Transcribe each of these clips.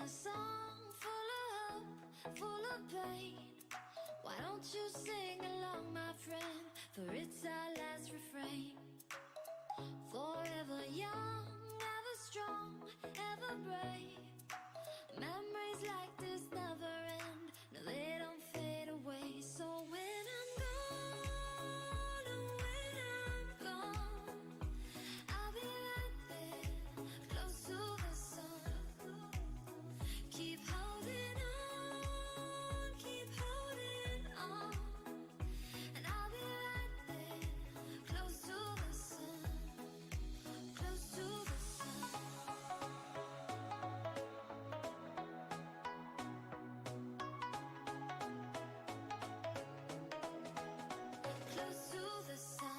a song full of hope, full of pain. Why don't you sing along, my friend? For it's our last refrain. Forever young, ever strong, ever brave. Memories like this never end. No, they don't fade away. So when I'm gone, oh, when I'm gone, I'll be right there, close to the sun. Keep holding on, keep holding on. And I'll be right there, close to the sun, close to the sun. Close to the sun.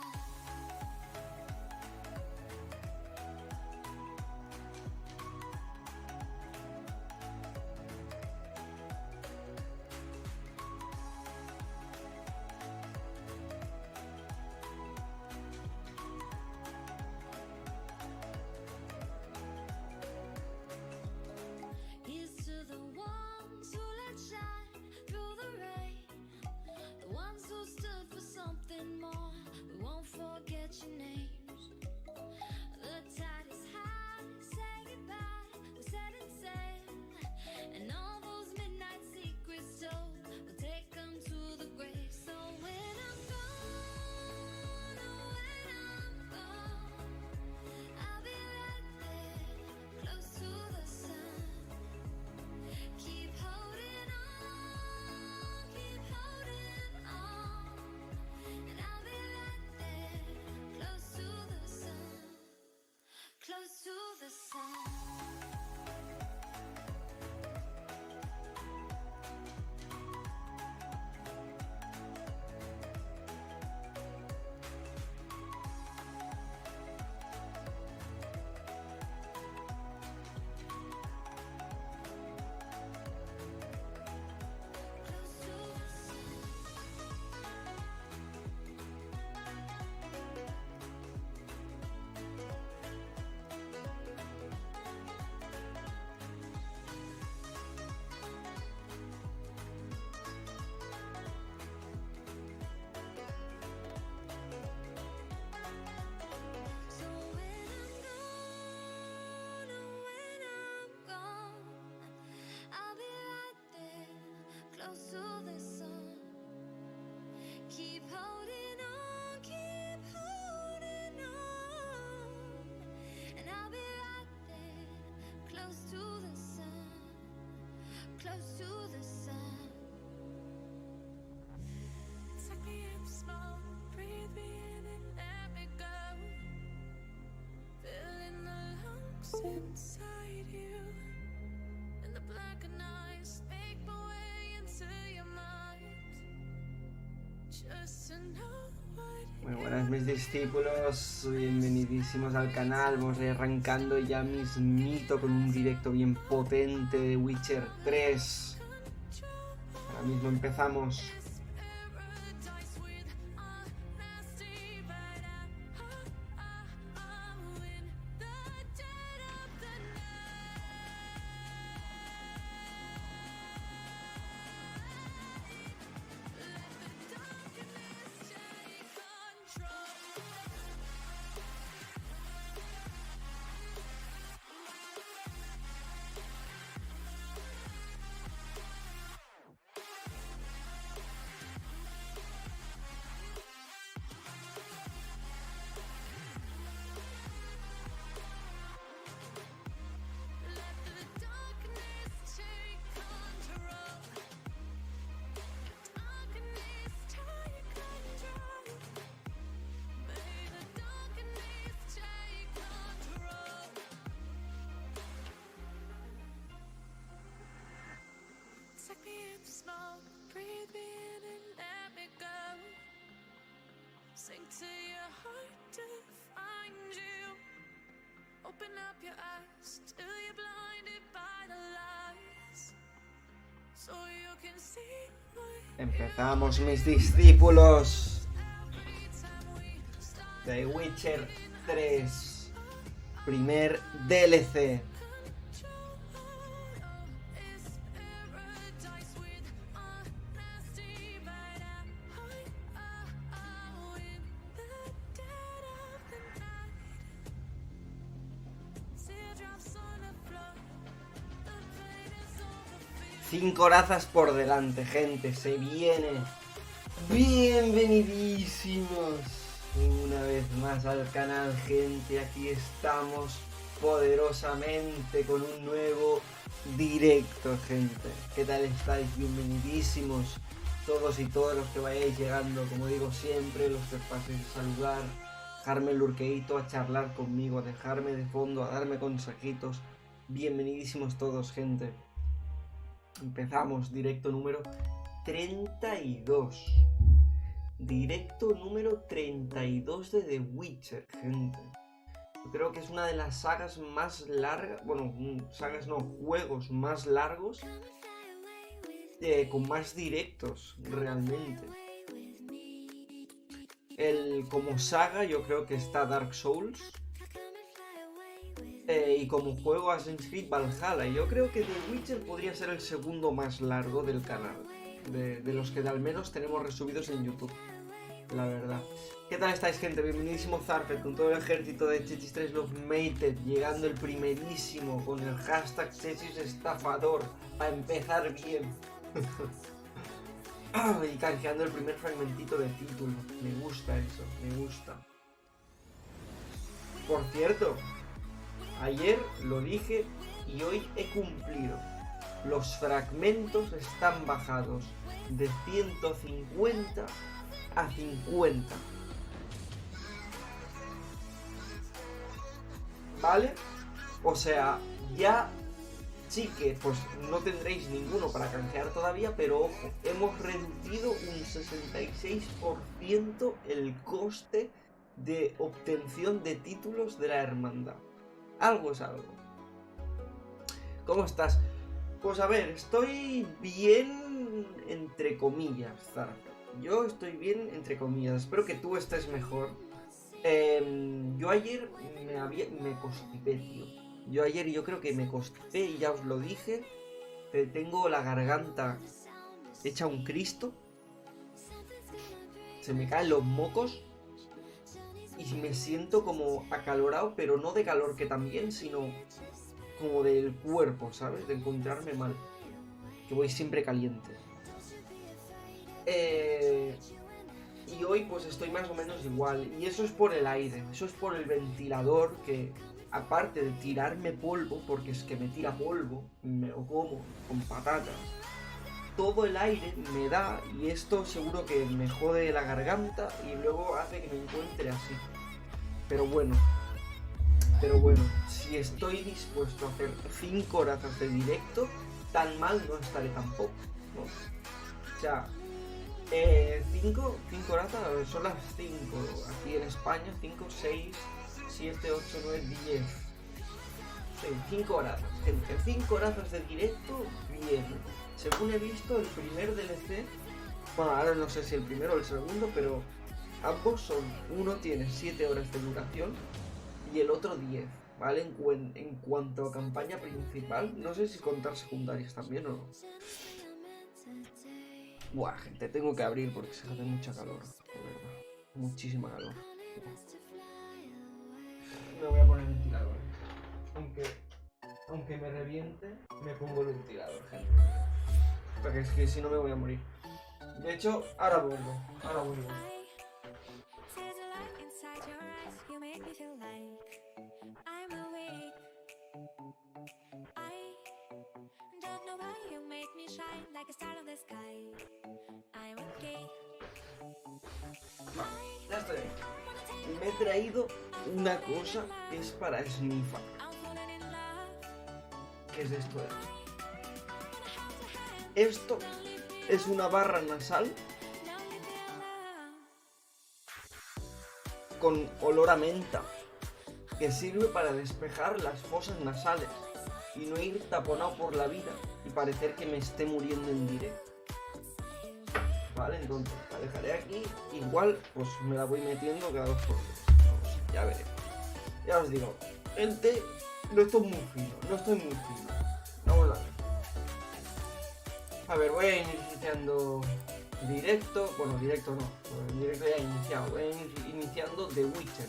Here's to the ones who let shine through the rain, the ones who stood for something more. We won't forget your names. The tide is high, say goodbye, we set it sail, and all those midnight secrets told, we'll take them to the grave. So when I'm gone, oh, when I'm gone, I'll be right there, close to the sun. Keep holding on, keep holding on. And I'll be right there, close to the sun, close to the sun. Close to the sun. So when I'm gone, oh, when I'm gone, I'll be right there, close to the sun. Keep holding on, keep holding on. And I'll be right there, close to the sun, close to the sun. Take me in small, breathe me in and let me go. Filling the lungs inside you, and the blackened eyes make my way into your mind. Just to know what Muy buenas mis discípulos, bienvenidísimos al canal. Vamos a ir arrancando ya mismito con un directo bien potente de Witcher 3. Ahora mismo empezamos. paradise with honesty, but I'm in the dead of the night. Let the darkness take control. Let the darkness take control. Darkness take control. May the darkness take control. Take me in small, breathe me in and let me go. Sink to your heart to find you. Open up your eyes till you're blinded by the lies, so you can see what Empezamos mis discípulos. every time we start. The Witcher 3. Primer DLC. 5 horazas por delante, gente. Se viene. Bienvenidísimos una vez más al canal, gente. Aquí estamos poderosamente con un nuevo directo, gente. ¿Qué tal estáis? Bienvenidísimos todos y todas los que vayáis llegando. Como digo siempre, los que paséis a saludar, dejarme el lurqueito, a charlar conmigo, a dejarme de fondo, a darme consejitos. Bienvenidísimos todos, gente. Empezamos, directo número 32. Directo número 32 de The Witcher, gente. Yo creo que es una de las sagas más largas, bueno, sagas no, juegos más largos, con más directos, realmente. Como saga yo creo que está Dark Souls, y como juego Assassin's Creed Valhalla. Yo creo que The Witcher podría ser el segundo más largo del canal, de los que al menos tenemos resubidos en YouTube, la verdad. ¿Qué tal estáis, gente? Bienvenidísimo Zarpet con todo el ejército de Chechis 3 Love Mated, llegando el primerísimo con el hashtag Chechis Estafador a empezar bien. Y canjeando el primer fragmentito de título. Me gusta eso, me gusta. Por cierto, ayer lo dije y hoy he cumplido. Los fragmentos están bajados de 150 a 50. ¿Vale? O sea, ya sí que pues no tendréis ninguno para canjear todavía, pero ojo, hemos reducido un 66% el coste de obtención de títulos de la hermandad. Algo es algo. ¿Cómo estás? Pues a ver, estoy bien entre comillas, Zara. Yo estoy bien entre comillas. Espero que tú estés mejor. Yo ayer me constipé, tío. Yo creo que me constipé y ya os lo dije. Tengo la garganta hecha un Cristo. Se me caen los mocos. Y me siento como acalorado, pero no de calor que también, sino como del cuerpo, ¿sabes? De encontrarme mal. Que voy siempre caliente. Y hoy pues estoy más o menos igual. Y eso es por el aire, eso es por el ventilador que, aparte de tirarme polvo, porque es que me tira polvo, me lo como con patatas, todo el aire me da, y esto seguro que me jode la garganta y luego hace que me encuentre así. Pero bueno, si estoy dispuesto a hacer 5 horas de directo, tan mal no estaré tampoco, ¿no? O sea, 5 horas son las 5 aquí en España, 5, 6, 7, 8, 9, 10. Sí, 5 horas, gente, 5 horas de directo, bien. Según he visto, el primer DLC, bueno, ahora no sé si el primero o el segundo, pero ambos son, uno tiene 7 horas de duración y el otro 10, ¿vale? En cuanto a campaña principal, no sé si contar secundarias también o no. Buah, gente, tengo que abrir porque se hace mucha calor, de verdad. Muchísima calor. Me voy a poner el ventilador. Aunque me reviente, me pongo el ventilador, gente. Porque es que si no me voy a morir. De hecho, ahora vuelvo. Ya estoy ahí. Y me he traído una cosa que es para snifar. ¿Qué es esto de aquí? Esto es una barra nasal con olor a menta que sirve para despejar las fosas nasales y no ir taponado por la vida y parecer que me esté muriendo en directo. Vale, entonces la dejaré aquí. Igual pues me la voy metiendo cada 2 por 3. Ya veré. Ya os digo, el té no estoy muy fino, Vamos a ver. A ver, voy a ir iniciando directo. Bueno, directo no. El directo ya he iniciado. Voy a ir iniciando The Witcher.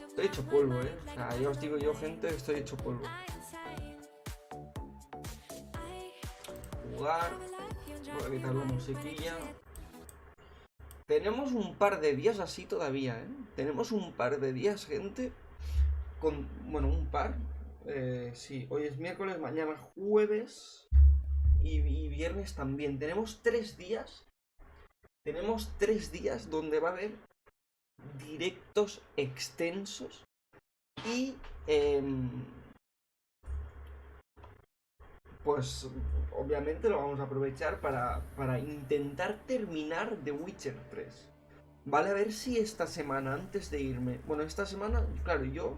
Estoy hecho polvo, O sea, ya os digo yo, gente, estoy hecho polvo. jugar. Voy a quitar la musiquilla. Tenemos un par de días así todavía, ¿eh? Tenemos un par de días, gente. Bueno, un par. Sí, hoy es miércoles, mañana jueves. Y viernes también. Tenemos 3 días. Tenemos 3 días donde va a haber directos extensos. Y pues obviamente lo vamos a aprovechar para intentar terminar The Witcher 3. Vale, a ver si esta semana, antes de irme... Bueno, esta semana, claro,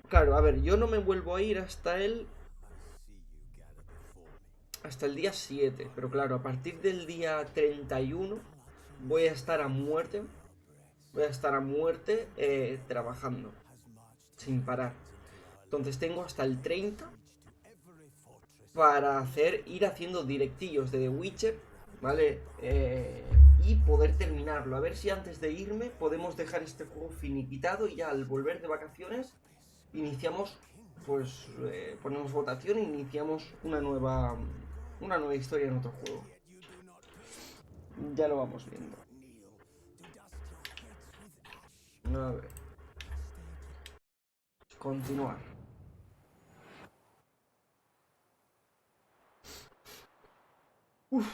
Claro, a ver, yo no me vuelvo a ir hasta el día 7. Pero claro, a partir del día 31 voy a estar a muerte. Voy a estar a muerte trabajando. Sin parar. Entonces tengo hasta el 30 para ir haciendo directillos de The Witcher, ¿vale? Y poder terminarlo. A ver si antes de irme podemos dejar este juego finiquitado y ya al volver de vacaciones iniciamos, pues ponemos votación e iniciamos una nueva historia en otro juego. Ya lo vamos viendo. A ver. Continuar. Uf.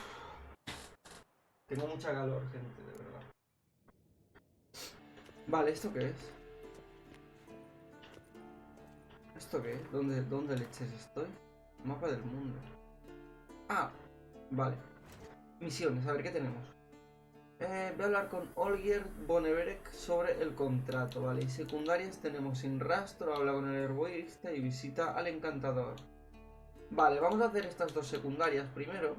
Tengo mucha calor, gente, de verdad. Vale, ¿esto qué es? ¿Esto qué es? ¿Dónde leches estoy? Mapa del mundo. Ah, vale. Misiones, a ver qué tenemos. Voy a hablar con Olgierd Boneverek sobre el contrato, vale. Y secundarias tenemos Sin Rastro, habla con el herboísta y visita al encantador. Vale, vamos a hacer estas dos secundarias primero.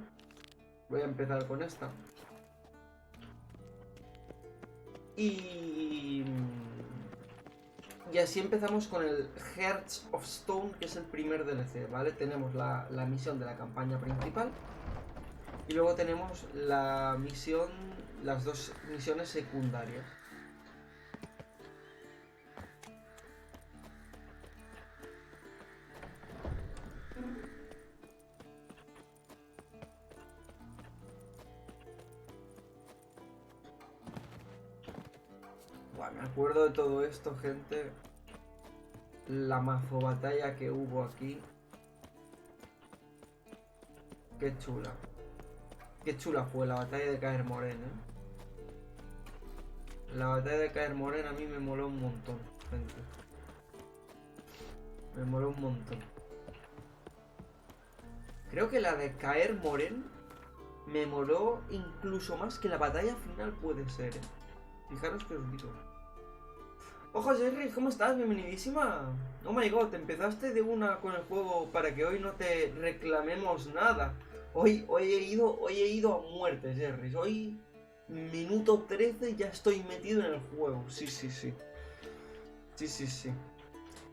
Voy a empezar con esta. Y así empezamos con el Hearts of Stone, que es el primer DLC, ¿vale? Tenemos la misión de la campaña principal. Y luego tenemos las dos misiones secundarias. Bueno, me acuerdo de todo esto, gente. La mazo batalla que hubo aquí. Qué chula. Qué chula fue la batalla de Caer Moren, ¿eh? La batalla de Caer Moren a mí me moló un montón, gente. Me moló un montón. Creo que la de Caer Moren me moló incluso más que la batalla final puede ser, ¿eh? Fijaros que os digo. Ojo, Jerry, ¿cómo estás? Bienvenidísima. Oh my god, empezaste de una con el juego para que hoy no te reclamemos nada. Hoy he ido a muerte, Jerry. Hoy, minuto 13, ya estoy metido en el juego. Sí.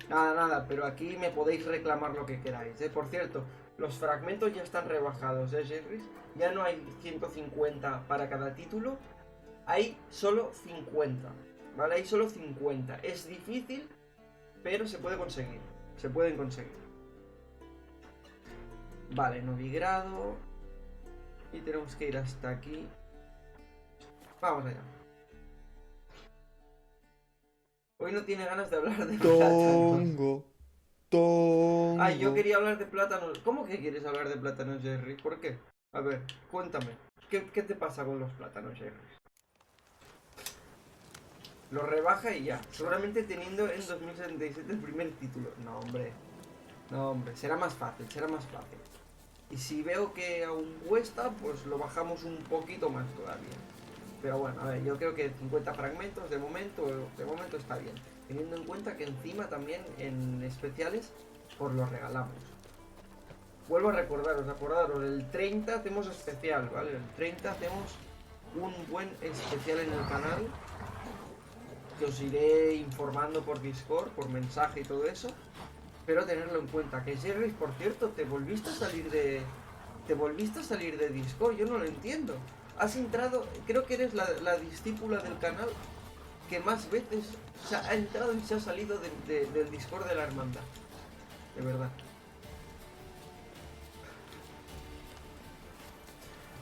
Nada, pero aquí me podéis reclamar lo que queráis, ¿eh? Por cierto, los fragmentos ya están rebajados, ¿eh, Jerry? Ya no hay 150 para cada título. Hay solo 50, ¿vale? Hay solo 50. Es difícil, pero se puede conseguir. Se pueden conseguir. Vale, novigrado. Y tenemos que ir hasta aquí. Vamos allá. Hoy no tiene ganas de hablar de plátanos. Ay, yo quería hablar de plátanos. ¿Cómo que quieres hablar de plátanos, Jerry? ¿Por qué? A ver, cuéntame. ¿Qué te pasa con los plátanos, Jerry? Lo rebaja y ya. Seguramente teniendo en 2077 el primer título. No, hombre. Será más fácil. Y si veo que aún cuesta, pues lo bajamos un poquito más todavía. Pero bueno, a ver, yo creo que 50 fragmentos de momento está bien. Teniendo en cuenta que encima también en especiales, pues lo regalamos. Vuelvo a acordaros, el 30 hacemos especial, ¿vale? El 30 hacemos un buen especial en el canal. Que os iré informando por Discord, por mensaje y todo eso. Pero tenerlo en cuenta. Que Jerry, por cierto, te volviste a salir de Discord. Yo no lo entiendo. Has entrado, creo que eres la discípula del canal que más veces ha entrado y se ha salido del Discord de la hermandad. De verdad.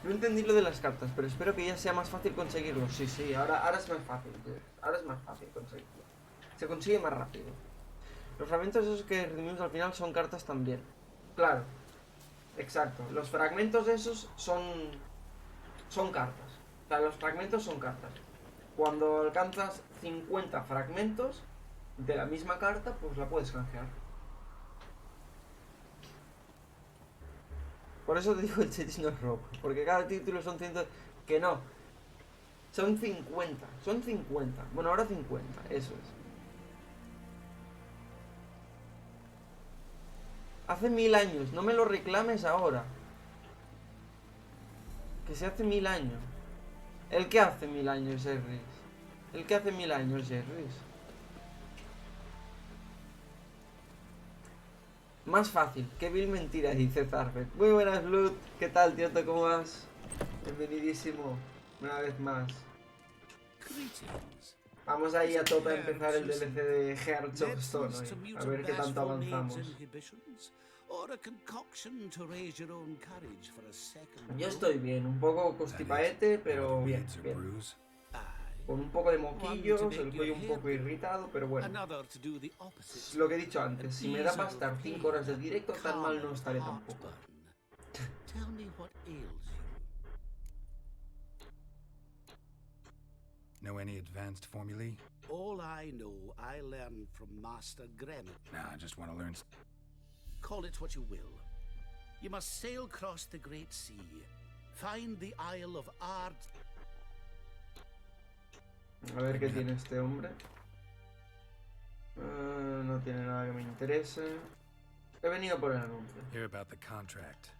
No entendí lo de las cartas, pero espero que ya sea más fácil conseguirlo. Sí, sí, ahora es más fácil, tío. Ahora es más fácil conseguirlo. Se consigue más rápido. Los fragmentos esos que redimimos al final son cartas también. Claro, exacto. Los fragmentos esos son cartas. O sea, los fragmentos son cartas. Cuando alcanzas 50 fragmentos de la misma carta, pues la puedes canjear. Por eso te digo el checklist no es robo. Porque cada título son 100... Que no. Son 50. Son 50. Bueno, ahora 50. Eso es. Hace 1000 años. No me lo reclames ahora. Que se hace 1000 años. ¿El que hace 1000 años, Jerry? ¿El que hace 1000 años, Jerry? Más fácil, qué vil mentira, dice Zarbet. Muy buenas, Blood. ¿Qué tal, tío? ¿Cómo vas? Bienvenidísimo. Una vez más. Vamos ahí a tope a empezar el DLC de Hearts of Stone hoy. A ver qué tanto avanzamos. Yo estoy bien, un poco constipaete, pero bien, bien. Con un poco de moquillos, el cuello un poco irritado, pero bueno. Lo que he dicho antes, si me da para estar 5 horas de directo, tan mal no estaré tampoco. Know any advanced formulae? All I know, I learned from Master Gremmet. Nah, I just want to learn. Call it what you will. You must sail across the Great Sea, find the Isle of Ard. A ver qué tiene este hombre. No tiene nada que me interese. He venido por el anuncio. Hear about the contract.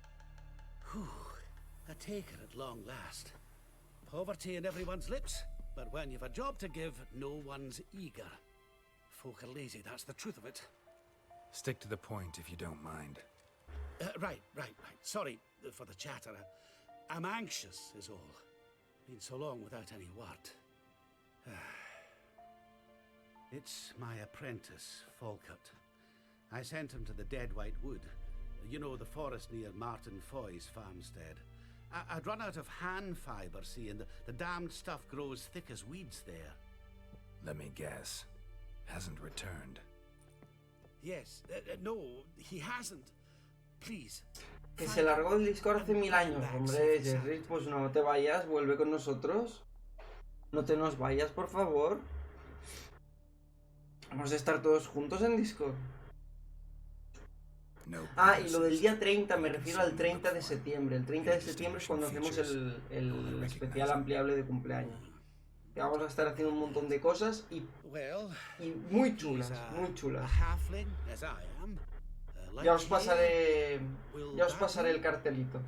Whew, a taker at long last. Poverty in everyone's lips, but when you've a job to give, no one's eager. Folk are lazy, that's the truth of it. Stick to the point if you don't mind. Right. Sorry for the chatter. I'm anxious, is all. Been so long without any word. It's my apprentice, Falkert. I sent him to the Dead White Wood. You know, the forest near Martin Foy's farmstead. I'd run out of hand fibre, see, and the damned stuff grows thick as weeds there. Let me guess. Hasn't returned. Yes, no, he hasn't. Please. Que se largó del Discord hace 1000 años, hombre, Jerry, pues no te vayas, vuelve con nosotros. No te nos vayas, por favor. Vamos a estar todos juntos en Discord. Ah, y lo del día 30, me refiero al 30 de septiembre. El 30 de septiembre es cuando hacemos el especial ampliable de cumpleaños. Que vamos a estar haciendo un montón de cosas y muy chulas, muy chulas. Ya os pasaré el cartelito.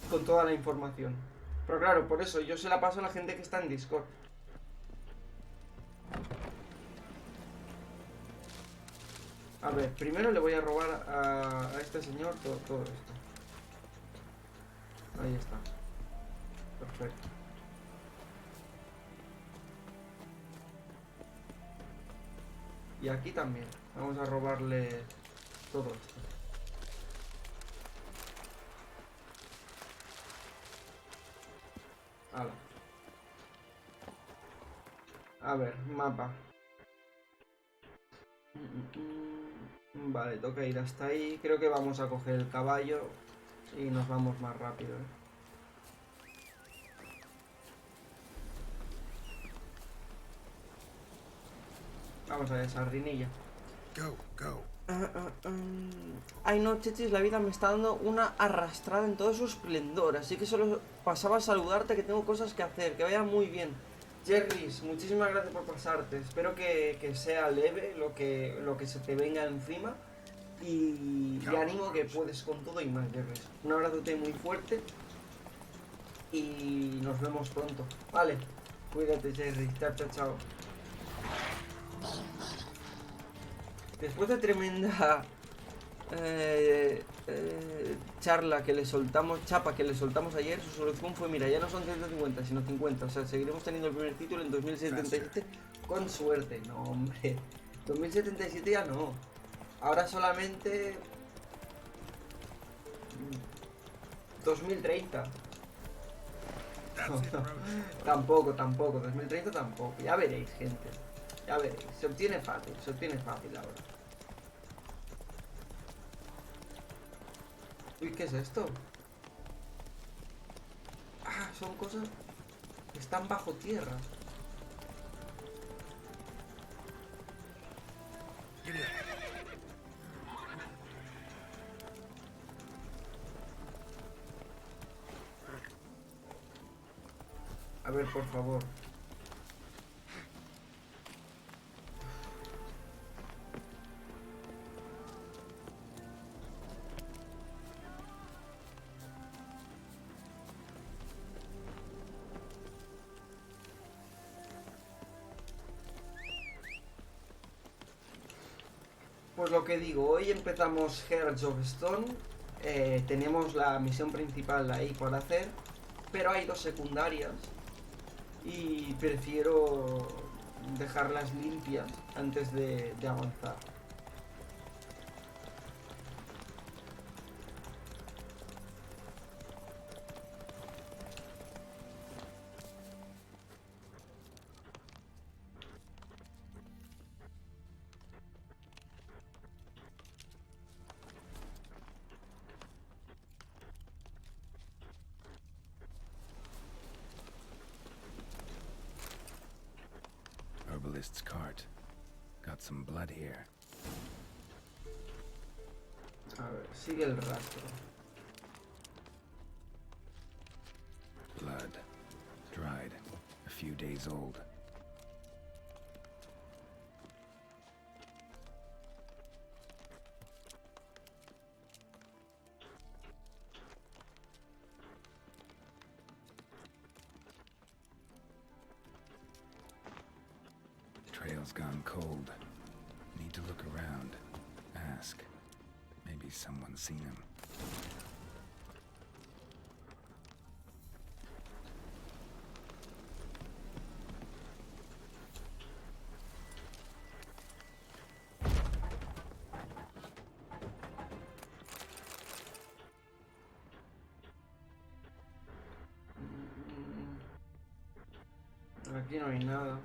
Con toda la información. Pero claro, por eso yo se la paso a la gente que está en Discord. A ver, primero le voy a robar a este señor todo esto. Ahí está. Perfecto. Y aquí también. Vamos a robarle todo esto. Hala. A ver, mapa. Vale, toca ir hasta ahí. Creo que vamos a coger el caballo y nos vamos más rápido, Vamos a ver, sardinilla. Go. Ay no, Chechis, la vida me está dando una arrastrada en todo su esplendor. Así que solo pasaba a saludarte, que tengo cosas que hacer. Que vaya muy bien. Jerrys, muchísimas gracias por pasarte. Espero que sea leve lo que se te venga encima. Y ánimo, que puedes con todo y más, Jerrys. Un abrazote muy fuerte. Y nos vemos pronto. Vale, cuídate, Jerry. Chao. Después de tremenda chapa que le soltamos ayer, su solución fue, mira, ya no son 150, sino 50. O sea, seguiremos teniendo el primer título en 2077 con suerte. No, hombre, 2077 ya no. Ahora solamente 2030. That's No, it, no, Roach. tampoco, 2030 tampoco. Ya veréis, gente. Ya veréis. Se obtiene fácil ahora. Uy, ¿qué es esto? Ah, son cosas que están bajo tierra. Giddy up. A ver, por favor. Pues lo que digo, hoy empezamos Hearts of Stone, tenemos la misión principal ahí por hacer, pero hay 2 secundarias y prefiero dejarlas limpias antes de avanzar. Herbalist's cart. Got some blood here. A ver, sigue el rastro. Blood. Dried. A few days old. Trail's gone cold. Need to look around. Ask. Maybe someone's seen him. Aquí no hay nada.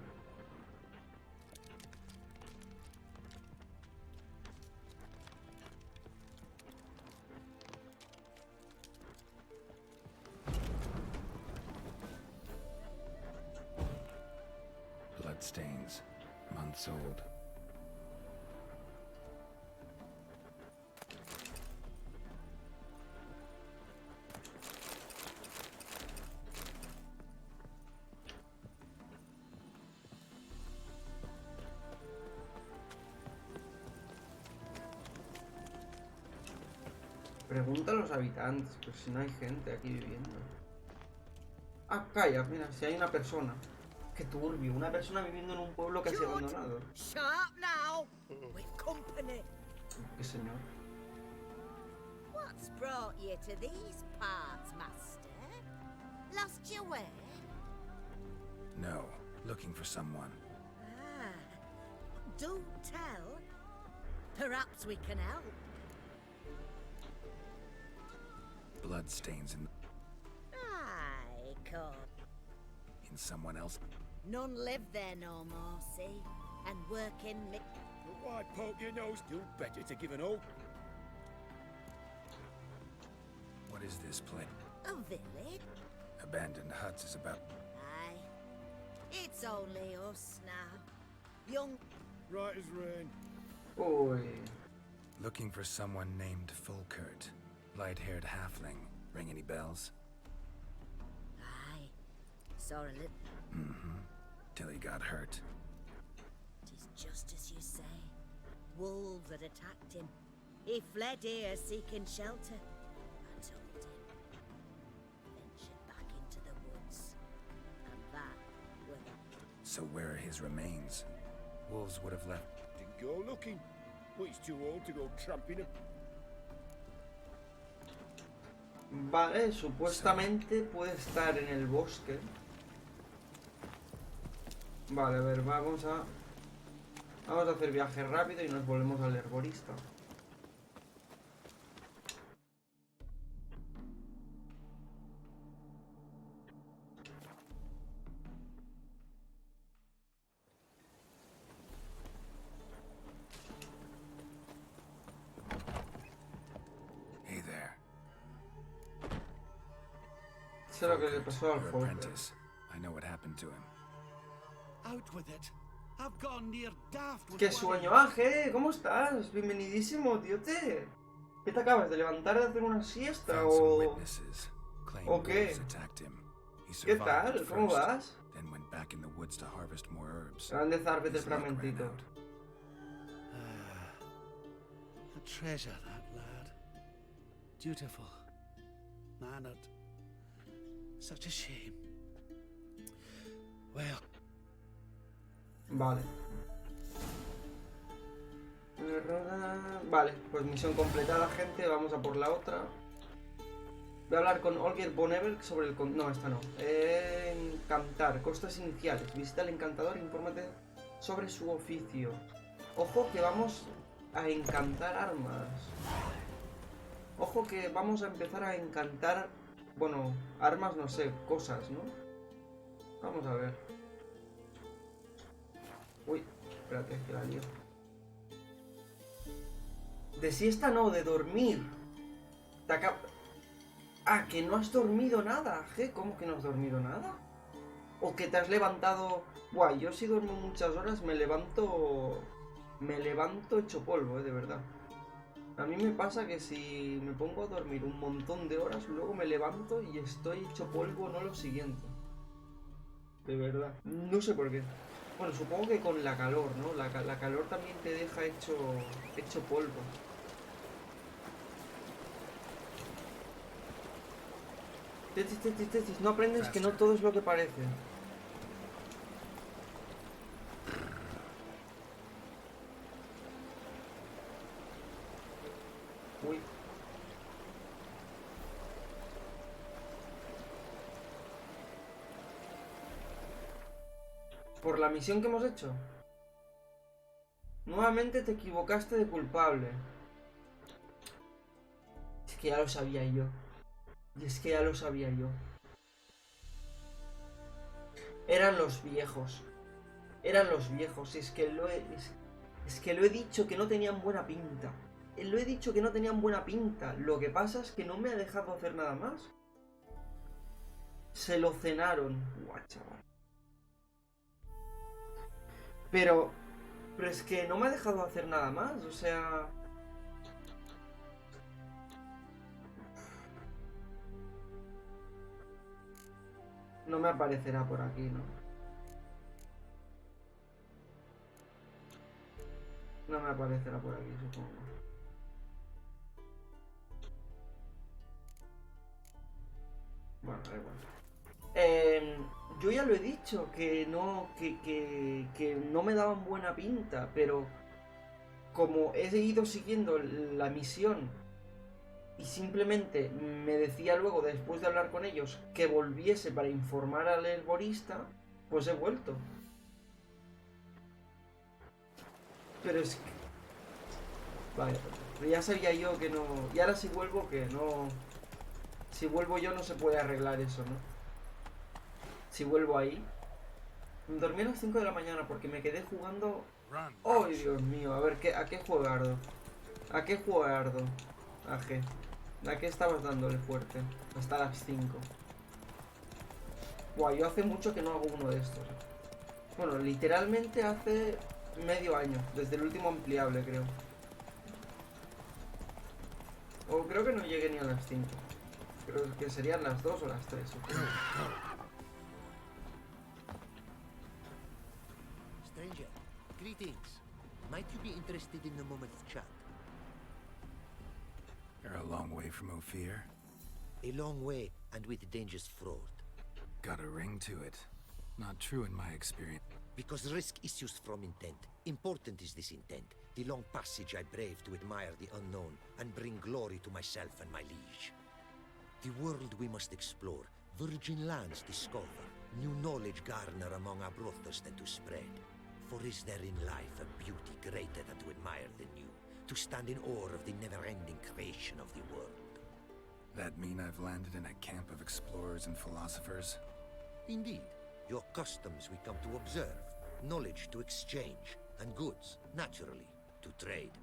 Bloodstains. Months old. Pregunta a los habitantes, pero si no hay gente aquí viviendo. Ah, calla, mira, si hay una persona. Qué turbio, una persona viviendo en un pueblo casi abandonado. Shut up now! We've company. Qué señor. What's brought you to these parts, master? Lost your way? No. Looking for someone. Ah, do tell. Perhaps we can help. Bloodstains Aye, come. in someone else. None live there no more, see? And work in Mick. Why poke your nose? Do better to give an old. What is this place? A village? Abandoned huts is about... Aye. It's only us now. Young. Right as rain. Uy. Looking for someone named Fulkert. Light-haired halfling. Ring any bells? Aye. Saw a little. Mm-hmm. Till he got hurt. Tis just as you say. Wolves had attacked him. He fled here seeking shelter. I told him. Ventured back into the woods. And that were the... So where are his remains? Wolves would have left... Didn't go looking. But he's too old to go tramping him. Vale, supuestamente puede estar en el bosque. Vale, a ver, vamos a hacer viaje rápido y nos volvemos al herborista. Sé lo que le pasó al your Folker. apprentice. I know what happened to him. Out with it. I've gone near daft with ¡Qué worry. sueño! ¡Ah, G! ¿Cómo estás? Bienvenidísimo, tíote. ¿Qué te acabas de levantar de hacer una siesta Found some o...? witnesses. Claim Okay. wolves attacked him. He ¿Qué survived tal? at ¿Cómo first, vas? then went back in the woods to harvest more herbs. Grande Zarbet el His luck ran fragmentito. out. A treasure, that lad. Dutiful. Mannered. Such a shame. Well, Vale. Vale, pues misión completada, gente. Vamos a por la otra. Voy a hablar con Olger Boneberg sobre el... No, esta no. Encantar. Costas iniciales. Visita al encantador e infórmate sobre su oficio. Ojo que vamos a encantar armas. Ojo que vamos a empezar a encantar... Bueno, armas no sé, cosas, ¿no? Vamos a ver. Uy, espérate, que la lío. De siesta no, de dormir. Te acab... Ah, que no has dormido nada, ¿qué? ¿Cómo que no has dormido nada? O que te has levantado... Buah, yo si duermo muchas horas me levanto... Me levanto hecho polvo, de verdad. A mí me pasa que si me pongo a dormir un montón de horas, luego me levanto y estoy hecho polvo, no lo siguiente. De verdad. No sé por qué. Bueno, supongo que con la calor, ¿no? La calor también te deja hecho polvo. Tetis, no aprendes que no todo es lo que parece. Uy. Por la misión que hemos hecho. Nuevamente te equivocaste de culpable. Es que ya lo sabía yo. Y es que ya lo sabía yo. Eran los viejos. Eran los viejos. Es que lo he dicho que no tenían buena pinta. Lo he dicho que no tenían buena pinta. Lo que pasa es que no me ha dejado hacer nada más. Se lo cenaron. Guau, chaval. Pero es que no me ha dejado hacer nada más. O sea... No me aparecerá por aquí, ¿no? No me aparecerá por aquí, supongo. Bueno, da igual. Yo ya lo he dicho, que no me daban buena pinta, pero como he ido siguiendo la misión y simplemente me decía luego, después de hablar con ellos, que volviese para informar al herborista, pues he vuelto. Pero es que... Vale, pero ya sabía yo que no... Y ahora si vuelvo, que no... Si vuelvo yo no se puede arreglar eso, ¿no? Si vuelvo ahí... Dormí a las 5 de la mañana porque me quedé jugando... ¡Ay, Dios mío! A ver, ¿a qué jugardo? ¿A qué jugardo? A G. ¿A qué estabas dándole fuerte? Hasta las 5. Buah, yo hace mucho que no hago uno de estos. Bueno, literalmente hace medio año. Desde el último ampliable, creo. O creo que no llegué ni a las 5. Creo que serían las 2 o las 3. Stranger, greetings. Might you be interested in a moment's chat? You're a long way from Ophir. A long way, and with dangers fraught. Got a ring to it. Not true in my experience. Because risk issues from intent. Important is this intent. The long passage I brave to admire the unknown and bring glory to myself and my liege. The world we must explore, virgin lands discover, new knowledge garner among our brothers than to spread. For is there in life a beauty greater than to admire the new, to stand in awe of the never-ending creation of the world? That mean I've landed in a camp of explorers and philosophers? Indeed, your customs we come to observe, knowledge to exchange, and goods, naturally, to trade.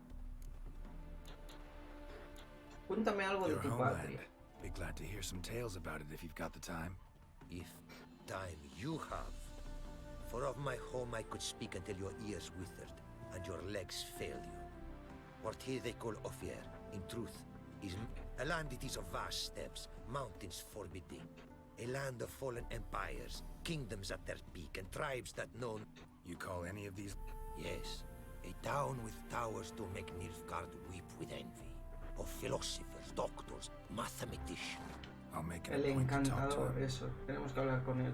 Cuéntame algo de Your tu homeland. patria. Be glad to hear some tales about it if you've got the time. If time you have. For of my home I could speak until your ears withered, and your legs failed you. What here they call Ophir, in truth, is a land it is of vast steppes, mountains forbidding. A land of fallen empires, kingdoms at their peak, and tribes that know... You call any of these... Yes, a town with towers to make Nilfgaard weep with envy. Of philosophers, doctors, mathematicians. I'll make it El a point to talk to encantador, him. eso. Tenemos que hablar con él.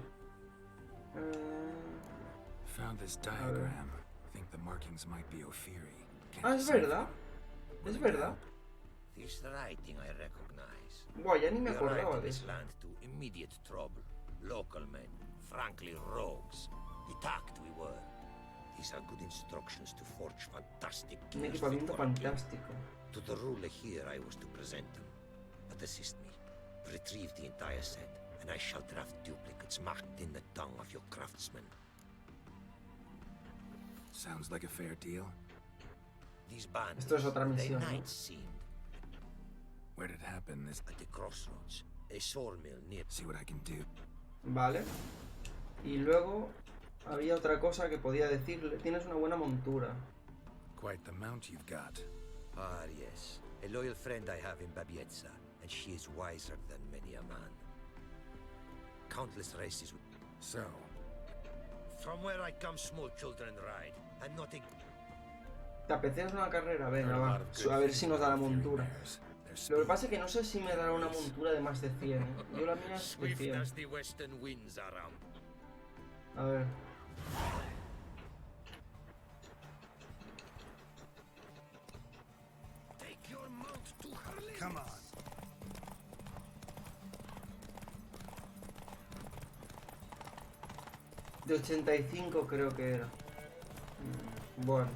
Found this diagram. Think the markings might be Ophiri. Can't Ah, es decipher verdad. them. Es Will it verdad. help? This writing I recognize. Buah, ya ni me We acordaba arrived in de this eso. land to immediate trouble. Local men, frankly rogues. Attacked we were. These are good instructions to forge fantastic Un gears fit equipamiento for a king. fantástico. To the ruler here I was to present them. But assist me. Retrieve the entire set, and I shall draft duplicates marked in the tongue of your craftsmen. Sounds like a fair deal. These bandits, Esto es otra they misión, ¿no? knights seemed Where did it happen? This... at the crossroads. A sawmill near. See what I can do. Vale. Y luego había otra cosa que podía decirle. Tienes una buena montura. Quite the mount you've got. Ah, yes. A loyal friend I have in Babietza, and she is wiser than many a man. Countless races. So, From where I come, small children ride, and not a... ¿Te apetece una carrera? heard Venga, a va. lot of good A ver things si nos da la about Fury montura. mares. Their Lo que speed. pasa es que no sé si me dará una montura de más de 100. ¿Eh? Yo la mía es de Swift 100. as the western winds around. A ver. Take your mount to her limits. Come on. De 85 creo que era. Bueno.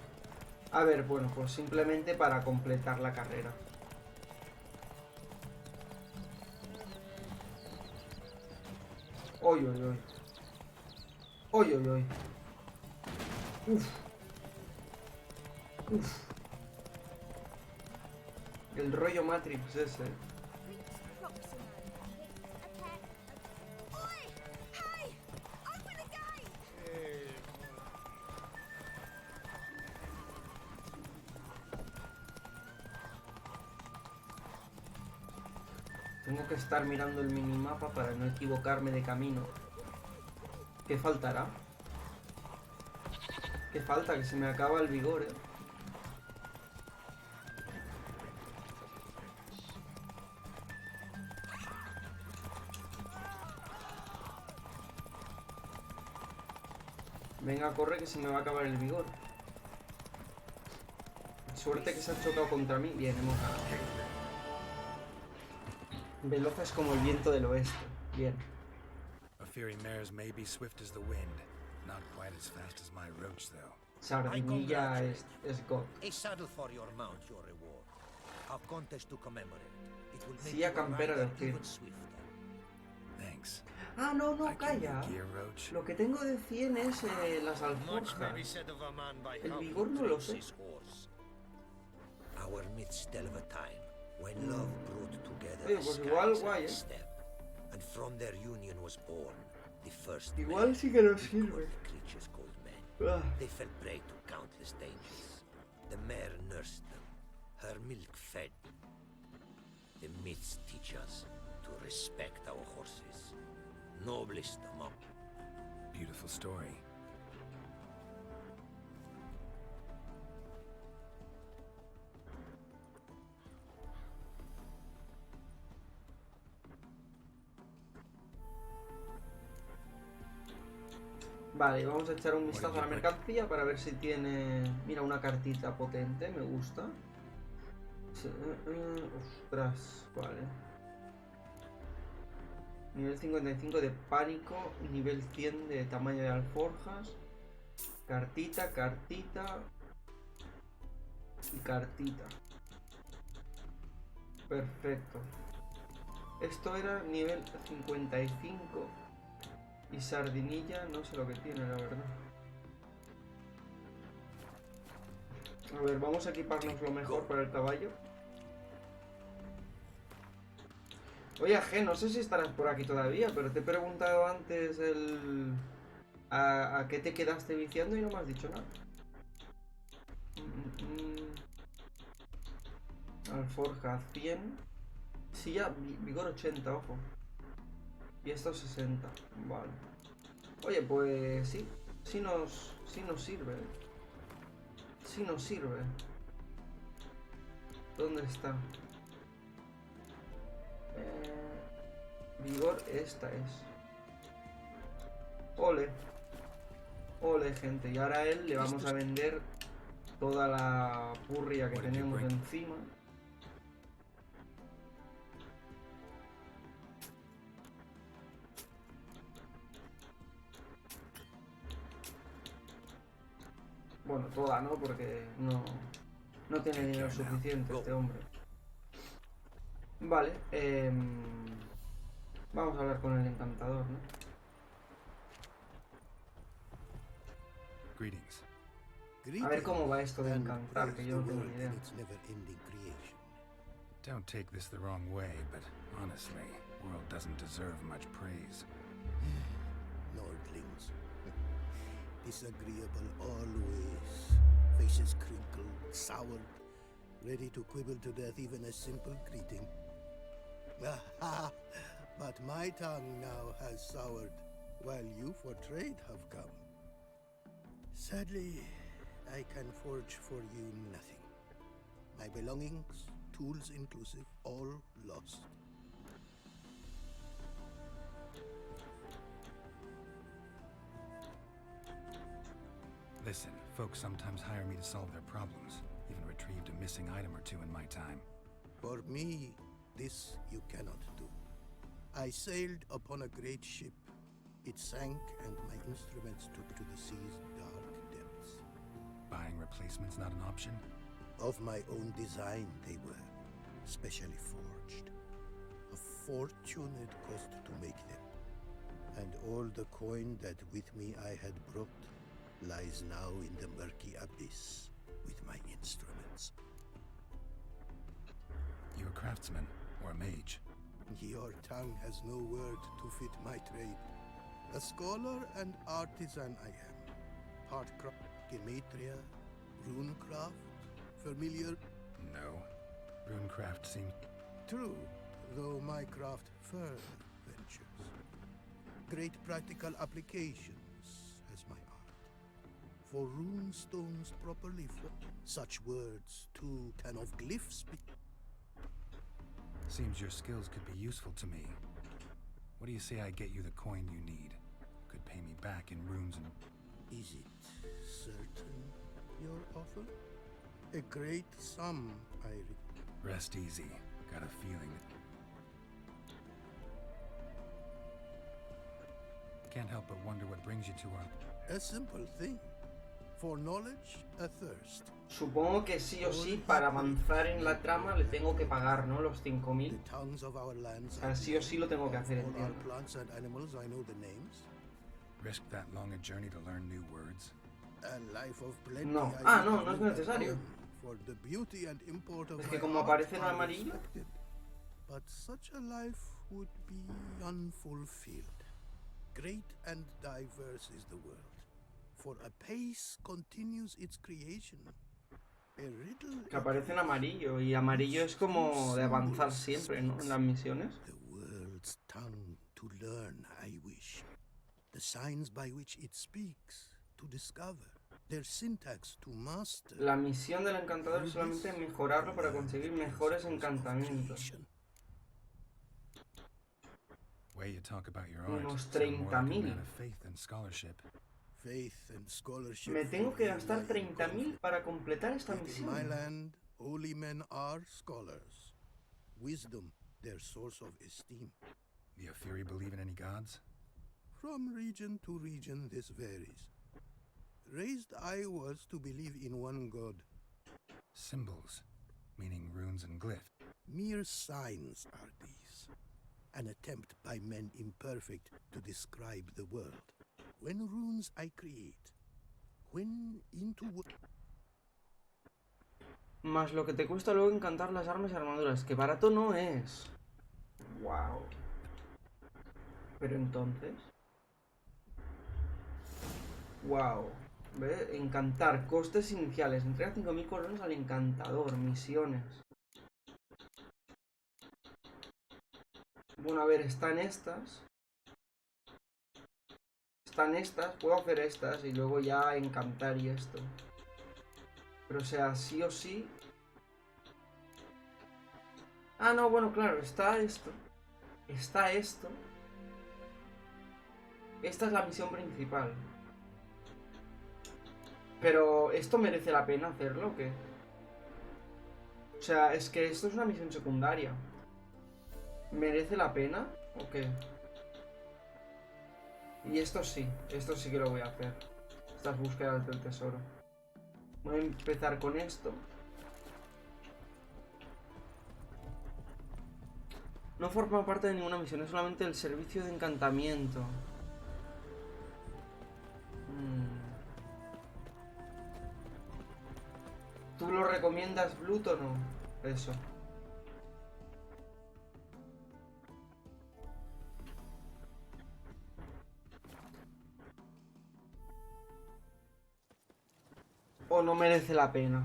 A ver, bueno, pues simplemente para completar la carrera. Oy, oy, oy. Oy, oy, oy. Uf. Uf. El rollo Matrix ese. Tengo que estar mirando el minimapa para no equivocarme de camino. ¿Qué faltará? ¿Qué falta? Que se me acaba el vigor, ¿eh? Venga, corre que se me va a acabar el vigor. Suerte que se ha chocado contra mí. Bien, hemos ganado. Veloces como el viento del oeste. Bien. Ophiri mares may be swift as the wind. Not quite as fast as my roach, though. Sardinilla es God. A saddle for your mount, your reward. A contest to commemorate. It will make Silla you a campera rider de Ophir. even swifter. Thanks. Ah, no, I no, can calla. be gear roach. Lo que tengo de 100 es las Much may be alforjas. said of a man by El how he vigor no lo trains sé. his horse. Our myths tell of a time when love brought together Oye, the pues igual skies guay, and the ¿eh? steppe, and from their union was born the first Igual man, sí que nos called sirve. the creatures called men. Ah, They fell prey to countless dangers. The mare nursed them, her milk fed. The myths teach us to respect our horses, noblest among. Beautiful story. Vale, vamos a echar un vistazo a la mercancía para ver si tiene... Mira, una cartita potente, me gusta. Ostras, vale. Nivel 55 de pánico, nivel 100 de tamaño de alforjas. Cartita, cartita. Y cartita. Perfecto. Esto era nivel 55. Y sardinilla, no sé lo que tiene, la verdad. A ver, vamos a equiparnos lo mejor para el caballo. Oye, G, no sé si estarás por aquí todavía, pero te he preguntado antes a qué te quedaste viciando y no me has dicho nada. Alforja 100. Sí, ya, vigor 80, ojo. Y esto 60, vale. Oye, pues sí, sí nos sirve. Sí nos sirve. ¿Dónde está? Vigor, esta es. Ole. Ole, gente. Y ahora a él le vamos a vender toda la purria que tenemos encima. Bueno, toda no, porque no tiene dinero suficiente este hombre. Vale, vamos a hablar con el encantador, ¿no? Greetings. A ver cómo va esto de encantar, que yo no tengo ni idea. Don't take this the wrong way, but honestly, world doesn't deserve much praise. Nordlings. Disagreeable always. Faces crinkled, soured, ready to quibble to death even a simple greeting. Aha! But my tongue now has soured, while you for trade have come. Sadly, I can forge for you nothing. My belongings, tools inclusive, all lost. Listen, folks sometimes hire me to solve their problems. Even retrieved a missing item or two in my time. For me, this you cannot do. I sailed upon a great ship. It sank, and my instruments took to the sea's dark depths. Buying replacements not an option? Of my own design they were, specially forged. A fortune it cost to make them. And all the coin that with me I had brought lies now in the murky abyss with my instruments. You a craftsman or a mage? Your tongue has no word to fit my trade. A scholar and artisan I am. Part craft, gematria, runecraft, familiar? No. Runecraft seems... True, though my craft further ventures. Great practical applications as my art. For rune stones properly formed, such words too can of glyphs be... Seems your skills could be useful to me. What do you say I get you the coin you need? Could pay me back in runes and... Is it certain, your offer? A great sum, Rest easy. Got a feeling. Can't help but wonder what brings you to our... A simple thing. For knowledge, a thirst. Supongo que sí o sí, para avanzar en la trama le tengo que pagar, ¿no? Los 5.000. The tongues of our lands O sea, sí o sí lo tengo que hacer, all our entiendo. plants and animals, I know the names. Risk that long a journey to learn new words? A life of plenty. No. I Ah, would no, no es live necesario. alone, for the beauty and import of Es que my como art aparece en are amarillo. respected. But such a life would be unfulfilled. Great and diverse is the world. For a pace continues its creation. A riddle Que aparece en amarillo. Y amarillo es como de avanzar siempre, ¿no? En las misiones. the world's tongue to learn, I wish. The signs by which it speaks, to discover. Their syntax to master. La misión del encantador es solamente mejorarlo para conseguir mejores encantamientos. Way you talk about your art. Unos Sound more like a 30.000. man of faith and scholarship. Faith and scholarship. Me tengo que for gastar me lie in 30.000 para completar esta conflict. In my misión. land, holy men are scholars. Wisdom, their source of esteem. The Afiri believe in any gods? From region to region, this varies. Raised I was to believe in one god. Symbols, meaning runes and glyphs. Mere signs are these. An attempt by men imperfect to describe the world. When runes I create, when into... Más lo que te cuesta luego encantar las armas y armaduras. Que barato no es. Wow. Pero entonces... Wow. ¿Ves? Encantar. Costes iniciales. Entrega 5.000 colones al encantador. Misiones. Bueno, a ver, están estas. Están estas. Puedo hacer estas y luego ya encantar y esto. Pero o sea, sí o sí... Ah, no, bueno, claro, está esto. Está esto. Esta es la misión principal. Pero, ¿esto merece la pena hacerlo o qué? O sea, es que esto es una misión secundaria. ¿Merece la pena o qué? Y esto sí que lo voy a hacer. Estas búsquedas del tesoro. Voy a empezar con esto. No forma parte de ninguna misión, es solamente el servicio de encantamiento. ¿Tú lo recomiendas, Blut, o no? Eso. ¿O no merece la pena?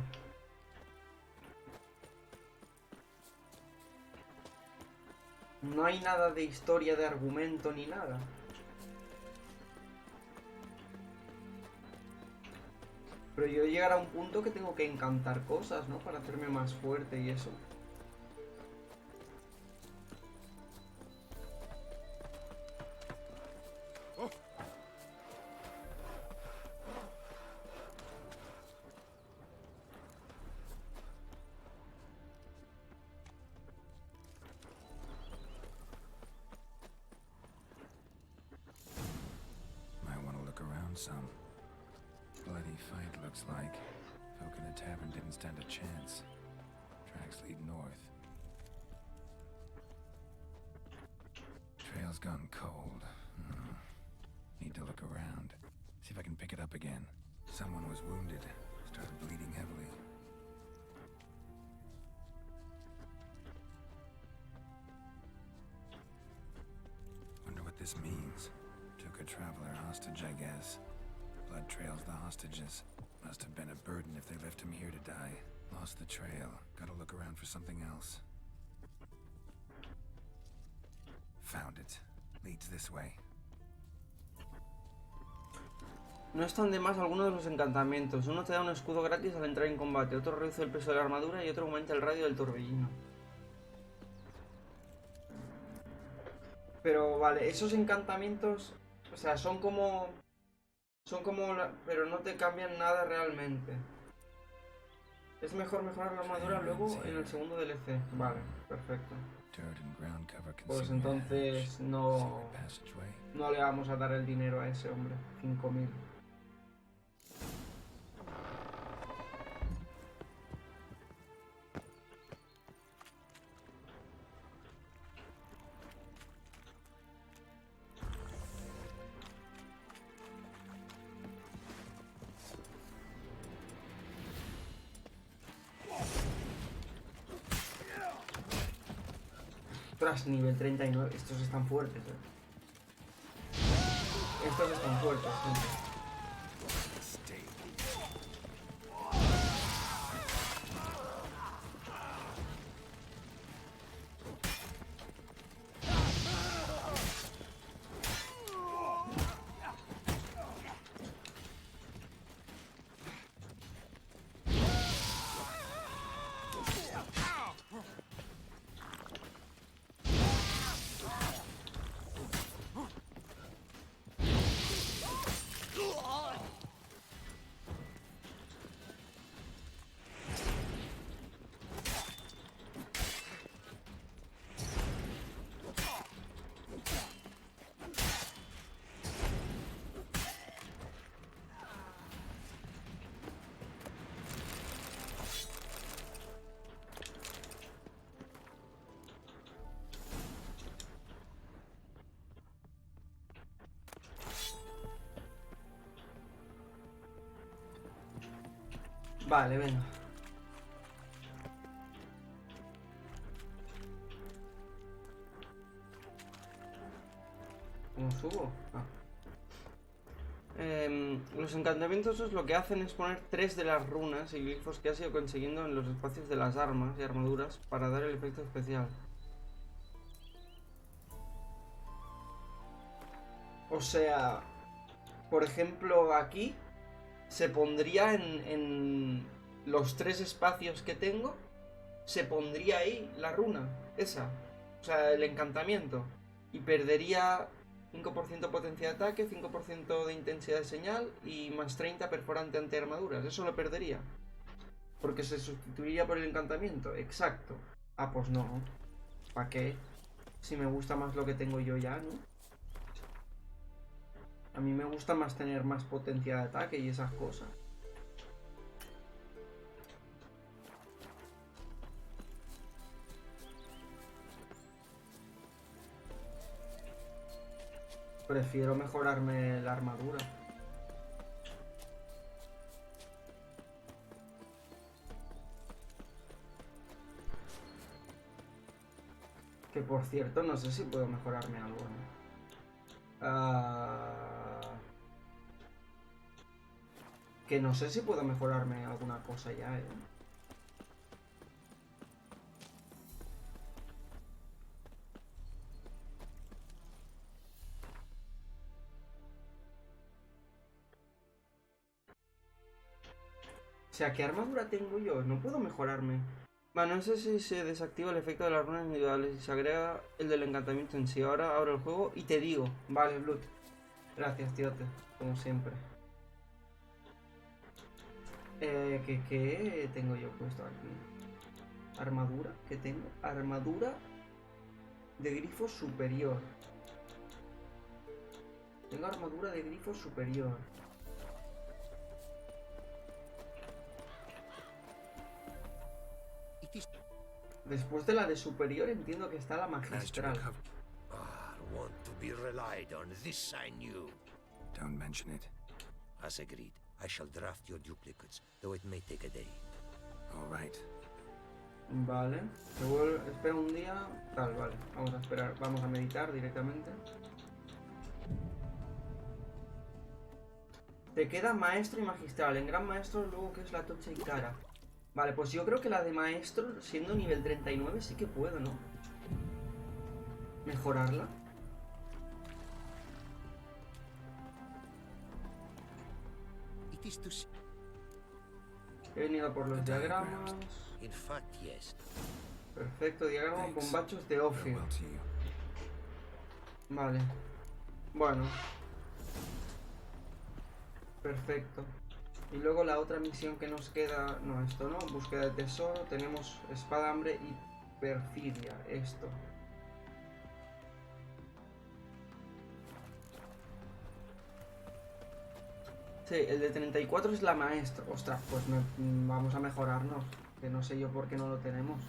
No hay nada de historia, de argumento, ni nada. Pero yo llegar a un punto que tengo que encantar cosas, ¿no? Para hacerme más fuerte y eso. Might want to look around some. Bloody fight looks like. Folk in the tavern didn't stand a chance. Tracks lead north. Trail's gone cold. Need to look around. See if I can pick it up again. Someone was wounded. Started bleeding heavily. Wonder what this means. Took a traveler hostage, I guess. Blood trails the hostages. Must have been a burden if they left him here to die. Lost the trail. Gotta look around for something else. Found it. Leads this way. No están de más algunos de los encantamientos. Uno te da un escudo gratis al entrar en combate, otro reduce el peso de la armadura y otro aumenta el radio del torbellino. Pero vale, esos encantamientos, o sea, son como... pero no te cambian nada realmente. Es mejor mejorar la armadura luego en el segundo DLC. Vale, perfecto. Pues entonces no le vamos a dar el dinero a ese hombre. 5.000. Tras nivel 39. Estos están fuertes, Estos están fuertes, gente. Vale, venga. subo? Ah. Los encantamientos lo que hacen es poner 3 de las runas y glifos que has ido consiguiendo en los espacios de las armas y armaduras para dar el efecto especial. O sea, por ejemplo, aquí se pondría en los 3 espacios que tengo, se pondría ahí la runa, esa. O sea, el encantamiento. Y perdería 5% potencia de ataque, 5% de intensidad de señal y más 30 perforante ante armaduras. Eso lo perdería. Porque se sustituiría por el encantamiento. Exacto. Ah, pues no. ¿Para qué? Si me gusta más lo que tengo yo ya, ¿no? A mí me gusta más tener más potencia de ataque y esas cosas. Prefiero mejorarme la armadura. Que por cierto, no sé si puedo mejorarme algo, ¿no? Que no sé si puedo mejorarme alguna cosa ya, ¿eh? O sea, ¿qué armadura tengo yo? No puedo mejorarme. Bueno, no sé si se desactiva el efecto de las runas individuales y se agrega el del encantamiento en sí. Ahora abro el juego y te digo. Vale, Blood. Gracias, tiote. Como siempre. ¿Qué tengo yo puesto aquí? Armadura. ¿Qué tengo? Armadura de grifo superior. Tengo armadura de grifo superior. Después de la de superior entiendo que está la magistral. Want to be relied on, this I knew. Don't mention it. As agreed, I shall draft your duplicates, though it may take a day. All right. Vale. Espera un día. Tal, vale. Vamos a esperar. Vamos a meditar directamente. Te queda maestro y magistral. En gran maestro luego que es la tocha y cara. Vale, pues yo creo que la de maestro, siendo nivel 39, sí que puedo, ¿no? Mejorarla. He venido por los diagramas. In fact, yes. Perfecto, diagrama, bombachos de Ophir. Farewell to you. Vale. Bueno. Perfecto. Y luego la otra misión que nos queda... No, esto no. Búsqueda de tesoro. Tenemos espada, hambre y perfidia. Esto. Sí, el de 34 es la maestra. Ostras, pues vamos a mejorarnos. Que no sé yo por qué no lo tenemos.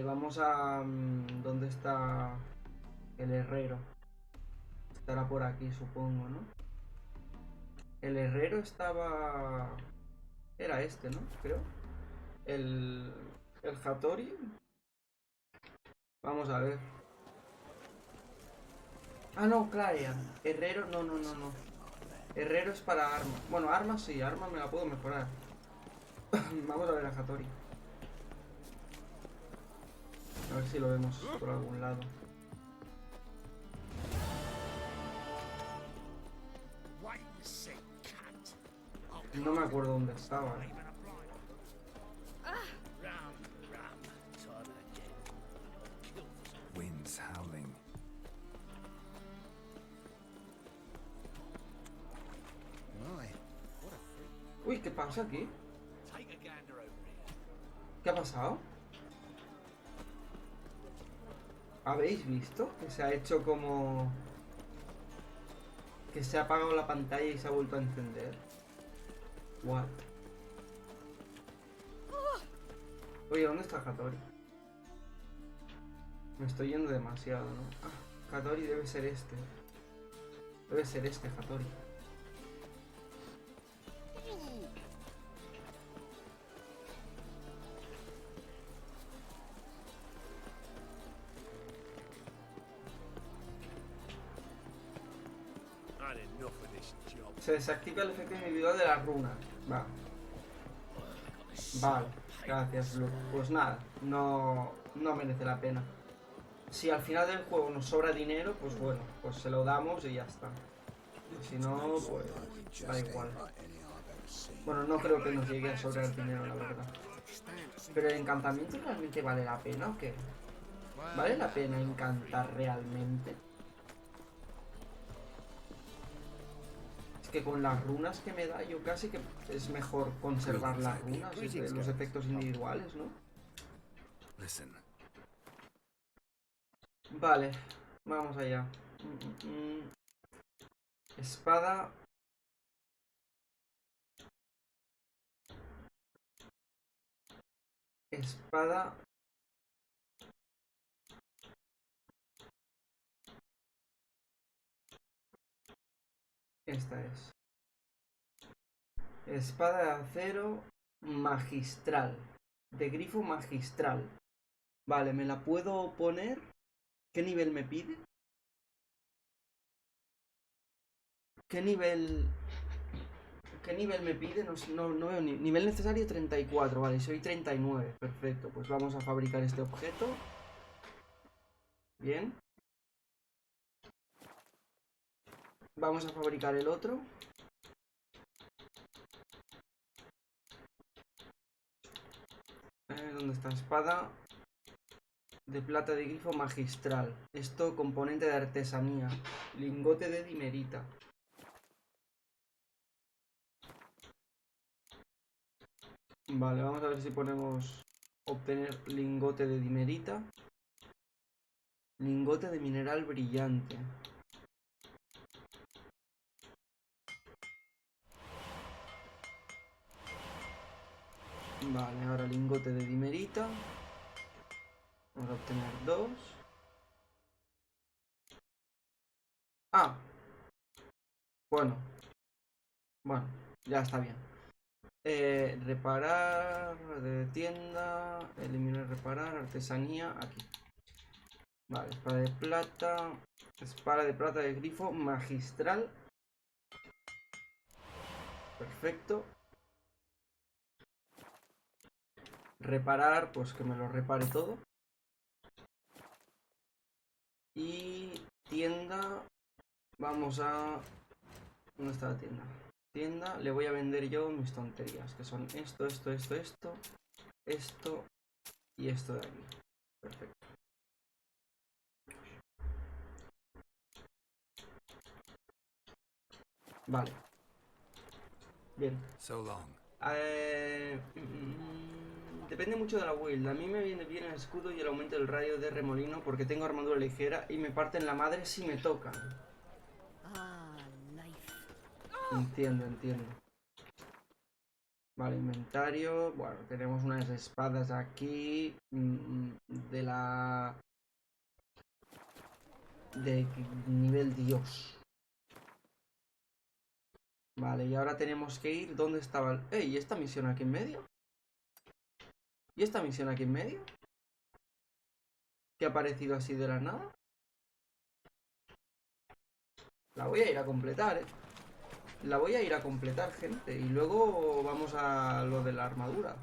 Vamos a... ¿Dónde está el herrero? Estará por aquí, supongo, ¿no? El herrero estaba... Era este, ¿no? Creo. El Hattori. Vamos a ver. Ah, no, Clarion. Herrero, no. Herrero es para armas. Bueno, armas sí, armas me la puedo mejorar. Vamos a ver a Hattori. A ver si lo vemos por algún lado. No me acuerdo dónde estaba. Winds howling. Uy, ¿qué pasa aquí? ¿Qué ha pasado? ¿Habéis visto? Que se ha hecho como... Que se ha apagado la pantalla y se ha vuelto a encender. What? Oye, ¿dónde está Hattori? Me estoy yendo demasiado, ¿no? Ah, Hattori debe ser este. Debe ser este, Hattori. Se desactiva el efecto individual de las runas. Va. Vale, gracias, Blue. Pues nada, no merece la pena. Si al final del juego nos sobra dinero, pues bueno, pues se lo damos y ya está. Si no, pues da igual. Bueno, no creo que nos llegue a sobrar dinero, la verdad. Pero el encantamiento realmente vale la pena o qué? ¿Vale la pena encantar realmente? Es que con las runas que me da, yo casi que es mejor conservar las runas, los efectos individuales, ¿no? Vale, vamos allá. Espada. Espada. Esta es. Espada de acero magistral. De grifo magistral. Vale, ¿me la puedo poner? ¿Qué nivel me pide? ¿Qué nivel me pide? No veo nivel necesario 34, vale, soy 39, perfecto. Pues vamos a fabricar este objeto. Bien. Vamos a fabricar el otro. ¿Dónde está? Espada de plata de grifo magistral. Esto, componente de artesanía. Lingote de dimerita. Vale, vamos a ver si ponemos obtener lingote de dimerita. Lingote de mineral brillante. Vale, ahora lingote de dimerita. Vamos a obtener 2. Ah. Bueno, ya está bien. Reparar, de tienda, eliminar, reparar, artesanía, aquí. Vale, espada de plata de grifo magistral. Perfecto. Reparar, pues que me lo repare todo. Y tienda, vamos a... ¿Dónde está la tienda? Tienda, le voy a vender yo mis tonterías, que son esto y esto de aquí. Perfecto. Vale. Bien. Depende mucho de la build. A mí me viene bien el escudo y el aumento del radio de remolino porque tengo armadura ligera y me parten la madre si me tocan. Entiendo. Vale, inventario. Bueno, tenemos unas espadas aquí de nivel Dios. Vale, y ahora tenemos que ir. ¿Dónde estaba el...? ¡Ey! ¿Y esta misión aquí en medio? ¿Y esta misión aquí en medio? ¿Qué ha aparecido así de la nada? La voy a ir a completar, La voy a ir a completar, gente. Y luego vamos a lo de la armadura.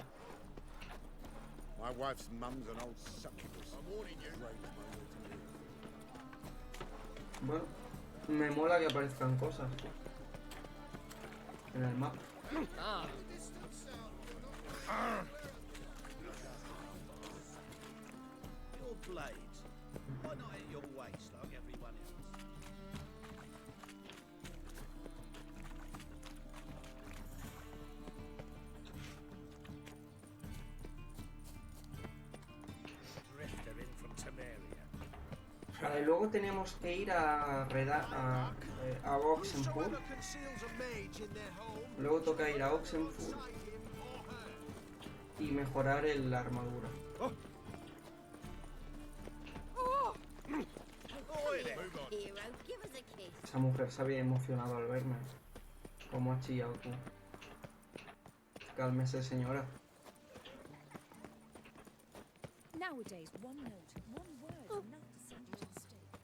Bueno, me mola que aparezcan cosas en el mapa. Vale, luego tenemos que ir a Oxenfurt. Luego toca ir a Oxenfurt y mejorar la armadura. Esa mujer se había emocionado al verme. ¿Cómo ha chillado tú? Cálmese, señora. Nowadays, one note, one word, enough to send you to the stake.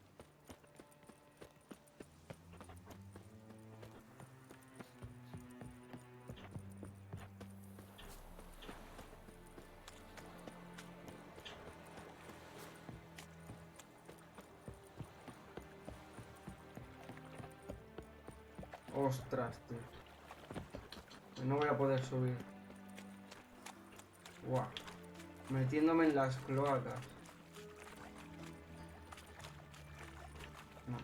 Ostras, tío. No voy a poder subir. Guau. Metiéndome en las cloacas. No.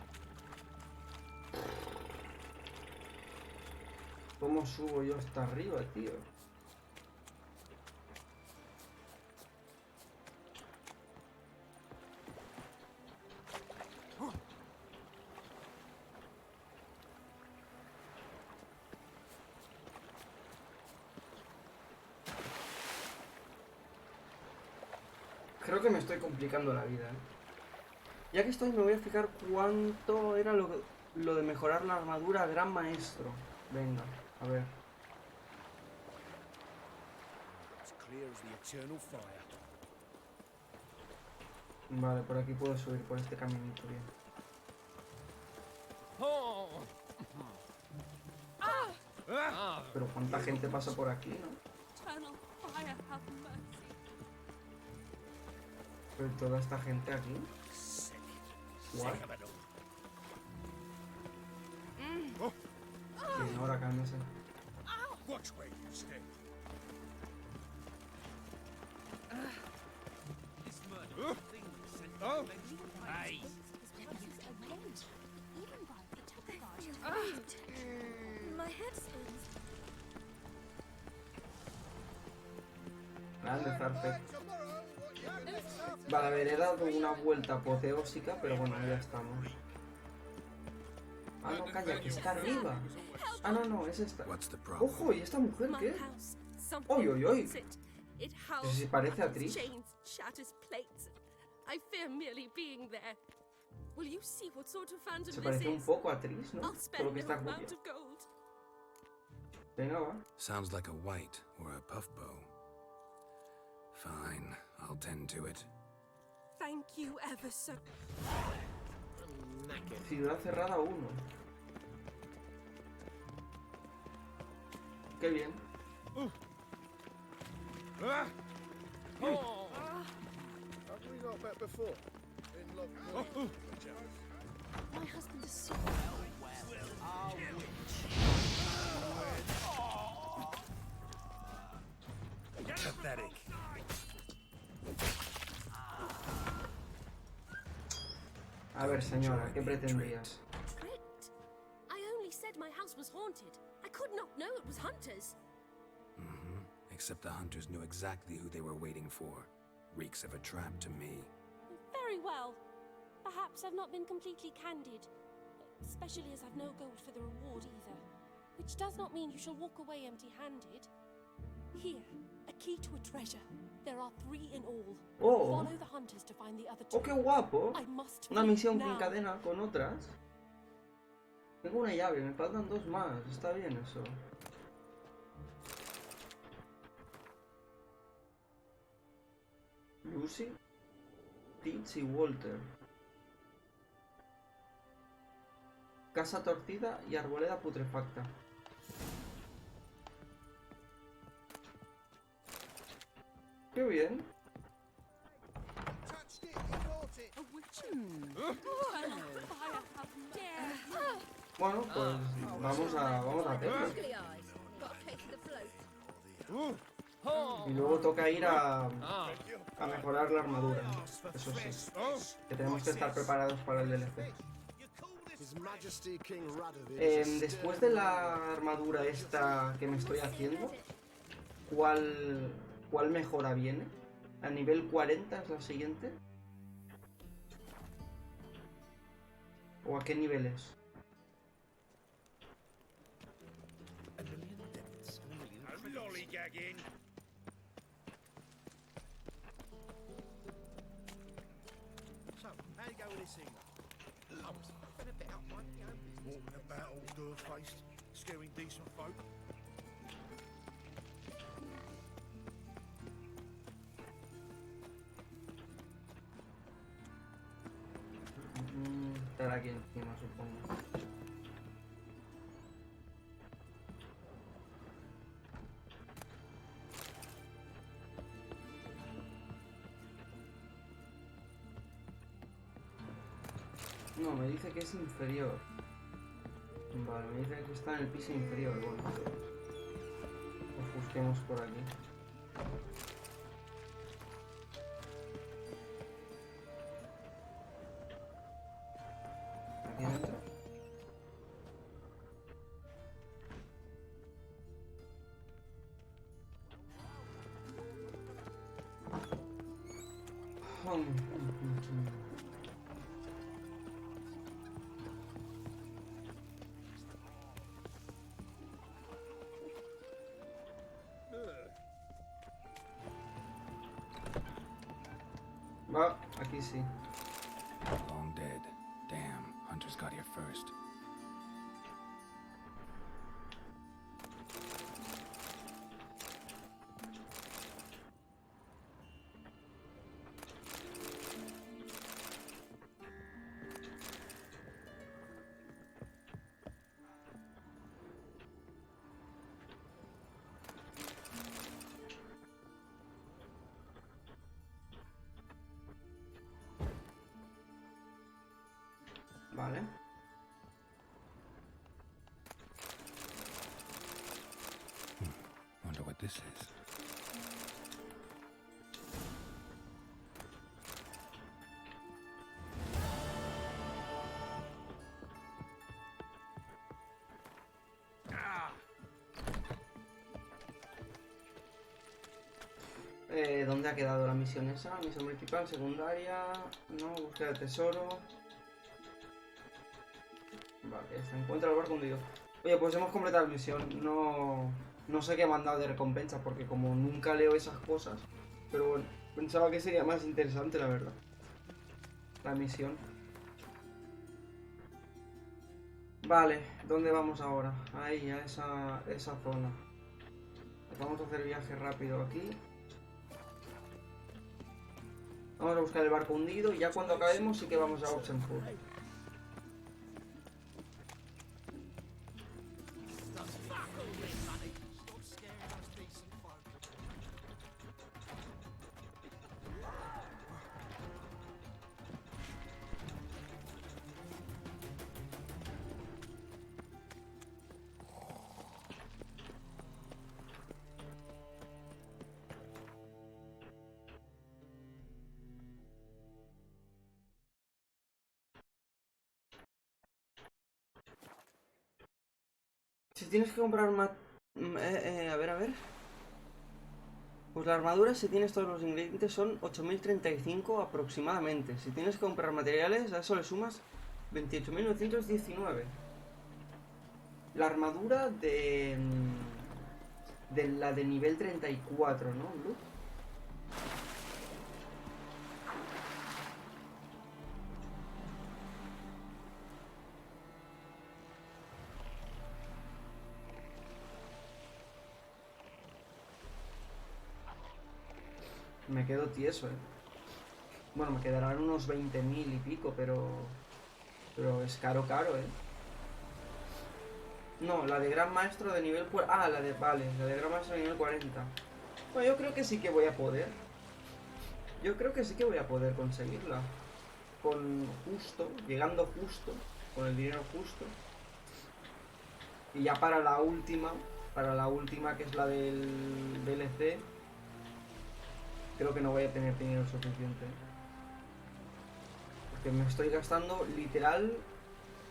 ¿Cómo subo yo hasta arriba, tío? Creo que me estoy complicando la vida, ¿eh? Ya que estoy, me voy a fijar cuánto era lo de mejorar la armadura Gran Maestro. Venga, a ver. Vale, por aquí puedo subir por este caminito, bien. Pero cuánta gente pasa por aquí, ¿no? Pero toda esta gente aquí. What? Bien, ahora cálmese. My head spins. Grande, Zarfe. Vale, a ver, he dado una vuelta apoteósica, pero bueno, ya estamos. Ah, no, calla, que está arriba. Ah, no, no, es esta. ¡Ojo! ¿Y esta mujer qué? ¡Oy, oy, oy! Pero si parece a Trish. Se parece un poco a Trish, ¿no? Por lo que está rubia. Venga, va. Sounds like a white or a puff bow. Fine, I'll tend to it. Thank you ever so. Ciudad cerrada 1. Qué bien. Have we not met before? In Lock My husband is so Pathetic. A ver, señora, ¿qué pretendías? Tricked? I only said my house was haunted. I could not know it was hunters. Except the hunters knew exactly who they were waiting for. Reeks of a trap to me. Very well. Perhaps I've not been completely candid. Especially as I've no gold for the reward either. Which does not mean you shall walk away empty-handed. Here, a key to a treasure. There are 3 in all. Oh. Follow the hunters to find the other 2. ¡Oh, qué guapo! I must Una flee misión que now. encadena con otras. Tengo una llave, me faltan 2 más. Está bien eso. Lucy, Teach y Walter. Casa torcida y arboleda putrefacta. ¡Qué bien! Bueno, pues vamos a hacerlo. Y luego toca ir a mejorar la armadura. Eso sí. Que tenemos que estar preparados para el DLC. Después de la armadura esta que me estoy haciendo, ¿cuál mejora viene? ¿A nivel 40 es la siguiente? ¿O a qué nivel es? So, how you go with this thing? I was been a bit out my own business. Walking about all door-faced, scaring decent folk. Estar aquí encima, supongo. No, me dice que es inferior. Vale, me dice que está en el piso inferior. Bueno, pues busquemos por aquí. Aquí dentro. Va, aquí sí. Long dead. Damn, Hunters got here first. Vale. Wonder what this is. ¿Dónde ha quedado la misión esa? Misión principal, secundaria. No, búsqueda de tesoro. Vale, se encuentra el barco hundido. Oye, pues hemos completado la misión. No sé qué me han dado de recompensa, porque como nunca leo esas cosas. Pero bueno, pensaba que sería más interesante, la verdad. La misión. Vale, ¿dónde vamos ahora? Ahí, a esa zona. Vamos a hacer viaje rápido aquí. Vamos a buscar el barco hundido y ya cuando acabemos sí que vamos a Oxenford. Si tienes que comprar más... a ver. Pues la armadura, si tienes todos los ingredientes, son 8035 aproximadamente. Si tienes que comprar materiales, a eso le sumas 28.919. La armadura de la de nivel 34, ¿no, Blue? Me quedo tieso, Bueno, me quedarán unos 20.000 y pico, pero es caro, No, la de Gran Maestro de nivel... Ah, la de... Vale, la de Gran Maestro de nivel 40. Bueno, yo creo que sí que voy a poder. Yo creo que sí que voy a poder conseguirla. Llegando justo, con el dinero justo. Y ya para la última que es la del DLC, creo que no voy a tener dinero suficiente. Porque me estoy gastando literal...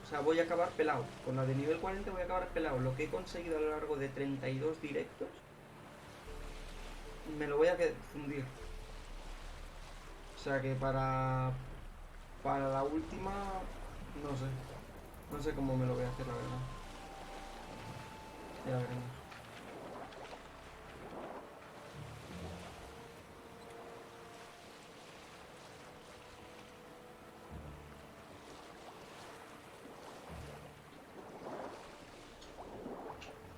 O sea, voy a acabar pelado. Con la de nivel 40 voy a acabar pelado. Lo que he conseguido a lo largo de 32 directos, me lo voy a fundir. O sea que para la última, no sé. No sé cómo me lo voy a hacer, la verdad. Ya veremos.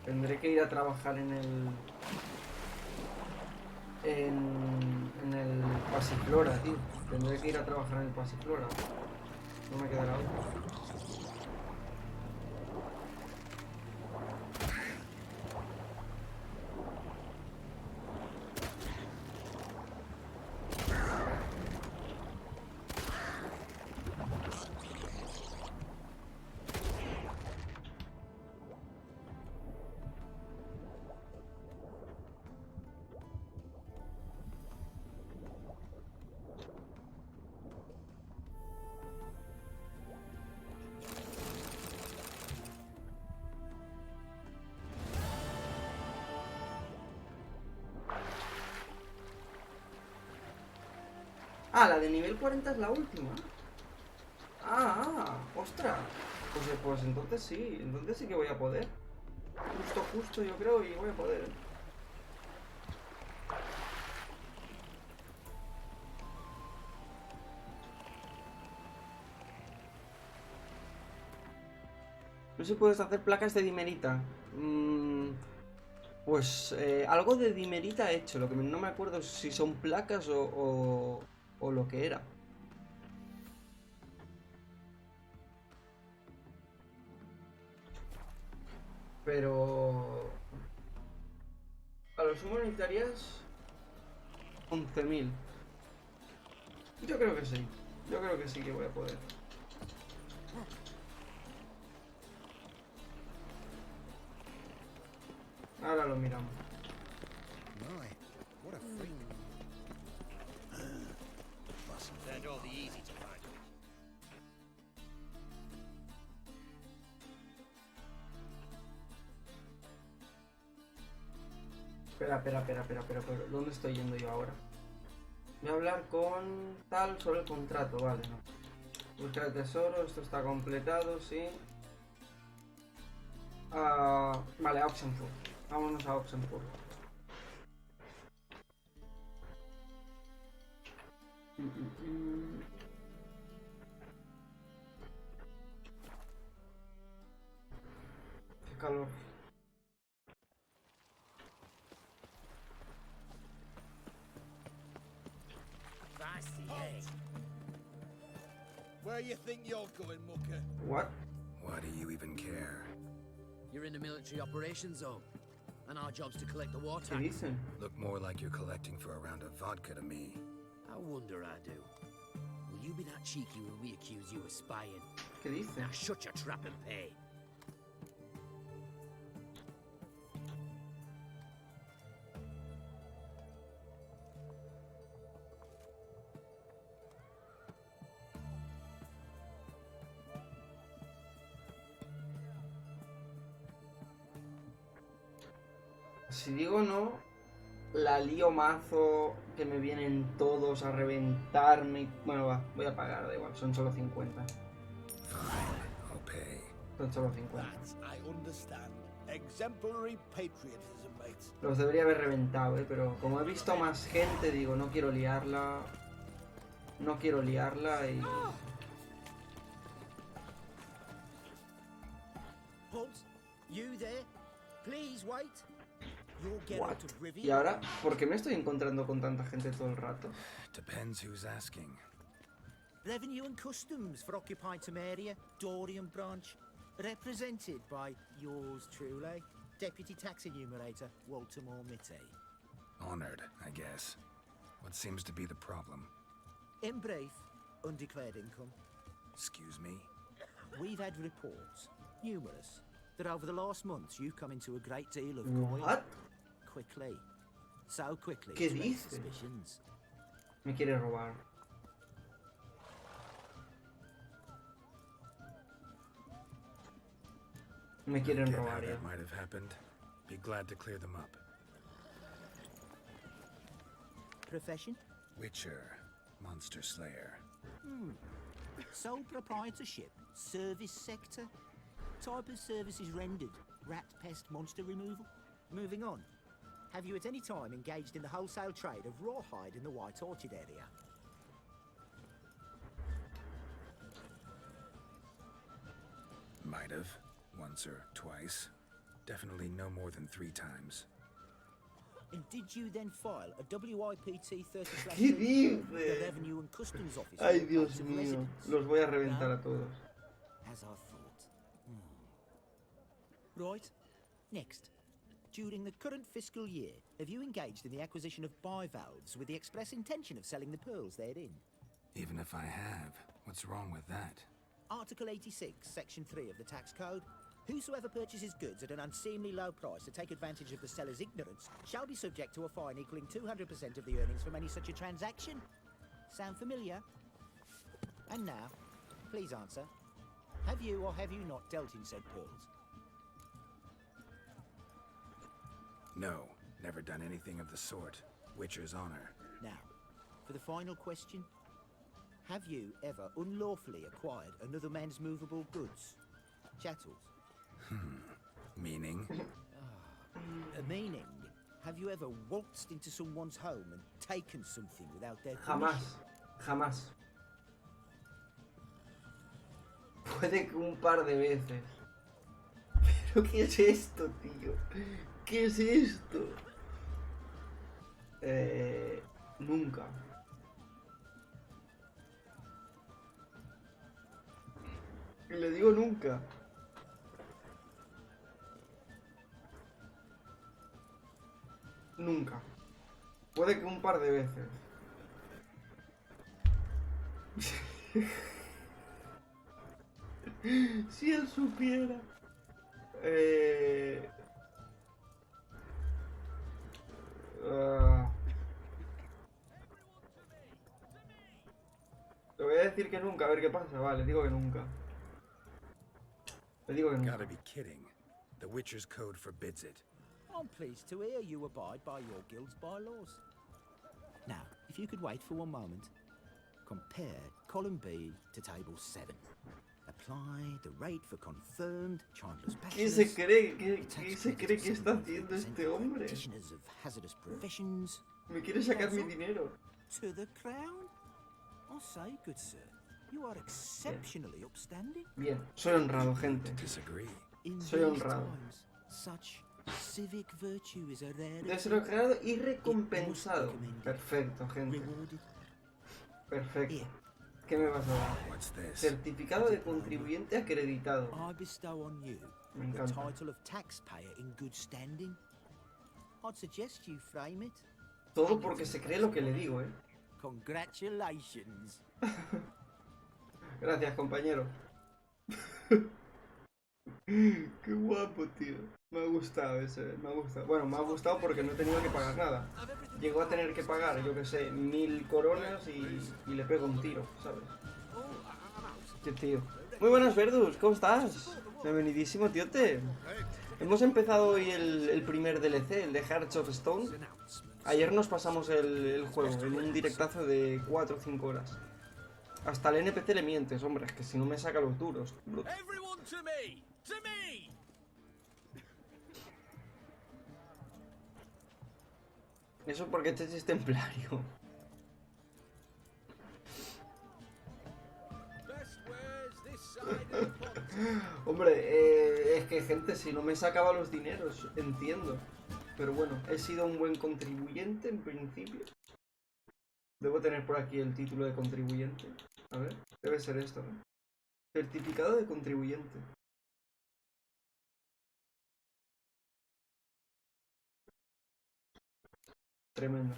Tendré que ir a trabajar en el Pasiflora, tío. Tendré que ir a trabajar en el Pasiflora. No me quedará otra. Ah, la de nivel 40 es la última. Ostras. Pues entonces sí que voy a poder. Justo yo creo y voy a poder. No sé si puedes hacer placas de dimerita. Pues algo de dimerita he hecho. Lo que no me acuerdo es si son placas o lo que era. Pero... a lo sumo necesitarías 11.000. Yo creo que sí. Yo creo que sí que voy a poder. Ahora lo miramos. My, what a freak. They're all the easy to find. Espera. ¿Dónde estoy yendo yo ahora? Voy a hablar con tal sobre el contrato, vale, no. Búsqueda de tesoro, esto está completado, sí. Vale, a Oxenford. Vámonos a Oxenford. Qué calor. Where you think you're going, mucker? What? Why do you even care? You're in the military operations zone, and our job's to collect the war ¿Qué tax. dicen? Look more like you're collecting for a round of vodka to me. I wonder I do. Will you be that cheeky when we accuse you of spying? ¿Qué dicen? Now shut your trap and pay. Si digo no, la lío mazo, que me vienen todos a reventarme. Bueno, va, voy a pagar, da igual, son solo 50. Fine, I'll pay. Son solo 50. That I understand. Exemplary patriotism, mate. Los debería haber reventado, pero como he visto más gente, digo, no quiero liarla. No quiero liarla y... Halt! You there? Please wait. You'll get What? out of Riviera. Y ahora, ¿por qué me estoy encontrando con tanta gente todo el rato? Depends who's asking. Revenue and Customs for occupying Temeria, Dorian branch, represented by yours truly, Deputy Tax Enumerator Walter Moore Mitty. Honored, I guess. What seems to be the problem? In brief, undeclared income. Excuse me? We've had reports, numerous, that over the last months you've come into a great deal of coin. What? Quickly. So quickly. ¿Qué it's raised dices? suspicions. Me quiere robar. Me quieren Get how robar ya. that might have happened. Be glad to clear them up. Profession? Witcher, monster slayer. Sole proprietorship, service sector. Type of services rendered, rat pest monster removal. Moving on. Have you at any time engaged in the wholesale trade of rawhide in the White Orchard area? Might have. Once or twice. Definitely no more than 3 times. And did you then file a WIPT 30/2 ¿Qué with the dices? Revenue and Customs Office? Ay, for Dios place of mío. residence? Los voy a reventar No? a todos. As I thought. Right. Next. During the current fiscal year, have you engaged in the acquisition of bivalves with the express intention of selling the pearls therein? Even if I have, what's wrong with that? Article 86, Section 3 of the Tax Code. Whosoever purchases goods at an unseemly low price to take advantage of the seller's ignorance shall be subject to a fine equaling 200% of the earnings from any such a transaction. Sound familiar? And now, please answer. Have you or have you not dealt in said pearls? No, never done anything of the sort. Witcher's honor. Now, for the final question, Have you ever unlawfully acquired another man's movable goods? Chattels? Meaning? Meaning, have you ever waltzed into someone's home and taken something without their Jamás. permission? Jamás. Puede que un par de veces. ¿Pero qué es esto, tío? ¿Qué es esto? Nunca. Y le digo nunca. Nunca. Puede que un par de veces. Si él supiera. Le voy a decir que nunca, a ver qué pasa. Vale, digo que nunca. Le digo que nunca. Gotta be kidding. The Witcher's code forbids it. I'm pleased to hear you abide by your guild's bylaws. Now, if you could wait for one moment. Compare column B to table 7. Apply the rate for confirmed childless ¿Qué bachelors. se cree? ¿Qué se cree que está haciendo este hombre? Practitioners of hazardous professions. Me quiere sacar mi dinero. To the crown? I say, good sir, you are exceptionally upstanding. Bien, soy honrado, gente. Disagree. In Soy these honrado. times, such civic virtue is a rarity. Deslogrado y recompensado. Perfecto, gente. Rewarded. Perfecto. ¿Qué me vas a dar? What's this? Certificado de contribuyente acreditado. I bestow on you Me the encanta. title of taxpayer in good standing. I'd suggest you frame it. Todo porque se cree lo que le digo, ¿eh? Congratulations. Gracias, compañero. Qué guapo, tío. Me ha gustado ese, me ha gustado. Bueno, me ha gustado porque no he tenido que pagar nada. Llegó a tener que pagar, yo que sé, 1000 coronas y le pego un tiro, ¿sabes? Qué tío. Muy buenas, Verdus, ¿cómo estás? Bienvenidísimo, tíote. Hemos empezado hoy el primer DLC, el de Hearts of Stone. Ayer nos pasamos el juego en un directazo de 4 o 5 horas. Hasta el NPC le mientes, hombre, es que si no me saca los duros. Everyone to me! To me! Eso porque este es templario. Best wares this side of the pond. Hombre, es que gente, si no me sacaba los dineros, entiendo. Pero bueno, he sido un buen contribuyente en principio. Debo tener por aquí el título de contribuyente. A ver, debe ser esto, ¿no? Certificado de contribuyente. Tremendo.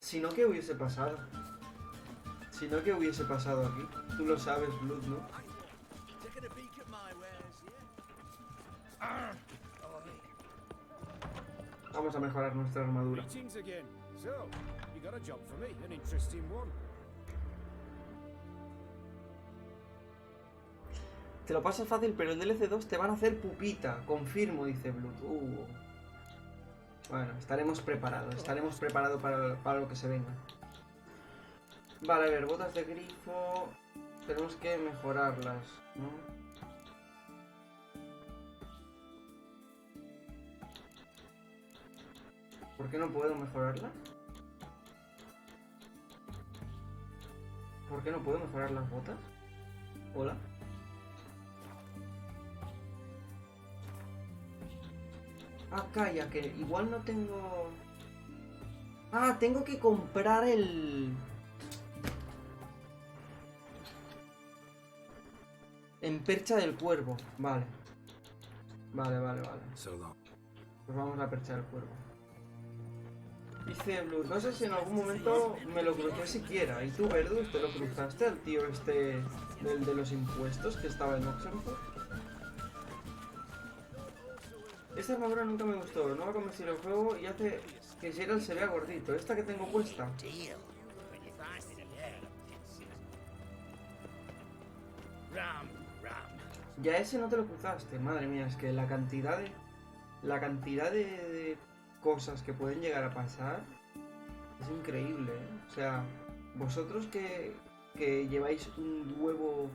Si no, ¿qué hubiese pasado? Si no, ¿qué hubiese pasado aquí? Tú lo sabes, Blood, ¿no? Taking a peek at my wares, yeah? Vamos a mejorar nuestra armadura. Greetings again. So, you got a job for me, an interesting one. Te lo pasas fácil, pero el DLC 2 te van a hacer pupita. Confirmo, dice Blood. Bueno, estaremos preparados para lo que se venga. Vale, a ver, botas de grifo. Tenemos que mejorarlas, ¿no? ¿Por qué no puedo mejorarlas? ¿Por qué no puedo mejorar las botas? ¿Hola? Ah, calla, que igual no tengo... Ah, tengo que comprar el... En percha del cuervo. Vale. Vale. So long. Pues vamos a percha del cuervo. Dice Blue, no sé si en algún momento me lo crucé siquiera. ¿Y tú, Verdus, te lo cruzaste al tío este del de los impuestos que estaba en Oxenford? Esta armadura nunca me gustó, no va a convencer el juego y hace que Geralt se vea gordito. Esta que tengo puesta. Ya ese no te lo cruzaste, madre mía, es que la cantidad de cosas que pueden llegar a pasar es increíble, ¿eh? O sea, vosotros que que lleváis un huevo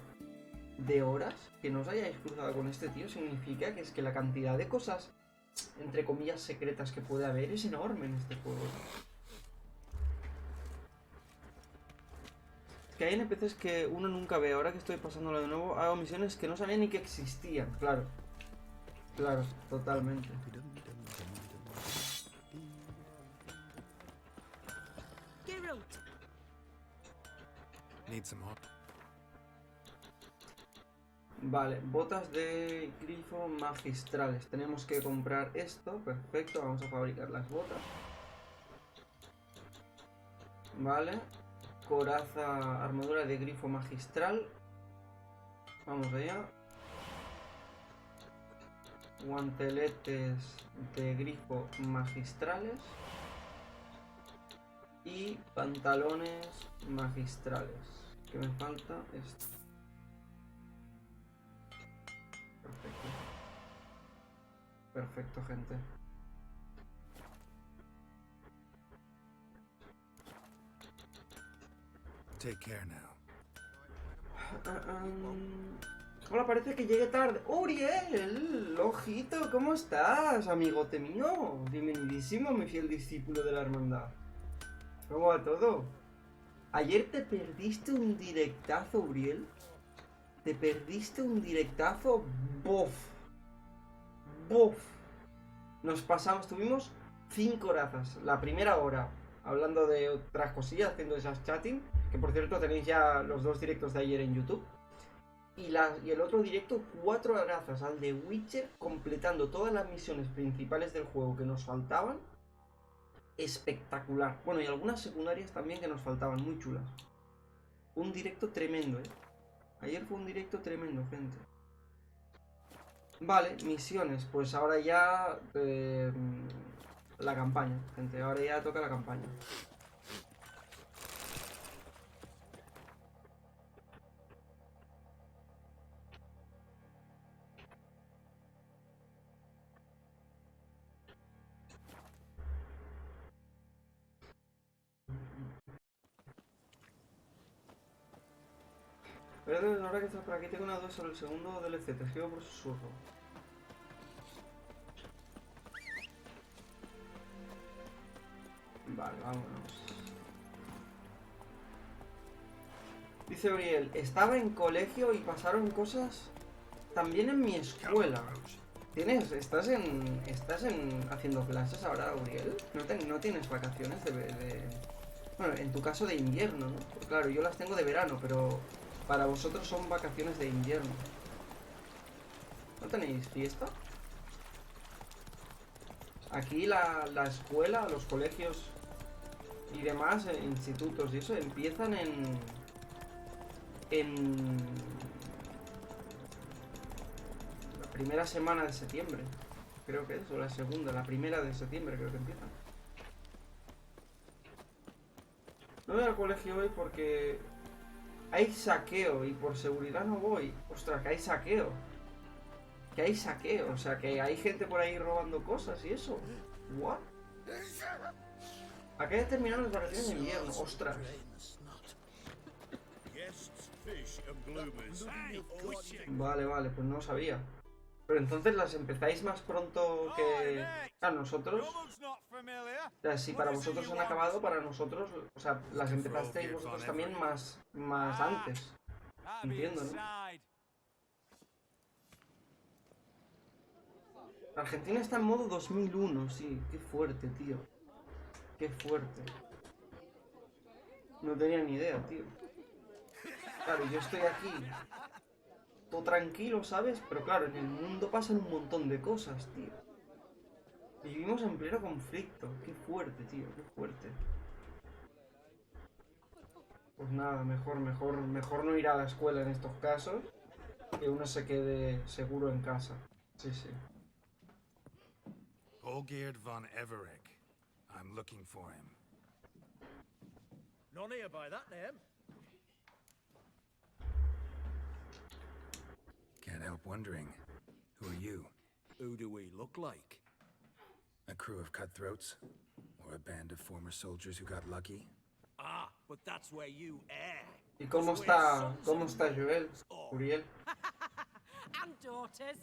de horas que no os hayáis cruzado con este tío significa que es que la cantidad de cosas, entre comillas, secretas que puede haber es enorme en este juego. Es que hay NPCs que uno nunca ve. Ahora que estoy pasándolo de nuevo, hago misiones que no sabía ni que existían. Claro. Claro, totalmente. Need some help? Vale, botas de grifo magistrales. Tenemos que comprar esto. Perfecto, vamos a fabricar las botas. Vale. Coraza, armadura de grifo magistral. Vamos allá. Guanteletes de grifo magistrales. Y pantalones magistrales. ¿Qué me falta? Esto. Perfecto. Perfecto, gente. Take care now. Hola, parece que llegue tarde. ¡Uriel! ¡Ojito! ¿Cómo estás, amigote mío? Bienvenidísimo, mi fiel discípulo de la hermandad. ¿Cómo va todo? Ayer te perdiste un directazo, Uriel. Te perdiste un directazo. ¡Bof! ¡Bof! Nos pasamos, tuvimos 5 horas. La primera hora hablando de otras cosillas, haciendo esas chatting. Que por cierto tenéis ya los 2 directos de ayer en YouTube. Y el otro directo, 4 horas al de Witcher, completando todas las misiones principales del juego que nos faltaban. Espectacular. Bueno, y algunas secundarias también que nos faltaban, muy chulas. Un directo tremendo, Ayer fue un directo tremendo, gente. Vale, misiones. Pues ahora ya... la campaña, gente. Ahora ya toca la campaña. Pero ahora que estás por aquí tengo una duda sobre el segundo DLC, te escribo por susurro. Vale, vámonos. Dice Uriel, estaba en colegio y pasaron cosas también en mi escuela. ¿Estás haciendo clases ahora, Uriel? ¿No tienes vacaciones Bueno, en tu caso de invierno, ¿no? Pues claro, yo las tengo de verano, pero para vosotros son vacaciones de invierno. ¿No tenéis fiesta? Aquí la escuela, los colegios y demás, institutos y eso, empiezan en la primera semana de septiembre, creo que es, o la segunda, la primera de septiembre creo que empiezan. No voy al colegio hoy porque hay saqueo y por seguridad no voy. Ostras, que hay saqueo. Que hay saqueo, o sea, que hay gente por ahí robando cosas y eso. ¿What? Acá ya terminaron las vacaciones de invierno, ostras. Vale, pues no lo sabía. Pero entonces las empezáis más pronto que a nosotros. O sea, si para vosotros han acabado, para nosotros, o sea, las empezasteis vosotros también más antes. Entiendo, ¿no? Argentina está en modo 2001, sí. Qué fuerte, tío. Qué fuerte. No tenía ni idea, tío. Claro, yo estoy aquí todo tranquilo, ¿sabes? Pero claro, en el mundo pasan un montón de cosas, tío. Vivimos en pleno conflicto. Qué fuerte, tío, qué fuerte. Pues nada, mejor no ir a la escuela en estos casos. Que uno se quede seguro en casa. Sí, sí. Olgierd von Everec. I'm looking for him. None here by that name. Can't help wondering. Who are you? Who do we look like? A crew of cutthroats? Or a band of former soldiers who got lucky? Ah, but that's where you err. ¿Y cómo está Joel? Uriel. And daughters.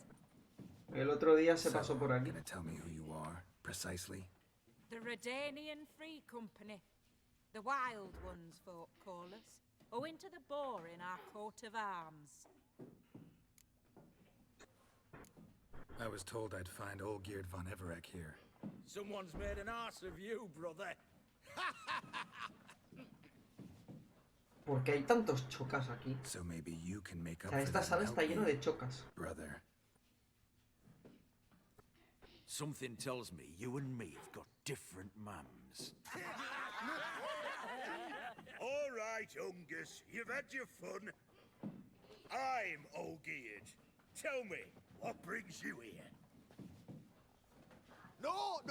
El otro día se pasó por aquí. Gonna tell me who you are, precisely? The Redanian Free Company. The Wild Ones, folk call us. Owing to the boar in our coat of arms. I was told I'd find Olgierd von Everec here. Someone's made an arse of you, brother. ¿Por qué hay tantos chocas aquí? So maybe you can make O up sea, for esta that sala and está help llena me, de chocas. brother. Something tells me you and me have got different mums. All right, Ungus, you've had your fun. I'm Olgierd. Tell me, what brings you here? No,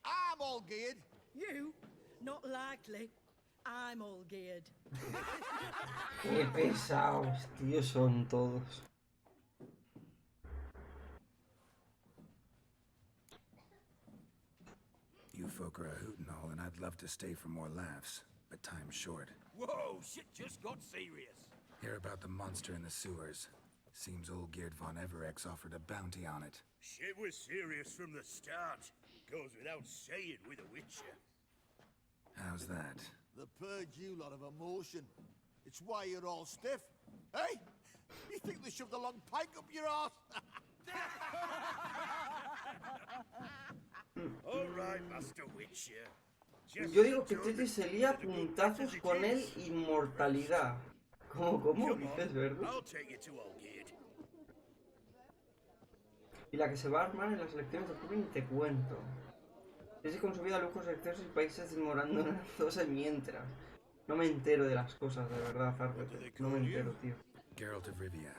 I'm Olgierd. You? Not likely. I'm all geared. Qué pesados, tío, son todos. You folk are a hoot and all, and I'd love to stay for more laughs, but time's short. Whoa, shit just got serious. Hear about the monster in the sewers. Seems Olgierd von Everec offered a bounty on it. Shit was serious from the start. Goes without saying with a Witcher. How's that? The purge you lot of emotion. It's why you're all stiff. Hey? You think they shoved a long pike up your arse? All right, Master Witcher. Just Yo digo que enjoy Titi the se lía incredible puntazos as it con el is. inmortalidad. ¿Cómo Come dices, on, verdad? I'll take you to Olgierd. Y la que se va a armar en las elecciones de octubre ni te cuento. Es con su vida lujos, excesos y países desmoronándose mientras. No me entero de las cosas, de verdad, Zarpete. No me entero, tío. Geralt of Rivia.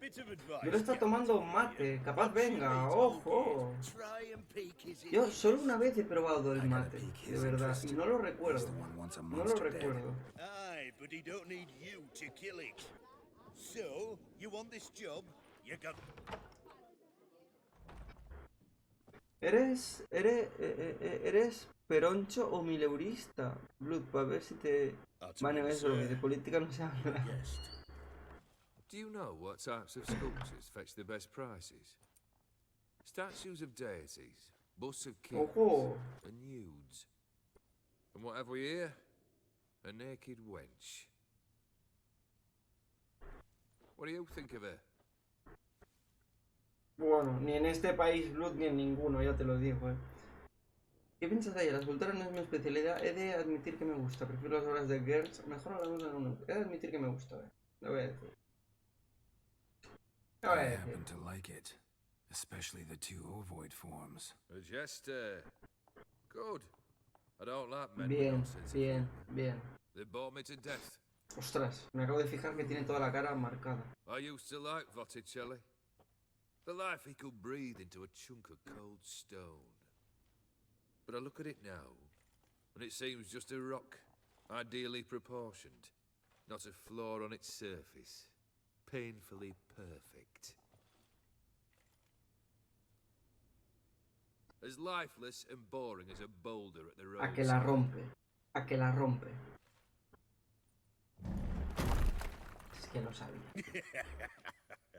Bit of advice. Yo le está tomando mate, capaz venga, ojo. Try and peek his Yo ears. solo una vez he probado el mate, de verdad, y no lo recuerdo. No lo recuerdo. Aye, but he don't need you to kill it. So, you want this job? You got... ¿Eres peroncho o mileurista? Blood, para ver si te... Bueno, eso, lo que de política no se habla. Do you know what types of sculptures fetch the best prices? Statues of deities, busts of kings, Ojo. and nudes. And what have we here? A naked wench. What do you think of her? Bueno, ni en este país Blood ni en ninguno, ya te lo digo, ¿Qué piensas de ella? La escultura no es mi especialidad. He de admitir que me gusta. Prefiero las obras de Gertz. Mejor hablamos de uno. He de admitir que me gusta, Lo voy a decir. Lo voy a I decir. happen to like it, especially the two ovoid forms. A jester. Good. I don't like men Bien, with no sense of bien, humour. bien. They bore me to death. Ostras, me acabo de fijar que tiene toda la cara marcada. I used to like Botticelli. The life he could breathe into a chunk of cold stone. But I look at it now, and it seems just a rock, ideally proportioned, not a flaw on its surface, painfully perfect. As lifeless and boring as a boulder at the roadside. A que la rompe. A que la rompe. Es que lo sabía.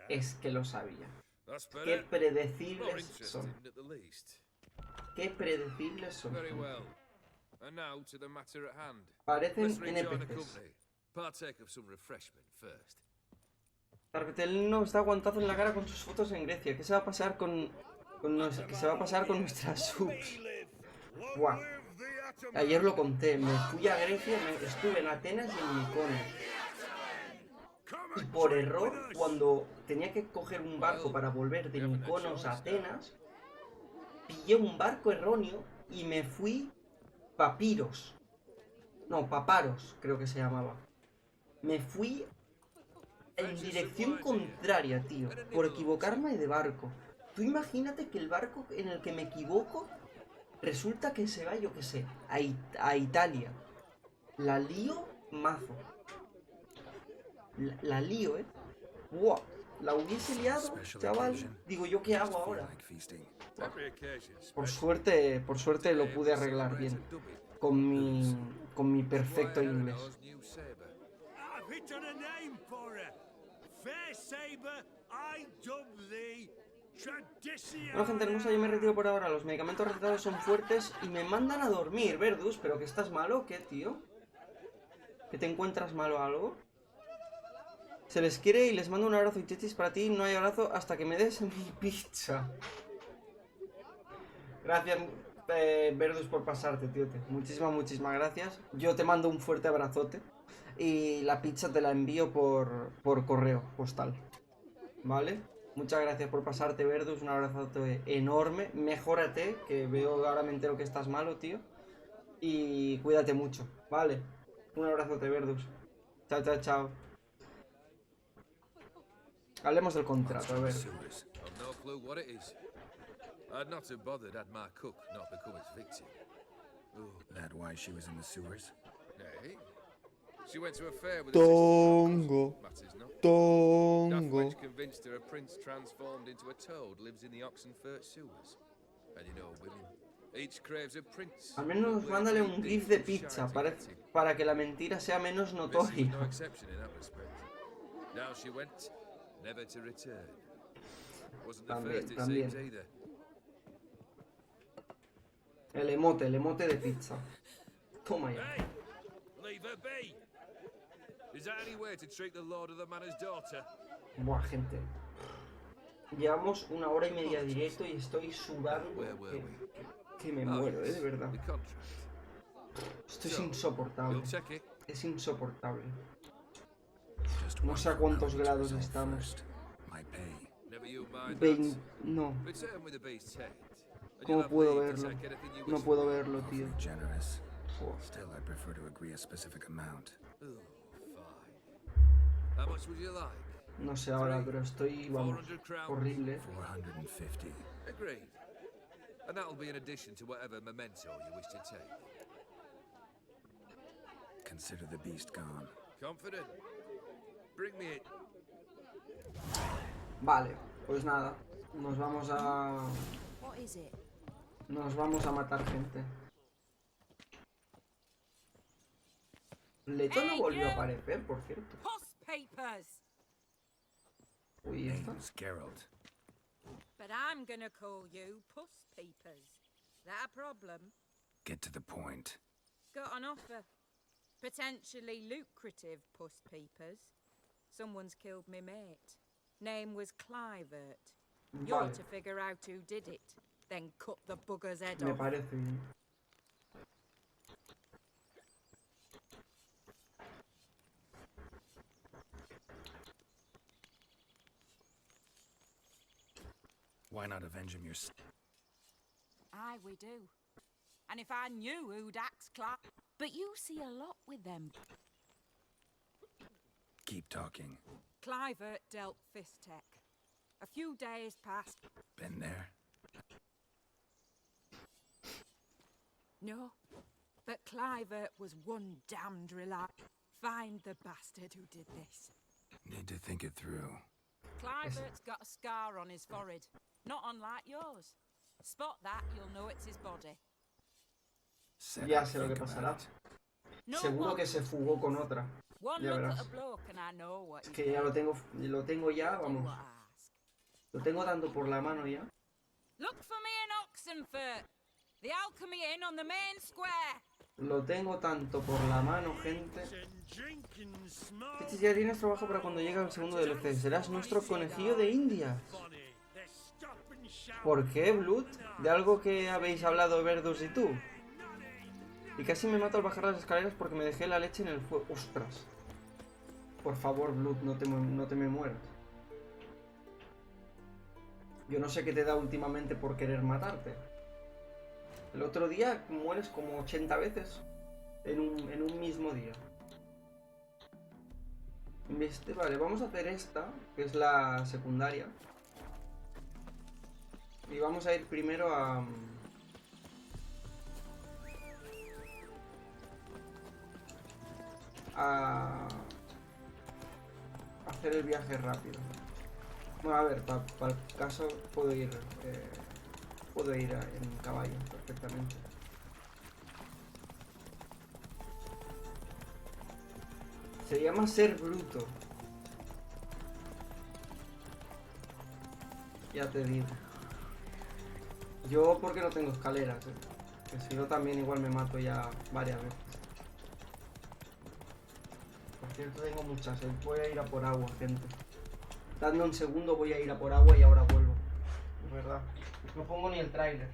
Es que lo sabía. That's Qué better. More predecibles son. interesting at the least. Qué predecibles son. Very well. And now to the matter at hand. Parecen Let's rejoin the NPCs. company. Partake of some refreshment first. Targetel no está aguantado en la cara con sus fotos en Grecia. ¿Qué se va a pasar con ¿Qué se va a pasar con nuestras subs? Buah. Ayer lo conté. Me fui a Grecia, estuve en Atenas y en Mykonos. Y por error, cuando tenía que coger un barco para volver de Mykonos a Atenas, pillé un barco erróneo y me fui Papiros. No, Paparos, creo que se llamaba. Me fui en dirección contraria, tío, por equivocarme de barco. Tú imagínate que el barco en el que me equivoco resulta que se va, yo qué sé, a Italia. La lío mazo. La lío, ¡Buah! La hubiese liado, chaval. Digo, ¿yo qué hago ahora? Por suerte lo pude arreglar bien. Con con mi perfecto inglés. I've hit on a name for her. Fair Saber, I dub thee Tradition. Bueno, gente hermosa, yo me retiro por ahora. Los medicamentos recetados son fuertes y me mandan a dormir. Verdus, ¿pero que estás malo o qué, tío? ¿Que te encuentras malo o algo? Se les quiere y les mando un abrazo y chichis para ti. No hay abrazo hasta que me des mi pizza. Gracias, Verdus, por pasarte, tío. Muchísimas gracias. Yo te mando un fuerte abrazote. Y la pizza te la envío por correo postal. ¿Vale? Muchas gracias por pasarte, Verdus. Un abrazote enorme. Mejórate, que veo ahora me entero que estás malo, tío. Y cuídate mucho, ¿vale? Un abrazote, Verdus. Chao, chao, chao. Hablemos del contrato, a ver. I'd not have bothered had my cook not become its victim. That why she was in the sewers? Nay. She went to a fair with Tongo. Daft wench convinced her a prince transformed into a toad lives in the Oxenfurt sewers. And you know women, each craves a prince. Al menos mándale un gif de pizza para que la mentira sea menos notoria. No exception in that respect. Now she went, never to return. Wasn't the first, it seems, either. El emote de pizza. Toma ya. Hey, leave her be. Is that any way to treat the lord of the manor's daughter? Buah, gente. Llevamos 1 hora y media de directo y estoy sudando que me muero, de verdad. Esto es insoportable. Es insoportable. No sé a cuántos grados estamos. 20... No. ¿Cómo puedo verlo? No puedo verlo, tío. Still, I prefer to agree a specific amount. How much would you like? No sé ahora, pero estoy, vamos, horrible. 450. Agreed. And that'll be in addition to whatever memento you wish to take. Consider the beast gone. Confident? Bring me it. Vale, pues nada. Nos vamos a... Nos vamos a matar gente. Leto no volvió a aparecer, por cierto. Uy, ¿esta? Geralt. But I'm gonna call you Puss Peepers. That a problem? Get to the point. Got an offer. Potentially lucrative Puss Peepers. Someone's killed me mate. Name was Clivert. You're to figure out who did it, then cut the bugger's head off. Me parece bien. Why not avenge him yourself? Aye, we do. And if I knew who'd axe Clive... But you see a lot with them. Keep talking. Clivert dealt fist tech. A few days passed. Been there? No, but Clivert was one damned reliable. Find the bastard who did this. Need to think it through. Clivert's got a scar on his forehead, not unlike yours. Spot that, you'll know it's his body. Ya sé lo que pasará. Seguro que se fugó con otra. Ya verás. Es que ya lo tengo ya, vamos. Lo tengo tanto por la mano ya. Look for me in Oxenfurt. The Alchemy Inn on the main square. Lo tengo tanto por la mano, gente. Ya tienes trabajo para cuando llegue el segundo DLC. Serás nuestro conejillo de Indias. ¿Por qué, Blood? ¿De algo que habéis hablado Verdus y tú? Y casi me mato al bajar las escaleras porque me dejé la leche en el fuego. ¡Ostras! Por favor, Blood, no te me mueras. Yo no sé qué te da últimamente por querer matarte. El otro día mueres como 80 veces en un mismo día. Vale, vamos a hacer esta, que es la secundaria. Y vamos a ir primero a hacer el viaje rápido. Bueno, a ver, para el caso puedo ir en caballo perfectamente. Se llama ser bruto. Ya te digo. Yo porque no tengo escaleras, que si no también igual me mato ya varias veces. Por cierto, tengo mucha sed. Voy a ir a por agua, gente. Dando un segundo voy a ir a por agua y ahora vuelvo. Es verdad. No pongo ni el tráiler.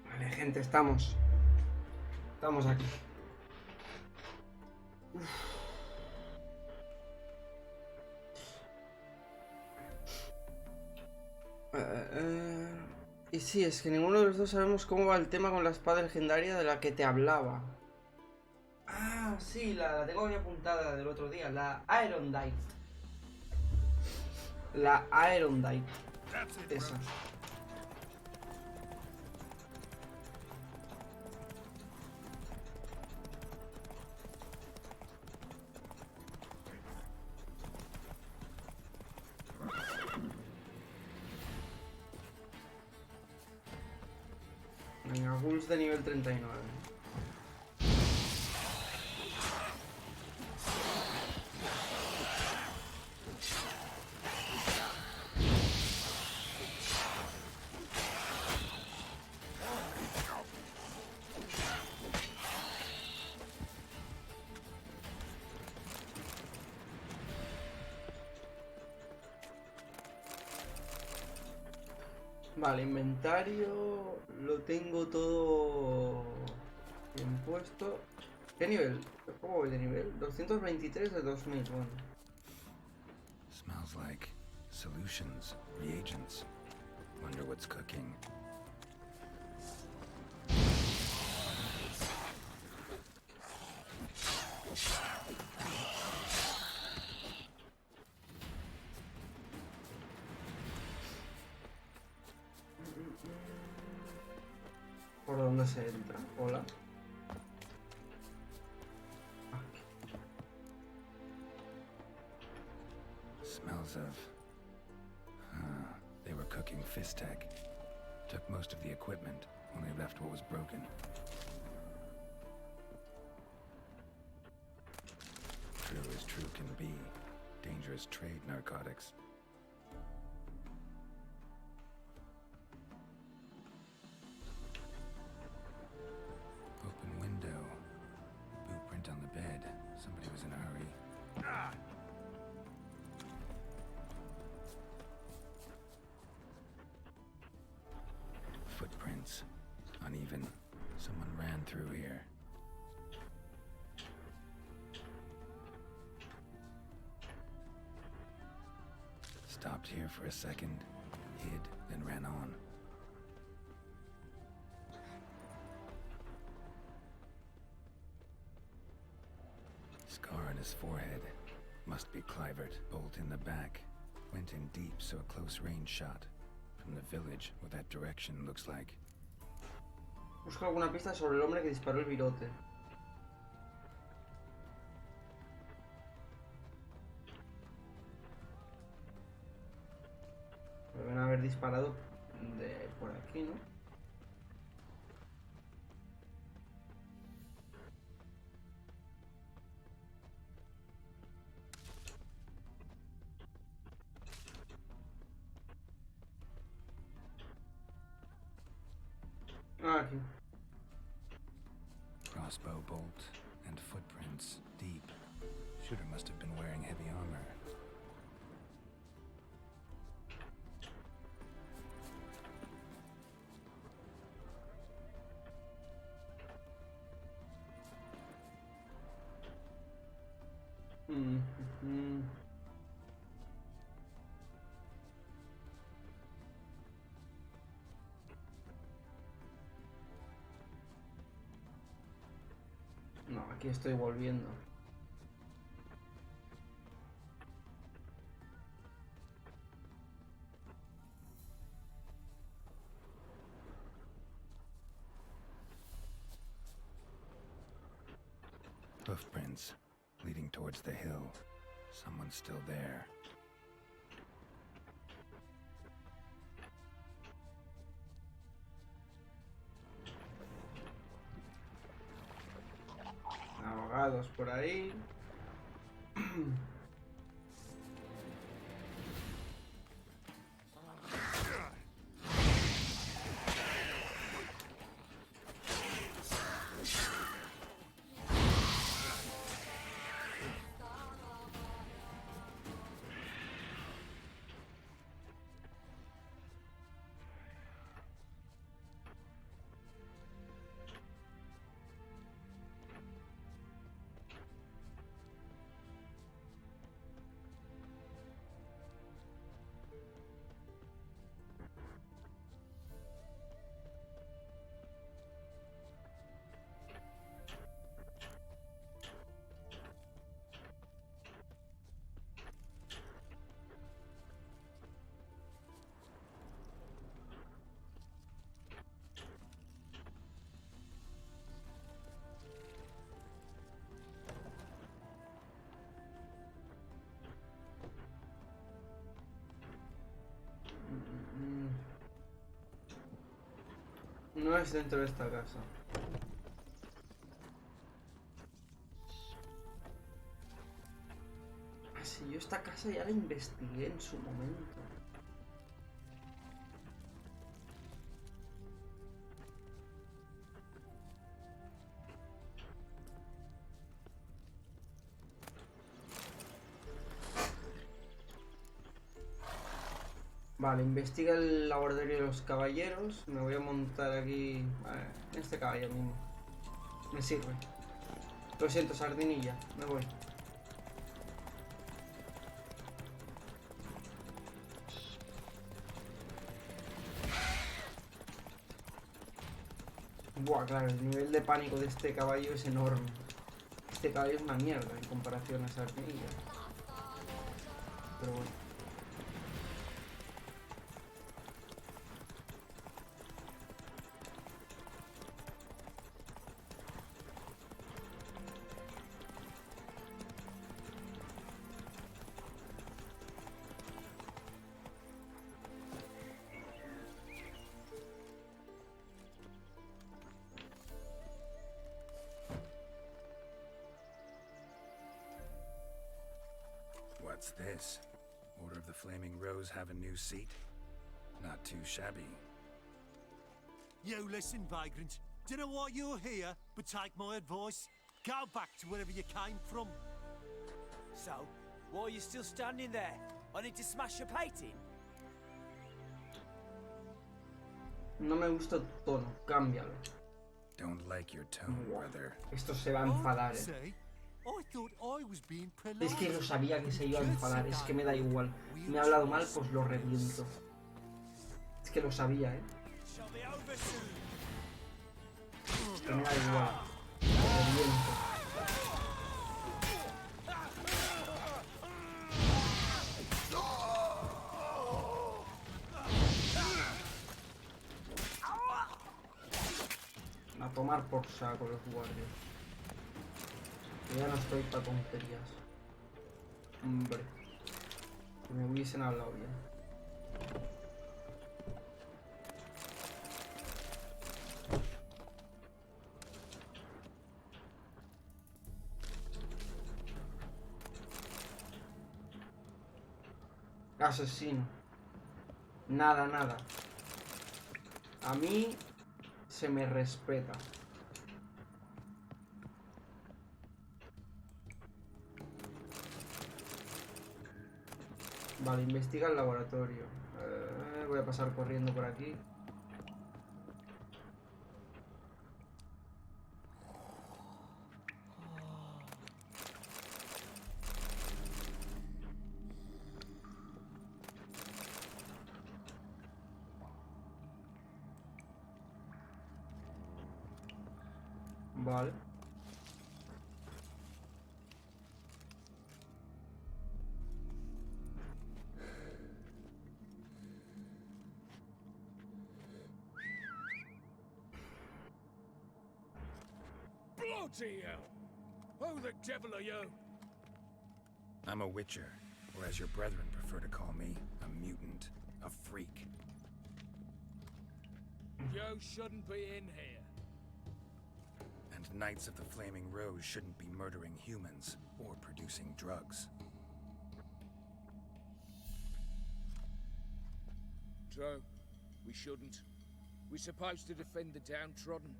Vale, gente, estamos aquí. Y sí, es que ninguno de los dos sabemos cómo va el tema con la espada legendaria de la que te hablaba. Ah, sí, la tengo aquí apuntada del otro día, la Ironite. La Ironite. Esa. Venga, ghouls de nivel 39. Vale, inventario lo tengo todo bien puesto. ¿Qué nivel? ¿Cómo voy de nivel? 223 de 2000, bueno. Smells like solutions, reagents. Wonder what's cooking. ¿Por dónde se entra? Hola. Smells of... they were cooking Fistech. Took most of the equipment, only left what was broken. True as true can be. Dangerous trade narcotics. Open window. Boot print on the bed. Somebody was in a hurry. Footprints. Uneven. Someone ran through here. Stopped here for a second, hid, then ran on. Scar on his forehead. Must be Clivert. Bolt in the back. Went in deep, so a close range shot. from the village, what that direction looks like. Busca alguna pista sobre el hombre que disparó el virote. Deben haber disparado de por aquí, ¿no? Ah, aquí. Crossbow bolt and footprints deep. Shooter must have been wearing heavy armor. No, aquí estoy volviendo. Hoofprints leading towards the hill. Someone's still there. Ahogados por ahí. No es dentro de esta casa. Así, yo esta casa ya la investigué en su momento. Vale, investiga el laboratorio de los caballeros. Me voy a montar aquí... Vale, en este caballo mismo. Me sirve. Lo siento, sardinilla. Me voy. Buah, claro, el nivel de pánico de este caballo es enorme. Este caballo es una mierda en comparación a sardinilla. Pero bueno. What's this? Order of the Flaming Rose have a new seat? Not too shabby. You listen, vagrant. Don't know why you're here, but take my advice. Go back to wherever you came from. So, why are you still standing there? I need to smash your painting? No me gusta tu tono, cámbialo. Don't like your tone, brother. Esto se va a enfadar, eh. Es que lo sabía que se iba a enfadar, es que me da igual. Me ha hablado mal, pues lo reviento. Es que lo sabía, eh. Es que me da igual. Lo reviento. tomar por saco los guardias. Yo ya no estoy para tonterías. Hombre. Que me hubiesen hablado bien. Asesino. Nada, nada. A mí se me respeta. Vale, investiga el laboratorio. Voy a pasar corriendo por aquí. Vale. Bloody hell! Who the devil are you? I'm a witcher, or as your brethren prefer to call me, a mutant, a freak. You shouldn't be in here. And Knights of the Flaming Rose shouldn't be murdering humans or producing drugs. True. We shouldn't. We're supposed to defend the downtrodden,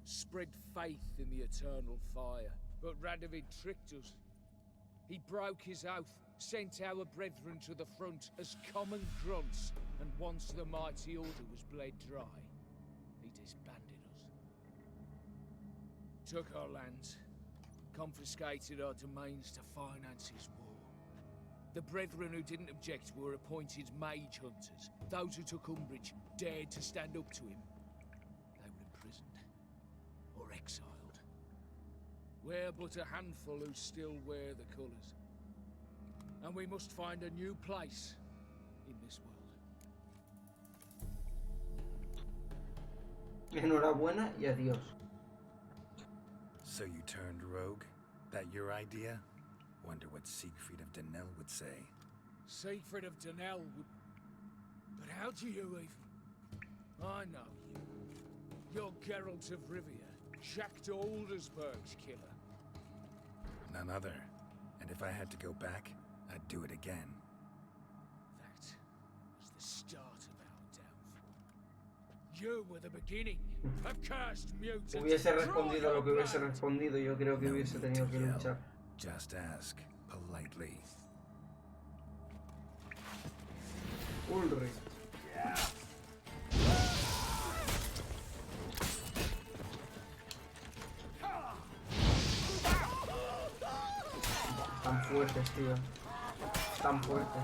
spread faith in the eternal fire. But Radovid tricked us. He broke his oath, sent our brethren to the front as common grunts, and once the mighty order was bled dry, he disbanded us. Took our lands, confiscated our domains to finance his war. The brethren who didn't object were appointed mage hunters. Those who took umbrage dared to stand up to him. They were imprisoned or exiled. We're but a handful who still wear the colours. And we must find a new place in this world. Enhorabuena y adiós. So you turned rogue? That your idea? Wonder what Siegfried of Denel would say. Siegfried of Denel would... But how do you even... I know you. You're Geralt of Rivia, Jacques de Aldersberg's killer. None other. And if I had to go back, I'd do it again. That was the start of our downfall. You were the beginning of cursed mutants. Hubiese respondido lo que hubiese respondido, yo creo que hubiese tenido que luchar. Just ask politely. Ulrich. Tan fuertes, tío. Tan fuertes.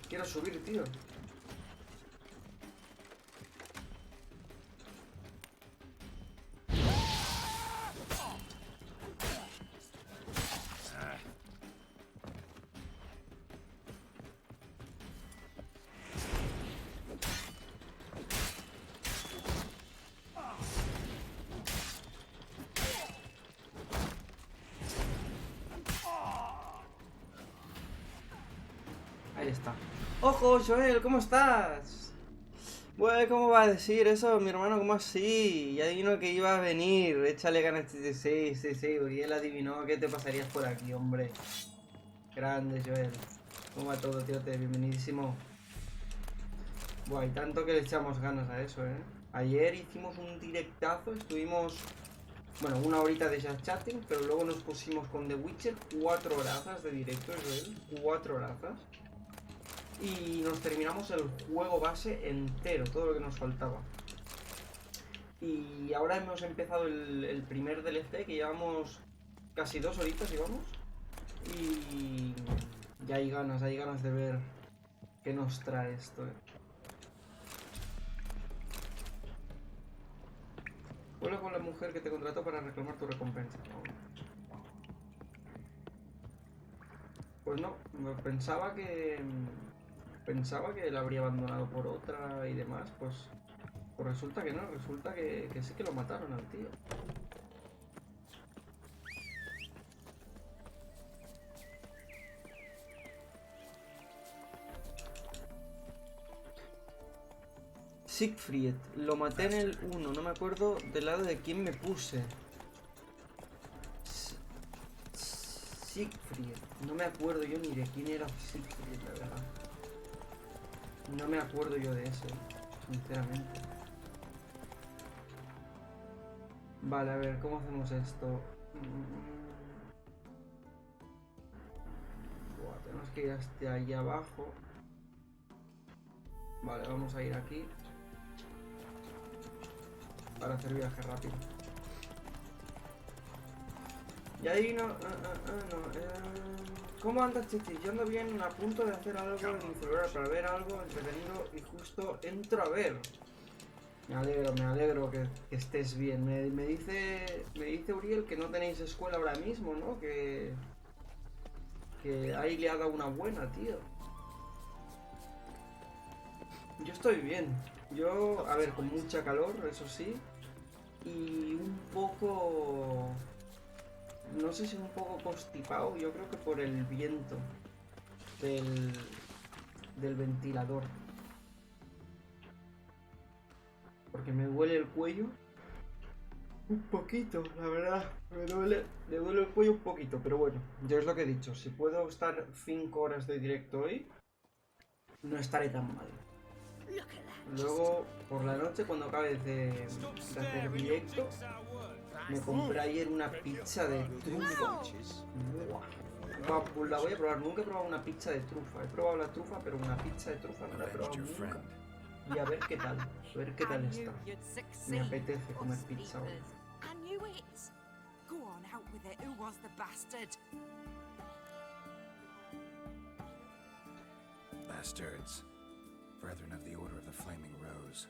Quiero subir, tío. Ahí está. ¡Ojo, Joel! ¿Cómo estás? Bueno, ¿cómo va a decir eso, mi hermano? ¿Cómo así? Ya adivino que iba a venir. Échale ganas. Sí, porque él adivinó que te pasarías por aquí, hombre. Grande, Joel. ¿Cómo va todo, tío? Bienvenidísimo. Buah, y tanto que le echamos ganas a eso, ¿eh? Ayer hicimos un directazo, estuvimos Bueno, una horita de chatting, pero luego nos pusimos con The Witcher 4 horas de directo, es 4 horas. Y nos terminamos el juego base entero, todo lo que nos faltaba. Y ahora hemos empezado el primer DLC, que llevamos casi 2 horitas, llevamos. Y ya hay ganas de ver qué nos trae esto, Vuelve con la mujer que te contrató para reclamar tu recompensa. Pues no, pensaba que la habría abandonado por otra y demás, pues resulta que no, resulta que sí que lo mataron al tío. Siegfried, lo maté en el 1, no me acuerdo del lado de quién me puse. Siegfried, no me acuerdo yo ni de quién era Siegfried, la verdad. No me acuerdo yo de ese, sinceramente. Vale, a ver, ¿cómo hacemos esto? Buah, tenemos que ir hasta ahí abajo. Vale, vamos a ir aquí para hacer viaje rápido. Y ahí no... ¿Cómo andas, Chichi? Yo ando bien, a punto de hacer algo en mi celular para ver algo entretenido y justo entro a ver. Me alegro que estés bien. Me dice Uriel que no tenéis escuela ahora mismo, ¿no? Que ahí le ha dado una buena, tío. Yo estoy bien. Yo, a ver, con mucha calor, eso sí. Y un poco... No sé si un poco constipado, yo creo que por el viento del ventilador. Porque me duele el cuello un poquito, la verdad. Me duele el cuello un poquito, pero bueno, yo es lo que he dicho. Si puedo estar 5 horas de directo hoy, no estaré tan mal. Luego, por la noche, cuando acabe de hacer directo, me compré ayer una pizza de trufa. Buah. Pues la voy a probar. Nunca he probado una pizza de trufa. He probado la trufa, pero una pizza de trufa no la he probado nunca. Y a ver qué tal. A ver qué tal está. Me apetece comer pizza hoy. Bastards. Brethren of the Order of the Flaming Rose.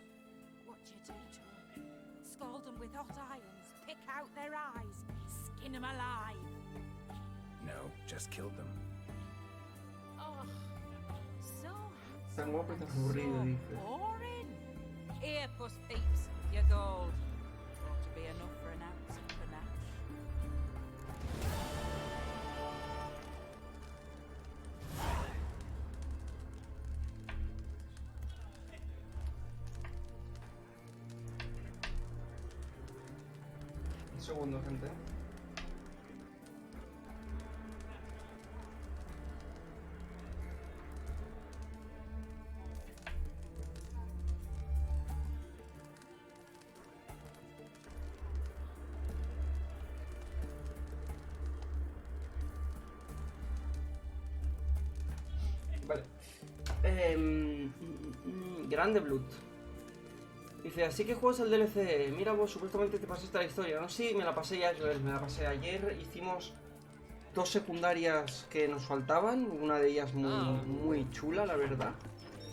What you do to them? Scald them with hot irons, pick out their eyes, skin them alive. No, just killed them. Oh, so Tan guapo y tan aburrido, dice. boring. Here, puss peeps, your gold. Ought to be enough for an ounce of panache. Un segundo, gente. Vale. Grande Blood. Dice, así que juegas el DLC. Mira vos, supuestamente te pasaste la historia. No, sí, me la pasé ya, Joel. Me la pasé ayer. Hicimos 2 secundarias que nos faltaban. Una de ellas muy chula, la verdad.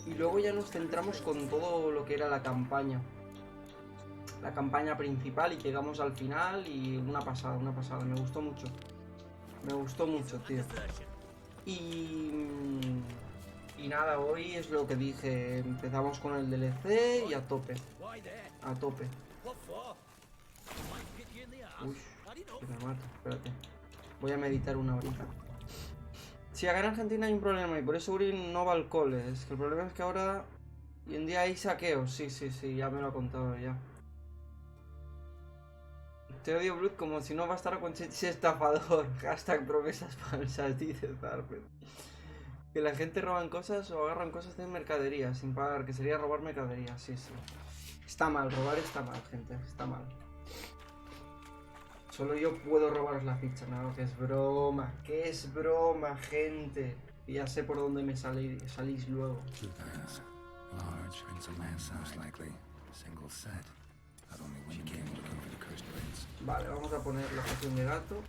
Y luego ya nos centramos con todo lo que era la campaña. La campaña principal y llegamos al final y una pasada. Me gustó mucho. Me gustó mucho, tío. Y nada, hoy es lo que dije, empezamos con el DLC y a tope. A tope. Uy, que me mato, espérate. Voy a meditar una horita. Sí, acá en Argentina hay un problema y por eso Uri no va al cole. Es que el problema es que ahora, hoy en día hay saqueos. Sí, ya me lo ha contado ya. Te odio, Blood, como si no bastara con Chechi estafador. Hashtag promesas falsas, dice Zarpet. Que la gente roban cosas o agarran cosas de mercadería sin pagar, que sería robar mercadería, sí. Está mal, robar está mal, gente, está mal. Solo yo puedo robaros la ficha, no, que es broma. Que es broma, gente. Y ya sé por dónde me salís luego. Large, Prince of Man's house likely. Single set. Not only when you came looking for the cursed prince. Vale, vamos a poner la poción de gato.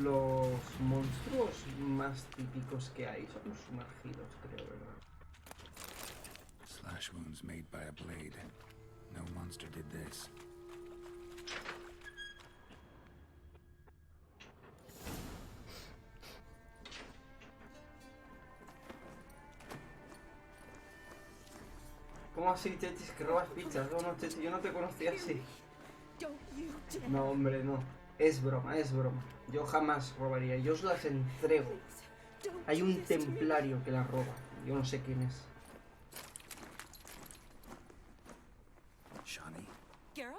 Los monstruos más típicos que hay son los sumergidos, creo, ¿verdad? Slash wounds made by a blade. No monster did this. ¿Cómo así, Chetis, que robas fichas? No, no, Chetis, yo no te conocía así. No, hombre, no. Es broma, es broma. Yo jamás robaría, yo os las entrego. Hay un templario que las roba. Yo no sé quién es. Shani?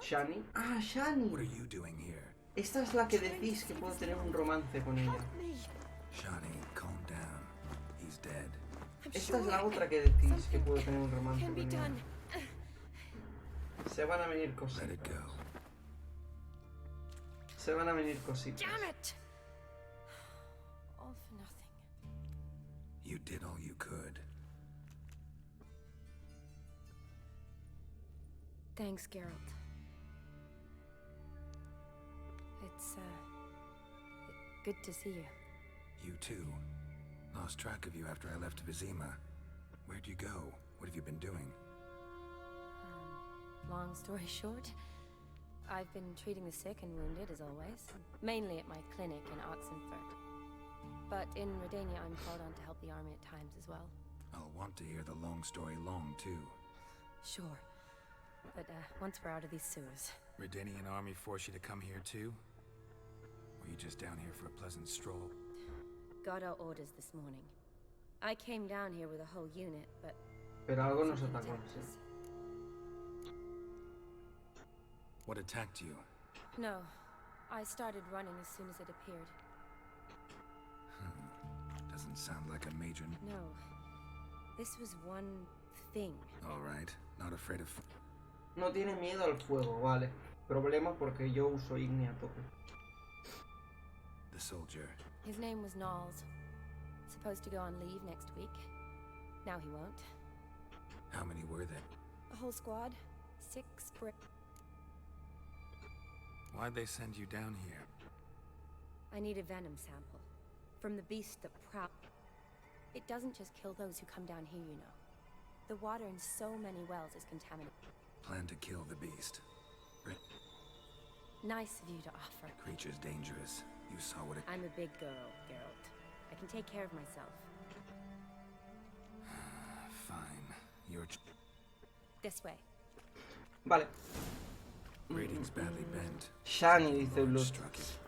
¿Shani? Ah, Shani. What are you doing here? Esta es la que decís que puedo tener un romance con ella. Shani, calm down. He's dead. Esta es la otra que decís que puedo tener un romance con ella. Se van a venir cositas. Se van a venir cositas. All for nothing. You did all you could. Thanks, Geralt. It's, good to see you. You too. Lost track of you after I left Vizima. Where'd you go? What have you been doing? Long story short, I've been treating the sick and wounded, as always. Mainly at my clinic in Oxenfurt. But in Redania, I'm called on to help the army at times as well. I'll want to hear the long story long, too. Sure. But, once we're out of these sewers. Redanian army forced you to come here, too? Or you just down here for a pleasant stroll? Got our orders this morning. I came down here with a whole unit, but... Pero algo nos atacó, sí. What attacked you? No. I started running as soon as it appeared. Doesn't sound like a major... No. This was one thing. Alright. Not afraid of... No tiene miedo al fuego, vale. Problema porque yo uso Igni a tope. The soldier. His name was Knowles. Supposed to go on leave next week. Now he won't. How many were there? A whole squad. 6 brick. Why'd they send you down here? I need a venom sample. From the beast that prowl. It doesn't just kill those who come down here, you know. The water in so many wells is contaminated. Plan to kill the beast. Nice of you to offer. Creature's dangerous. You saw what it... I'm a big girl, Geralt. I can take care of myself. Fine. You're... This way. Vale. Ratings badly bent. Shani, dice Blood.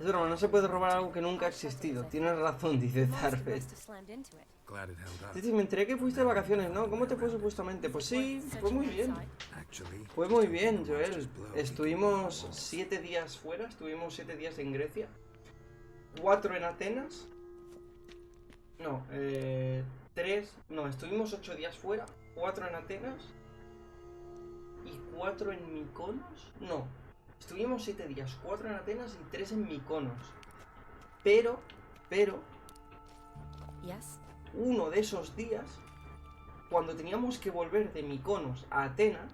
Es broma, no se puede robar algo que nunca ha existido. Tienes razón, dice Zarfet. Titi, me enteré que fuiste de vacaciones, ¿no? ¿Cómo te fue supuestamente? Pues sí, fue muy bien. Fue muy bien, Joel. Estuvimos 7 días fuera, estuvimos 7 días en Grecia. 4 en Atenas. No, 3... No, estuvimos 8 días fuera. 4 en Atenas. ¿Y 4 en Mykonos? No, estuvimos 7 días, 4 en Atenas y 3 en Mykonos. Pero, uno de esos días, cuando teníamos que volver de Mykonos a Atenas,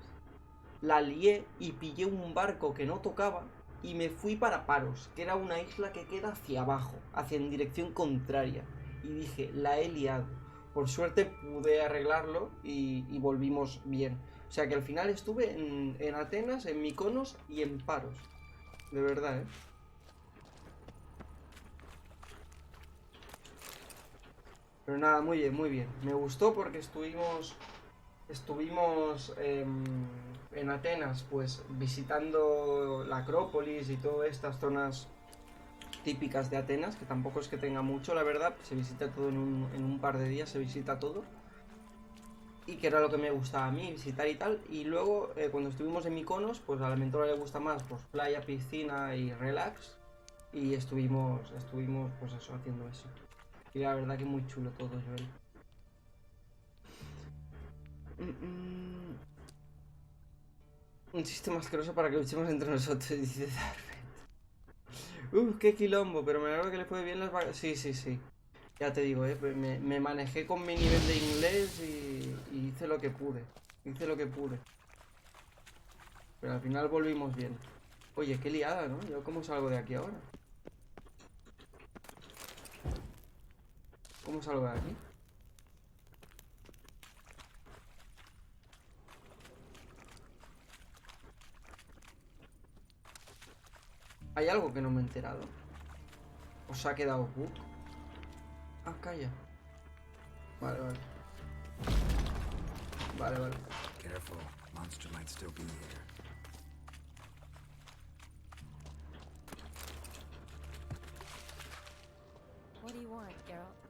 la lié y pillé un barco que no tocaba y me fui para Paros, que era una isla que queda hacia abajo, hacia en dirección contraria. Y dije, la he liado. Por suerte pude arreglarlo y volvimos bien. O sea que al final estuve en Atenas, en Mykonos y en Paros. De verdad, ¿eh? Pero nada, muy bien, muy bien. Me gustó porque estuvimos en Atenas, pues visitando la Acrópolis y todas estas zonas típicas de Atenas, que tampoco es que tenga mucho, la verdad. Se visita todo en un par de días, se visita todo. Y que era lo que me gustaba a mí, visitar y tal. Y luego, cuando estuvimos en Mykonos, pues a la mentora le gusta más pues playa, piscina y relax. Y estuvimos pues eso, haciendo eso. Y la verdad que muy chulo todo, Joel. Un sistema asqueroso para que luchemos entre nosotros, dice Darwin. Qué quilombo, pero me alegro que le fue bien las vacaciones. Sí, sí, sí. Ya te digo, me manejé con mi nivel de inglés y hice lo que pude. Hice lo que pude. Pero al final volvimos bien. Oye, qué liada, ¿no? ¿Yo cómo salgo de aquí ahora? ¿Cómo salgo de aquí? ¿Hay algo que no me he enterado? ¿O se ha quedado bug? Ah, calla. Vale, vale. Vale, vale. Careful, monster might still be here. What do you want, Geralt?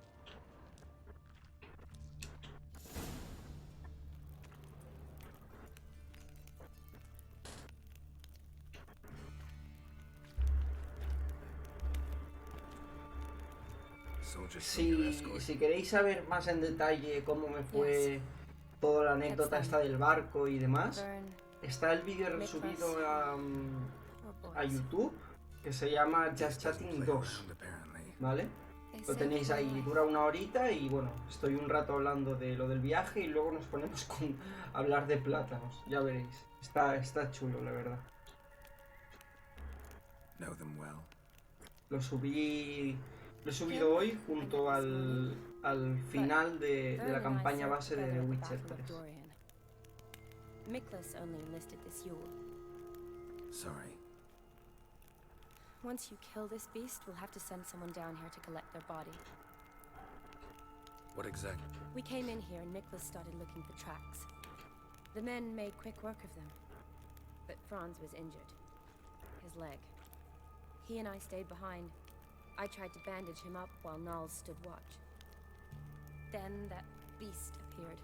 Si queréis saber más en detalle cómo me fue toda la anécdota esta del barco y demás, está el vídeo subido a YouTube que se llama Just Chatting 2, ¿vale? Lo tenéis ahí, dura 1 horita y bueno, estoy un rato hablando de lo del viaje y luego nos ponemos a hablar de plátanos, ya veréis. Está chulo, la verdad. Lo he subido hoy junto al final de la campaña base de The Witcher 3. Miklas only enlisted this Yule. Sorry. Once you kill this beast, we'll have to send someone down here to collect their body. What exactly? We came in here and Miklas started looking for tracks. The men made quick work of them. But Franz was injured. His leg. He and I stayed behind. I tried to bandage him up while Nals stood watch. Then that beast appeared.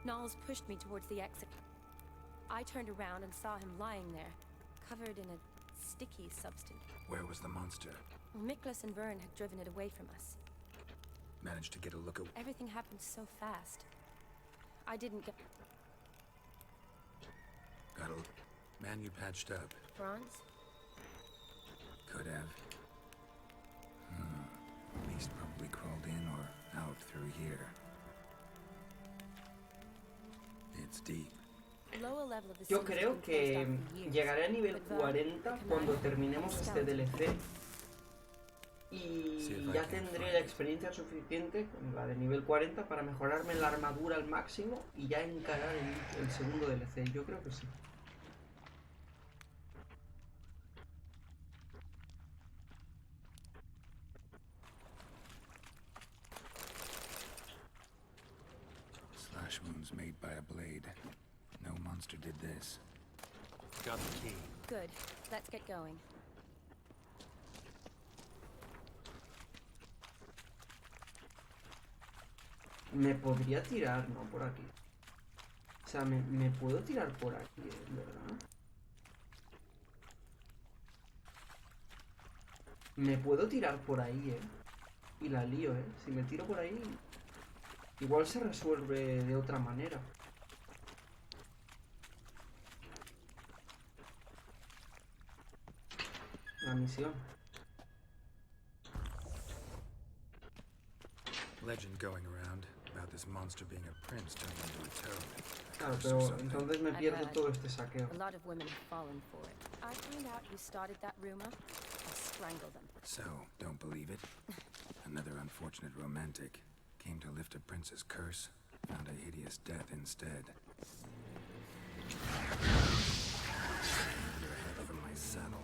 Nals pushed me towards the exit. I turned around and saw him lying there, covered in a sticky substance. Where was the monster? Well, Miklas and Vern had driven it away from us. Managed to get a look at... Everything happened so fast. I didn't get... Got a man you patched up. Franz? Could have. Beast probably crawled in or out through here. It's deep. Yo creo que llegaré a nivel 40 cuando terminemos este DLC y ya tendré la experiencia suficiente, la de nivel 40, para mejorarme la armadura al máximo y ya encarar el segundo DLC. Yo creo que sí. Slash wounds made by a blade. No monster did this. Got the key. Good. Let's get going. Me podría tirar, ¿no? Por aquí. O sea, me puedo tirar por aquí, ¿verdad? Me puedo tirar por ahí, Y la lío, Si me tiro por ahí, igual se resuelve de otra manera. La misión. Legend going around about this monster being a prince turned into a terrorist. Claro, pero entonces me pierdo todo este saqueo. A lot of women have fallen for it. I find out who started that rumor. I'll strangle them. So, don't believe it? Another unfortunate romantic came to lift a prince's curse, found a hideous death instead. Your head from my saddle.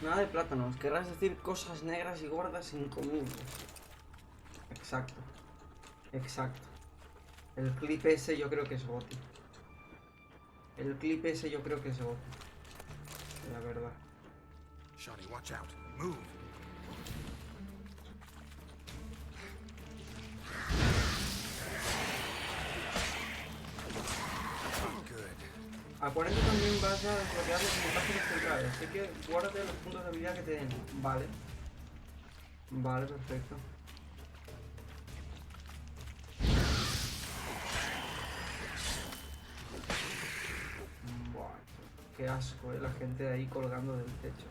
Nada de plátanos, querrás decir cosas negras y gordas incomibles. Exacto. Exacto. El clip ese yo creo que es Goti. El clip ese yo creo que es Goti. La verdad. Shawnee, watch out. Move. Acuérdate que también vas a desbloquear los puntajes centrales, así que guárdate los puntos de habilidad que te den. Vale. Vale, perfecto. Buah, qué asco, la gente de ahí colgando del techo.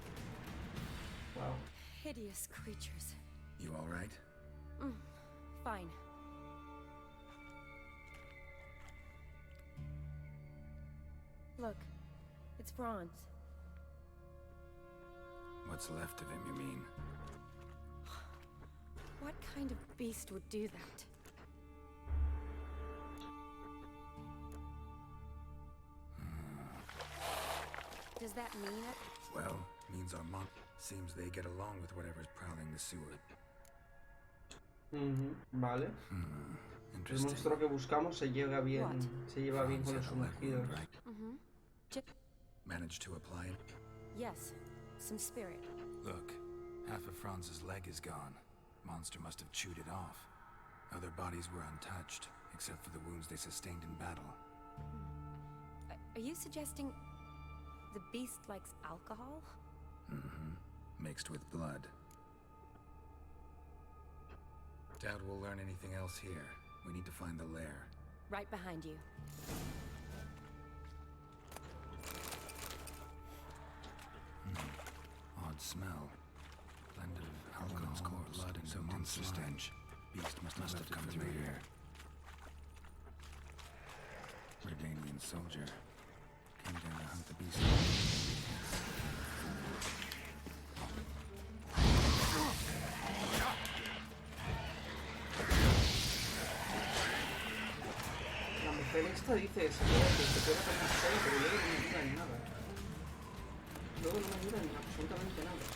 Wow. Hideous creatures. You all right? Fine. Look, it's Franz. What's left of him, you mean? What kind of beast would do that? Does that mean it? Well, means our monk seems they get along with whatever's prowling the sewer. Vale. El Interesting. monstruo que buscamos se lleva bien con los Franz had a leg sumergidos. wound, right? Managed to apply it? Yes, some spirit. Look, half of Franz's leg is gone. Monster must have chewed it off. Other bodies were untouched, except for the wounds they sustained in battle. Are you suggesting the beast likes alcohol? Mixed with blood. Doubt we'll learn anything else here. We need to find the lair. Right behind you. Odd smell. Blend of alcohol, blood, and some monster stench. Beast must have come through here. Redanian soldier. Came down to hunt the beast. La mujer esta dice que se puede hacer una serie, pero luego no me ayuda en nada. Luego no me ayuda en absolutamente nada.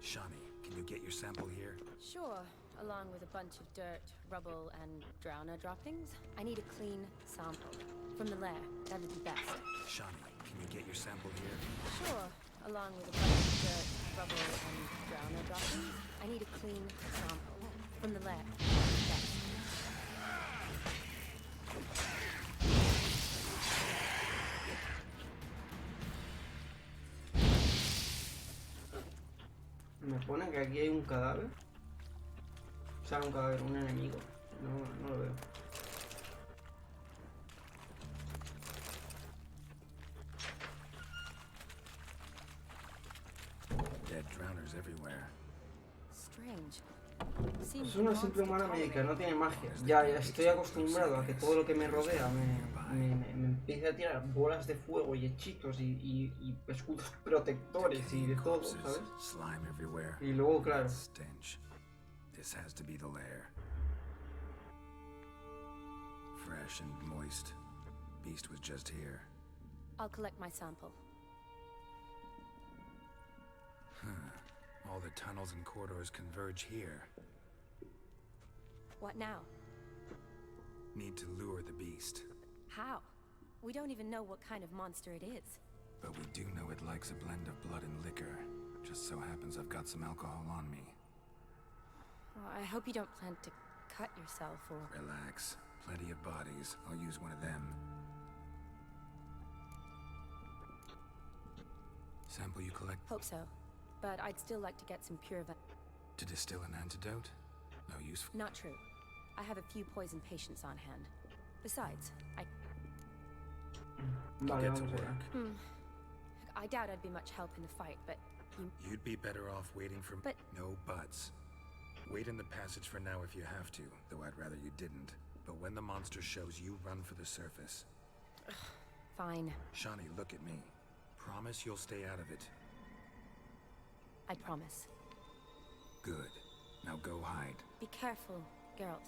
Shani, can you get your sample here? Sure, along with a bunch of dirt, rubble, and drowner droppings. I need a clean sample. From the lair, that'd be best. Shani, can you get your sample here? Sure, along with a bunch of dirt, rubble, and drowner droppings. I need a clean sample. From the lair, that'd be best. Me pone que aquí hay un cadáver. O sea, un cadáver, un enemigo. No lo veo. Dead drowners everywhere. Strange. Es una simple humana médica, no tiene magia. Ya estoy acostumbrado a que todo lo que me rodea me empiece a tirar bolas de fuego y hechitos y escudos protectores y de todo, ¿sabes? Slime everywhere. Y luego, claro. Stench. This has to be the lair. Fresh and moist. Beast was just here. I'll collect my sample. All the tunnels and corridors converge here. What now? Need to lure the beast. How? We don't even know what kind of monster it is. But we do know it likes a blend of blood and liquor. Just so happens I've got some alcohol on me. Well, I hope you don't plan to cut yourself or... Relax. Plenty of bodies. I'll use one of them. Sample you collect? Hope so. But I'd still like to get some pure To distill an antidote? No use for... Not true. I have a few poison patients on hand. Besides, I'll get to work. I doubt I'd be much help in the fight, but You'd be better off waiting for... But... No buts. Wait in the passage for now if you have to, though I'd rather you didn't. But when the monster shows, you run for the surface. Fine. Shani, look at me. Promise you'll stay out of it. I promise. Good. Now go hide. Be careful, Geralt.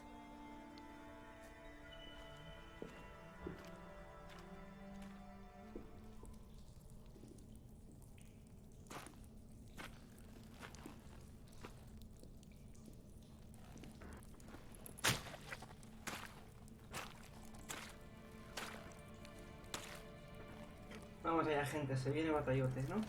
Vamos allá, gente, se viene batallote, ¿no?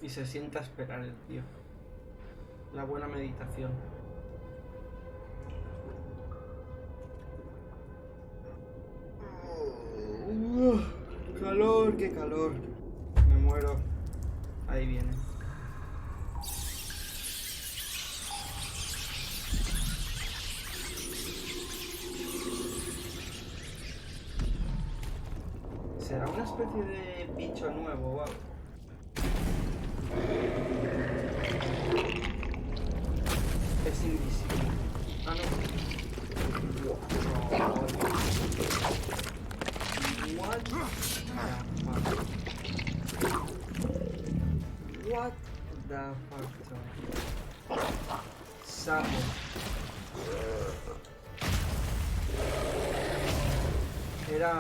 Y se sienta a esperar el tío. La buena meditación. Calor, qué calor. Me muero. Ahí viene. ¿Será una especie de bicho nuevo o algo? Es invisible. Ah, no. What the fuck? What the fuck? Sapo. Era...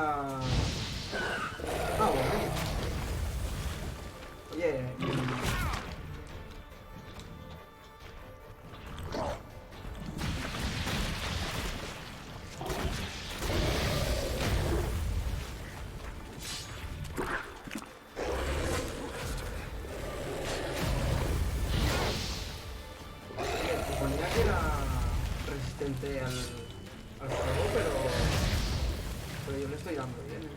Ah, bueno. Oye... Suponía que era resistente al fuego, pero yo le estoy dando bien, ¿eh?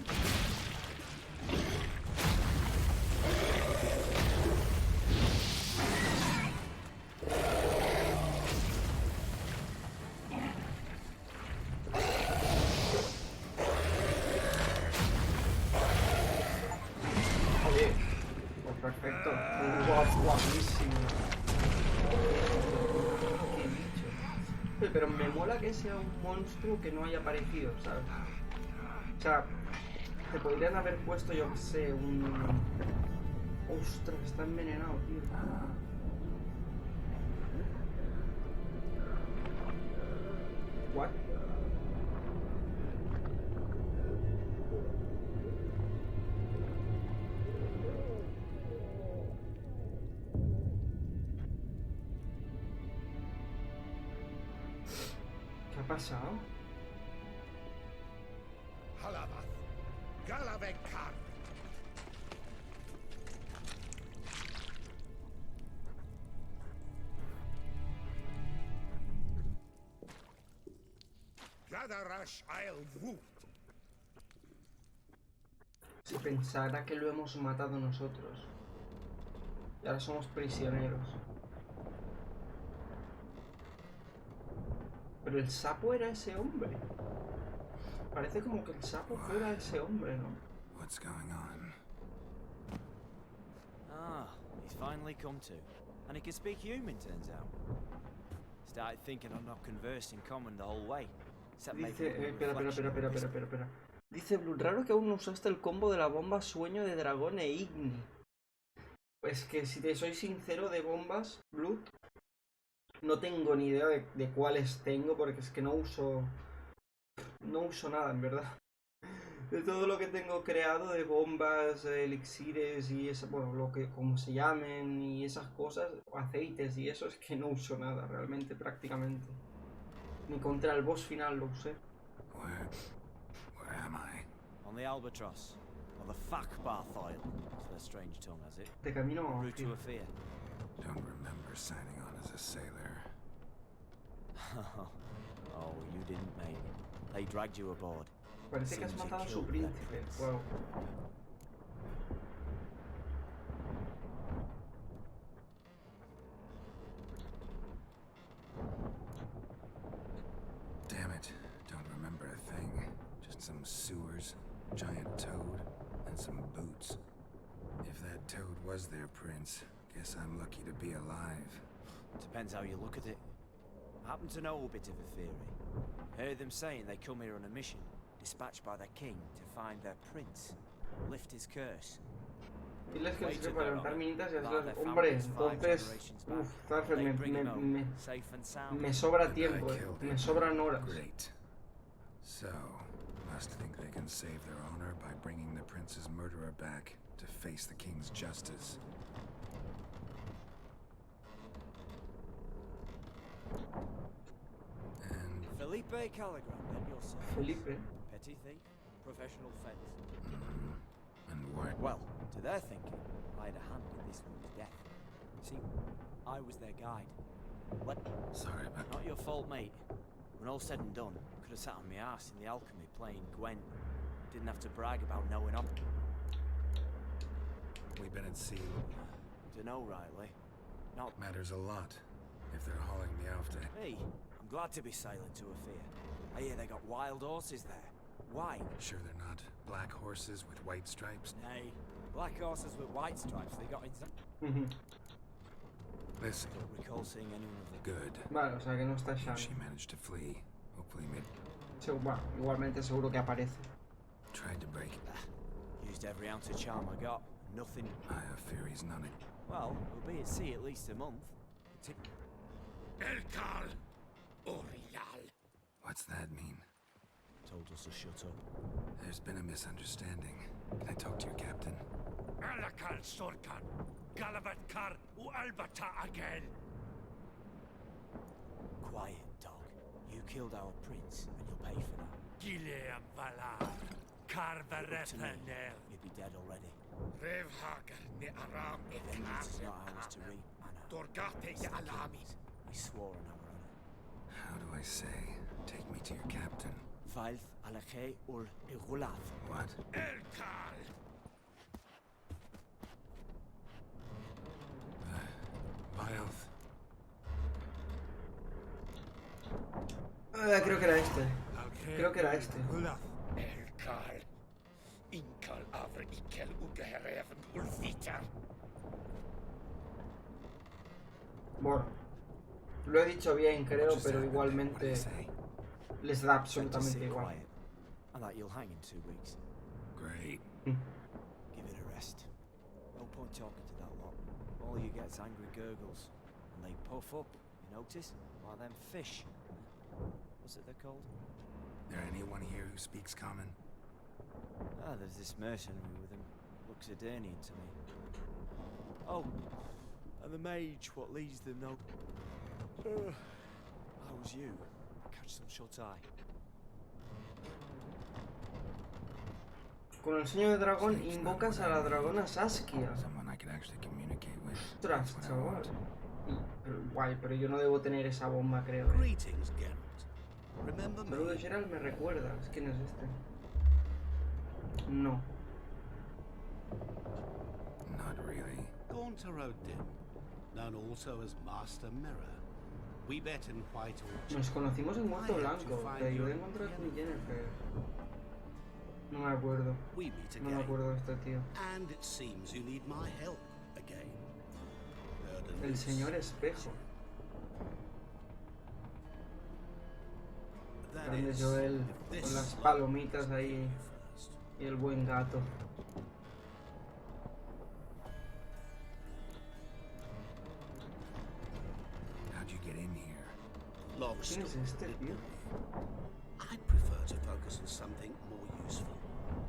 Oye, pues perfecto, guapísimo. Qué bicho. Pero me mola que sea un monstruo que no haya aparecido, ¿sabes? O sea, te podrían haber puesto, yo qué sé, un... Ostras, está envenenado, tío. What? ¿Qué ha pasado? Halabath, Galavekar. Gadarash I'll Woo. Si pensara que lo hemos matado nosotros. Y ahora somos prisioneros. Pero el sapo era ese hombre. Parece como que el sapo fuera ese hombre, ¿no? What's going on? Ah, he's finally come to. And he can speak human, turns out. Started thinking I'm not conversing common the whole way. Dice, espera. Dice Blood, raro que aún no usaste el combo de la bomba sueño de dragón e igni. Pues que si te soy sincero de bombas, Blood, no tengo ni idea de cuáles tengo porque es que no uso nada, en verdad. De todo lo que tengo creado de bombas, elixires y eso, bueno, lo que como se llamen y esas cosas, aceites y eso, es que no uso nada realmente, prácticamente. Ni contra el boss final lo usé. Where am I? On the Albatross. Or the Fakbarthoil, as their strange tongue has it. De camino a Route to Afir. Don't remember signing on as a sailor. Oh, you didn't, mate. They dragged you aboard. Parece que has matado a su príncipe. Wow. Damn it, don't remember a thing. Just some sewers, giant toad, and some boots. If that toad was their prince, guess I'm lucky to be alive. Depends how you look at it. I happen to know a bit of a theory. Heard them saying they come here on a mission, dispatched by their king to find their prince, lift his curse. Diles que sirve para levantar minitas y hacerlas... Hombre, entonces... Uff, Zarfer, me sobra tiempo, me sobran horas. Great. So, must think they can save their honor by bringing the prince's murderer back to face the king's justice. And Felipe Caligram, then yourself. Felipe. Petty thief, professional fence. And why? Well, to their thinking, I had a hand in this one's death. See, I was their guide. What? Sorry about... Not your fault, mate. When all said and done, could have sat on my arse in the alchemy playing Gwent. Didn't have to brag about knowing of. We've been at sea. Dunno rightly. Not Matters a lot if they're hauling me off to... me. I'm glad to be sailing to a fair. I hear they got wild horses there. Why? Sure they're not black horses with white stripes? Nay, black horses with white stripes they got inside. Listen. Don't recall seeing anyone of the... Good. Vale, o sea que no está Shan. She managed to flee. Hopefully made... Bueno, igualmente seguro que aparece. Tried to break it. Used every ounce of charm I got. Nothing. I have fearies, none of... Well, we'll be at sea at least a month. Elkal! Orial! What's that mean? Told us to shut up. There's been a misunderstanding. Can I talk to your captain? Alakal Sorkan! Galavat Kar u Albata again! Quiet, dog. You killed our prince, and you'll pay for that. Gileam Valar! Karvarethaner! You'd be dead already. Revhagar ne Aram Vengeance is not ours to reap, Anna. Dorgate ye Alami! We swore on our honor. How do I say? Take me to your captain. Vailth Alakhe ul Irulath. What? Elkal! Vilth. Creo que era este. Creo que era este. Elkal! Inkal Avre Ikel Ugehereven Ulfitar! Bueno, lo he dicho bien, creo, pero igualmente les da absolutamente igual. And that you'll hang in 2 weeks. Great. Give it a rest. No point talking to that lot. All you get's angry gurgles. And they puff up, you notice? Like them fish. What's it they're called? There anyone here who speaks common? Ah, there's this mercenary with him. Looks Edirnian to me. Oh, and the mage what leads them no. How was you? Catch some shut-eye. Con el sueño de dragón invocas a la dragona Saskia. Someone I could actually communicate with. Ostras, chaval. Guay, pero yo no debo tener esa bomba, creo. Greetings, Geralt. Remember me? Saludos, Geralt, me recuerdas. ¿Quién es este? No. Not really. Gaunter O'Dim, known also as Master Mirror. We met in White Orchard. Nos conocimos en Muerto Blanco. Te ayudé a encontrar con Jennifer. No me acuerdo. We meet No me again. acuerdo de este tío. And it seems you need my help again. Heard El señor espejo. Grande Joel con las palomitas ahí y el buen gato. How'd you get in here? Long ¿Quién es este tío? I prefer to focus on something more useful,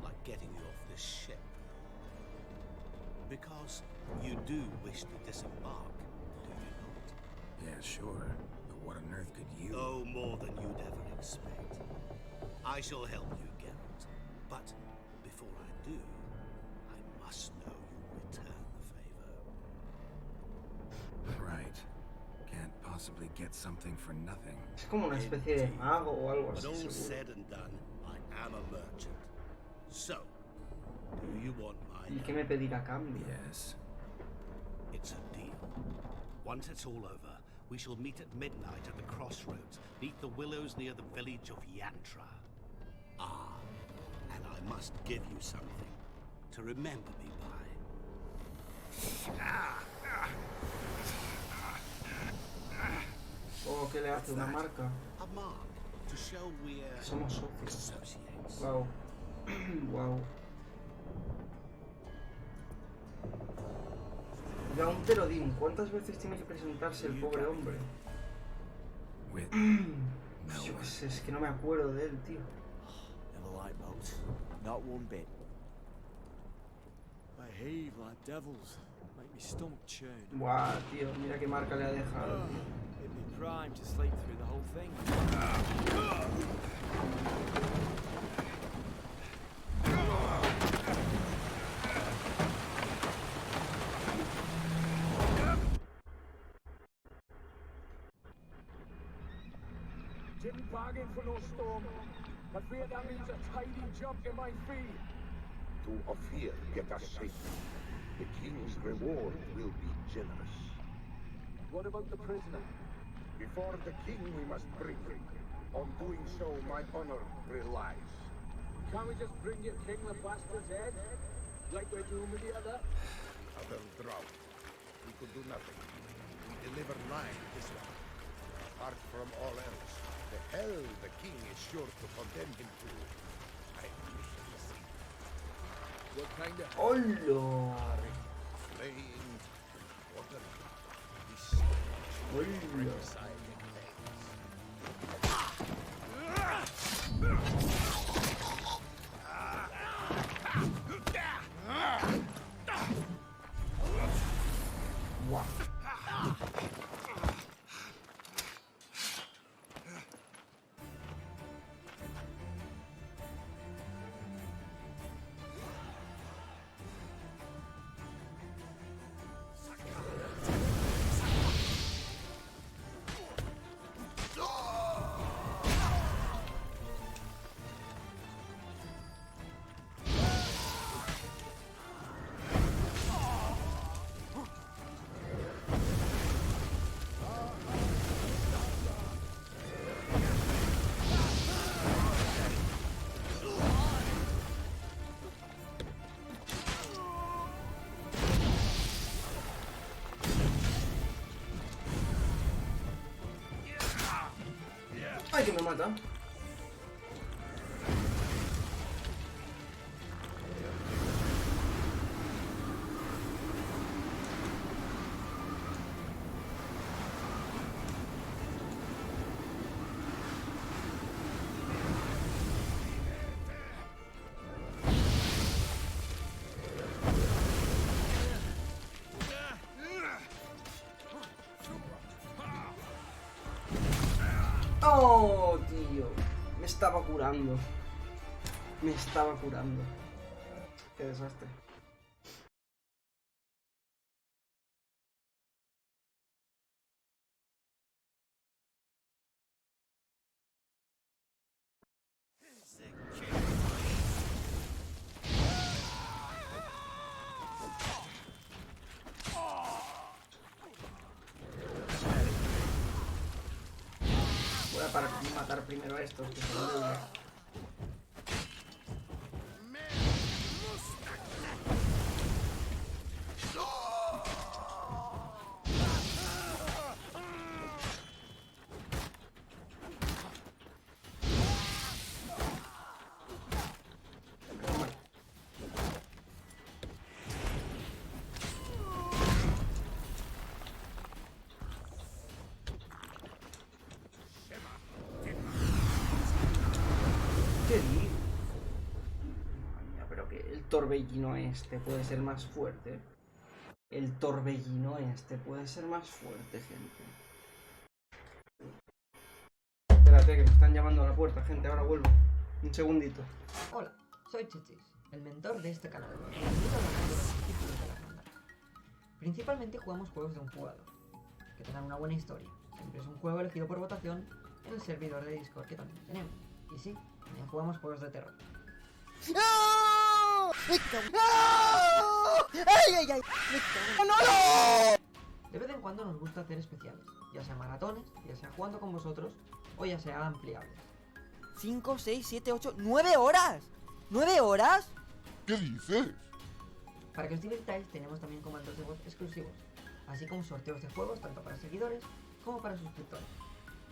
like getting you off this ship. Because you do wish to disembark, do you not? Yeah, sure. But what on earth could you... Oh, more than you'd ever expect. I shall help you, Geralt. But before I do, I must know you return the favor. Right. Can't possibly get something for nothing. Es como una especie de mago o algo When así. all's seguro. said and done, I am a merchant. So, do you want my ¿Y qué me pedirá a cambio? Yes. It's a deal. Once it's all over, we shall meet at midnight at the crossroads, beneath the willows near the village of Yantra. Ah, and I must give you something to remember me by. O que le hace una marca. A mark to show we're Somos socios. associates. Wow. Wow. Y aún te lo digo, ¿cuántas veces tiene que presentarse el pobre hombre? Yo qué sé, es que no me acuerdo de él, tío. Never liked boats. Not one bit. They heave like devils. Make me stomach churn. Buah, tío, mira qué marca le ha dejado. It'd be prime to sleep through the whole thing. bargain for no storm. I fear that means a tidy jump in my fee. To Ophir, get us safely. The king's reward will be generous. What about the prisoner? Before the king we must bring him. On doing so, my honor relies. Can't we just bring your king the bastard's head? Like we're doing with the other? Other drowned. We could do nothing. We deliver live this one. Apart from all else, the hell the king is sure to condemn him to. I wish to see. What kind of... ¡Hola! Flaying, water, ¡Hola! Wow. ¡Ay, que me mata! ¡Oh, tío! Me estaba curando. Me estaba curando. Qué desastre. Voy a matar primero a estos, que son débiles. ¿Qué digo? Madre mía, pero que el torbellino este puede ser más fuerte. El torbellino este puede ser más fuerte, gente. Espérate, que me están llamando a la puerta, gente. Ahora vuelvo. Un segundito. Hola, soy Chechis, el mentor de este canal. Y os invito a hablar de los títulos de la hermandad. Principalmente jugamos juegos de un jugador, que tengan una buena historia. Siempre es un juego elegido por votación en el servidor de Discord que también tenemos. Y sí, también jugamos juegos de terror. ¡No! ¡Ay, ay, ay! ¡No! De vez en cuando nos gusta hacer especiales, ya sea maratones, ya sea jugando con vosotros, o ya sea ampliables. 5, 6, 7, 8, 9 horas. ¿9 horas? ¿Qué dices? Para que os divirtáis, tenemos también comandos de voz exclusivos, así como sorteos de juegos tanto para seguidores como para suscriptores.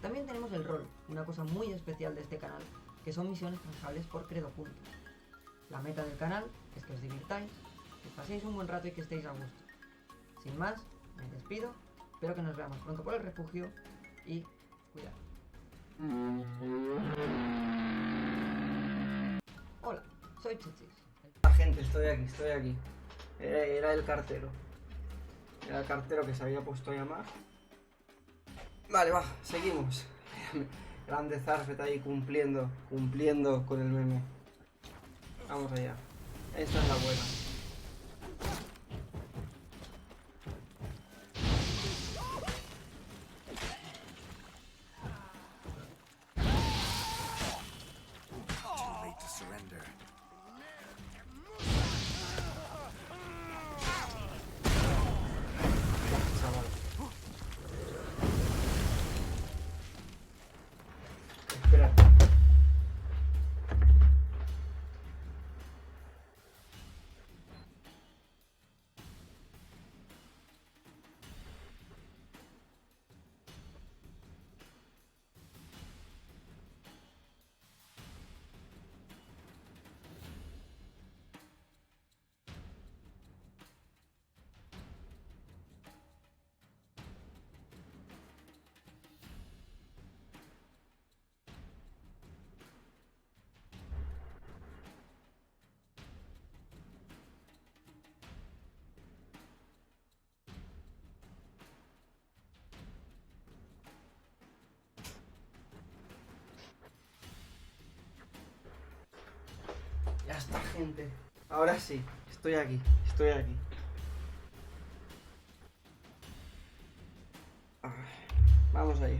También tenemos el rol, una cosa muy especial de este canal, que son misiones canjeables por credo puntos. La meta del canal es que os divirtáis, que paséis un buen rato y que estéis a gusto. Sin más, me despido, espero que nos veamos pronto por el refugio y cuidado. Hola, soy Chichis. La gente, estoy aquí. Era el cartero. Era el cartero que se había puesto a llamar. Vale, va, seguimos. Grande Zarfet ahí cumpliendo con el meme. Vamos allá. Esta es la buena. gente. Ahora sí, estoy aquí, estoy aquí. Vamos ahí.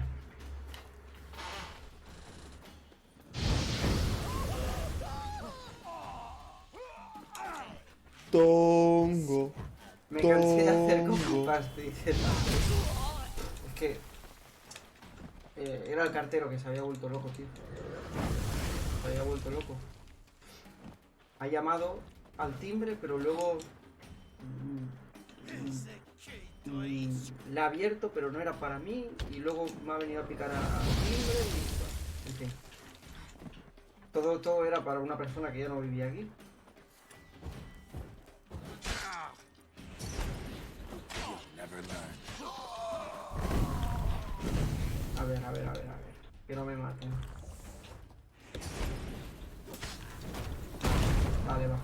Tongo. Me cansé de hacer como pastices. Es que era el cartero que se había vuelto loco, tío. Se había vuelto loco. Ha llamado al timbre, pero luego la ha abierto, pero no era para mí. Y luego me ha venido a picar al timbre. Y, en fin. Todo era para una persona que ya no vivía aquí. A ver. Que no me maten. Vale, va.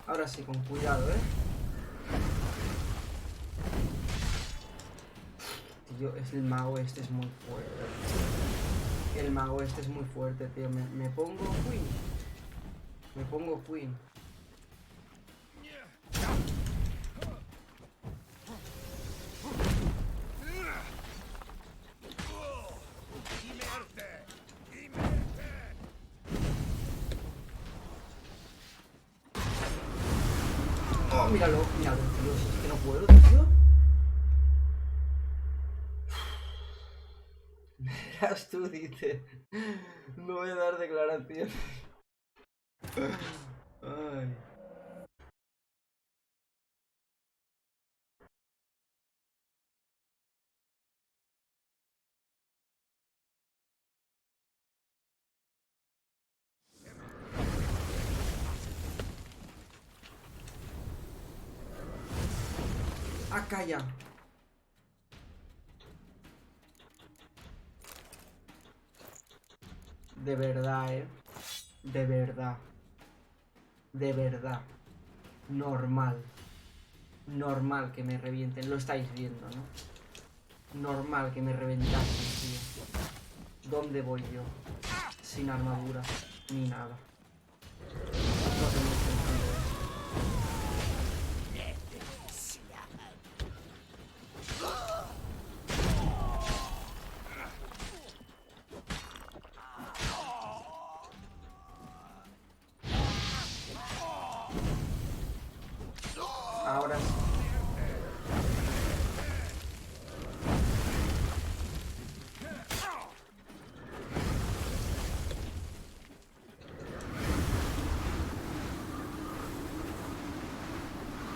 Ahora sí, con cuidado, Tío, el mago este es muy fuerte. El mago este es muy fuerte, tío. Me pongo Queen. Me pongo Queen. Oh, míralo, tío. Si es que no puedo, tío. Verás tú, dice. No voy a dar declaración. Ay. Calla. De verdad, De verdad. De verdad. Normal. Normal que me revienten. Lo estáis viendo, ¿no? Normal que me reventasen, tío. ¿Dónde voy yo? Sin armadura. Ni nada. No tengo sentido. Ahora sí.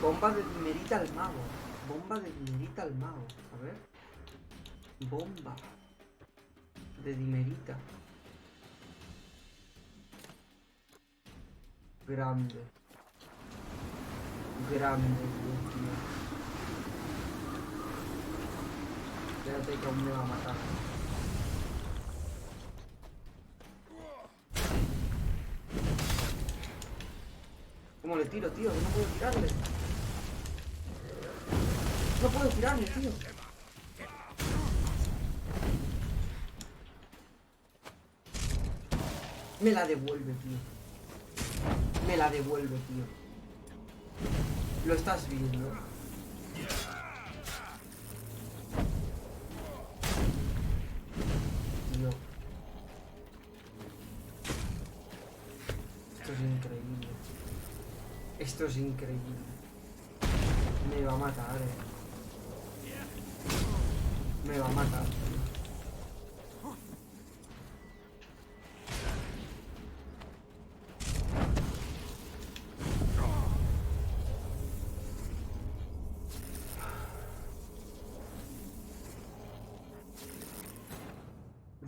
Bomba de dinerita al mago. Bomba de dinerita al mago. A ver. Bomba. De dinerita. Grande. Grande, tío. Espérate que aún me va a matar. ¿Cómo le tiro, tío? Que no puedo tirarle. No puedo tirarle, tío. Me la devuelve, tío. Me la devuelve, tío. Lo estás viendo. Tío. Esto es increíble. Esto es increíble. Me va a matar, Me va a matar, tío.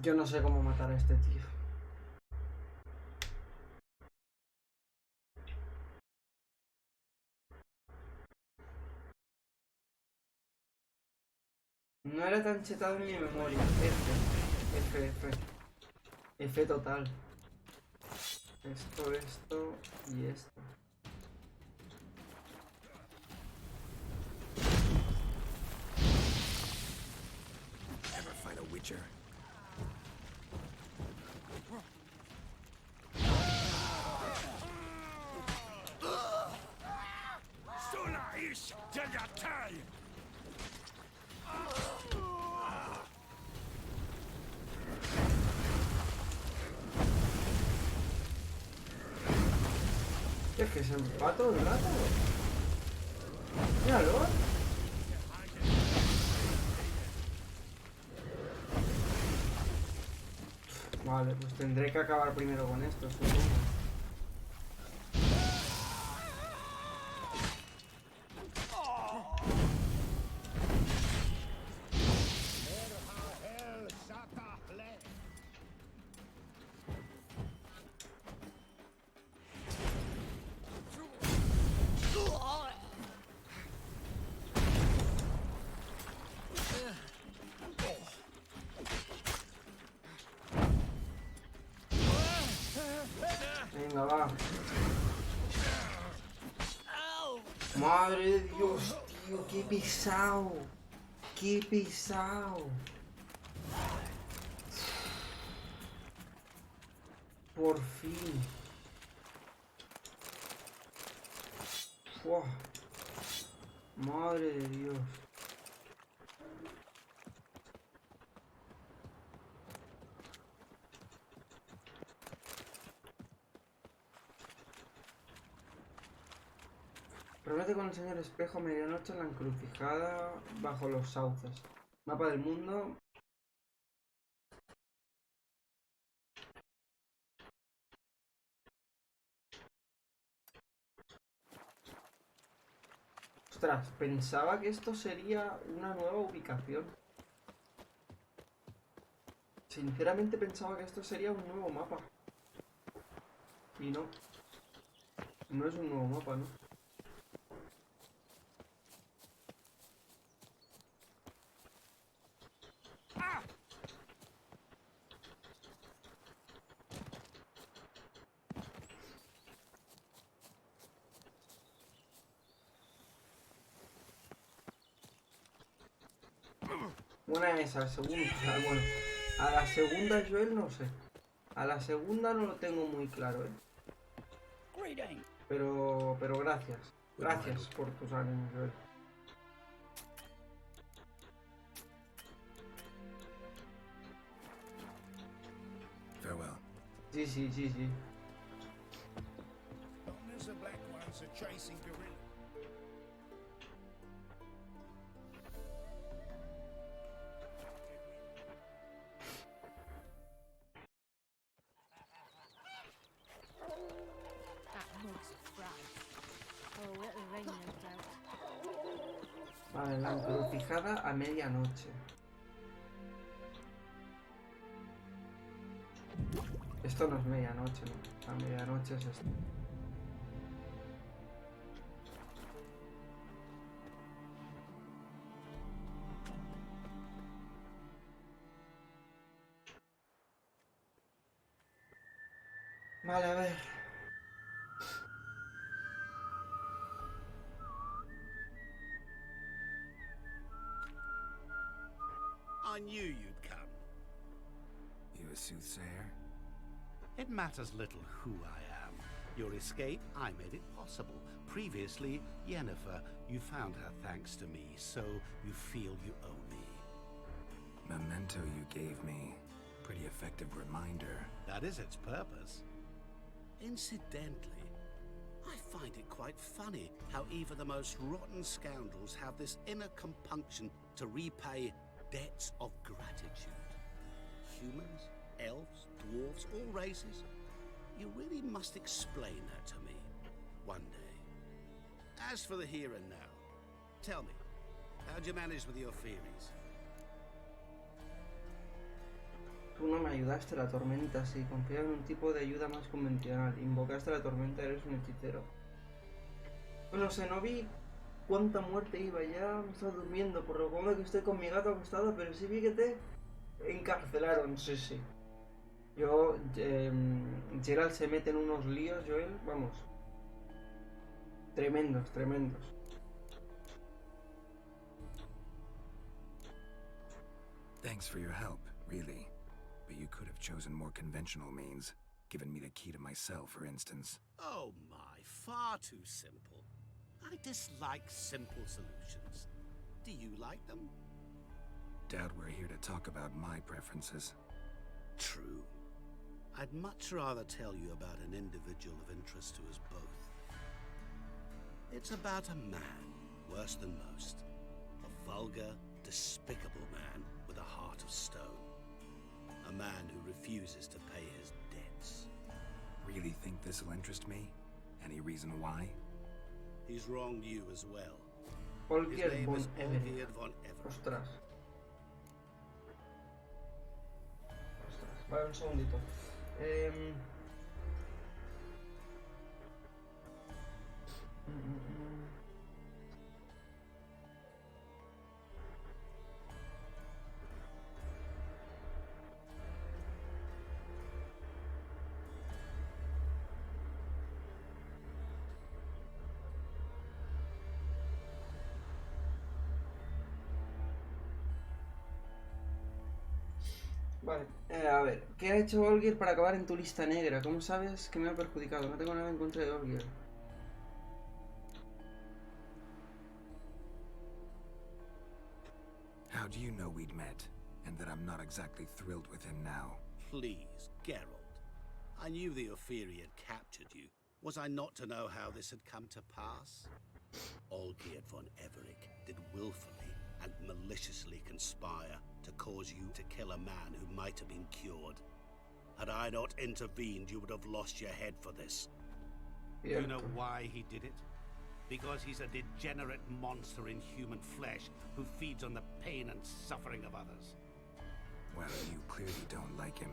Yo no sé cómo matar a este tío. No era tan chetado en mi memoria. F total. Esto y esto. Ever fight a witcher? till you die! ¿Qué es que es el pato del gato? Míralo. Vale, pues tendré que acabar primero con esto, supongo. Venga, va. Madre de Dios, tío, qué pesado. Qué pesado. Por fin. Fua. Madre de Dios. Promete con el señor espejo medianoche en la encrucijada bajo los sauces. Mapa del mundo. Ostras, pensaba que esto sería una nueva ubicación. Sinceramente pensaba que esto sería un nuevo mapa. Y no. No es un nuevo mapa, ¿no? Una esa, segunda. Bueno, a la segunda Joel no sé. A la segunda no lo tengo muy claro, Pero gracias. Gracias por tus ánimos, Joel. Farewell. Sí, sí, sí, sí. There's the black ones are chasing gorilla. That mug's fried. Oh, it'll rain no doubt. Vale, la encrucijada a medianoche. Esto no es medianoche, ¿no? A medianoche es esto. Vale, a ver. I knew you'd come. You a soothsayer? It matters little who I am. Your escape, I made it possible. Previously, Yennefer, you found her thanks to me, so you feel you owe me. Memento you gave me. Pretty effective reminder. That is its purpose. Incidentally, I find it quite funny how even the most rotten scoundrels have this inner compunction to repay debts of gratitude. Humans, elves, dwarves, all races. You really must explain that to me one day. As for the here and now, tell me, how'd you manage with your theories? Tú no me ayudaste, la tormenta, sí. Confía en un tipo de ayuda más convencional. Invocaste la tormenta, eres un hechicero. Bueno, sé, no vi cuánta muerte iba ya. Me estaba durmiendo, por lo cómodo que estoy con mi gato acostado, pero sí vi que te encarcelaron, sí, sí. Yo, Gerald se mete en unos líos, Joel, vamos. Tremendos, tremendos. Thanks for your help, really. But you could have chosen more conventional means. Given me the key to my cell, for instance. Oh my, far too simple. I dislike simple solutions. Do you like them? Doubt we're here to talk about my preferences. True. I'd much rather tell you about an individual of interest to us both. It's about a man, worse than most. A vulgar, despicable man with a heart of stone. A man who refuses to pay his debts. Really think this'll interest me? Any reason why? He's wronged you as well. His Olgierd name von is Everett. Olgierd von Everett. Ostras. Vale, un segundito. Vale, a ver, ¿qué ha hecho Olgierd para acabar en tu lista negra? ¿Cómo sabes que me ha perjudicado? No tengo nada en contra de Olgierd. How do you know we'd met, and that I'm not exactly thrilled with him now? Please, Geralt. I knew the Ophiri had captured you. Was I not to know how this had come to pass? Olgierd von Everett did willfully and maliciously conspire to cause you to kill a man who might have been cured. Had I not intervened, you would have lost your head for this. Yeah. You know why he did it? Because he's a degenerate monster in human flesh who feeds on the pain and suffering of others. Well, you clearly don't like him.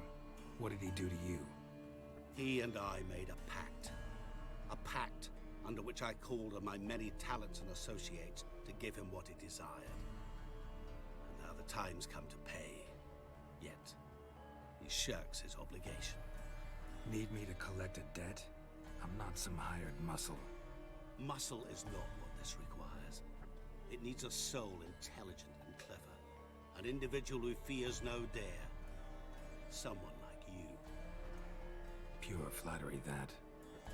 What did he do to you? He and I made a pact. A pact under which I called on my many talents and associates to give him what he desired. And now the time's come to pay. Yet, he shirks his obligation. Need me to collect a debt? I'm not some hired muscle. Muscle is not what this requires. It needs a soul intelligent and clever. An individual who fears no dare. Someone like you. Pure flattery, that.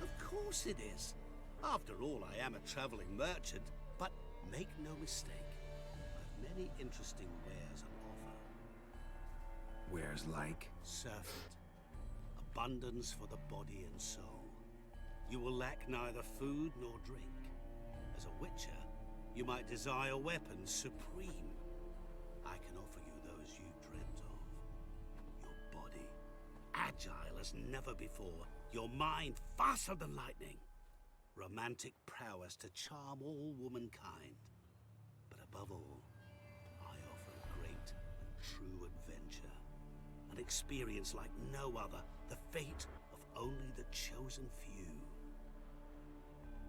Of course it is. After all, I am a traveling merchant. But make no mistake, I've many interesting wares on offer. Wares like? Surfeit. Abundance for the body and soul. You will lack neither food nor drink. As a witcher, you might desire weapons supreme. I can offer you those you dreamt of. Your body, agile as never before. Your mind, faster than lightning. Romantic prowess to charm all womankind. But above all, I offer a great and true adventure. An experience like no other. The fate of only the chosen few.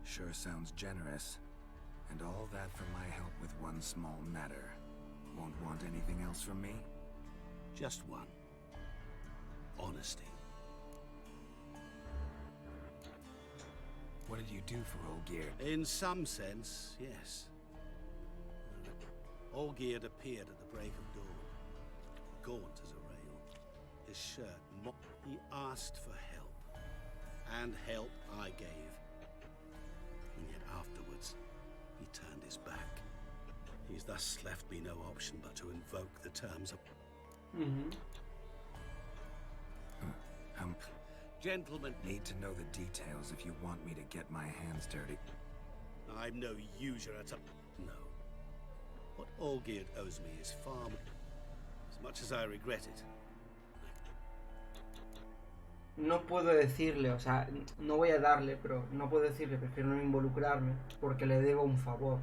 Sure sounds generous. And all that for my help with one small matter. Won't want anything else from me? Just one. Honesty. What did you do for Olgierd? In some sense, yes. Olgierd appeared at the break of dawn. Gaunt as a rail. His shirt mocked. He asked for help. And help I gave. And yet afterwards, he turned his back. He's thus left me no option but to invoke the terms of... Gentlemen... Need to know the details if you want me to get my hands dirty. I'm no usurer to... No. What Olgierd owes me is far... As much as I regret it. No puedo decirle, o sea, no voy a darle, pero no puedo decirle, prefiero no involucrarme porque le debo un favor.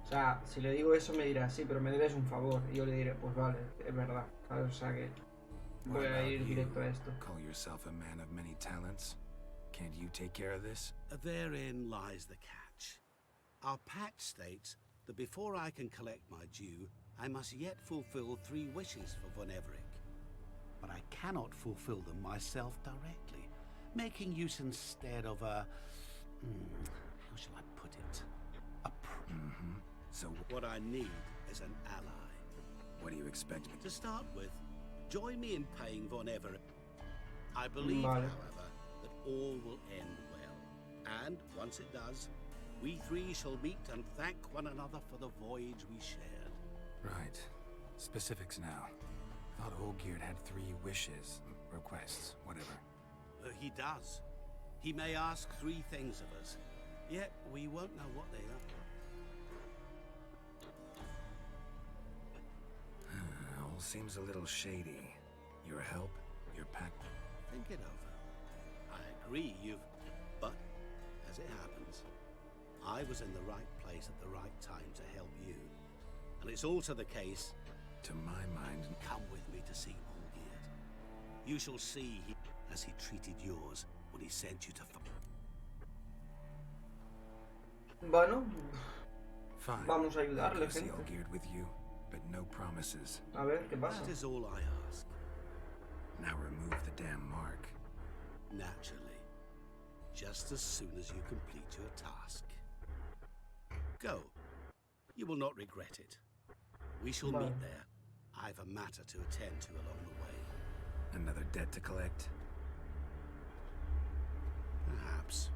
O sea, si le digo eso me dirá, sí, pero me debes un favor. Y yo le diré, pues vale, es verdad, ¿sabes? O sea que voy a ir directo a esto. Call yourself a man of many talents. Can't you take care of this? Therein lies the catch. Our pact states that before I can collect my due, I must yet fulfill 3 wishes for Von Everett. But I cannot fulfill them myself directly, making use instead of a... how shall I put it? So what I need is an ally. What do you expect me to start with? Join me in paying Von Everett. I believe, however, that all will end well. And once it does, We three shall meet and thank one another for the voyage we shared. Right. Specifics now. Thought Olgierd had 3 wishes, requests, whatever. He does. He may ask 3 things of us, yet we won't know what they are. All seems a little shady. Your help, your pact. Think it over. I agree, But, as it happens, I was in the right place at the right time to help you. And it's also the case... To my mind... Come with me to see Olgierd. You shall see as he treated yours when he sent you to... Bueno, Fine. vamos a ayudarle, I'll see gente. Olgierd with you, but no promises. A ver, ¿qué pasa? That is all I ask. Now remove the damn mark. Naturally. Just as soon as you complete your task. Go. You will not regret it. We shall meet there. I've a matter to attend to along the way. Another debt to collect? Perhaps.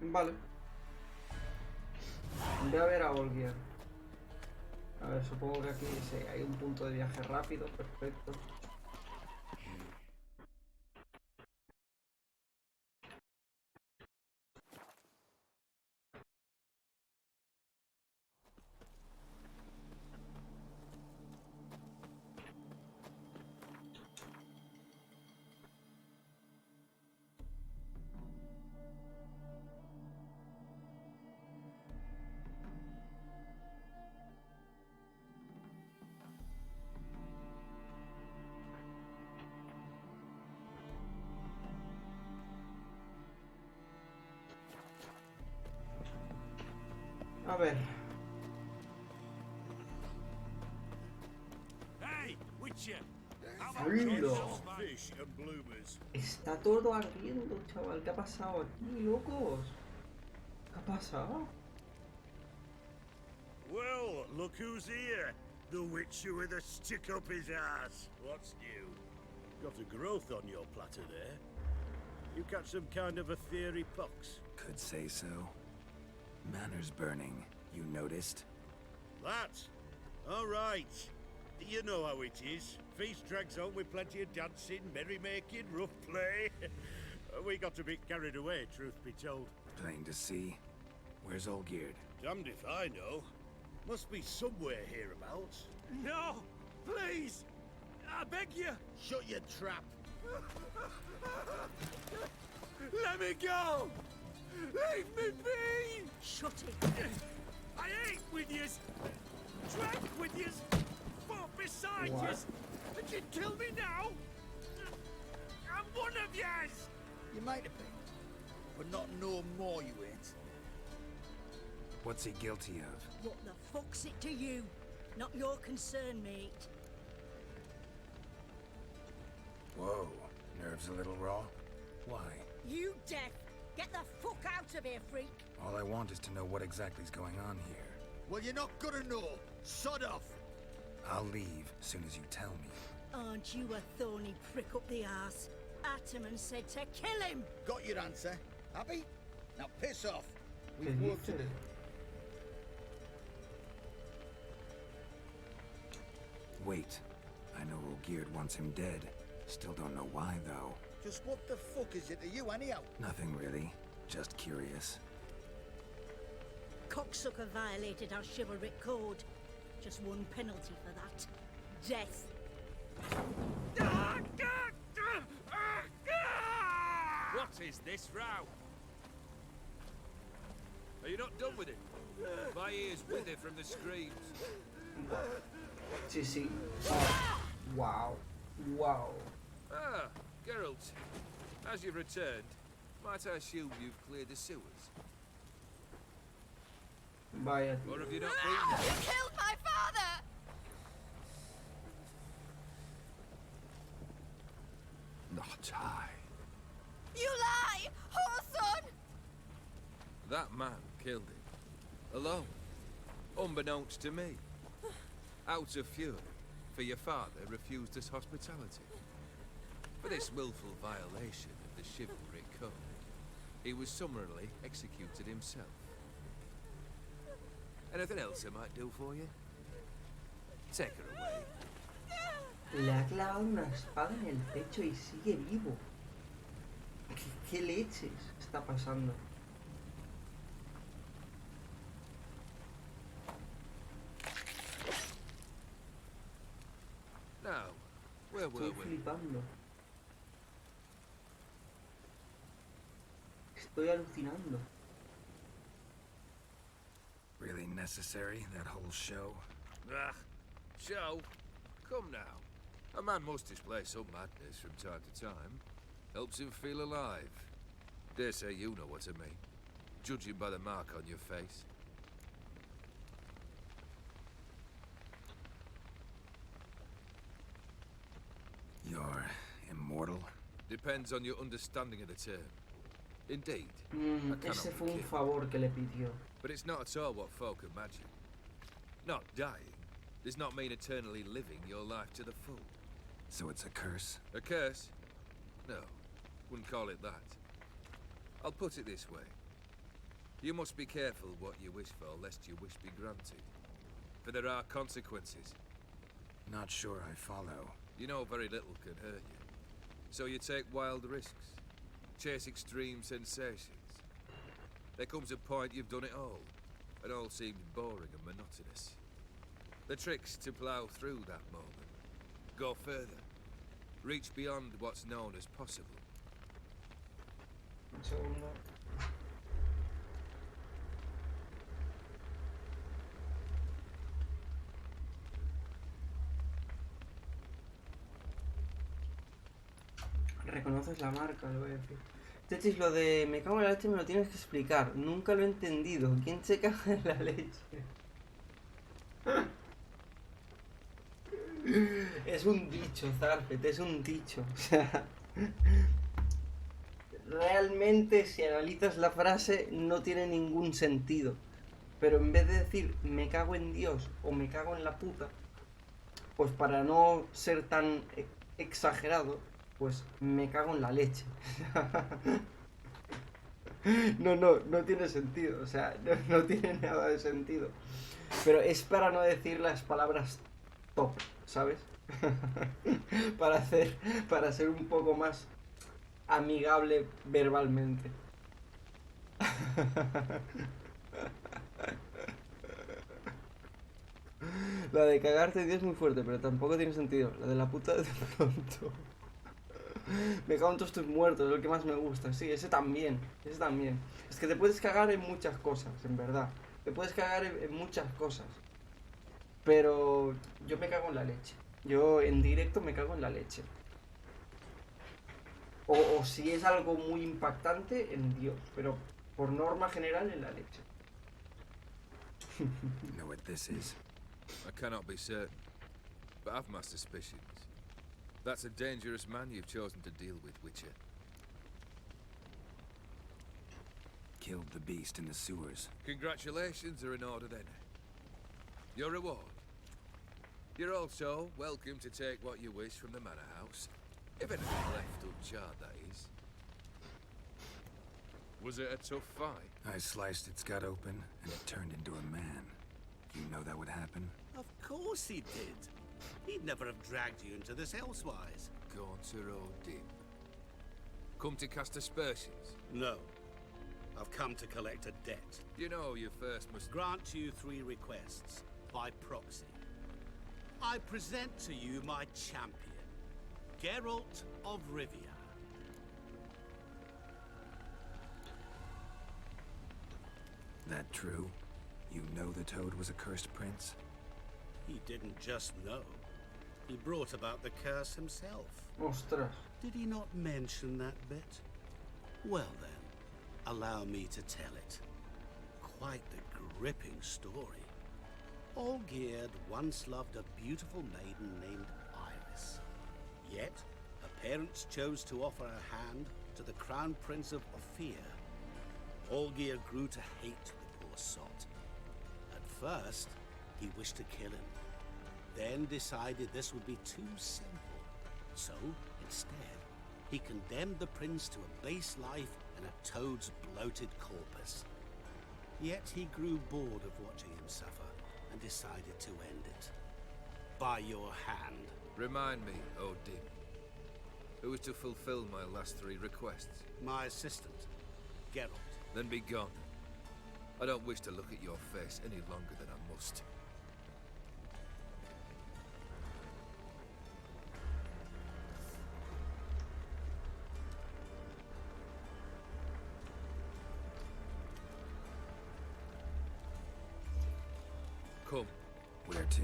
Vale. Voy a ver a Olgierd. A ver, supongo que aquí sí, hay un punto de viaje rápido, perfecto. A ver. Hey, Witcher! Frío. Fish and bloomers. Está todo ardiendo, chaval. ¿Qué ha pasado aquí, locos? ¿Qué ha pasado? Well, look who's here. The Witcher with a stick up his ass. What's new? Got a growth on your platter there. You catch some kind of a theory pox? Could say so. Manor's burning. You noticed? That? All right. You know how it is. Feast drags on with plenty of dancing, merrymaking, rough play. We got a bit carried away, truth be told. Plain to see. Where's Olgierd? Damned if I know. Must be somewhere hereabouts. No! Please! I beg you! Shut your trap! Let me go! Leave me be! Shut it! I ate with yous! Drank with yous! Fought beside What? yous! And you'd kill me now? I'm one of yous! You might have been, but not no more you ain't. What's he guilty of? What the fuck's it to you? Not your concern, mate. Whoa. Nerves a little raw? Why? You deaf! Get the fuck out of here, freak! All I want is to know what exactly is going on here. Well, you're not gonna know. Sod off. I'll leave as soon as you tell me. Aren't you a thorny prick up the arse? Ataman said to kill him! Got your answer. Happy? Now piss off. ¿Qué We've work to dices? do. Wait. I know Olgierd wants him dead. Still don't know why, though. Just what the fuck is it to you, anyhow? Nothing really. Just curious. Cocksucker violated our chivalric code. Just one penalty for that. Death. What is this row? Are you not done with it? My ears wither from the screams. Sí, sí. Oh. Wow. Wow. Ah, Geralt. As you've returned, might I assume you've cleared the sewers? Vaya. Or have you not been there? You killed my father! Not I. You lie! Whoreson! That man killed him. Alone. Unbeknownst to me. Out of fury, for your father refused us hospitality. For this willful violation of the chivalry code, he was summarily executed himself. Anything else I might do for you? Take her away. Le ha clavado una espada en el pecho y sigue vivo. ¿Qué leches está pasando? Now, where were Estoy we? flipando. Estoy alucinando. Really necessary, that whole show? Ah, show? Come now. A man must display some madness from time to time. Helps him feel alive. Dare say you know what I mean. Judging by the mark on your face. You're immortal? Depends on your understanding of the term. Indeed. I cannot Ese be fue un killed. favor que le pidió. But it's not at all what folk imagine. Not dying does not mean eternally living your life to the full. So it's a curse? A curse? No, wouldn't call it that. I'll put it this way. You must be careful what you wish for, lest your wish be granted. For there are consequences. Not sure I follow. You know very little can hurt you. So you take wild risks. Chase extreme sensations. There comes a point you've done it all, and all seems boring and monotonous. The trick's to plough through that moment. Go further. Reach beyond what's known as possible. Un segundo. Reconoces la marca, le voy a decir. Techis, lo de me cago en la leche me lo tienes que explicar. Nunca lo he entendido. ¿Quién se caga en la leche? Es un dicho, Zarfet, es un dicho. O sea, realmente si analizas la frase no tiene ningún sentido. Pero en vez de decir me cago en Dios o me cago en la puta, pues para no ser tan exagerado, pues me cago en la leche. No tiene sentido, o sea, no tiene nada de sentido. Pero es para no decir las palabras top, ¿sabes? para ser un poco más amigable verbalmente. La de cagarte en Dios es muy fuerte, pero tampoco tiene sentido. La de la puta de pronto. Me cago en todos tus muertos, es el que más me gusta. Sí, ese también. Es que te puedes cagar en muchas cosas, en verdad. Te puedes cagar en muchas cosas. Pero yo me cago en la leche. Yo en directo me cago en la leche. O si es algo muy impactante, en Dios. Pero por norma general, en la leche. You know what this is? I cannot be certain, but I've my suspicions. That's a dangerous man you've chosen to deal with, Witcher. Killed the beast in the sewers. Congratulations are in order then. Your reward. You're also welcome to take what you wish from the manor house. If anything left uncharred, that is. Was it a tough fight? I sliced its gut open, and it turned into a man. You know that would happen? Of course he did. He'd never have dragged you into this elsewise. Gaunter O'Dim. Come to cast aspersions? No. I've come to collect a debt. You know you first must grant you 3 requests, by proxy. I present to you my champion, Geralt of Rivia. That true? You know the Toad was a cursed prince? He didn't just know. He brought about the curse himself. Ostras. Did he not mention that bit? Well then, allow me to tell it. Quite the gripping story. Olgierd once loved a beautiful maiden named Iris. Yet, her parents chose to offer her hand to the Crown Prince of Ophir. Olgierd grew to hate the poor sot. At first, he wished to kill him. Then decided this would be too simple. So, instead, He condemned the prince to a base life and a toad's bloated corpus. Yet he grew bored of watching him suffer and decided to end it. By your hand. Remind me, Odin. Who is to fulfill my last 3 requests? My assistant, Geralt. Then be gone. I don't wish to look at your face any longer than I must. Come. Where to?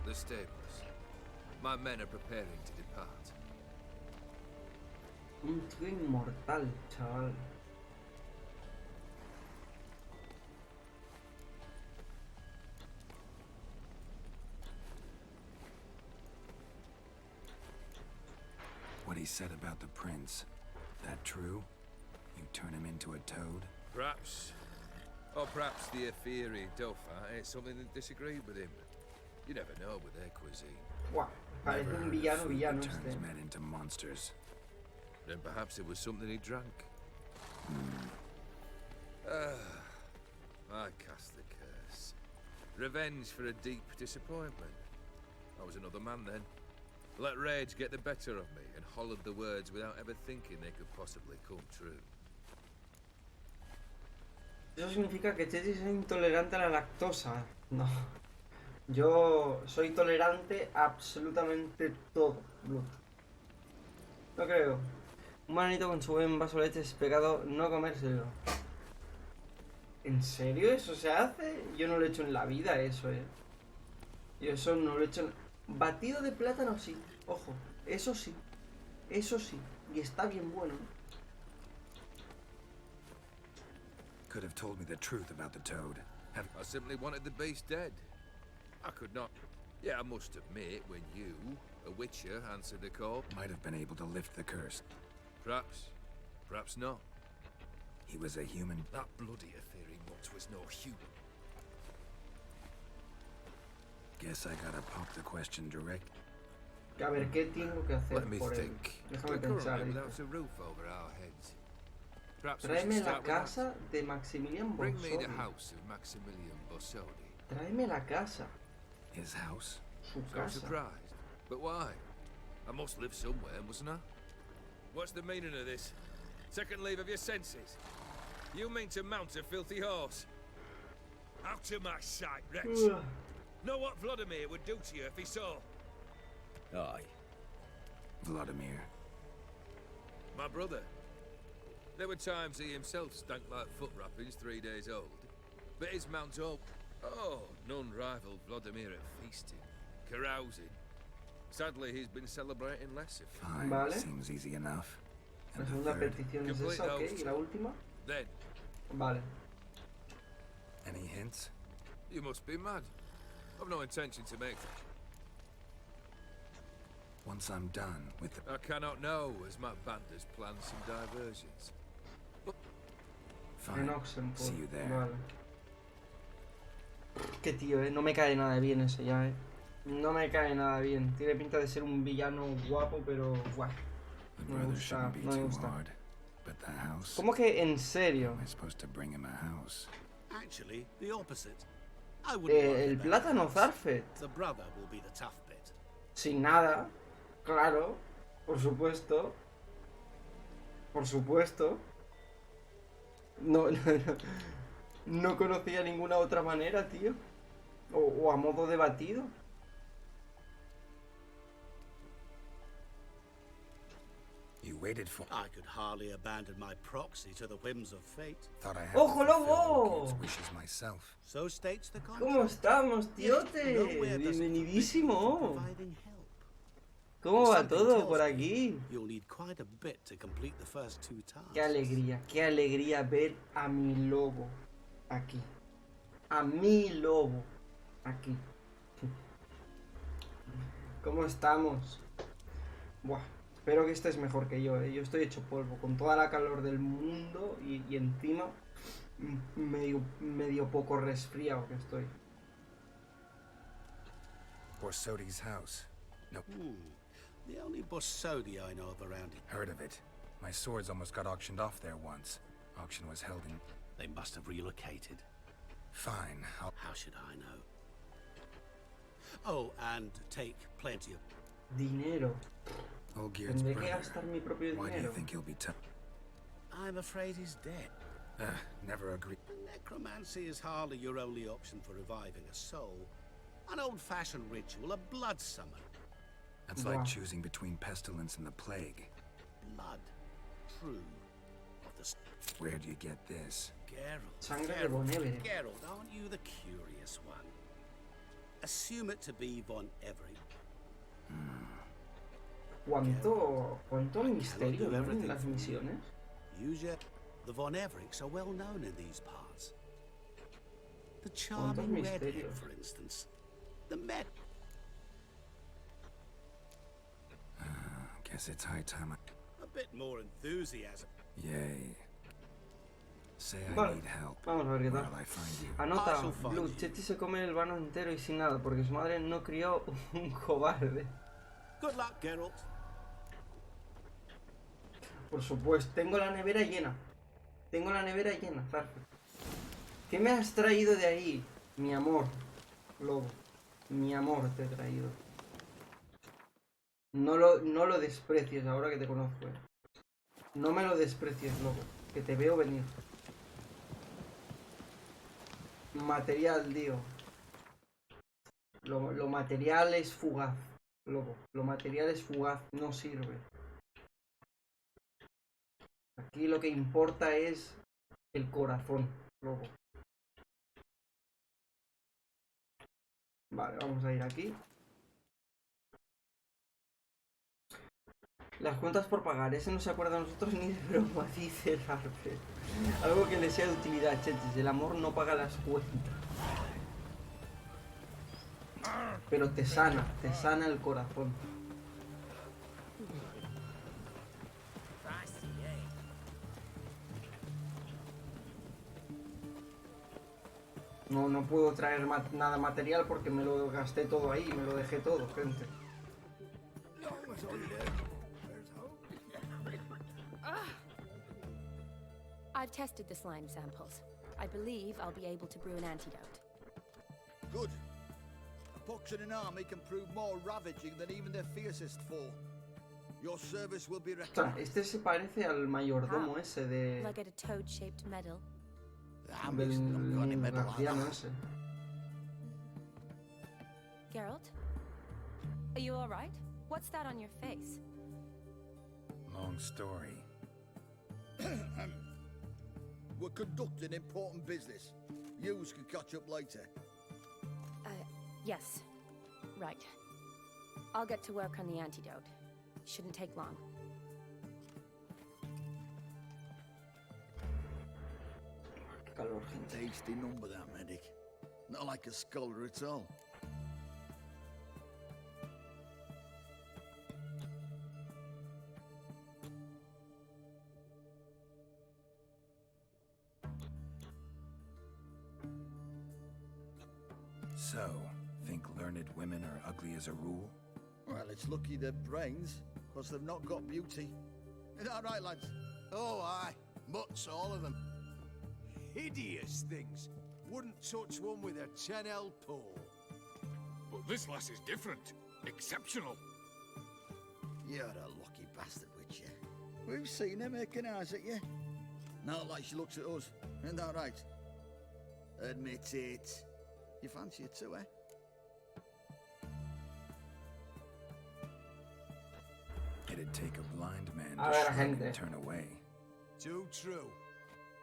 The stables. My men are preparing to depart. Un tío inmortal, chaval. What he said about the prince. That true? You turn him into a toad? Perhaps. Or perhaps the Aetheri Dauphin ate something that disagreed with him. You never know with their cuisine. Buah, parece un villano Turns este. men into monsters. Then perhaps it was something he drank. I cast the curse. Revenge for a deep disappointment. I was another man then. Let rage get the better of me and hollered the words without ever thinking they could possibly come true. Eso significa que Chechi es intolerante a la lactosa. No. Yo soy tolerante a absolutamente todo, Blood. No creo. Un bananito con su buen vaso de leche es pecado no comérselo. ¿En serio eso se hace? Yo no lo he hecho en la vida eso, Yo eso no lo he hecho en... Batido de plátano sí, ojo, eso sí. Eso sí, y está bien bueno. Could have told me the truth about the toad. I simply wanted the beast dead. I could not... Yeah, I must admit, when you, a witcher, answered the call... Might have been able to lift the curse. Perhaps. Perhaps not. He was a human. That bloody Aetheri mutt was no human. Guess I gotta pop the question direct. A ver, ¿qué tengo que hacer Let me por él? think. Déjame We're pensar. currently dice. without a roof over our heads. Perhaps we should Tráeme la start with that. casa de Maximilian Bring me the Borsodi. house of Maximilian Borsodi. Tráeme la casa. His house? Su So casa. surprised. But why? I must live somewhere, mustn't I? What's the meaning of this? Second leave of your senses? You mean to mount a filthy horse? Out of my sight, wretch! Know what Vladimir would do to you if he saw? Aye. Vladimir. My brother. There were times he himself stank like foot wrappings 3 days old. But his mount up. Oh, none rival Vladimir at feasting, carousing. Sadly, he's been celebrating less of it. Fine. Vale. Seems easy enough. La And the segunda third. petición es Complete esa, ok. host. ¿Y la última? Then, Vale. Any hints? you must be mad. I've no intention to make them. Once I'm done with the... I cannot know, as my band has planned some diversions. En Fine. Oxenford. See you there. Vale. Qué tío, no me cae nada bien ese ya, No me cae nada bien. Tiene pinta de ser un villano guapo, pero... Buah. The No me brother gusta, shouldn't be no me too gusta. hard. But the house... ¿Cómo que en serio? Am I supposed to bring him a house? Actually, the opposite. I wouldn't worry El about plátano the house. Zarfet. The brother will be the tough bit. Sin nada. Claro. Por supuesto. Por supuesto. No, no conocía ninguna otra manera, tío. O a modo de batido. You waited for... I could hardly abandon my proxy to the whims of fate. Thought I had ¡Ojo, to fulfill lobo! the kid's wishes myself. So states the contract. ¿Cómo estamos, tiote? Nowhere does it Bienvenidísimo. providing help. ¿Cómo va Something todo tells por me aquí? You'll need quite a bit to complete the first 2 tasks. Qué alegría ver a mi lobo aquí. A mi lobo aquí. ¿Cómo estamos? Buah, espero que estés mejor que yo, Yo estoy hecho polvo, con toda la calor del mundo y encima medio poco resfriado que estoy. Borsodi's house. No. The only Bossodi I know of around here. Heard of it. My swords almost got auctioned off there once. Auction was held in... They must have relocated. Fine, How should I know? Oh, and take plenty of... Dinero. Olgierd's Tendré que brother. gastar mi propio Why do you dinero. think he'll be tough? I'm afraid he's dead. Never agreed. Necromancy is hardly your only option for reviving a soul. An old-fashioned ritual, a blood summon. That's like choosing between pestilence and the plague. Blood. True. Of the... Where do you get this? Sangre de Von Everett. Geralt, aren't you the curious one? Assume it to be Von Everett. ¿Cuánto misterio veo en las misiones? Usually, the Von Evericks are well known in these parts. The charming redhead, for instance. The Met. Guess it's high time A bit more enthusiasm. Yay. Say I Vale, need help. vamos a ver qué tal. Where'll I find you? Anota, Blue, Chetty se come el vano entero y sin nada, porque su madre no crió un cobarde. Good luck, Geralt. Por supuesto, tengo la nevera llena. Tengo la nevera llena, Zarfe. ¿Qué me has traído de ahí? Mi amor, lobo. Mi amor te he traído. No lo desprecies ahora que te conozco. No me lo desprecies, lobo. Que te veo venir. Material, tío. Lo material es fugaz, lobo. Lo material es fugaz, no sirve. Aquí lo que importa es el corazón, lobo. Vale, vamos a ir aquí. Las cuentas por pagar, ese no se acuerda de nosotros ni de broma, dice el Harper. Algo que le sea de utilidad, chetis. El amor no paga las cuentas. Pero te sana el corazón. No puedo traer nada material porque me lo gasté todo ahí, me lo dejé todo, gente. I've tested the slime samples. I believe I'll be able to brew an antidote. Good. A pox in an army can prove more ravaging than even their fiercest foe. Your service will be recompensed. Este se parece al mayordomo ese de... Like a toad-shaped medal. Del guardiano ese. Geralt? Are you alright? What's that on your face? Long story. We're conducting important business. Yous can catch up later. Yes. Right. I'll get to work on the antidote. Shouldn't take long. Tasty number, that medic. Not like a scholar at all. So, think learned women are ugly as a rule? Well, it's lucky they're brains, because they've not got beauty. Is that right, lads? Oh, aye. Mutts, all of them. Hideous things. Wouldn't touch one with a 10L pole. But this lass is different. Exceptional. You're a lucky bastard, Witcher. We've seen her making eyes at you. Not like she looks at us. Isn't that right? Admit it. You fancy it too, eh? It'd take a blind man A to ver, shrug gente. and turn away. Too true.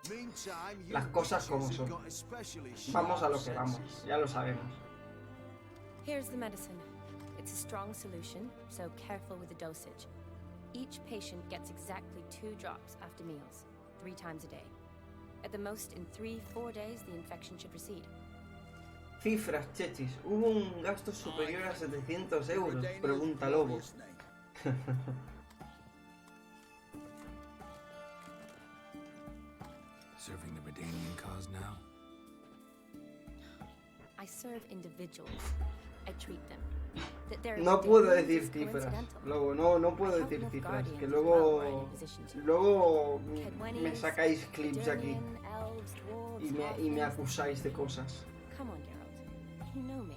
Meantime, you Las cosas como witches have son. got especially Vamos a sharp lo que vamos, senses. ya lo sabemos. Here's the medicine. It's a strong solution, so careful with the dosage. Each patient gets exactly 2 drops after meals, 3 times a day. At the most, in 3-4 days, the infection should recede. Cifras, chechis. ¿Hubo un gasto superior a 700 euros? Pregunta Lobo. Serving the Redanian cause now? I serve individuals. I treat them. That they're No puedo Redanians decir is cifras, coincidental. luego no puedo I hope decir enough cifras, que Guardians as well are in luego a position to. me sacáis clips aquí Eternian, elves, dwarves, y me halflings. acusáis de cosas. Come on, Geralt. You know me.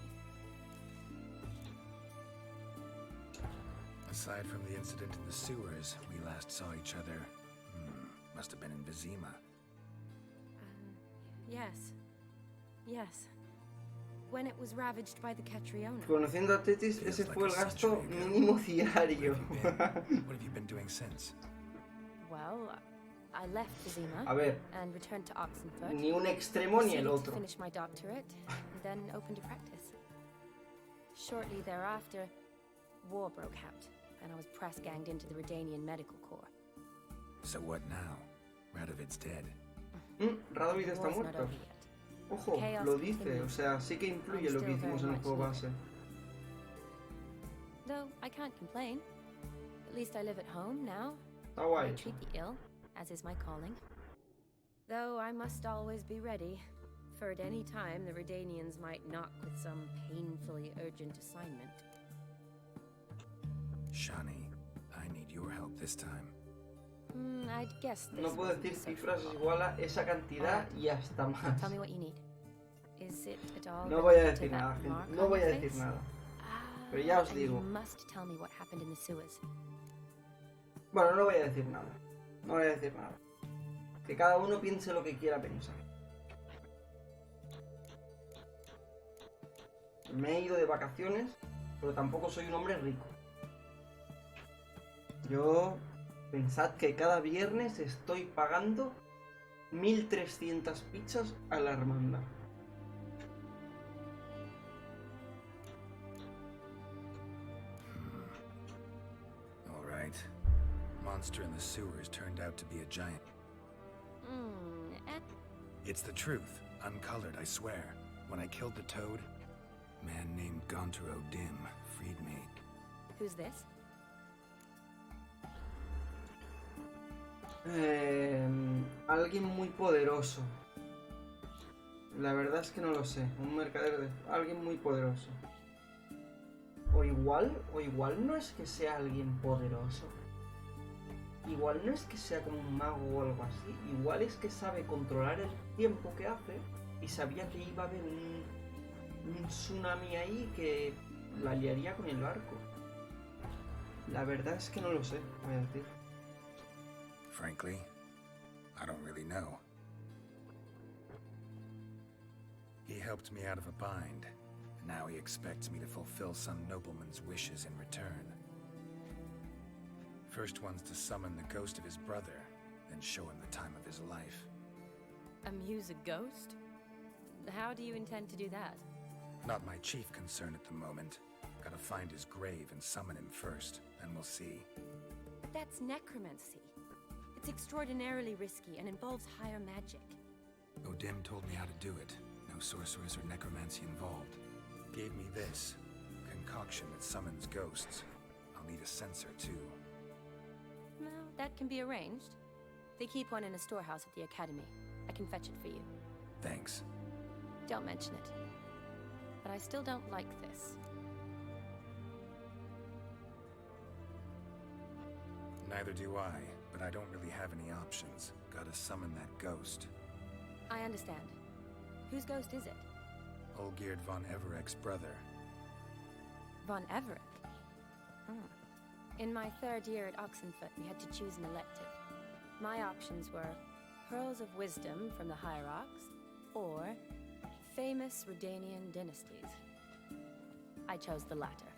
Aside from the incident in the sewers, we last saw each other. Must have been in Vizima. Yes. Yes. When it was ravaged by the Catriona. Conociendo a Tetis, ese fue el gasto mínimo diario. What have you been doing since? Well, I left Vizima A ver, and returned to Oxenfurt. ni un extremo ni el Proceeded otro. to finish my doctorate and then opened a practice. Shortly thereafter, war broke out, and I was press ganged into the Redanian Medical Corps. So what now? Radovid's dead. Radovid está War's not muerto. over yet. Ojo, Chaos lo dice, continues. o sea, sí que influye I'm lo que still hicimos very en el much juego needed. base. Though I can't complain. At least I live at home now. Está guay. I treat the ill, as is my calling. Though I must always be ready, for at any time the Redanians might knock with some painfully urgent assignment. Shani, I need your help this time. I'd guess this No puedo wasn't decir so cifras far. igual a esa cantidad y hasta más. Tell me what you need. Is it at all No voy a related to decir that nada, mark gente. No on voy a your decir face? nada. Pero ya os And digo. you must tell me what happened in the sewers. Bueno, no voy a decir nada. No voy a decir nada. Que cada uno piense lo que quiera pensar. Me he ido de vacaciones, pero tampoco soy un hombre rico. Yo... Pensad que cada viernes estoy pagando 1.300 pizzas a la hermandad. All right. Monster in the sewers turned out to be a giant. It's the truth. Uncolored, I swear. When I killed the toad, a man named Gonter O'Dim freed me. Who's this? Alguien muy poderoso. La verdad es que no lo sé. Un mercader de... Alguien muy poderoso. O igual no es que sea alguien poderoso. Igual no es que sea como un mago o algo así. Igual es que sabe controlar el tiempo que hace y sabía que iba a haber un tsunami ahí que la liaría con el barco. La verdad es que no lo sé, voy a decir. Frankly, I don't really know. He helped me out of a bind, and now he expects me to fulfill some nobleman's wishes in return. First one's to summon the ghost of his brother, then show him the time of his life. Amuse a ghost? How do you intend to do that? Not my chief concern at the moment. Gotta find his grave and summon him first, and we'll see. But that's necromancy. It's extraordinarily risky and involves higher magic. O'Dim told me how to do it. No sorceress or necromancy involved. Gave me this. Concoction that summons ghosts. I'll need a censer, too. Well, that can be arranged. They keep one in a storehouse at the academy. I can fetch it for you. Thanks. Don't mention it. But I still don't like this. Neither do I, but I don't really have any options. Gotta summon that ghost. I understand. Whose ghost is it? Olgierd von Evereck's brother. Von Everett? In my third year at Oxenfurt, we had to choose an elective. My options were Pearls of Wisdom from the Hierarchs, or famous Redanian dynasties. I chose the latter.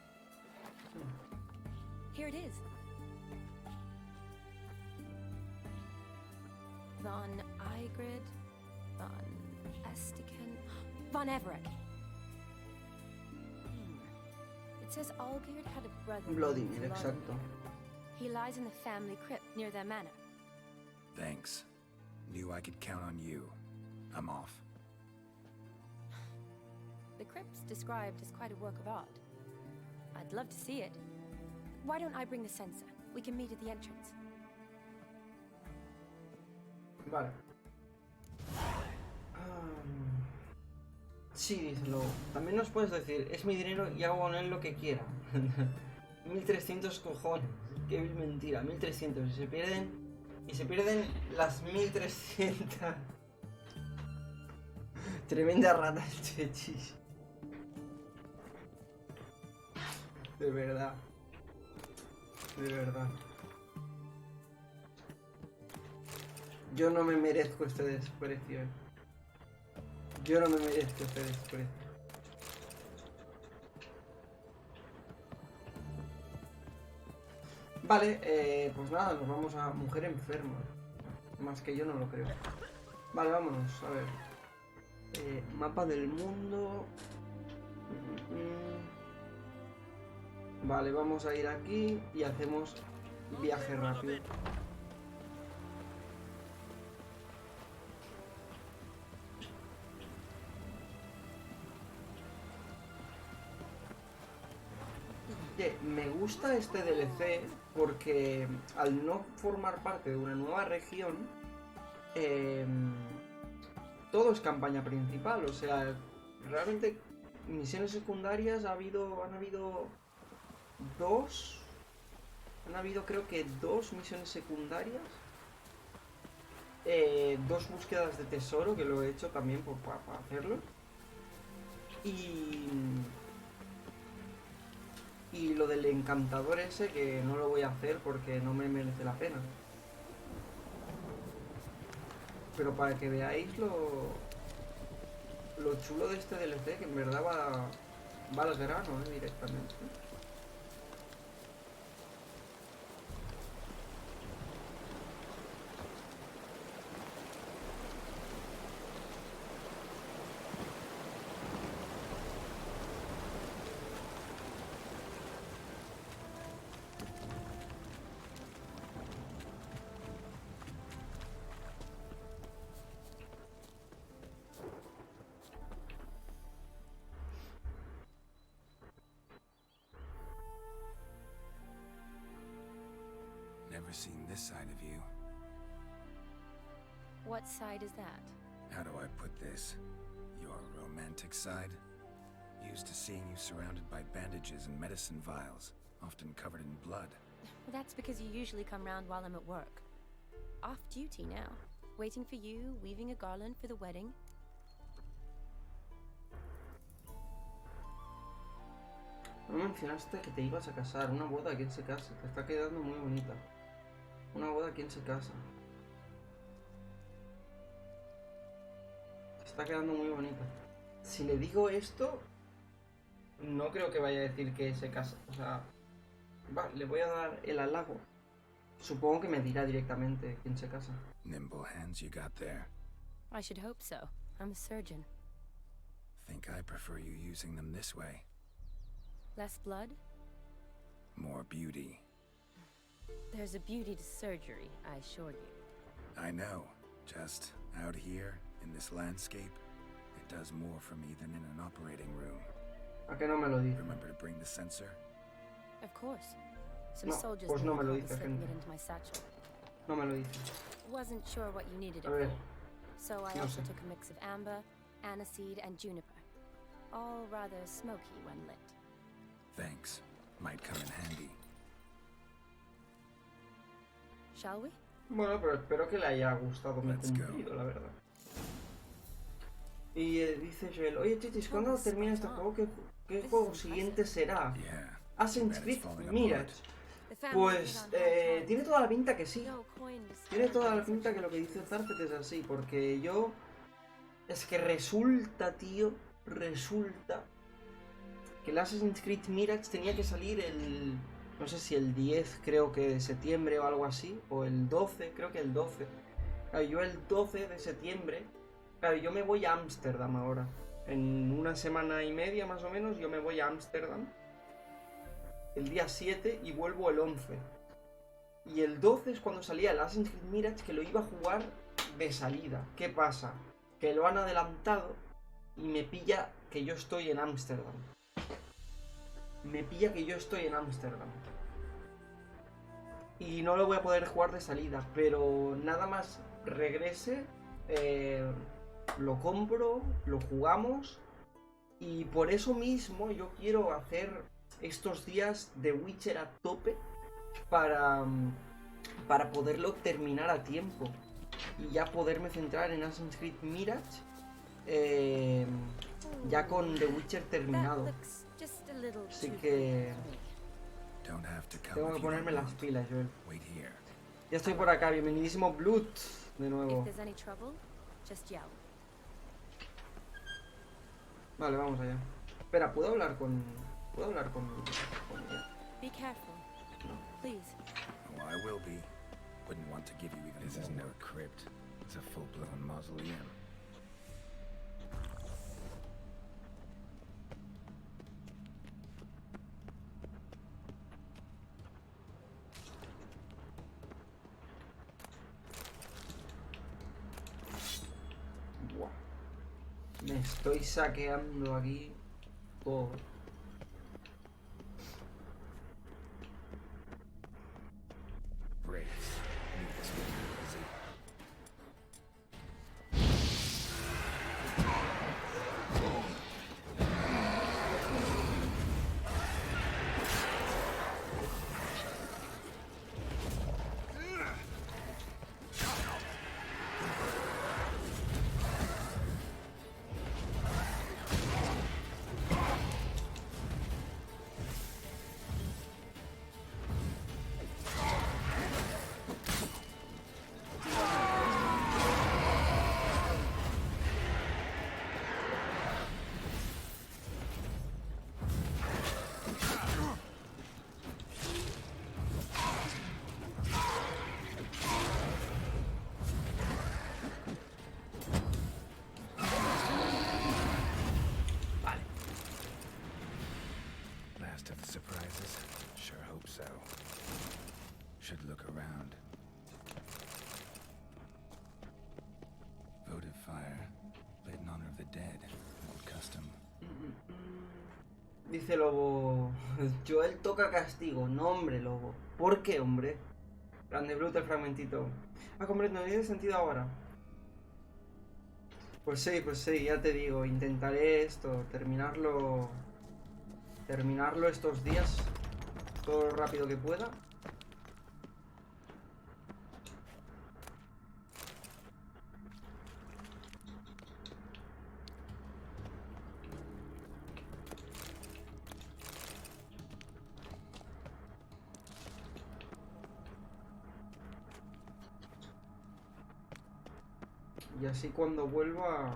Here it is. Von Igrid, von Estiken, von Everett. It says Olgierd had a brother named Vladimir, Vladimir. exacto. He lies in the family crypt near their manor. Thanks. Knew I could count on you. I'm off. The crypt's described as quite a work of art. I'd love to see it. Why don't I bring the censer? We can meet at the entrance. Vale. Sí, díselo. También nos puedes decir, es mi dinero y hago con él lo que quiera. 1300 cojones. Qué vil mentira, 1300. Y se pierden las 1300. Tremenda rata el Chechis. De verdad. De verdad. Yo no me merezco este desprecio. Yo no me merezco este desprecio. Vale, pues nada, nos vamos a mujer enferma. Más que yo no lo creo. Vale, vámonos, a ver. Mapa del mundo. Vale, vamos a ir aquí y hacemos viaje rápido. Me gusta este DLC porque al no formar parte de una nueva región, todo es campaña principal. O sea, realmente misiones secundarias han habido dos. Han habido creo que 2 misiones secundarias. 2 búsquedas de tesoro, que lo he hecho también para hacerlo. Y lo del encantador ese, que no lo voy a hacer porque no me merece la pena. Pero para que veáis lo chulo de este DLC, que en verdad va al grano, directamente. Never seen this side of you. What side is that? How do I put this? Your romantic side? Used to seeing you surrounded by bandages and medicine vials, often covered in blood. Well, that's because you usually come round while I'm at work. Off duty now. Waiting for you, weaving a garland for the wedding. No mencionaste que te ibas a casar. Una boda, ¿quién se casa? Te está quedando muy bonita. Una boda, ¿quién se casa? Te está quedando muy bonita. Si le digo esto, no creo que vaya a decir que se casa. O sea, va, le voy a dar el halago. Supongo que me dirá directamente quién se casa. Nimble hands you got there. I should hope so. I'm a surgeon. Think I prefer you using them this way. Less blood? More beauty. There's a beauty to surgery, I assure you. I know. Just out here, in this landscape, it does more for me than in an operating room. ¿A qué no me lo dice? Remember to bring the sensor? Of course. Some No, soldiers pues no me lo caught me dice, slipping gente. it into my satchel. No me lo dice. Wasn't sure what you needed it A ver. for. So I No also sé. took a mix of amber, aniseed, and juniper. All rather smoky when lit. Thanks. Might come in handy. Shall we? Bueno, pero espero que le haya gustado mi Let's go. cumplido, la verdad. Y dice Joel, oye Chichis, ¿cuándo termina este juego? ¿Qué juego siguiente será? Yeah. Assassin's bet Creed it's falling Mirage. Pues tiene toda la pinta que sí. Tiene toda la pinta que lo que dice Zarfet es así, porque yo... Es que resulta, tío, resulta que el Assassin's Creed Mirage tenía que salir el... No sé si el 10, creo que de septiembre o algo así, o el 12, creo que el 12. Claro, yo el 12 de septiembre... Claro, yo me voy a Ámsterdam ahora. En una semana y media más o menos yo me voy a Ámsterdam. El día 7 y vuelvo el 11. Y el 12 es cuando salía el Assassin's Creed Mirage, que lo iba a jugar de salida. ¿Qué pasa? Que lo han adelantado y me pilla que yo estoy en Ámsterdam. Me pilla que yo estoy en Ámsterdam. Y no lo voy a poder jugar de salida, pero nada más regrese, lo compro, lo jugamos Y por eso mismo yo quiero hacer estos días de Witcher a tope para poderlo terminar a tiempo. Y ya poderme centrar en Assassin's Creed Mirage ya con The Witcher terminado. Así que tengo que ponerme las pilas, Joel. Ya estoy por acá, bienvenidísimo Blood de nuevo. Vale, vamos allá. Espera, ¿puedo hablar con ella? Be careful, please. Oh, I will be. Wouldn't want to give you even. This isn't a crypt. It's a full-blown mausoleum. Buah. Me estoy saqueando aquí todo. Should look around. Votive fire, lit in honor of the dead. Old custom. Dice Lobo. Joel toca castigo. No, hombre, Lobo. ¿Por qué, hombre? Grande bruto el fragmentito. Ah, comprendo, no tiene sentido ahora. Pues sí, ya te digo. Intentaré esto, terminarlo estos días. Todo lo rápido que pueda. Y así cuando vuelva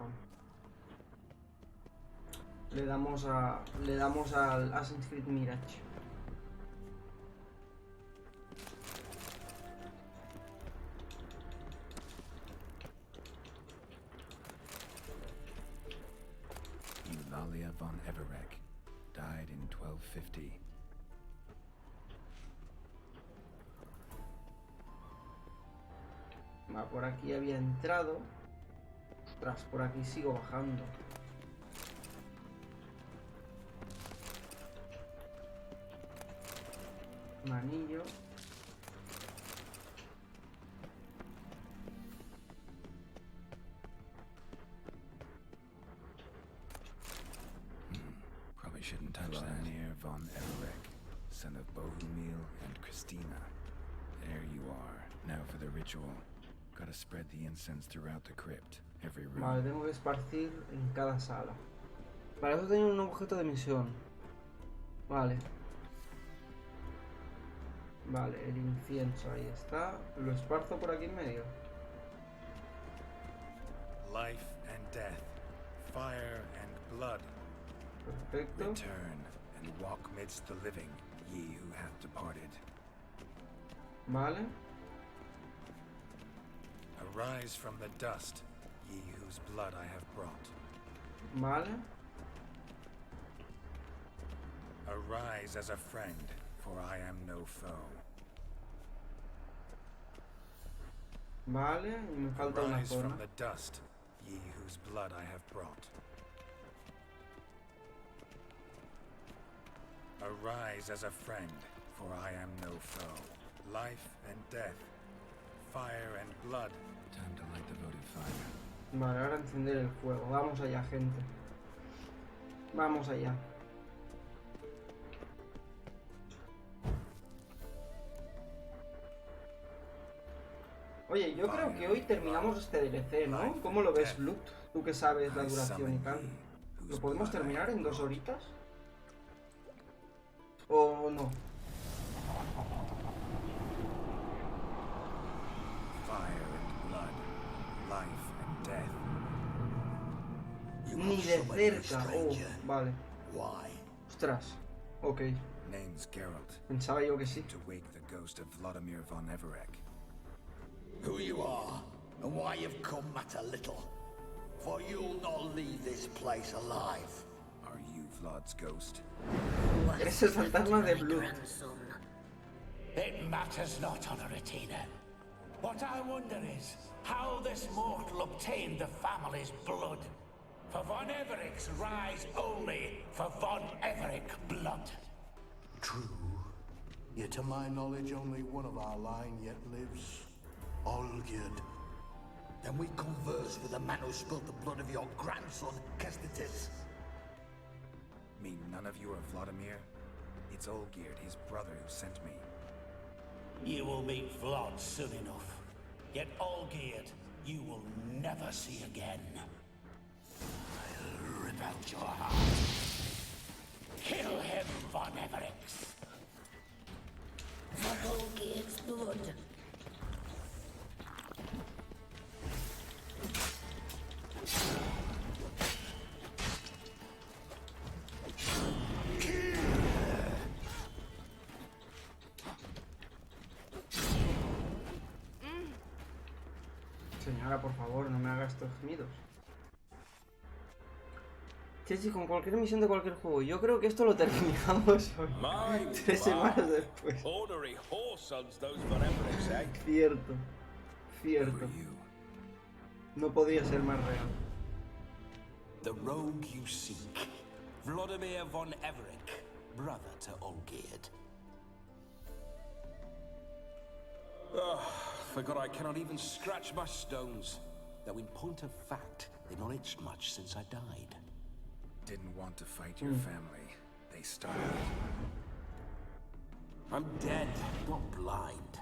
le damos al Assassin's Creed Mirage. Eulalia von Everek died in 1250. Por aquí había entrado. Ostras, por aquí sigo bajando. Manillo. Probably shouldn't touch that. Near von Everek, son of Bohumil and Christina. There you are. Now for the ritual. Gotta spread the incense throughout the crypt. Every room. Vale, tengo que esparcir en cada sala. Para eso tengo un objeto de misión. Vale. Vale, el incienso, ahí está. Lo esparzo por aquí en medio. Life and death, fire and blood. Perfecto. Return and walk midst the living, ye who have departed. Vale. Arise from the dust, ye whose blood I have brought. Vale. Arise as a friend, for I am no foe. Vale, y me falta una Arise zona. from the dust, ye whose blood I have brought. Arise as a friend, for I am no foe. Life and death, fire and blood. Time to light the votive fire. Vale, ahora encender el fuego. Vamos allá, gente. Vamos allá. Oye, yo creo que hoy terminamos este DLC, ¿no? ¿Cómo lo ves, Blut? Tú que sabes la duración y tal. ¿Lo podemos terminar en 2 horitas? ¿O no? Ni de cerca. Oh, vale. Ostras. Ok. Name's Geralt. Pensaba yo que sí. To wake the ghost of Vladimir von Everec. Who you are, and why you've come matter little. For you'll not leave this place alive. Are you Vlad's ghost? Eres el fantasma de Blut. It matters not, Honoratina. What I wonder is how this mortal obtained the family's blood. For von Everic's rise only for von Everec blood. True. Yet to my knowledge, only one of our line yet lives. Olgierd. Then we converse with the man who spilled the blood of your grandson, Kestitis. Mean none of you are Vladimir? It's Olgierd, his brother, who sent me. You will meet Vlad soon enough. Yet Olgierd, you will never see again. I'll rip out your heart. Kill him, von Everix. For Olgierd's blood. Señora, por favor, no me haga estos gemidos. Sí, con cualquier misión de cualquier juego. Yo creo que esto lo terminamos hoy. 3 semanas después. Cierto. Cierto. No podía ser más real. The rogue you seek. Vladimir von Everec, brother to Olgierd. Forgot I cannot even scratch my stones. Though in point of fact, they've not itched much since I died. Didn't want to fight your family. They started it. I'm dead, not blind.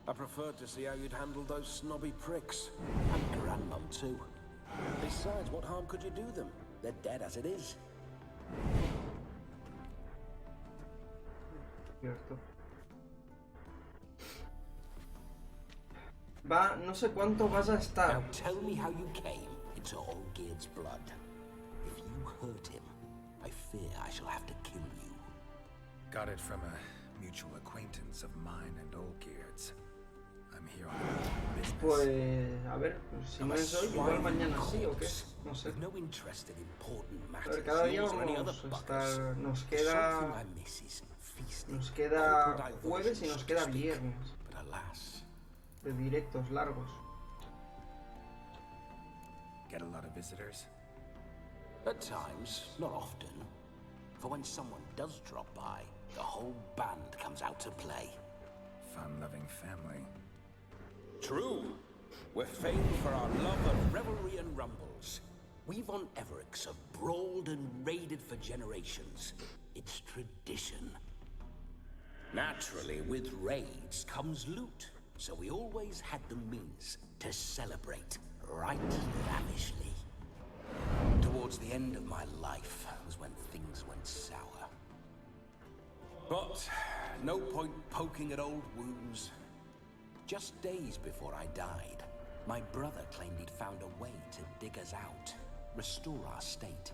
I preferred to see how you'd handle those snobby pricks. And Grandmum too. Besides, what harm could you do them? They're dead as it is. Cierto. Va, no sé cuánto vas a estar. Now tell me how you came into Olgierd's blood. If you hurt him, I fear I shall have to kill you. Got it from a mutual acquaintance of mine and Olgierd's. I'm here on business. Pues, a ver, si no es hoy, igual mañana sí o qué, no sé. No interest in important A ver, matters. cada día Yours or any vamos other a estar, buggers. nos Something queda I miss is feasting. Nos queda Corporate jueves y nos diversions, queda so to speak. viernes But alas, de directos largos. Get a lot of visitors? at times, not often. For when someone does drop by, the whole band comes out to play. Fun-loving family. True. We're famed for our love of revelry and rumbles. We von Evericks have brawled and raided for generations. It's tradition. Naturally, with raids comes loot, so we always had the means to celebrate right lavishly. Towards the end of my life was when things went sour. But no point poking at old wounds. Just days before I died, my brother claimed he'd found a way to dig us out, restore our state.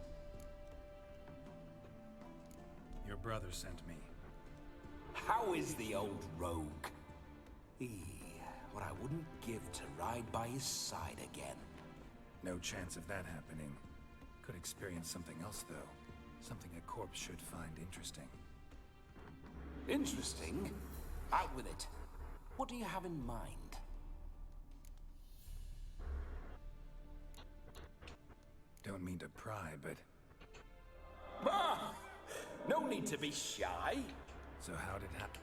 Your brother sent me. How is the old rogue? What I wouldn't give to ride by his side again. No chance of that happening. Could experience something else, though. Something a corpse should find interesting. Interesting? Out with it. What do you have in mind? Don't mean to pry, but... Ah! No need to be shy. So how did it happen?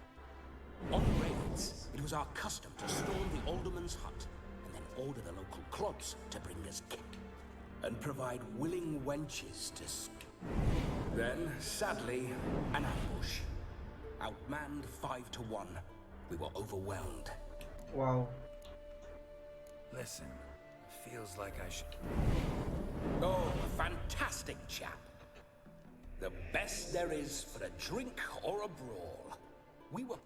On raids, it was our custom to storm the alderman's hut and then order the local clubs to bring us kit and provide willing wenches to Then, sadly, an ambush. Outmanned 5-1. We were overwhelmed. Wow. Listen, feels like I should... Oh, a fantastic chap. The best there is for a drink or a brawl. We were...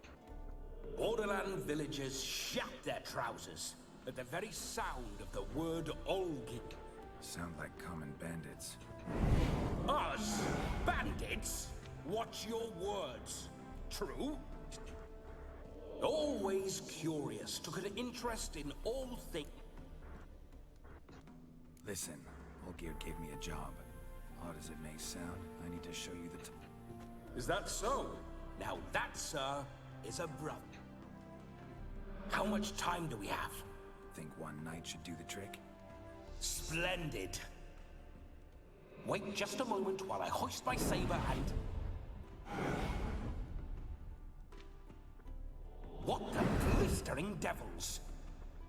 Borderland villagers shat their trousers at the very sound of the word Olgi. Sound like common bandits. Us? Bandits? Watch your words. True? Always curious, took an interest in all things. Listen, Olgierd gave me a job. Odd as it may sound, I need to show you the Is that so? Now that, sir, is a brother. How much time do we have? Think one night should do the trick? Splendid. Wait just a moment while I hoist my saber and... What the blistering devils?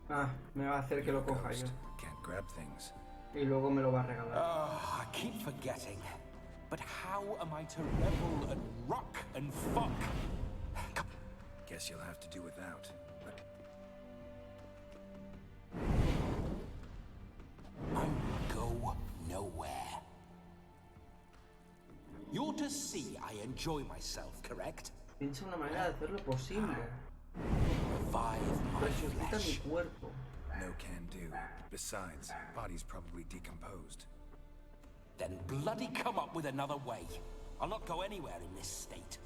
Ah, me va a hacer que lo coja yo. Can't grab things. Y luego me lo va a regalar. I keep forgetting. But how am I to revel and rock and fuck? Guess you'll have to do without. But... I go nowhere. You're to see I enjoy myself, correct? Piensa una manera de hacerlo posible. Revive my Resucita mi flesh. cuerpo. No can do. Besides, body's probably decomposed. Then bloody come up with another way. I'll not go anywhere in this state.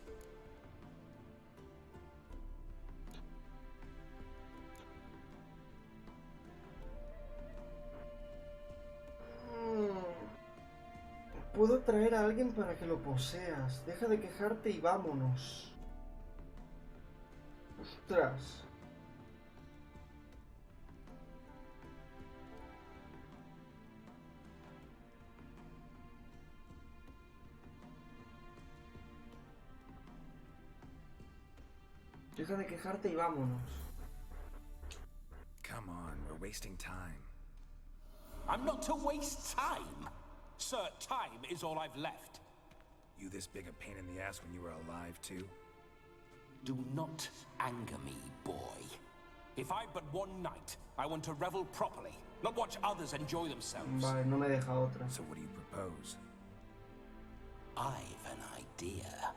Puedo traer a alguien para que lo poseas. Deja de quejarte y vámonos. Ostras. Deja de quejarte y vámonos. Come on, we're wasting time. I'm not to waste time. Sir, time is all I've left. You this big a pain in the ass when you were alive, too? Do not anger me, boy. If I've but one night, I want to revel properly, not watch others enjoy themselves. Vale, no me deja otra. So what do you propose? I've an idea.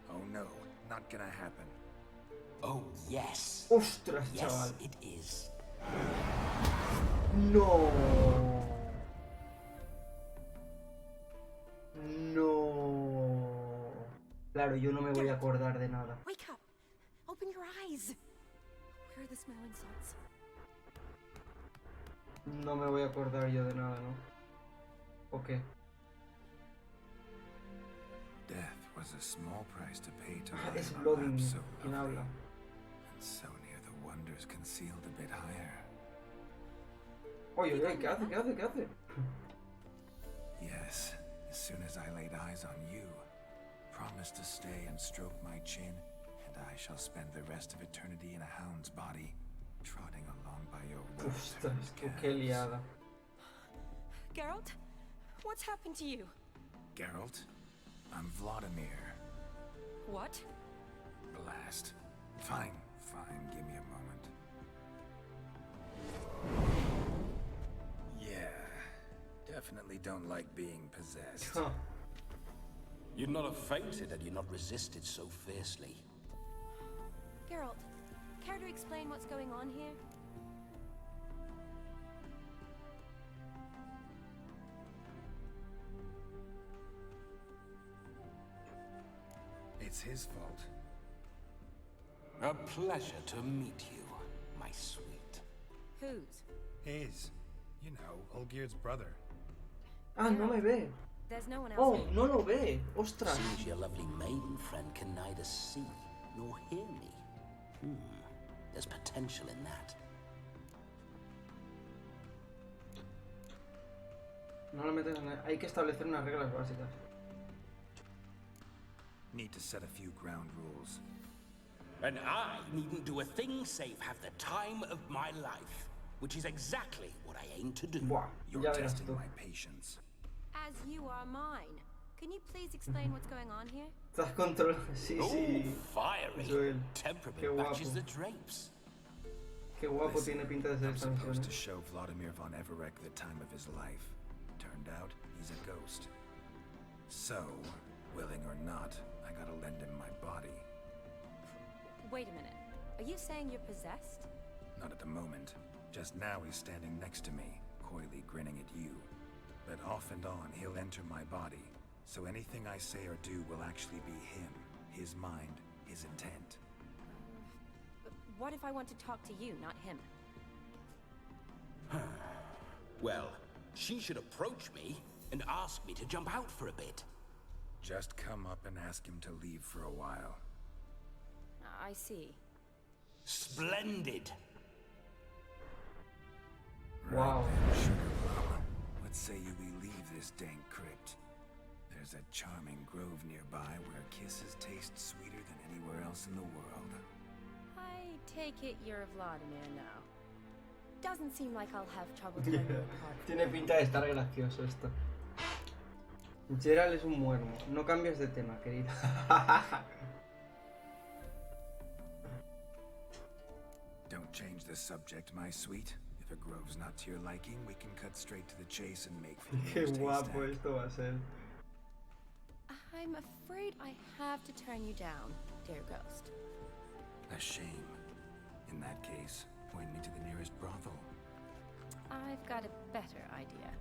Oh no, not gonna happen. Oh, yes. Ostras, yes, chaval. it is. No. No. Claro, yo no me voy a acordar de nada. Wake up! Open your eyes! Where are the smelling salts? No me voy a acordar yo de nada, ¿no? ¿O qué? Death was a small price to pay to Ah, live es on Bloody maps so quien lovely, habla. and so near the wonders concealed a bit higher. Oye, oye, ¿qué hace? ¿Qué hace? ¿Qué hace? Yes, as soon as I laid eyes on you, promise to stay and stroke my chin, and I shall spend the rest of eternity in a hound's body, trotting along by your Ostras, well-turned qué liada. Geralt? What's happened to you? Geralt, I'm Vladimir. What? Blast. Fine, give me a moment. Yeah, definitely don't like being possessed. You'd not have fainted had you not resisted so fiercely. Geralt, care to explain what's going on here? It's his fault. A pleasure to meet you, my sweet. Whose? His. You know, Olgierd's brother. Ah, no me ve. There's no one else Oh, here. no lo ve. Ostras. Seems your lovely maiden friend can neither see nor hear me. There's potential in that. No lo metes en el... Hay que establecer unas reglas básicas. Need to set a few ground rules. And I needn't do a thing save have the time of my life, which is exactly what I aim to do. Buah, You're ya verás testing tú. my patience. As you are mine. Can you please explain what's going on here? Estás controlando. Sí, sí. Fiery. Joel. Qué Temperament guapo. matches the drapes. Qué guapo Listen, tiene pinta de ser I'm esta misión. supposed to show Vladimir von Everec the time of his life. Turned out, he's a ghost. So, willing or not, I gotta lend him my body. Wait a minute. Are you saying you're possessed? Not at the moment. Just now he's standing next to me, coyly grinning at you. But off and on, he'll enter my body. So anything I say or do will actually be him, his mind, his intent. But what if I want to talk to you, not him? Well, she should approach me and ask me to jump out for a bit. Just come up and ask him to leave for a while. I see. Splendid. Wow. Right then, sugar mama. What say you we leave this dank crypt? There's a charming grove nearby where kisses taste sweeter than anywhere else in the world. I take it you're Vladimir now. Doesn't seem like I'll have trouble telling you apart. Tiene pinta de estar gracioso esto. Geralt es un muermo. No cambies de tema, querida. Don't change the subject, my sweet. If a grove's not to your liking, we can cut straight to the chase and make for the Qué nearest guapo haystack. esto va a ser. I'm afraid I have to turn you down, dear ghost. A shame. In that case, point me to the nearest brothel. I've got a better idea.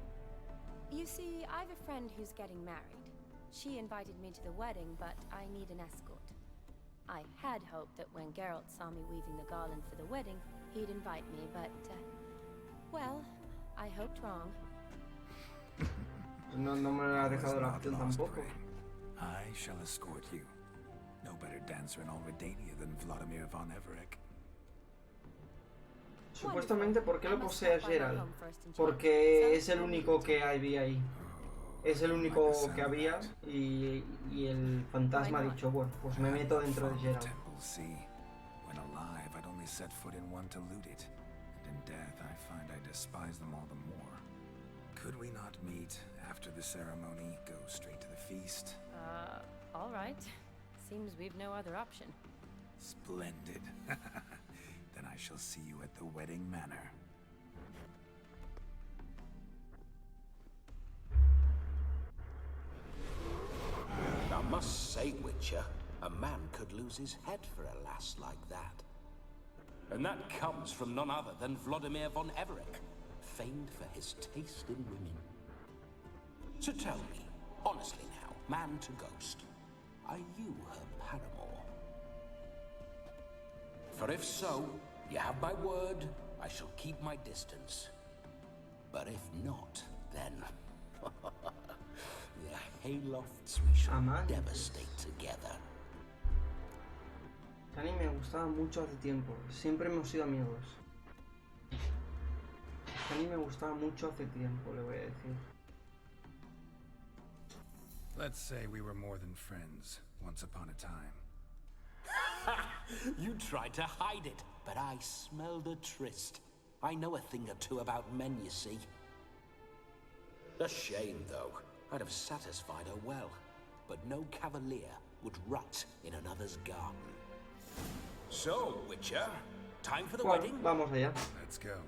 You see, I've a friend who's getting married. She invited me to the wedding, but I need an escort. I had hoped that when Geralt saw me weaving the garland for the wedding, he'd invite me, but, well, I hoped wrong. No me lo ha dejado la Not opción lost, tampoco. Brain. I shall escort you. No better dancer in all Redania than Vladimir von Everec. Supuestamente, ¿por qué lo posee a Geralt? Porque es el único que había ahí. Es el único que había y el fantasma ha dicho, bueno, pues me meto dentro de Geralt. See, when alive, I'd only set foot in one to loot it, and in death, I find I despise them all the more. Could we not meet after the ceremony, go straight to the feast? All right. Seems we've no other option. Splendid. Then I shall see you at the wedding manor. I must say, Witcher, a man could lose his head for a lass like that. And that comes from none other than Vladimir von Everec, famed for his taste in women. So tell me, honestly now, man to ghost, are you her paramour? For if so, you have my word, I shall keep my distance. But if not, then the haylofts we shall devastate together. Chani me gustaba mucho hace tiempo. Siempre hemos sido amigos. Chani me gustaba mucho hace tiempo, le voy a decir. Let's say we were more than friends, once upon a time. You tried to hide it, but I smelled a tryst. I know a thing or two about men, you see. A shame, though. I'd have satisfied her well, but no cavalier would rut in another's garden. So, Witcher, time for the wedding? Vamos allá. Let's go.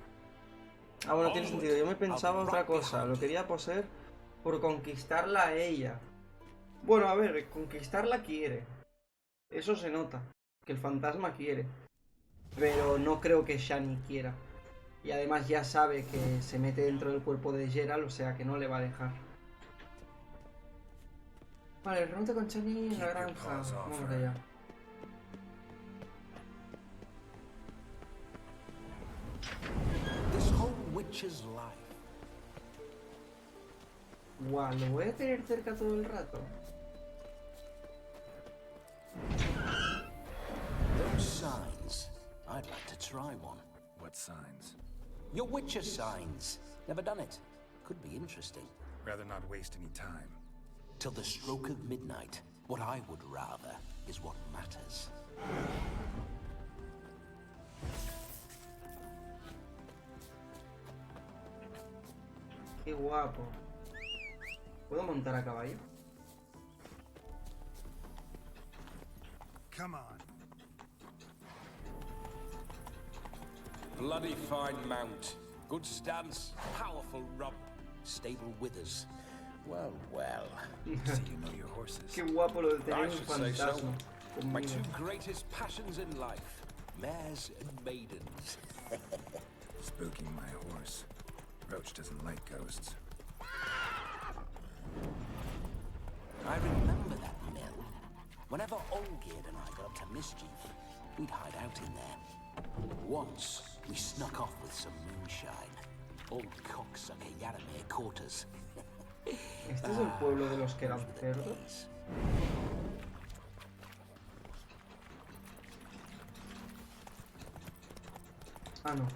Ah, bueno, tiene sentido. Yo me pensaba otra cosa. Lo quería poseer por conquistarla a ella. Bueno, a ver, conquistarla quiere. Eso se nota. Que el fantasma quiere. Pero no creo que Shani quiera. Y además ya sabe que se mete dentro del cuerpo de Geralt, o sea que no le va a dejar. Vale, reúnete con Shani en la granja. Vamos allá. This whole witch's life. Guau, lo voy a tener cerca todo el rato. Those signs. I'd like to try one. What signs? Your Witcher signs. Never done it. Could be interesting. Rather not waste any time. Till the stroke of midnight. What I would rather is what matters. Qué guapo. ¿Puedo montar a caballo? Come on. Bloody fine mount. Good stance, powerful rump, stable withers. Well, well. So you know your horses. Qué guapo lo de tener I un should say so. fantasma My conmigo. two greatest passions in life, mares and maidens. Spooking my horse. Roach doesn't like ghosts. I remember that mill. Whenever Olgerd and I got up to mischief, we'd hide out in there. Once, we snuck off with some moonshine. Old cocksucker Yaramir caught us. Este es el pueblo de los que eran cerdos. Ah, no.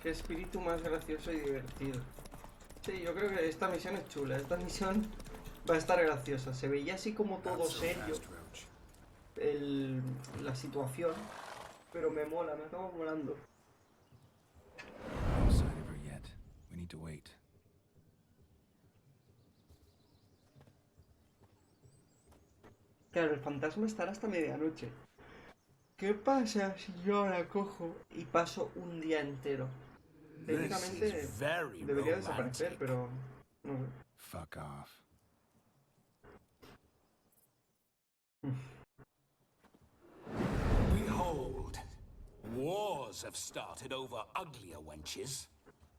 Qué espíritu más gracioso y divertido. Sí, yo creo que esta misión es chula. Esta misión va a estar graciosa. Se veía así como todo serio la situación, pero me mola, me acaba molando. No sign of her yet. We need to wait. Claro, el fantasma estará hasta medianoche. ¿Qué pasa si yo la cojo y paso un día entero? Técnicamente debería desaparecer, pero no sé. Fuck off. Behold, wars have started over uglier wenches.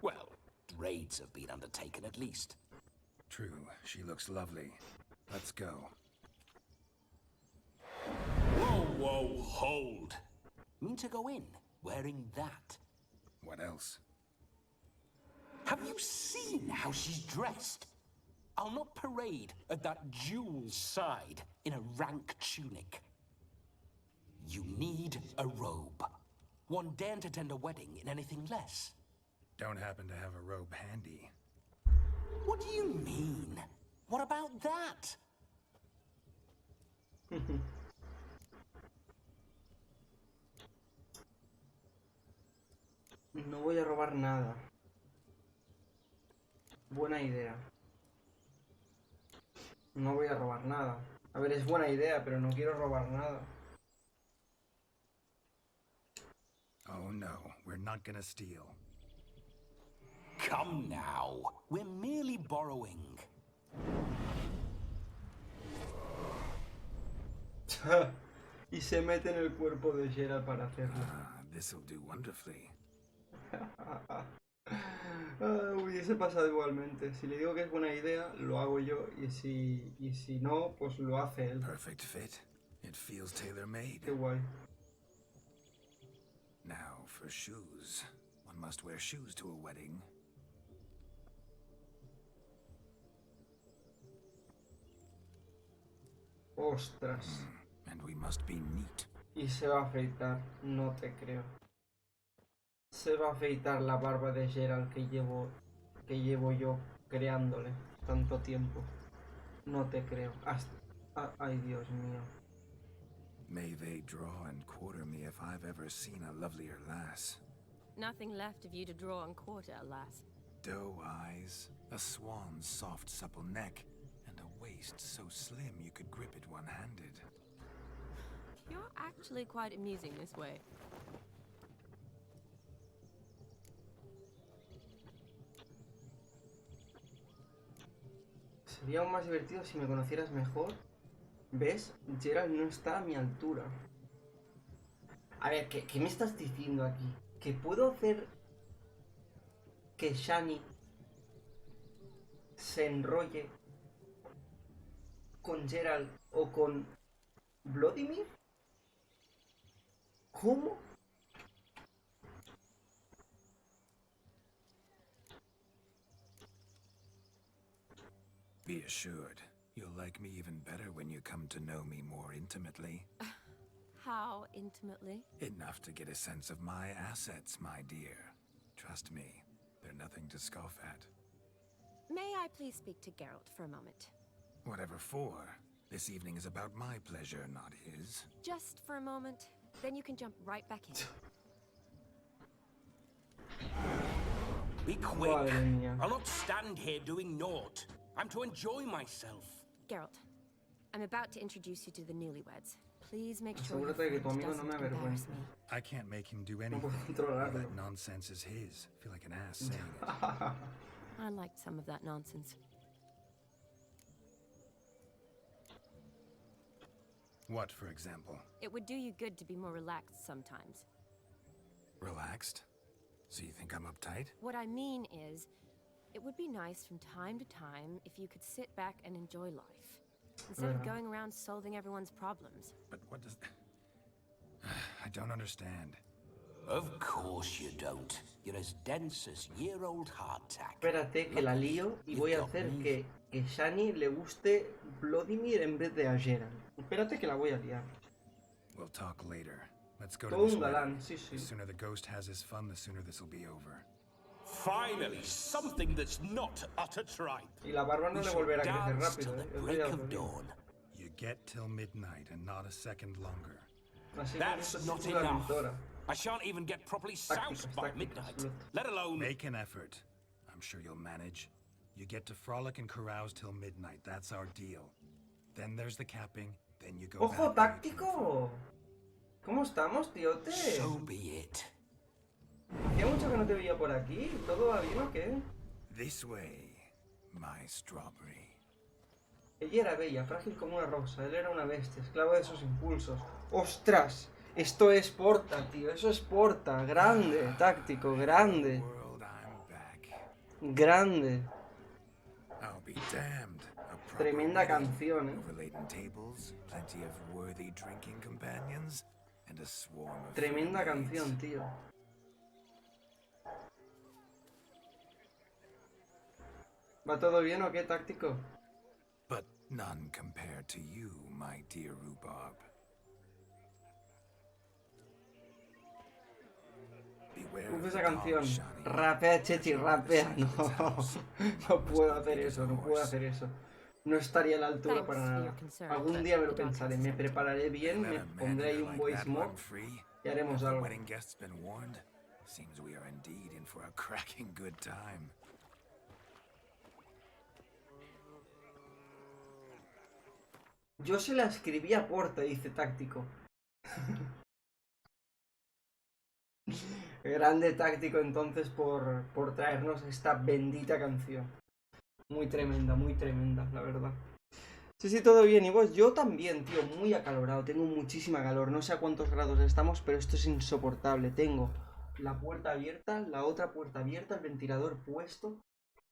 Well, raids have been undertaken at least. True, she looks lovely. Let's go. Whoa, whoa, hold. Mean to go in, wearing that? What else? Have you seen how she's dressed? I'll not parade at that jewel's side in a rank tunic. You need a robe. One daren't attend a wedding in anything less. Don't happen to have a robe handy. What do you mean? What about that? No voy a robar nada. Buena idea. No voy a robar nada. A ver, es buena idea, pero no quiero robar nada. Oh no, we're not gonna steal. Come now, we're merely borrowing. Y se mete en el cuerpo de Geralt para hacerlo. This'll do wonderfully. Hubiese pasado igualmente. Si le digo que es buena idea, lo hago yo. Y si no, pues lo hace él. Perfect fit. It feels tailor-made. Qué guay. Now for shoes. One must wear shoes to a wedding. Ostras. And we must be neat. Y se va a afeitar. No te creo. Se va a afeitar la barba de Geralt que llevo yo creándole tanto tiempo. No te creo. Ay, Dios mío. May they draw and quarter me if I've ever seen a lovelier lass. Nothing left of you to draw and quarter, alas. Doe eyes, a swan's soft supple neck, and a waist so slim you could grip it one-handed. You're actually quite amusing this way. Sería aún más divertido si me conocieras mejor. ¿Ves? Geralt no está a mi altura. A ver, ¿qué me estás diciendo aquí? ¿Que puedo hacer que Shani se enrolle con Geralt o con Vladimir? ¿Cómo? Be assured, you'll like me even better when you come to know me more intimately. How intimately? Enough to get a sense of my assets, my dear. Trust me, they're nothing to scoff at. May I please speak to Geralt for a moment? Whatever for. This evening is about my pleasure, not his. Just for a moment, then you can jump right back in. Be quick. Madre mía. I'll not stand here doing naught. I'm to enjoy myself. Geralt, I'm about to introduce you to the newlyweds. Please make sure your Asegúrate de que tu friend amigo no doesn't me embarrass avergüence. me. I can't make him do No anything. puedo All controlarlo. that nonsense is his. I feel like an ass saying it. I liked some of that nonsense. What, for example? It would do you good to be more relaxed sometimes. Relaxed? So you think I'm uptight? What I mean is, it would be nice from time to time if you could sit back and enjoy life, instead of going around solving everyone's problems. But what does... I don't understand. Of course you don't. You're as dense as year-old hardtack. Espérate que la lío y voy a hacer que Shani le guste Vladimir en vez de a Geralt. Espérate que la voy a liar. We'll talk later. Let's go to Todo this un wedding. galán, sí, sí. The sooner the ghost has his fun, the sooner this will be over. Finally, something that's not utter tripe. Y la barba no We le shall volverá a crecer dance rápido, till the Eso break ya os of lo digo. dawn. You get till midnight and not a second longer. Así que That's esto not es una enough. aventura. I shan't even get properly soused by midnight, let alone... Make an effort. I'm sure you'll manage. You get to frolic and carouse till midnight. That's our deal. Then there's the capping. Then you go ¡Ojo back. táctico! ¿Cómo estamos, tiote? So be it. Hacía mucho que no te veía por aquí. ¿Todo va bien o qué? This way, my strawberry. Ella era bella, frágil como una rosa. Él era una bestia, esclavo de sus impulsos. ¡Ostras! Esto es Porta, tío. Eso es Porta. Grande, táctico, grande. Grande. I'll be damned. Tremenda canción, Overladen tables, plenty of worthy drinking companions, and a swarm of Tremenda canción, tío. ¿Va todo bien o qué, táctico? But none compared to you, my dear rhubarb. Uf, esa canción. Rapea, Chechi, rapea. No, no puedo hacer eso, no puedo hacer eso. No estaría a la altura para nada. Algún día me lo pensaré, me prepararé bien, me pondré ahí un voice mod y haremos algo. Seems we are indeed in for a cracking good time. Yo se la escribí a Porta, dice táctico. Grande táctico entonces por traernos esta bendita canción. Muy tremenda, la verdad. Sí, sí, todo bien. Y vos, yo también, tío, muy acalorado. Tengo muchísima calor. No sé a cuántos grados estamos, pero esto es insoportable. Tengo la puerta abierta, la otra puerta abierta, el ventilador puesto.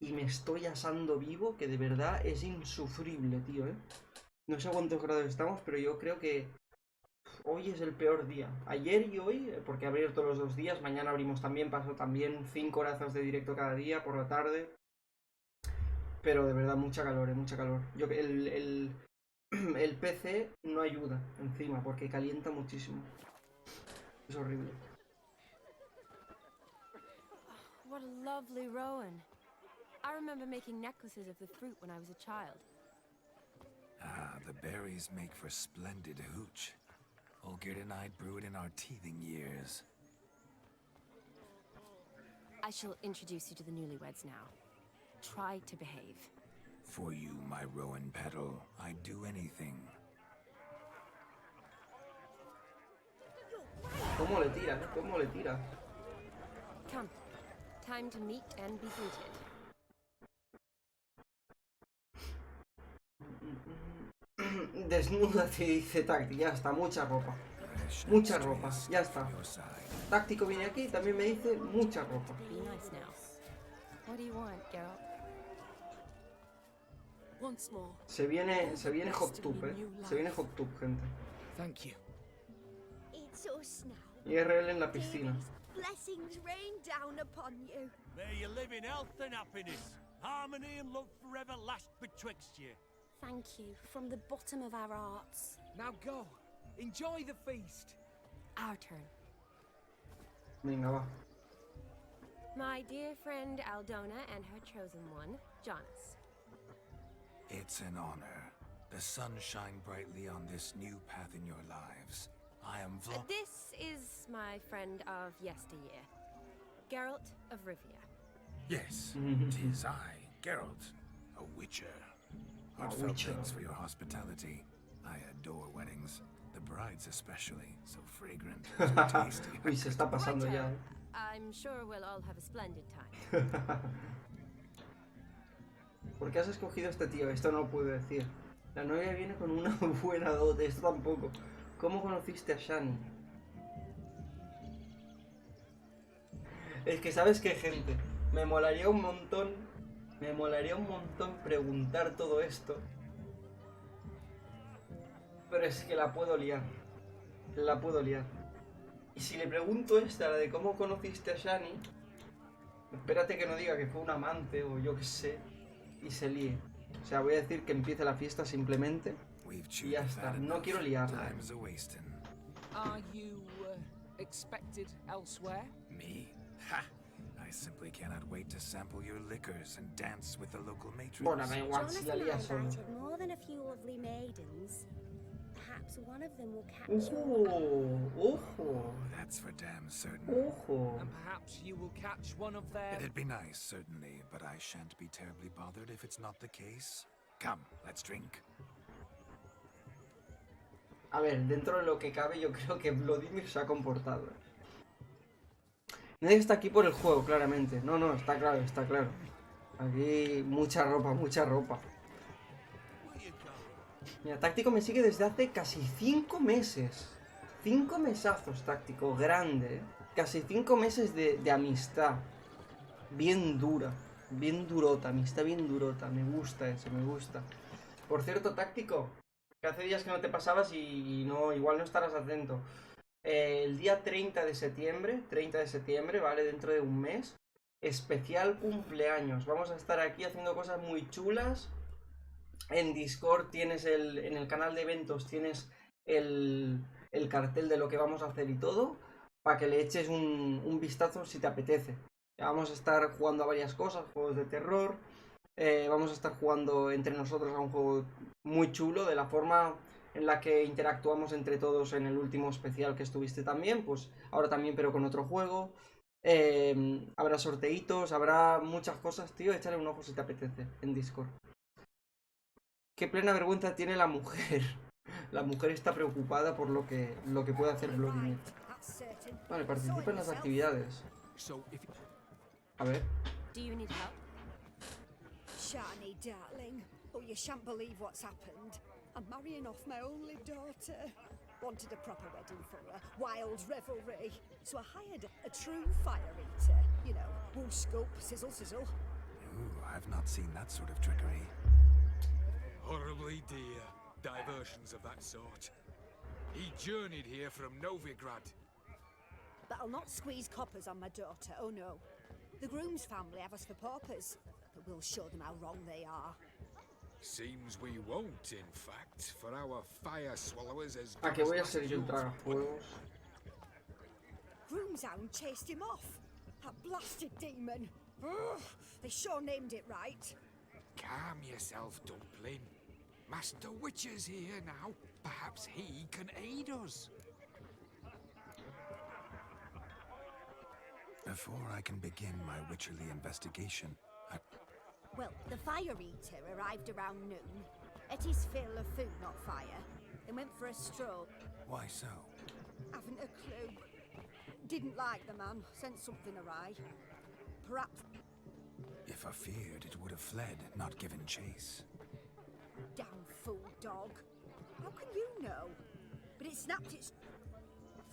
Y me estoy asando vivo, que de verdad es insufrible, tío, ¿eh? No sé a cuántos grados estamos, pero yo creo que hoy es el peor día. Ayer y hoy, porque he abierto los 2 días. Mañana abrimos también, paso también 5 horas de directo cada día por la tarde. Pero de verdad, mucha calor, mucha calor. El PC no ayuda encima, porque calienta muchísimo. Es horrible. What a lovely rowan. I remember making necklaces of the fruit when I was a child. Ah, the berries make for splendid hooch. Olgerd and I brewed in our teething years. I shall introduce you to the newlyweds now. Try to behave. For you, my rowan petal, I'd do anything. ¿Cómo le tira? ¿Cómo le tira? Come. Time to meet and be greeted. Desnúdate, dice Táctico. Ya está, mucha ropa. Mucha ropa, ya está. Táctico viene aquí y también me dice mucha ropa. Be nice now. What do you want, Geralt? Once more. Se viene hot tub, Se viene hot tub, gente. Thank you. It's us now. IRL en la piscina. Blessings rain down upon you. May you live in health and happiness. Harmony and love forever last betwixt you. Thank you from the bottom of our hearts. Now go. Enjoy the feast. Our turn. Venga, va. My dear friend Aldona and her chosen one, Jonas. It's an honor. The sun shine brightly on this new path in your lives. I am This is my friend of yesteryear, Geralt of Rivia. Yes, tis I, Geralt, a witcher. Heartfelt thanks for your hospitality. I adore weddings. The brides especially, so fragrant, so tasty. Uy, se está pasando ya. I'm sure we'll all have a splendid time. ¿Por qué has escogido este tío? Esto no lo puedo decir. La novia viene con una buena dote, esto tampoco. ¿Cómo conociste a Shani? Es que, ¿sabes qué, gente? Me molaría un montón preguntar todo esto. Pero es que la puedo liar. La puedo liar. Y si le pregunto esta, la de cómo conociste a Shani, espérate que no diga que fue un amante o yo qué sé, y se líe. O sea, voy a decir que empiece la fiesta simplemente y ya está. No quiero liarla. Are you expected elsewhere? Me? Ha! I simply cannot wait to sample your liquors and dance with the local matrons. Bueno, da igual si la lías solo. More than a few lovely maidens. Perhaps one of them will catch you. Ojo. That's for damn certain. Ojo. And perhaps you will catch one of their... It'd be nice, certainly, but I shan't be terribly bothered if it's not the case. Come, let's drink. A ver, dentro de lo que cabe, yo creo que Vladimir se ha comportado. Nadie está aquí por el juego, claramente. No, no, está claro, está claro. Aquí mucha ropa, mucha ropa. Mira, Táctico me sigue desde hace casi 5 meses. 5 mesazos, Táctico, grande, ¿eh? Casi 5 meses de amistad. Bien dura, bien durota, amistad bien durota. Me gusta eso, me gusta. Por cierto, Táctico, que hace días que no te pasabas y no, igual no estarás atento. El día 30 de septiembre, ¿vale? Dentro de un mes, especial cumpleaños. Vamos a estar aquí haciendo cosas muy chulas. En Discord tienes en el canal de eventos tienes el cartel de lo que vamos a hacer y todo, para que le eches un vistazo si te apetece. Vamos a estar jugando a varias cosas, juegos de terror, vamos a estar jugando entre nosotros a un juego muy chulo, de la forma en la que interactuamos entre todos en el último especial que estuviste también, pues ahora también pero con otro juego. Habrá sorteitos, habrá muchas cosas, tío, échale un ojo si te apetece en Discord. Qué plena vergüenza tiene la mujer. La mujer está preocupada por lo que puede hacer Vladimir. Vale, participa en las actividades. A ver. Shani, darling. Oh, you shan't believe what's happened. I'm marrying off my only daughter. Wanted a proper wedding for her, wild revelry. So I hired a true fire eater. You know, woo scoop, sizzle, sizzle. Ooh, I've not seen that sort of trickery. Horribly dear diversions of that sort. He journeyed here from Novigrad. But I'll not squeeze coppers on my daughter, oh no. The groom's family have us for paupers, but we'll show them how wrong they are. Seems we won't, in fact, for our fire swallowers as ¿A qué voy a ser yo el tragafuegos? Groom's hound chased him off. That blasted demon. Ugh, they sure named it right. Calm yourself, Dumpling. Master Witcher's here now. Perhaps he can aid us. Before I can begin my witcherly investigation, Well, the fire eater arrived around noon, ate his fill of food, not fire, and went for a stroll. Why so? Haven't a clue. Didn't like the man, sent something awry. Perhaps... If I feared, it would have fled, not given chase. Damn fool dog. How can you know? But it snapped its...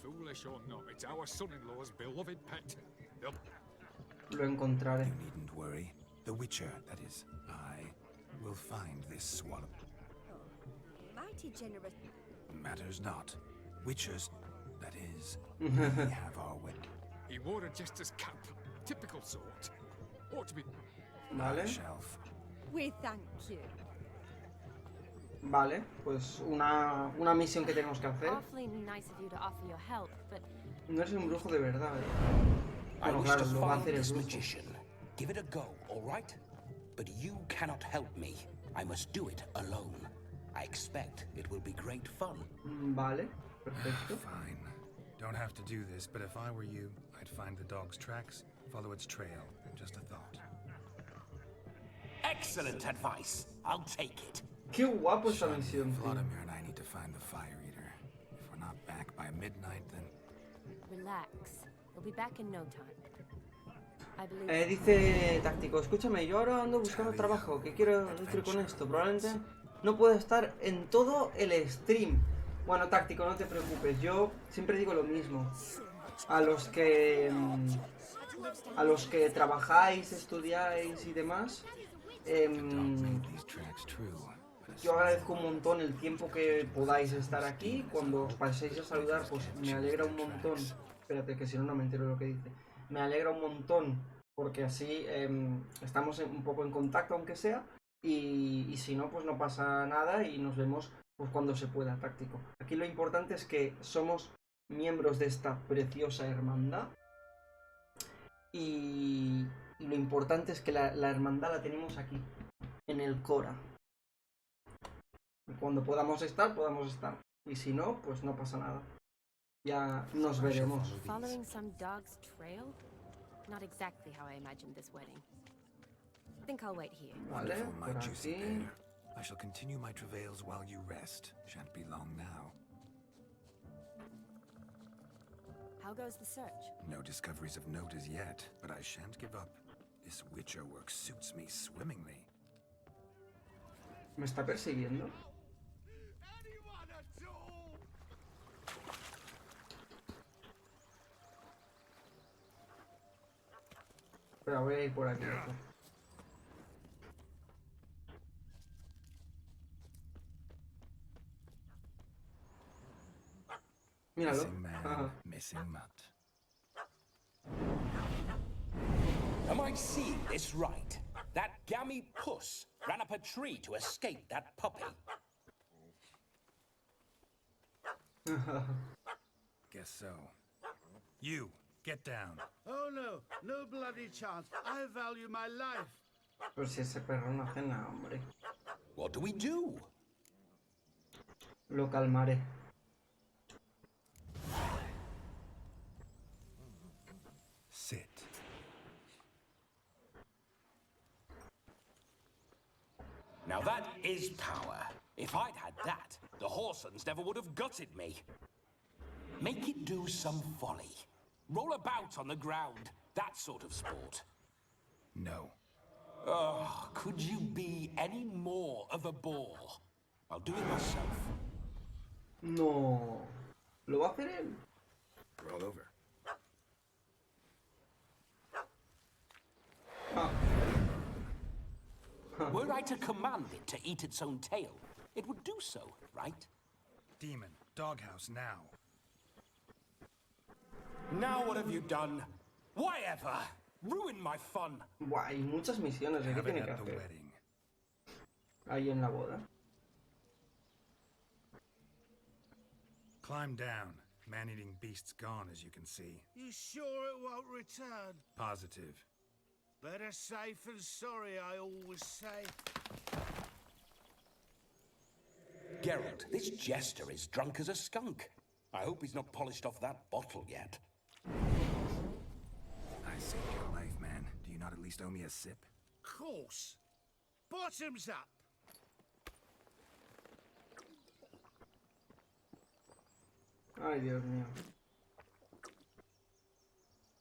Foolish or not, it's our son-in-law's beloved pet. Lo encontraré. You needn't worry. The Witcher, that is, I, will find this swallow. Oh, mighty generous... Matters not. Witchers, that is, we have our wit. He wore a jester's cap. Typical sort. Ought to be... Vale. Shelf. We thank you. Vale, pues una misión que tenemos que hacer. No es un brujo de verdad, Bueno, claro, lo va a hacer el brujo. Give it a go, all right? But you cannot help me. I must do it alone. I expect it will be great fun. Vale, perfecto. Fine. Don't have to do this, but if I were you, I'd find the dog's tracks, follow its trail. Just a thought. Excellent advice. I'll take it. Qué guapo esta misión, tío. Vladimir and I need to find the Fire Eater. If we're not back by midnight, then... Relax. We'll be back in no time. I believe... Dice Táctico, escúchame, yo ahora ando buscando trabajo. ¿Qué quiero decir con esto? Probablemente no puedo estar en todo el stream. Bueno, Táctico, no te preocupes. Yo siempre digo lo mismo. A los que trabajáis, estudiáis y demás, yo agradezco un montón el tiempo que podáis estar aquí. Cuando os paséis a saludar, pues me alegra un montón. Espérate, que si no, no me entero de lo que dice. Me alegra un montón, porque así estamos un poco en contacto, aunque sea. Y si no, pues no pasa nada y nos vemos pues cuando se pueda, Táctico. Aquí lo importante es que somos miembros de esta preciosa hermandad. Y lo importante es que la hermandad la tenemos aquí, en el Cora. Y cuando podamos estar, podamos estar. Y si no, pues no pasa nada. Ya nos veremos. Following some dog's trail? Not exactly how I imagined this wedding. I think I'll wait here. Vale, por aquí. I shall continue my travails while you rest. Shan't be long now. How goes the search? No discoveries of note as yet, but I shan't give up. This Witcher work suits me swimmingly. ¿Me está persiguiendo? Pero voy a ir por aquí. Míralo. Missing man, missing mutt. Am I seeing this right? That gammy puss ran up a tree to escape that puppy. Guess so. You, get down. Oh no, no bloody chance. I value my life. Pero si ese perro no hace nada, hombre. What do we do? Lo calmaré. Sit. Now that is power. If I'd had that, the Horsons never would have gutted me. Make it do some folly. Roll about on the ground. That sort of sport. No. Oh, could you be any more of a bore? I'll do it myself. No. ¿Lo va a hacer él? Roll over. Were I to command it to eat its own tail, it would do so, right? Demon, doghouse now. Now what have you done? Why ever? Ruin my fun. Buah, hay muchas misiones. ¿Qué tiene que hacer? Ahí en la boda. Climb down. Man-eating beast's gone, as you can see. You sure it won't return? Positive. Better safe than sorry, I always say. Geralt, this jester is drunk as a skunk. I hope he's not polished off that bottle yet. I saved your life, man. Do you not at least owe me a sip? Course. Bottoms up. Ay, Dios mío.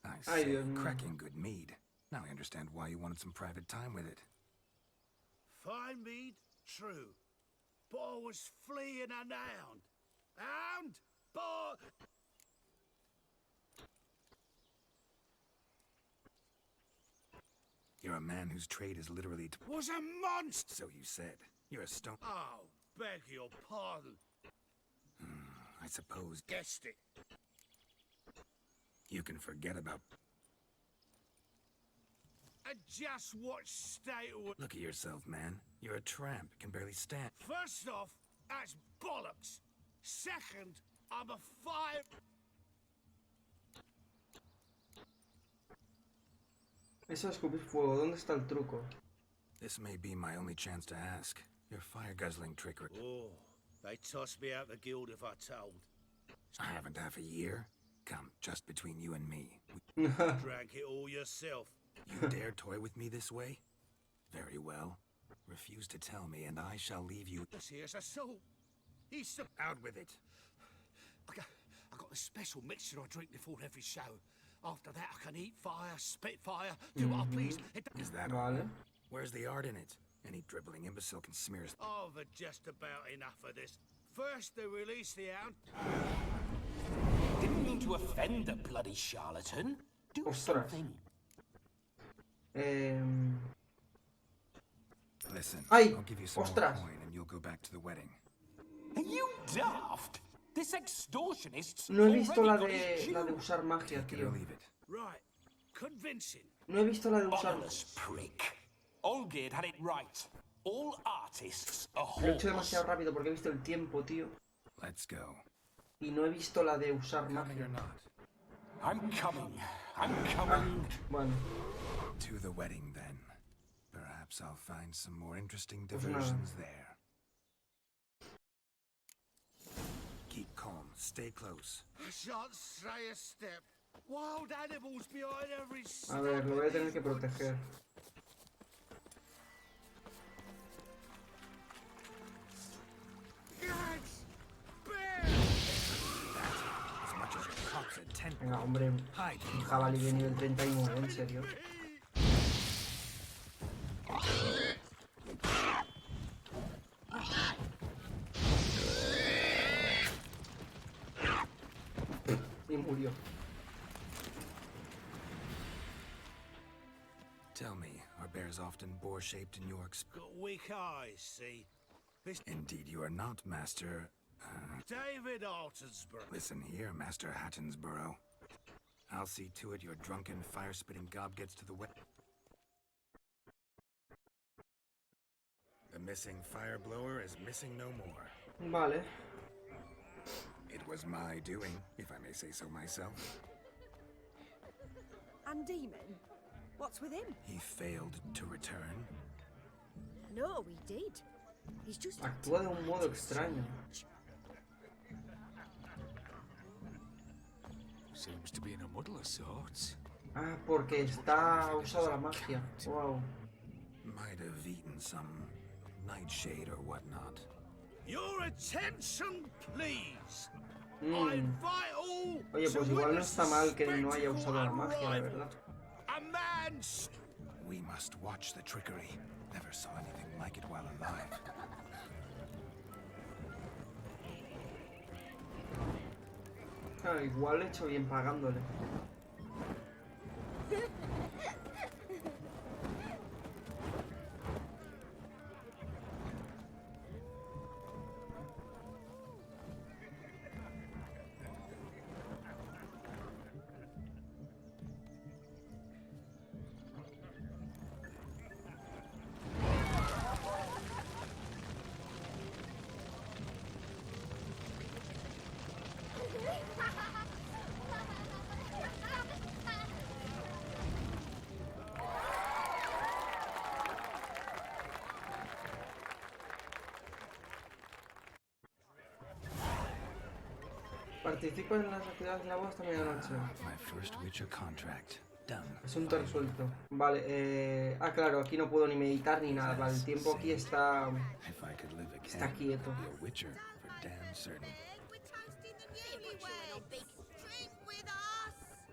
I Ay, say, Dios mío. cracking good mead. Now I understand why you wanted some private time with it. Fine mead, true. But I was fleeing an hound. Hound? But... You're a man whose trade is literally to... Was a monster! So you said. You're a stone... Oh, beg your pardon. I suppose... Guessed it. You can forget about... And just what state of... Look at yourself, man. You're a tramp. Can barely stand... First off, that's bollocks. Second, I'm a fire... Eso es escupir fuego. ¿Dónde está el truco? This may be my only chance to ask. Your fire-guzzling trickery... Oh, they tossed me out the guild if I told. I haven't half a year. Come, just between you and me. Drank it all yourself. You dare toy with me this way? Very well. Refuse to tell me, and I shall leave you. This here's a soul. He's out with it. I got a special mixture I drink before every show. After that, I can eat fire, spit fire, do what I please. Is that all? Where's the art in it? Any dribbling imbecile can smear. I've just about enough of this. First, they release the hound. Didn't mean to offend the bloody charlatan. Do something. Listen, Ay, I'll give you some more ostras. coin and you'll go back to the wedding. Are you daft? This extortionist's No he visto la already got his de usar magia, tío. Right. Convincing. No he visto la de usar. Honorless prick. Olgerd had it right. All artists are Lo he hecho whores. demasiado rápido porque he visto el tiempo, tío. Let's go. Y no he visto la de usar magia. I'm coming. I'm coming. Bueno. To the wedding then. Perhaps I'll find some more interesting Pues nada. diversions there. Keep calm. Stay close. I shan't stray a step. Wild animals behind every step. A ver, lo voy a tener que proteger. Gags! As much as your cops at 10. Venga, hombre. Un jabalí de nivel 39, ¿en serio? Y murió. Tell me, are bears often boar-shaped in your Got weak eyes, see? This Indeed, you are not, Master. David Altonsborough. Listen here, Master Hattonsborough. I'll see to it your drunken, fire-spitting gob gets to the wet. The missing fire blower is missing no more. Vale. It was my doing, if I may say so myself. And Demon? What's with him? He failed to return. No, he did. He's just Actúa de un modo extraño. Seems to be in a muddle of sorts. Ah, porque está usado la magia. Wow. Might have eaten some nightshade or whatnot. Your attention, please. I Mm. invite all Oye, to pues igual no witness está the mal que no haya spectacle usado la magia, la arrival. verdad. A man's We must watch the trickery. Never saw anything like it while alive. Ah, igual he hecho bien pagándole. Participa en las actividades de la boda hasta medianoche. My first Witcher contract. Done. Asunto resuelto. Vale, ah, claro, aquí no puedo ni meditar ni nada. Vale, el tiempo aquí está... If I could live again, Está quieto. be a Witcher for damn certain.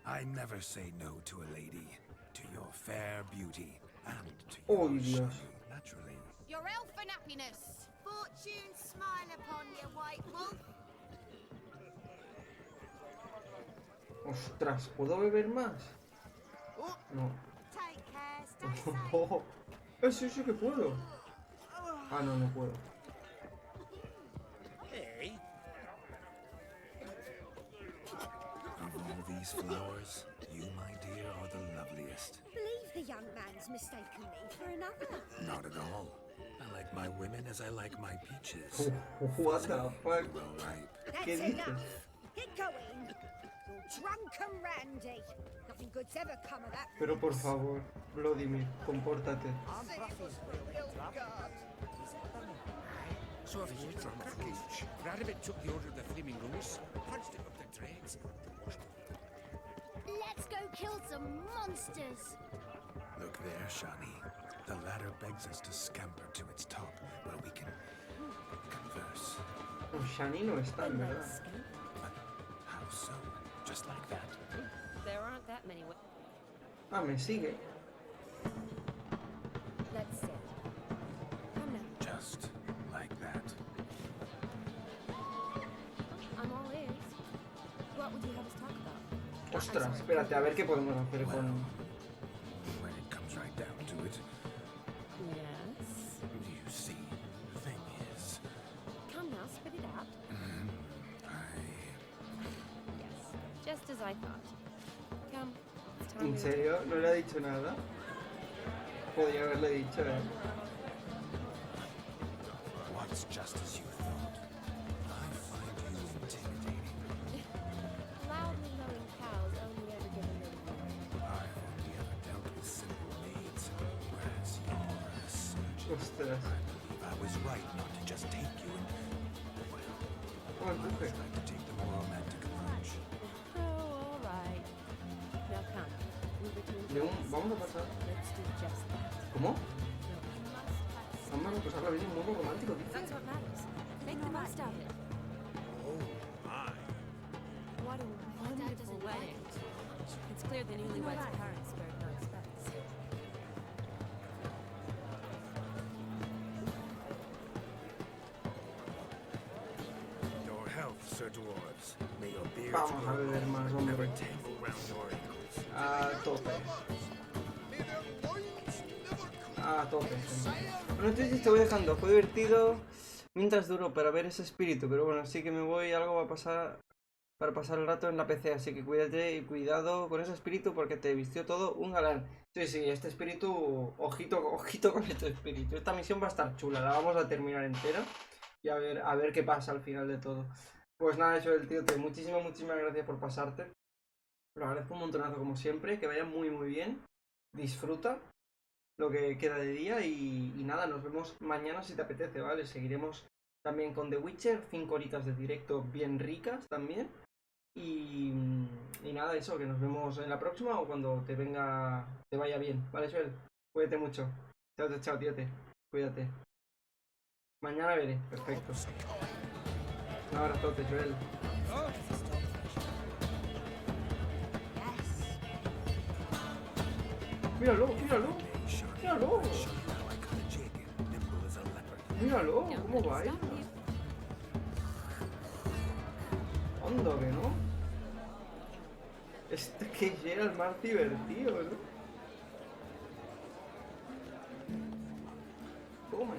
I never say no to a lady, to your fair beauty, and to Oh, your Dios. shiny, naturally. Your elfin happiness. Fortune smile upon you, White Wolf. Ostras, ¿puedo beber más? No. Take care, stay safe. Oh, sí, sí que puedo. Ah, no, no puedo. Hey. Of all these flowers, you, my dear, are the loveliest. Believe the young man's mistaken me for another. Not at all. I like my women as I like my peaches. What the fuck? Well ripe. That's ¿Qué enough. dices? Get going. You're drunk and randy. Nothing good's ever come of that. Pero por favor, Vladimir, compórtate. So if he's a drunk package, Radovich took the order of the flamingos, punched it up the dregs. Let's go kill some monsters. Look there, Shani. The ladder begs us to scamper to its top, where we can converse. Shani no está, en verdad. But how so? Just like that? There aren't that many ways. Ah, me sigue. Let's sit. Come now. Just like that. I'm all ears. What would you have us talk about? Ostras, espérate, a ver qué podemos hacer con... When it comes right down to it. Yes? You see, the thing is... Come now, spit it out. Yes, just as I thought. Come, it's time ¿En we... serio? ¿No le ha dicho nada? Podría haberle dicho, What's just as you thought? I find you intimidating. Loudly lowing cows only ever give a little more. I've only ever dealt with simple maids, whereas you're a surgeon. Ostras. I believe I was right not to just take you and... Well, I always like to take the more romantic approach. Oh, all right. Now come. We were to enjoy this. Vamos a pasar. Let's do just that. ¿Cómo? Vamos a pasar la vida en modo romántico, tío. That's what matters. Make the most of it. Oh, my. What a wonderful wedding. It's clear the newlyweds' parents spared no expense. Your health, Sir Dwarves. May your beards Vamos a beber más, hombre. never tangle round your ankles. A tope. A tope. Bueno, entonces te voy dejando. Fue divertido mientras duró para ver ese espíritu. Pero bueno, sí que me voy. Algo va a pasar para pasar el rato en la PC. Así que cuídate y cuidado con ese espíritu porque te vistió todo un galán. Sí, sí, este espíritu... Ojito con este espíritu. Esta misión va a estar chula. La vamos a terminar entera. Y a ver qué pasa al final de todo. Pues nada, eso el tío. Muchísimas gracias por pasarte. Lo agradezco un montonazo como siempre. Que vaya muy bien. Disfruta lo que queda de día y nada, nos vemos mañana si te apetece, ¿vale? Seguiremos también con The Witcher, 5 horitas de directo bien ricas también. Y nada, eso, que nos vemos en la próxima o cuando te vaya bien, ¿vale, Joel? Cuídate mucho. Chao, tíote. Cuídate. Mañana veré, perfecto. Un abrazote, Joel. Míralo. Míralo, cómo baila. Anda que no. Este que llega el más divertido, ¿no? Toma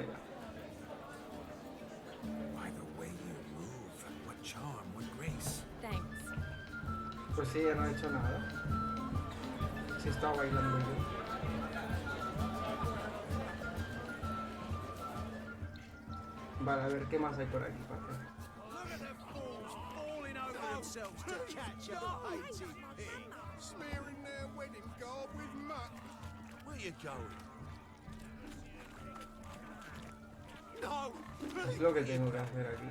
ya. By the way you move, what charm, what grace. Thanks. Pues sí, ya no he hecho nada. Sí estaba bailando yo. Vale, a ver, ¿qué más hay por aquí para hacer? Smearing their wedding garb with muck. Where you going? No! ¿Qué es lo que tengo que hacer aquí?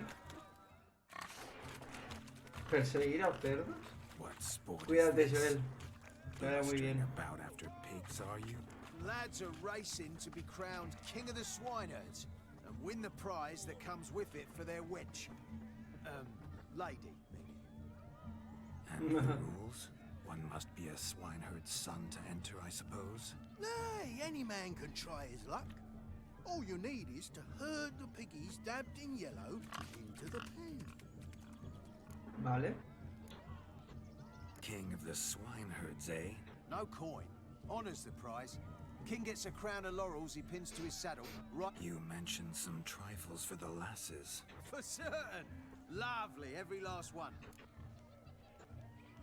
¿Perseguir a cerdos? Cuídate, Joel. Que vaya muy bien. Lads are racing to be crowned king of the swineherds and win the prize that comes with it for their wench. Lady, And the rules? One must be a swineherd's son to enter, I suppose? Nay, any man can try his luck. All you need is to herd the piggies dabbed in yellow into the pen. Vale. King of the swineherds, eh? No coin. Honours the prize. King gets a crown of laurels he pins to his saddle. Right. You mentioned some trifles for the lasses. For certain. Lovely, every last one.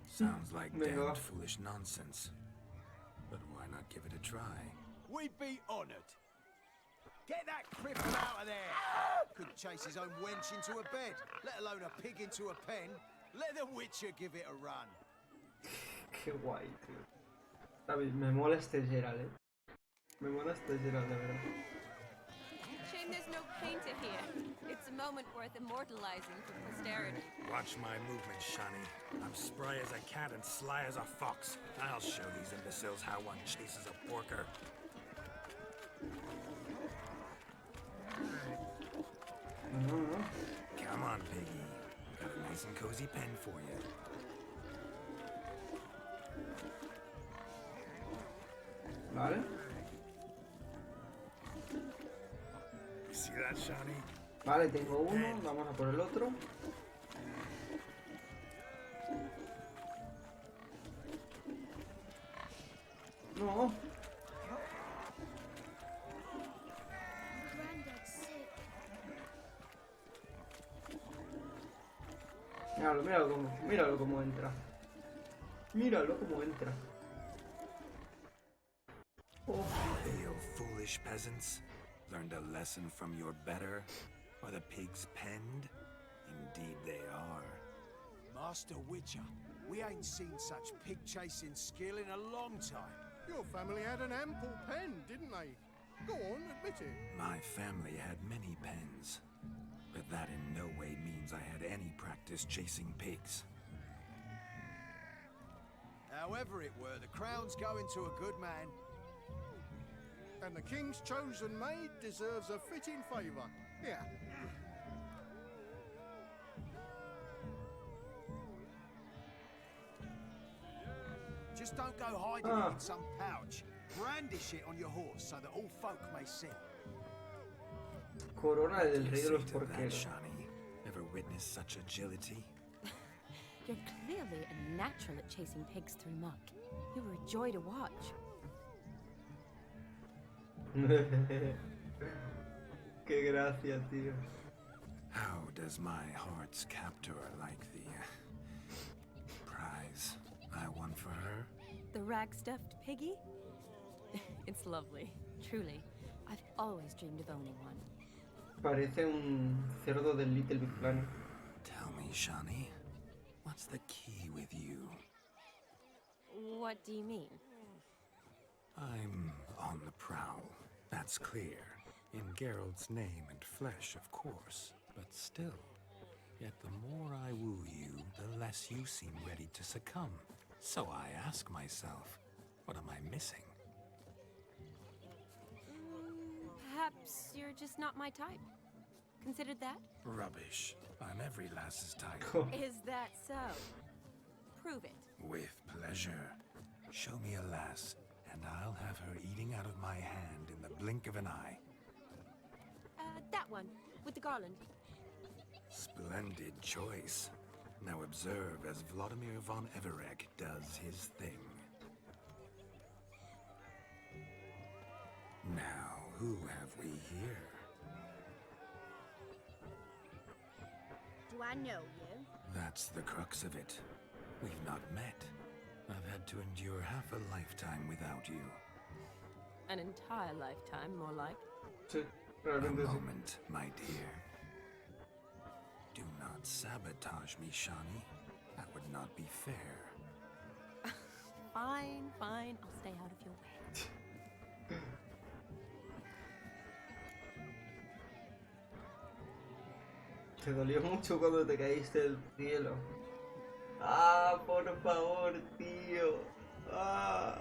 Sounds like damned foolish nonsense. But why not give it a try? We'd be honoured. Get that cripple out of there! Couldn't chase his own wench into a bed, let alone a pig into a pen. Let the Witcher give it a run. Qué guay, tío. ¿Sabes? Me mola este Geralt, Me mola este Geralt, de verdad. Shame there's no painter here. It's a moment worth immortalizing for posterity. Watch my movement, Shani. I'm spry as a cat and sly as a fox. I'll show these imbeciles how one chases a porker. Come on, Piggy. Got a nice and cozy pen for you. Vale. See that, Shani? Vale, tengo uno. Vamos a por el otro. No. Míralo cómo entra. Míralo cómo entra. Oh. Hail, foolish peasants. Learned a lesson from your better? Are the pigs penned? Indeed they are. Master Witcher, we ain't seen such pig-chasing skill in a long time. Your family had an ample pen, didn't they? Go on, admit it. My family had many pens, but that in no way means I had any practice chasing pigs. However it were, the crown's going to a good man. And the king's chosen maid deserves a fitting favour. Here. Just don't go hiding it in some pouch. Brandish it on your horse so that all folk may see. Corona del rey de los porqueros. Shani, ever witnessed such agility? You're clearly a natural at chasing pigs through muck. You were a joy to watch. Qué gracia, tío. How does my heart's captor like the prize I won for her? The rag-stuffed piggy? It's lovely, truly. I've always dreamed of owning one. Parece un cerdo del Little Big Planet. Tell me, Shani, what's the key with you? What do you mean? I'm on the prowl, that's clear. In Geralt's name and flesh, of course. But still, yet the more I woo you, the less you seem ready to succumb. So I ask myself, what am I missing? Perhaps you're just not my type. Considered that? Rubbish. I'm every lass's type. Is that so? Prove it. With pleasure. Show me a lass, and I'll have her eating out of my hand in the blink of an eye. That one, with the garland. Splendid choice. Now observe as Vladimir von Everegg does his thing. Now, who have we here? Do I know you? That's the crux of it. We've not met. I've had to endure half a lifetime without you. An entire lifetime, more like. A moment, my dear. Do not sabotage me, Shani. That would not be fair. Fine, fine. I'll stay out of your way. Te dolió mucho cuando te caíste del cielo. Ah, por favor, tío. Ah.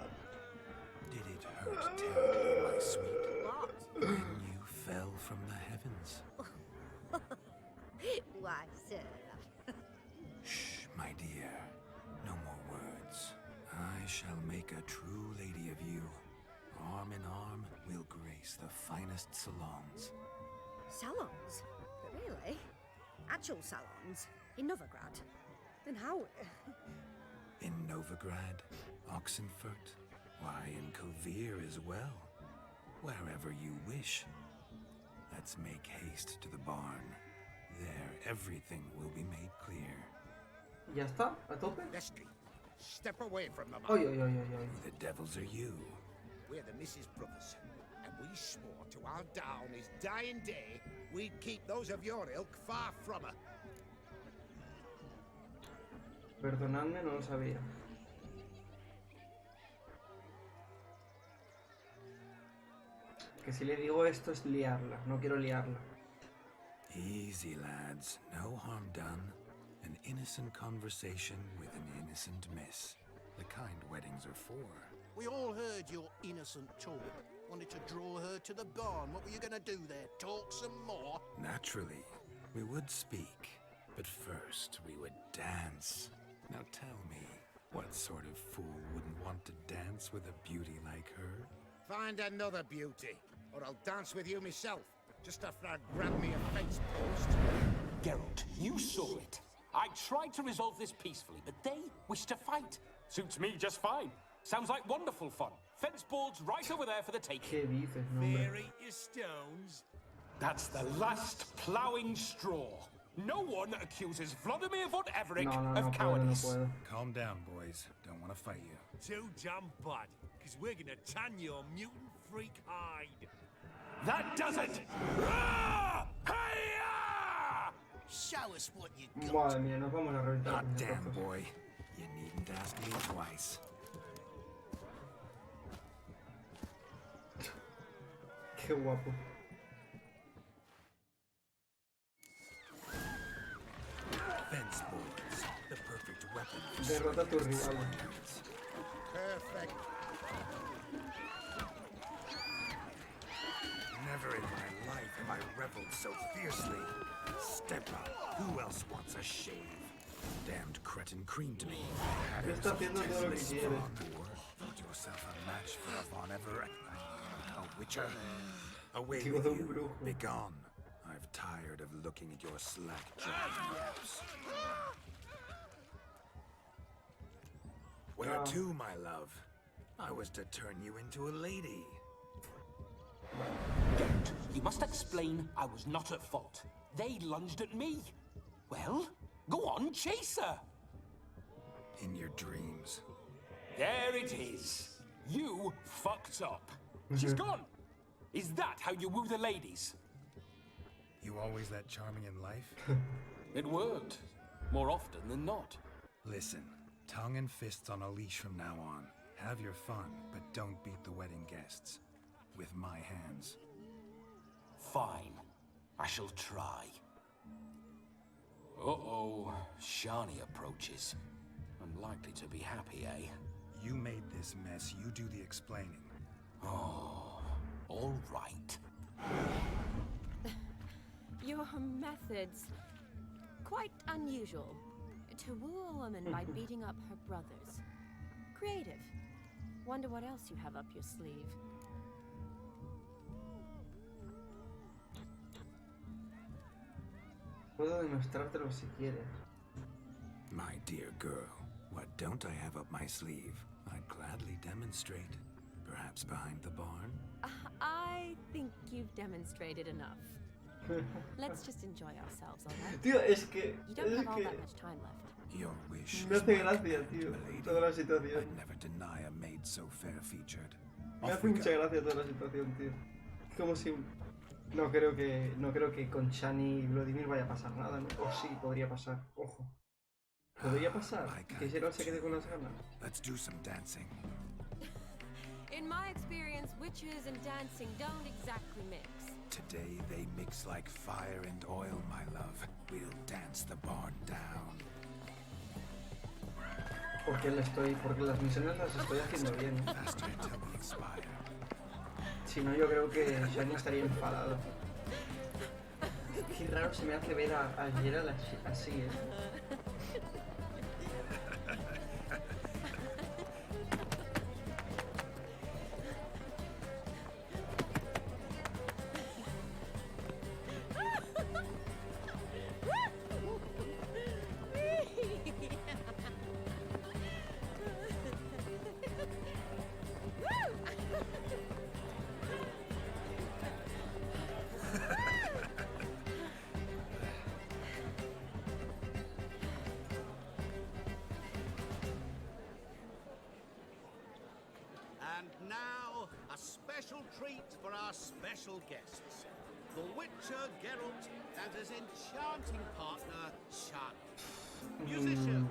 Did it hurt terribly, my sweet? What? When you fell from the heavens. Why, sir. Shh, my dear. No more words. I shall make a true lady of you. Arm in arm, we'll grace the finest salons. Salons? Really? Actual salons? In Novigrad? Then how? In Novigrad, Oxenfurt, why, in Kovir as well. Wherever you wish. Let's make haste to the barn. There, everything will be made clear. ¿Ya está? ¿A tope? Leslie, step away from the Oy, oy, oy, oy, oy. Who the devils are you? We're the Mrs. Brothers, and we swore to our down his dying day we'd keep those of your ilk far from her. Perdonadme, no lo sabía. Que si le digo esto es liarla, no quiero liarla. Easy, lads. No harm done. An innocent conversation with an innocent miss. The kind weddings are for. We all heard your innocent talk. Wanted to draw her to the barn. What were you gonna do there? Talk some more? Naturally, we would speak. But first, we would dance. Now tell me, what sort of fool wouldn't want to dance with a beauty like her? Find another beauty, or I'll dance with you myself. Just after I grab me a fence post. Geralt, you saw it. I tried to resolve this peacefully, but they wish to fight. Suits me just fine. Sounds like wonderful fun. Fence boards right over there for the taking. Fair eat your stones. That's the last ploughing straw. No one accuses Vladimir von Everett of cowardice. Calm down, boys. Don't want to fight you. Too damn bad, because we're gonna tan your mutant freak hide. That does it! Ah! Hey-ya! Show us what you got. Madre mía, nos vamos a reventar. Hot damn, boy. You needn't ask me twice. Qué guapo. Fence boards, the perfect weapon. Derrota a tu rival. Perfect. Never in my life have I reveled so fiercely. Step up. Who else wants a shave? Damned cretin creamed me. Está haciendo todo lo que quiere. Thought yourself a match for a Von Everett. A witcher. Away Tío with de un you. brujo. Be gone. I've tired of looking at your slack-jawed yaps. Where to, my love? I was to turn you into a lady. Geralt, you must explain I was not at fault. They lunged at me. Well, go on, chase her. In your dreams. There it is. You fucked up. She's gone. Is that how you woo the ladies? You always that charming in life? It worked. More often than not. Listen, tongue and fists on a leash from now on. Have your fun, but don't beat the wedding guests. With my hands. Fine. I shall try. Uh-oh. Shani approaches. Unlikely to be happy, eh? You made this mess. You do the explaining. Oh, all right. Your methods, quite unusual. To woo a woman by beating up her brothers. Creative. Wonder what else you have up your sleeve. Puedo demostrártelo si quieres. My dear girl, what don't I have up my sleeve? I'd gladly demonstrate. Perhaps behind the barn? I think you've demonstrated enough. Let's just enjoy ourselves, alright? Tío, es que... You don't have all that much time left. Your wish Me is hace my gracia, command, tío, milady. toda la situación. I'd never deny a maid so fair-featured. Me Off hace we mucha go. gracia toda la situación, tío. Como si... No creo que con Shani y Vladimir vaya a pasar nada, ¿no? O sí, podría pasar. Ojo. Podría pasar. Que Geralt se quede con las ganas. Let's do some dancing. In my experience, witches and dancing don't exactly mix. Today they mix like fire and oil, my love. We'll dance the barn down. Porque las misiones las estoy haciendo bien. Faster till we expire. Si no, yo creo que Shani estaría enfadado. Qué raro se me hace ver a Geralt así, ¿eh? And now, a special treat for our special guests. The Witcher Geralt and his enchanting partner, Shani. Musicians,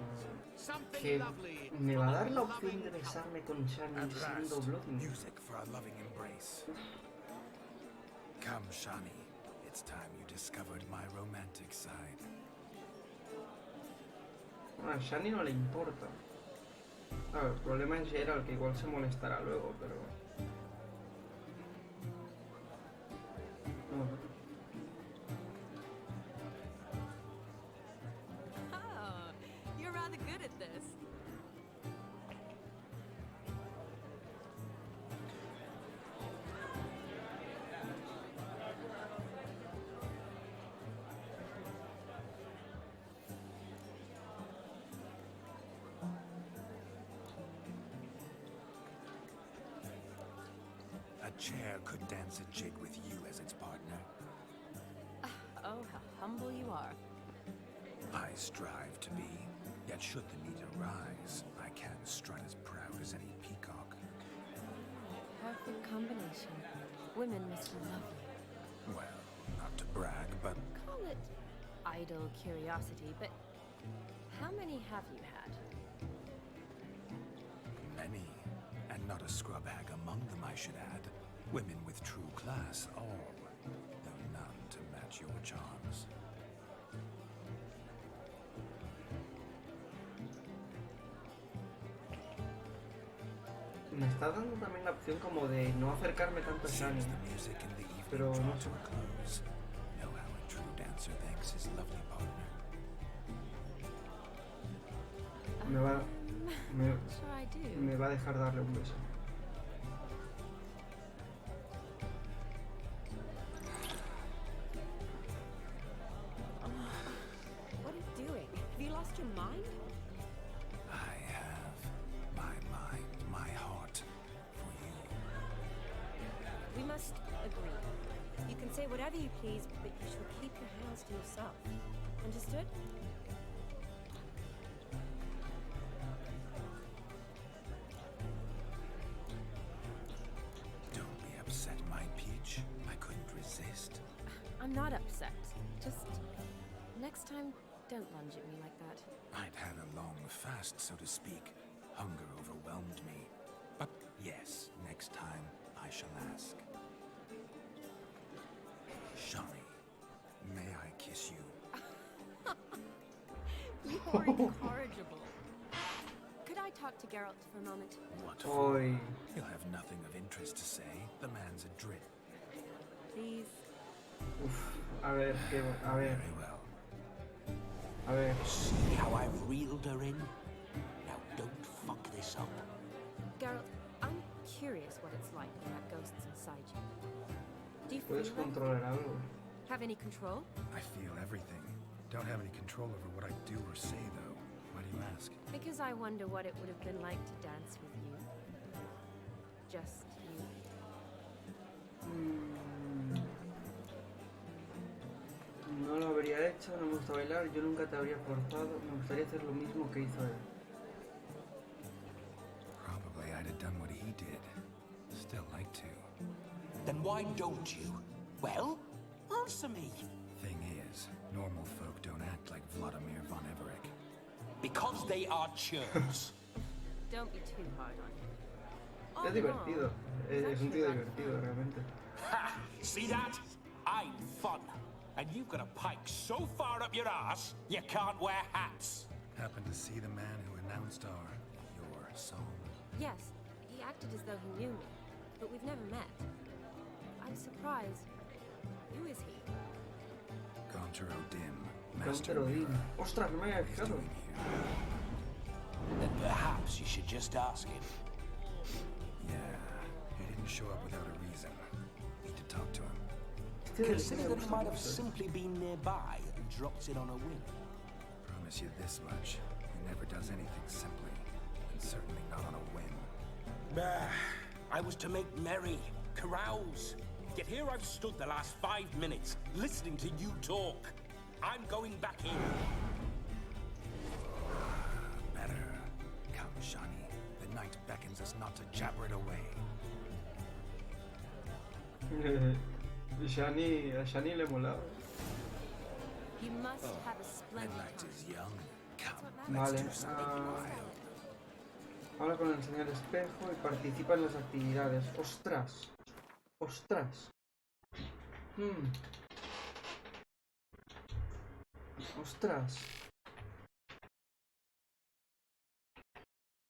something Que lovely. me va a dar from la a opción de loving besarme con Shani At siendo last, Vladimir. music for a loving embrace. Come, Shani. It's time you discovered my romantic side. Bueno, a Shani no le importa. Claro, el problema es Geralt, que igual se molestará luego, pero... No. Oh, you're rather good at this. A chair could dance a jig with you as its partner. Oh, how humble you are. I strive to be, yet should the need arise, I can strut as proud as any peacock. Perfect combination. Women must be lovely. Well, not to brag, but Call it idle curiosity, but how many have you had? many, and not a scrub hag among them, I should add. Women with true class, all, though none to match your charms. Me está dando también la opción como de no acercarme tanto a Shani, pero no sé. Know how a true dancer thanks his lovely partner. Me va a dejar darle un beso. What are you doing? Have you lost your mind? I have my mind, my heart for you. We must agree. You can say whatever you please, but you shall keep your hands to yourself. Understood? Don't be upset, my peach. I couldn't resist. I'm not upset. Just next time, don't lunge at me like that. I'd had a long fast, so to speak. Hunger overwhelmed me. But yes, next time I shall ask. Shani, may I kiss you? You are incorrigible. Could I talk to Geralt for a moment? What for? Oi. He'll have nothing of interest to say. The man's adrift. Please. Uf, a ver, a ver. Very well. A ver. See how I reeled her in? Now don't fuck this up. Geralt, I'm curious what it's like when that ghost's inside you. Do you ¿Puedes feel controlar that? algo? Have any control? I feel everything. Don't have any control over what I do or say, though. Why do you ask? Because I wonder what it would have been like to dance with you. Just you. No lo habría hecho, no me gusta bailar, yo nunca te habría forzado, me gustaría hacer lo mismo que hizo él. Probably I'd have done what he did. Still like to. Then why don't you? Well, answer me. Thing is, normal folk don't act like Vladimir von Everett. Because they are churls. Don't be too hard on him. All Es in all, divertido, es un tío divertido realmente. Ha! See that? I'm fun. And you've got a pike so far up your ass, you can't wear hats. Happened to see the man who announced your song. Yes, he acted as though he knew me, but we've never met. I'm surprised. Who is he? Gaunter Odin, Gaunter Odin. Ostras, no me había fijado. Then perhaps you should just ask him. Yeah, he didn't show up without a reason. Need to talk to him. Consider that he might have simply been nearby and dropped in on a whim. Promise you this much. He never does anything simply, and certainly not on a whim. Bah, I was to make merry, carouse. Yet here I've stood the last 5 minutes, listening to you talk. I'm going back in. Better. Come, Shani. The night beckons us not to jabber it away. A Shani le molaba. You must have a splendid Midnight time. is young. Come, Vale. let's do something wild. Habla con el señor espejo y participa en las actividades. ¡Ostras! ¡Ostras! Ostras.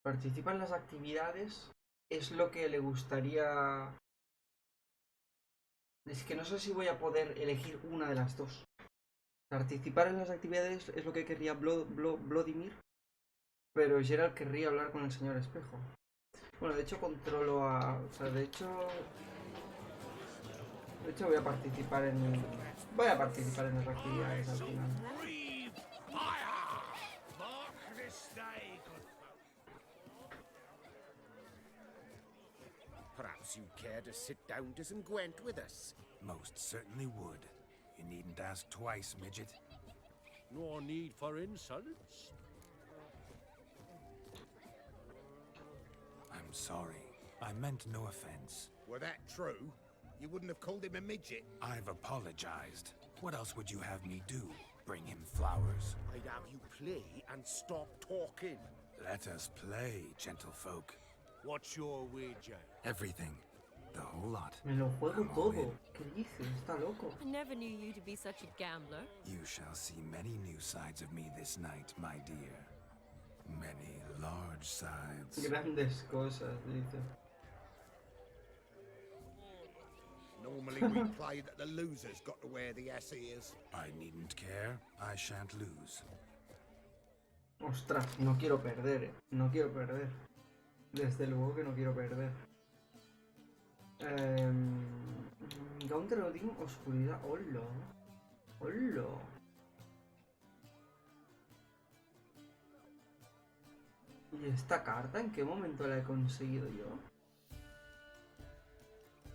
Participa en las actividades. Es lo que le gustaría... Es que no sé si voy a poder elegir una de las dos. Participar en las actividades es lo que querría Vladimir. Pero Gerald querría hablar con el señor espejo. Bueno, de hecho controlo a... O sea, de hecho voy a participar en... Voy a participar en las actividades al final. Perhaps you'd care to sit down to some Gwent with us? Most certainly would. You needn't ask twice, midget. No need for insults. I'm sorry. I meant no offense. Were that true, you wouldn't have called him a midget. I've apologized. What else would you have me do? Bring him flowers? I'd have you play and stop talking. Let us play, gentlefolk. What's your wager? Everything. The whole lot. Me lo juego todo. ¿Qué dices? Está loco. I never knew you to be such a gambler. You shall see many new sides of me this night, my dear. Many large sides. Grandes cosas, dice. Normally we play that the losers got to wear the S-ears. I needn't care. I shan't lose. Ostras, no quiero perder, No quiero perder. Desde luego que no quiero perder. Counter Odin, oscuridad. ¡Hola! ¡Hola! ¿Y esta carta en qué momento la he conseguido yo?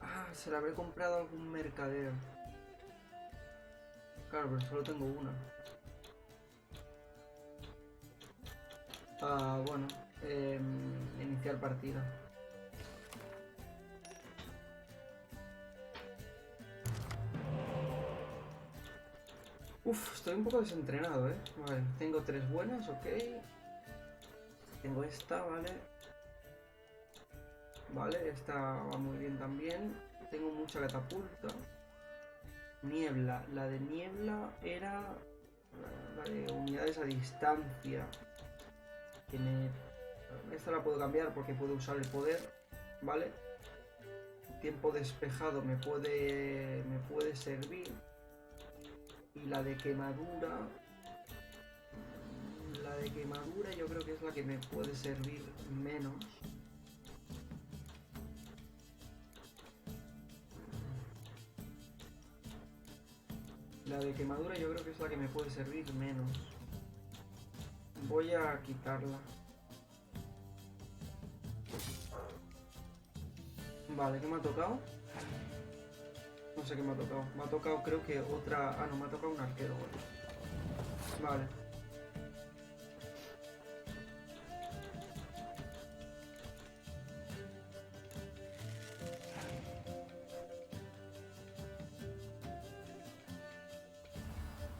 Ah, se la habré comprado a algún mercader. Claro, pero solo tengo una. Bueno, iniciar partida. Uf, estoy un poco desentrenado, Vale, tengo 3 buenas, ok. Tengo esta, vale. Vale, esta va muy bien también. Tengo mucha catapulta. Niebla. La de niebla era la de unidades a distancia. Esta la puedo cambiar porque puedo usar el poder. Vale. Tiempo despejado me puede servir. Y la de quemadura. La de quemadura yo creo que es la que me puede servir menos. La de quemadura yo creo que es la que me puede servir menos. Voy a quitarla. Vale, ¿qué me ha tocado? No sé qué me ha tocado. Me ha tocado creo que otra... Ah, no, me ha tocado un arquero. Vale.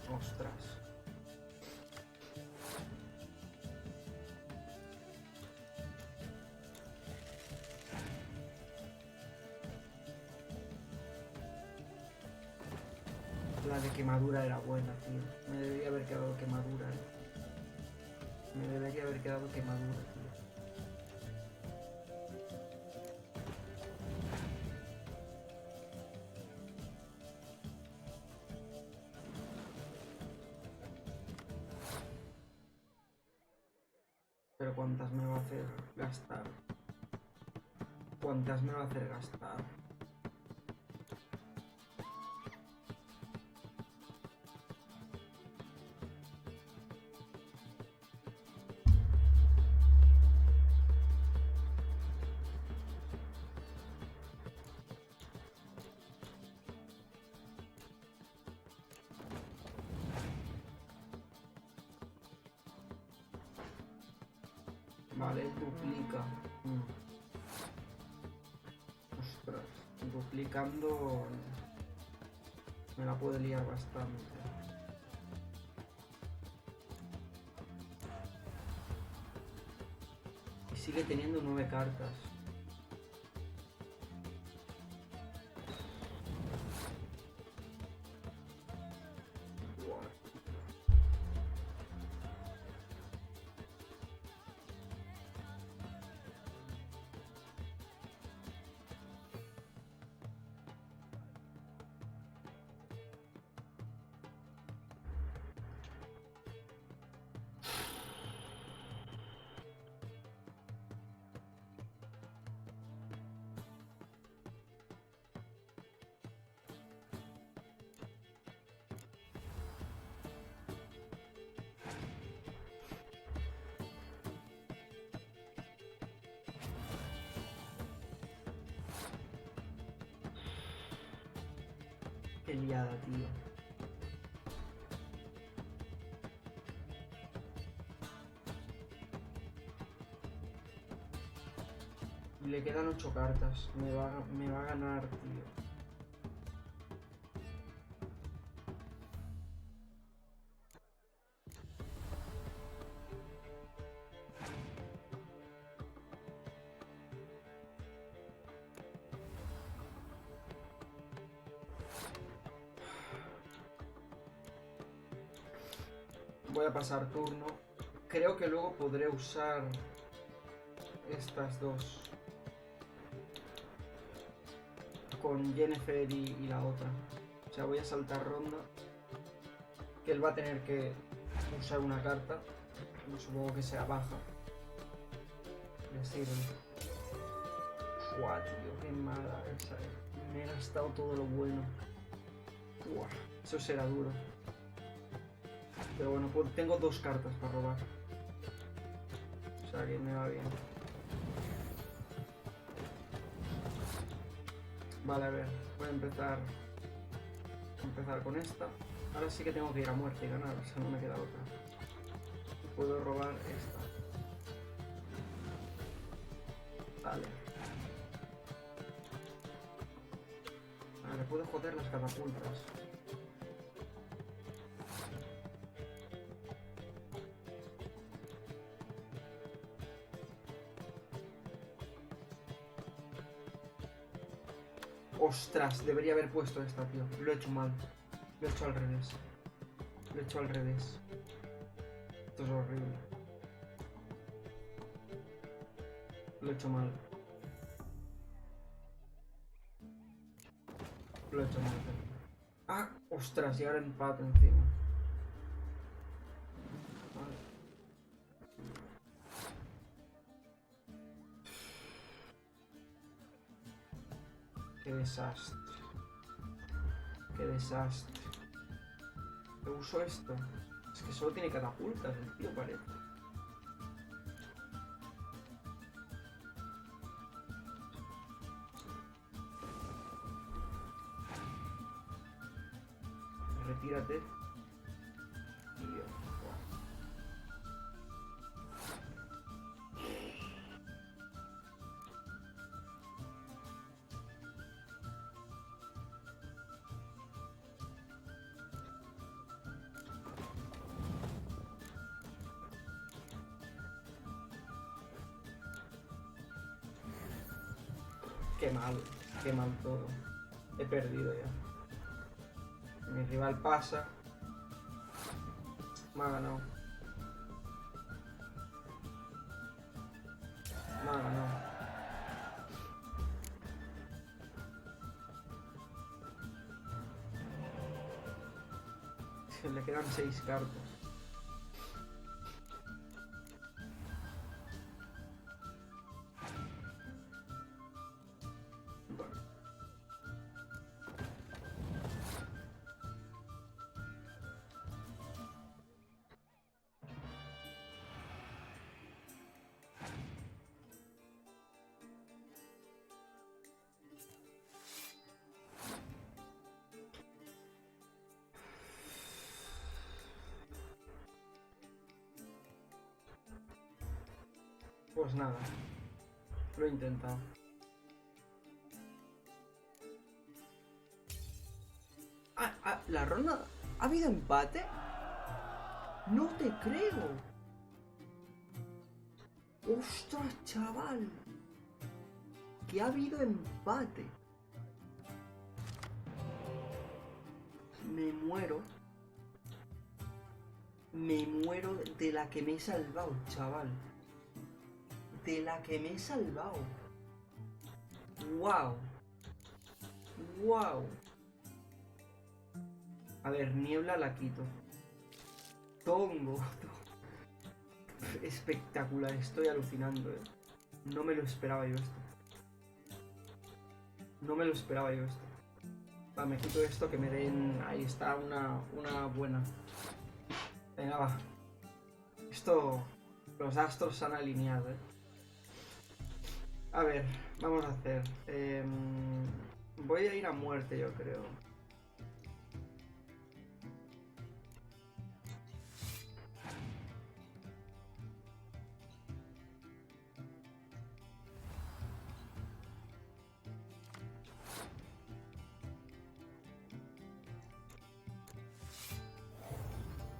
Ostras. La de quemadura era buena, tío. Me debería haber quedado quemadura, Me debería haber quedado quemadura, tío. Pero ¿cuántas me va a hacer gastar? ¿Cuántas me va a hacer gastar? Vale, duplica. Ostras, duplicando me la puede liar bastante. Y sigue teniendo 9 cartas. Qué liada, tío. Y le quedan 8 cartas. Me va a ganar, tío. Voy a pasar turno. Creo que luego podré usar estas dos. Con Yennefer y la otra. O sea, voy a saltar ronda. Que él va a tener que usar una carta. Supongo que sea baja. Le sirve. Buah, tío, qué mala esa. Me he gastado todo lo bueno. Buah, eso será duro. Pero bueno, pues tengo 2 cartas para robar. O sea que me va bien. Vale, a ver. Voy a empezar con esta. Ahora sí que tengo que ir a muerte y ganar. O sea, no me queda otra. Puedo robar esta. Vale. Vale, puedo joder las catapultas. Ostras, debería haber puesto esta, tío. Lo he hecho mal. Lo he hecho al revés. Lo he hecho al revés. Esto es horrible. Lo he hecho mal. Lo he hecho mal. Ah, ostras, y ahora empate encima. Vale. Qué desastre. Qué desastre. ¿Qué uso esto? Es que solo tiene catapultas, el tío parece. Retírate. Tío. Qué mal todo. He perdido ya. Mi rival pasa. Me ha ganado. Me ha ganado. Le quedan 6 cartas. Pues nada, lo he intentado. ¿La ronda? ¿Ha habido empate? No te creo. ¡Ostras, chaval! Que ha habido empate. Me muero. Me muero de la que me he salvado, chaval. De la que me he salvado. ¡Wow! ¡Wow! A ver, niebla la quito. Tongo. Espectacular, estoy alucinando, eh. No me lo esperaba yo esto. No me lo esperaba yo esto. Va, me quito esto que me den... Ahí está, una buena. Venga, va. Esto... Los astros se han alineado, eh. A ver, vamos a hacer... voy a ir a muerte, yo creo.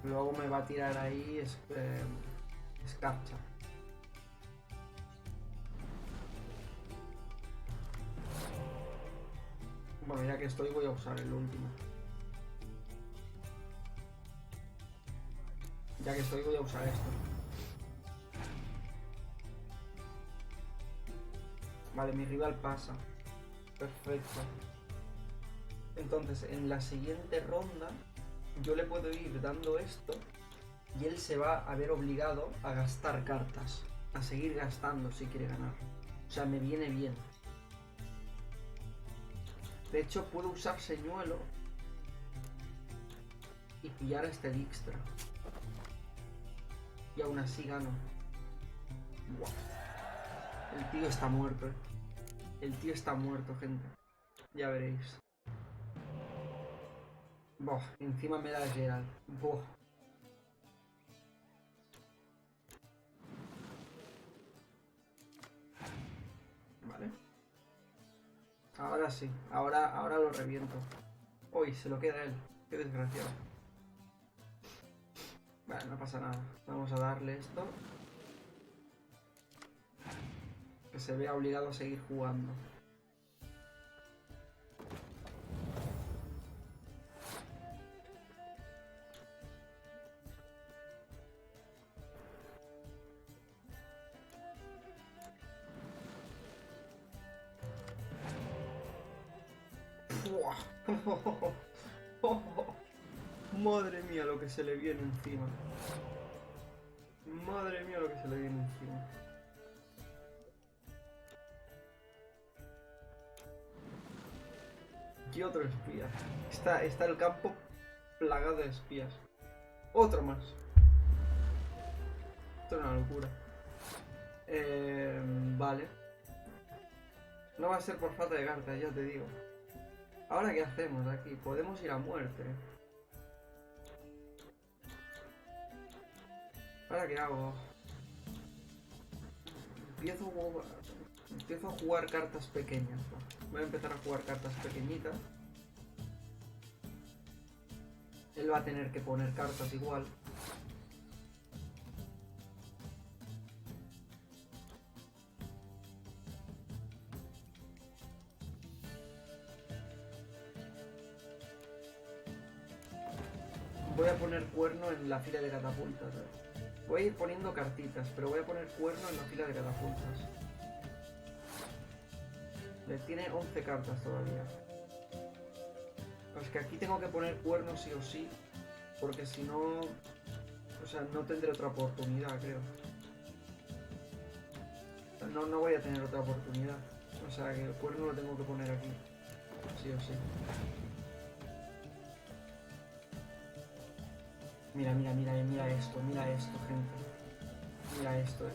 Luego me va a tirar ahí escarcha. Bueno, ya que estoy voy a usar el último. Ya que estoy voy a usar esto. Vale, mi rival pasa. Perfecto. Entonces, en la siguiente ronda, yo le puedo ir dando esto y él se va a ver obligado a gastar cartas. A seguir gastando si quiere ganar. O sea, me viene bien. De hecho, puedo usar señuelo y pillar a este Dijkstra. Y aún así gano. Buah. El tío está muerto, eh. El tío está muerto, gente. Ya veréis. Buah, encima me da Gerald. Buah. Vale. Ahora sí. Ahora lo reviento. Uy, se lo queda él. Qué desgraciado. Vale, no pasa nada. Vamos a darle esto. Que se vea obligado a seguir jugando. Madre mía lo que se le viene encima. Madre mía lo que se le viene encima. Y otro espía. Está el campo plagado de espías. Otro más. Esto es una locura. Vale. No va a ser por falta de cartas, ya te digo. Ahora, ¿qué hacemos aquí? Podemos ir a muerte. ¿Ahora qué hago? Empiezo a jugar cartas pequeñas. Voy a empezar a jugar cartas pequeñitas. Él va a tener que poner cartas igual. Voy a poner cuerno en la fila de catapultas. Voy a ir poniendo cartitas, pero voy a poner cuerno en la fila de catapultas. Le tiene 11 cartas todavía. Pues que aquí tengo que poner cuerno sí o sí, porque si no... O sea, no tendré otra oportunidad, creo. No voy a tener otra oportunidad. O sea, que el cuerno lo tengo que poner aquí. Sí o sí. Mira esto, gente. Mira esto,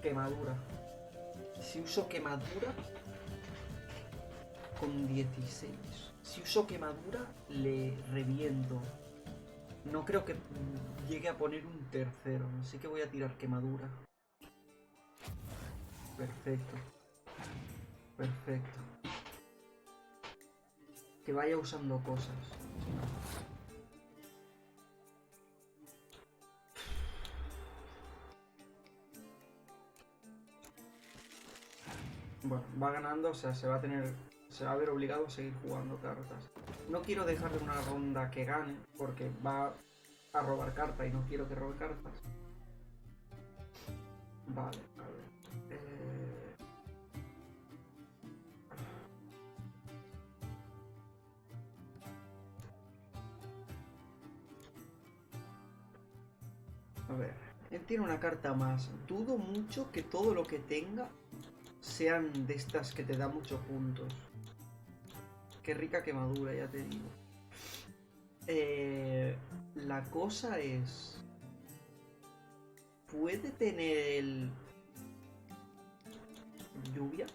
Quemadura. Si uso quemadura con 16. Si uso quemadura, le reviento. No creo que llegue a poner un tercero, así que voy a tirar quemadura. Perfecto. Perfecto. Que vaya usando cosas. Si no. Bueno, va ganando, o sea, se va a ver obligado a seguir jugando cartas. No quiero dejarle una ronda que gane, porque va a robar cartas y no quiero que robe cartas. Vale, a ver. A ver, él tiene una carta más. Dudo mucho que todo lo que tenga sean de estas que te da muchos puntos. Qué rica quemadura, ya te digo. La cosa es... ¿Puede tener el... lluvia?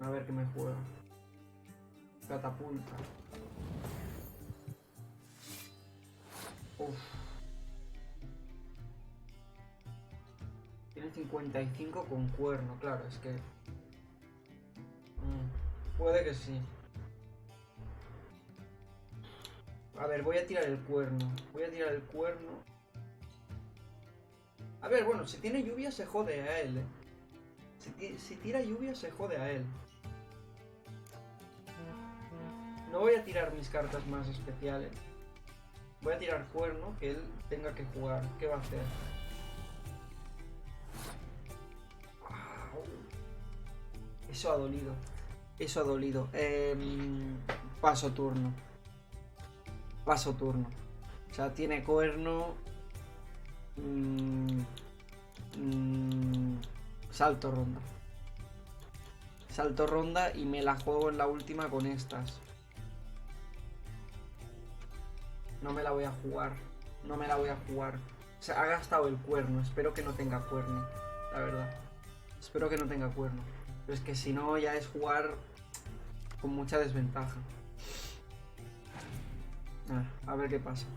A ver qué me juega. Catapulta. Uf. Tiene 55 con cuerno, claro, es que... puede que sí. A ver, voy a tirar el cuerno. A ver, bueno, si tiene lluvia se jode a él, Si tira lluvia se jode a él. No voy a tirar mis cartas más especiales. Voy a tirar cuerno, que él tenga que jugar. ¿Qué va a hacer? Eso ha dolido. Paso turno. O sea, tiene cuerno. Salto ronda y me la juego en la última con estas. No me la voy a jugar. O sea, ha gastado el cuerno. Espero que no tenga cuerno, la verdad. Espero que no tenga cuerno. Pero es que si no ya es jugar con mucha desventaja. A ver qué pasa.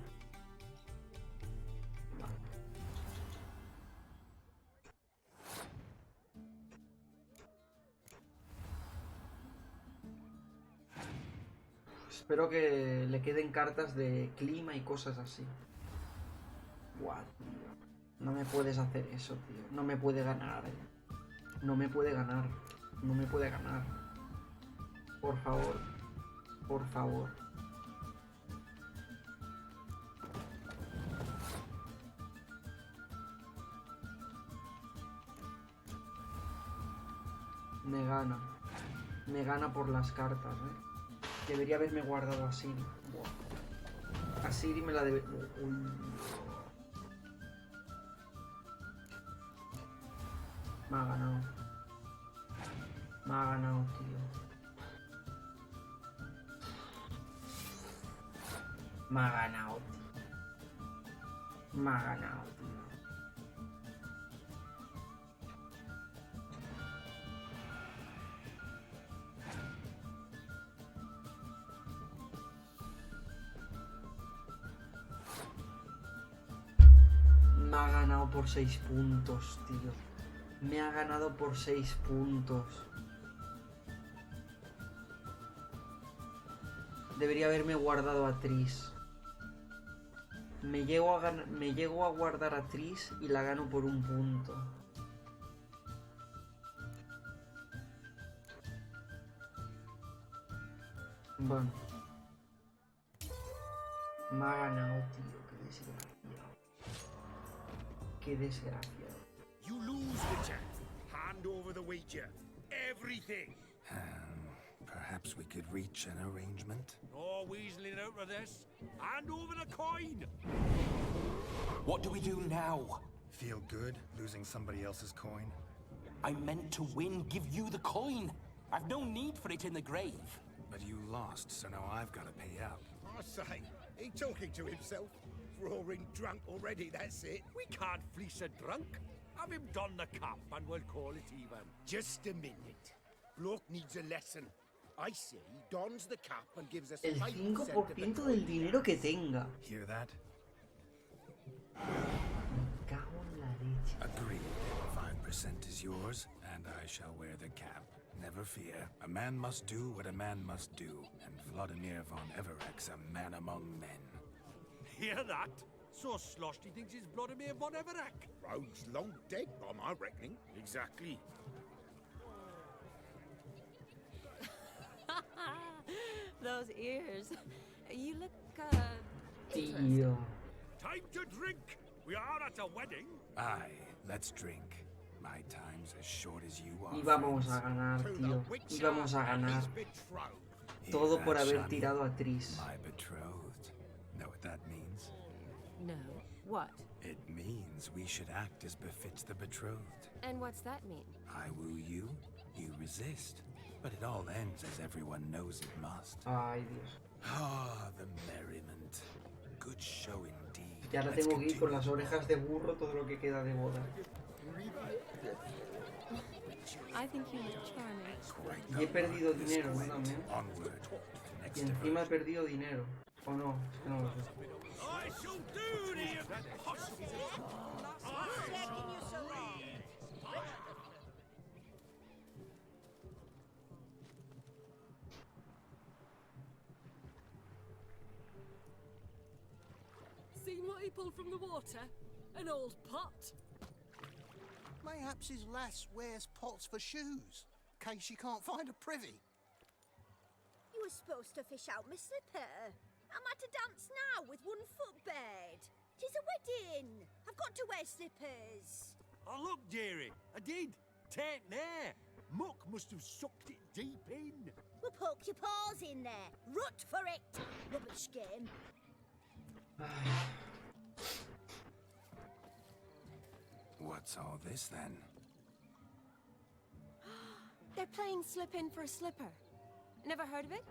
Espero que le queden cartas de clima y cosas así. Buah, tío. No me puedes hacer eso, tío. No me puede ganar. No me puede ganar. Por favor. Me gana por las cartas, Debería haberme guardado a Siri. A Siri me la debe... Me ha ganado, tío. Me ha ganado, tío. Me ha ganado por 6 puntos, tío. Me ha ganado por 6 puntos. Debería haberme guardado a Tris. Me llego a guardar a Tris y la gano por 1 punto. Bueno. Me ha ganado, tío. Qué desgraciado. You lose, Witcher. Hand over the wager. Everything. Perhaps we could reach an arrangement? No weaseling out of this. Hand over the coin. What do we do now? Feel good losing somebody else's coin? I meant to win, give you the coin. I've no need for it in the grave. But you lost, so now I've got to pay out. I say, he talking to himself? Roaring drunk already, that's it. We can't fleece a drunk. Have him don the cap and we'll call it even. Just a minute. Bloke needs a lesson. I say he dons the cap and gives us El 5% 5% del dinero que tenga. Hear that? Me cago en la leche. Agreed. 5% is yours, and I shall wear the cap. Never fear. A man must do what a man must do, and Vladimir von Everek's a man among men. Hear that? So sloshed he thinks he's Vladimir von Everek. Rogue's long dead by my reckoning. Exactly. Those ears. You look, Tío. Time to drink. We are at a wedding. Aye, let's drink. My time's as short as you are. Y vamos a ganar, tío. Y vamos a ganar. Todo por haber tirado a Tris. My betrothed. Know what that means? No. What? It means we should act as befits the betrothed. And what's that mean? I woo you, you resist. But it all ends as everyone knows it must. Ay, Dios. Ah, the merriment. Good show indeed. Ya la tengo que ir con las orejas de burro todo lo que queda de boda. I think you look charming. Y he perdido dinero, ¿no? También. Y encima he perdido dinero. ¿O no? Es que no lo sé. pull from the water? An old pot? Mayhaps his lass wears pots for shoes, in case she can't find a privy. You were supposed to fish out my slipper. I'm at a dance now with one foot bared. 'Tis a wedding. I've got to wear slippers. Oh, look, dearie, I did. Take there. Muck must have sucked it deep in. Well, poke your paws in there. Rut for it. Rubbish game. What's all this then? They're playing slip in for a slipper. Never heard of it?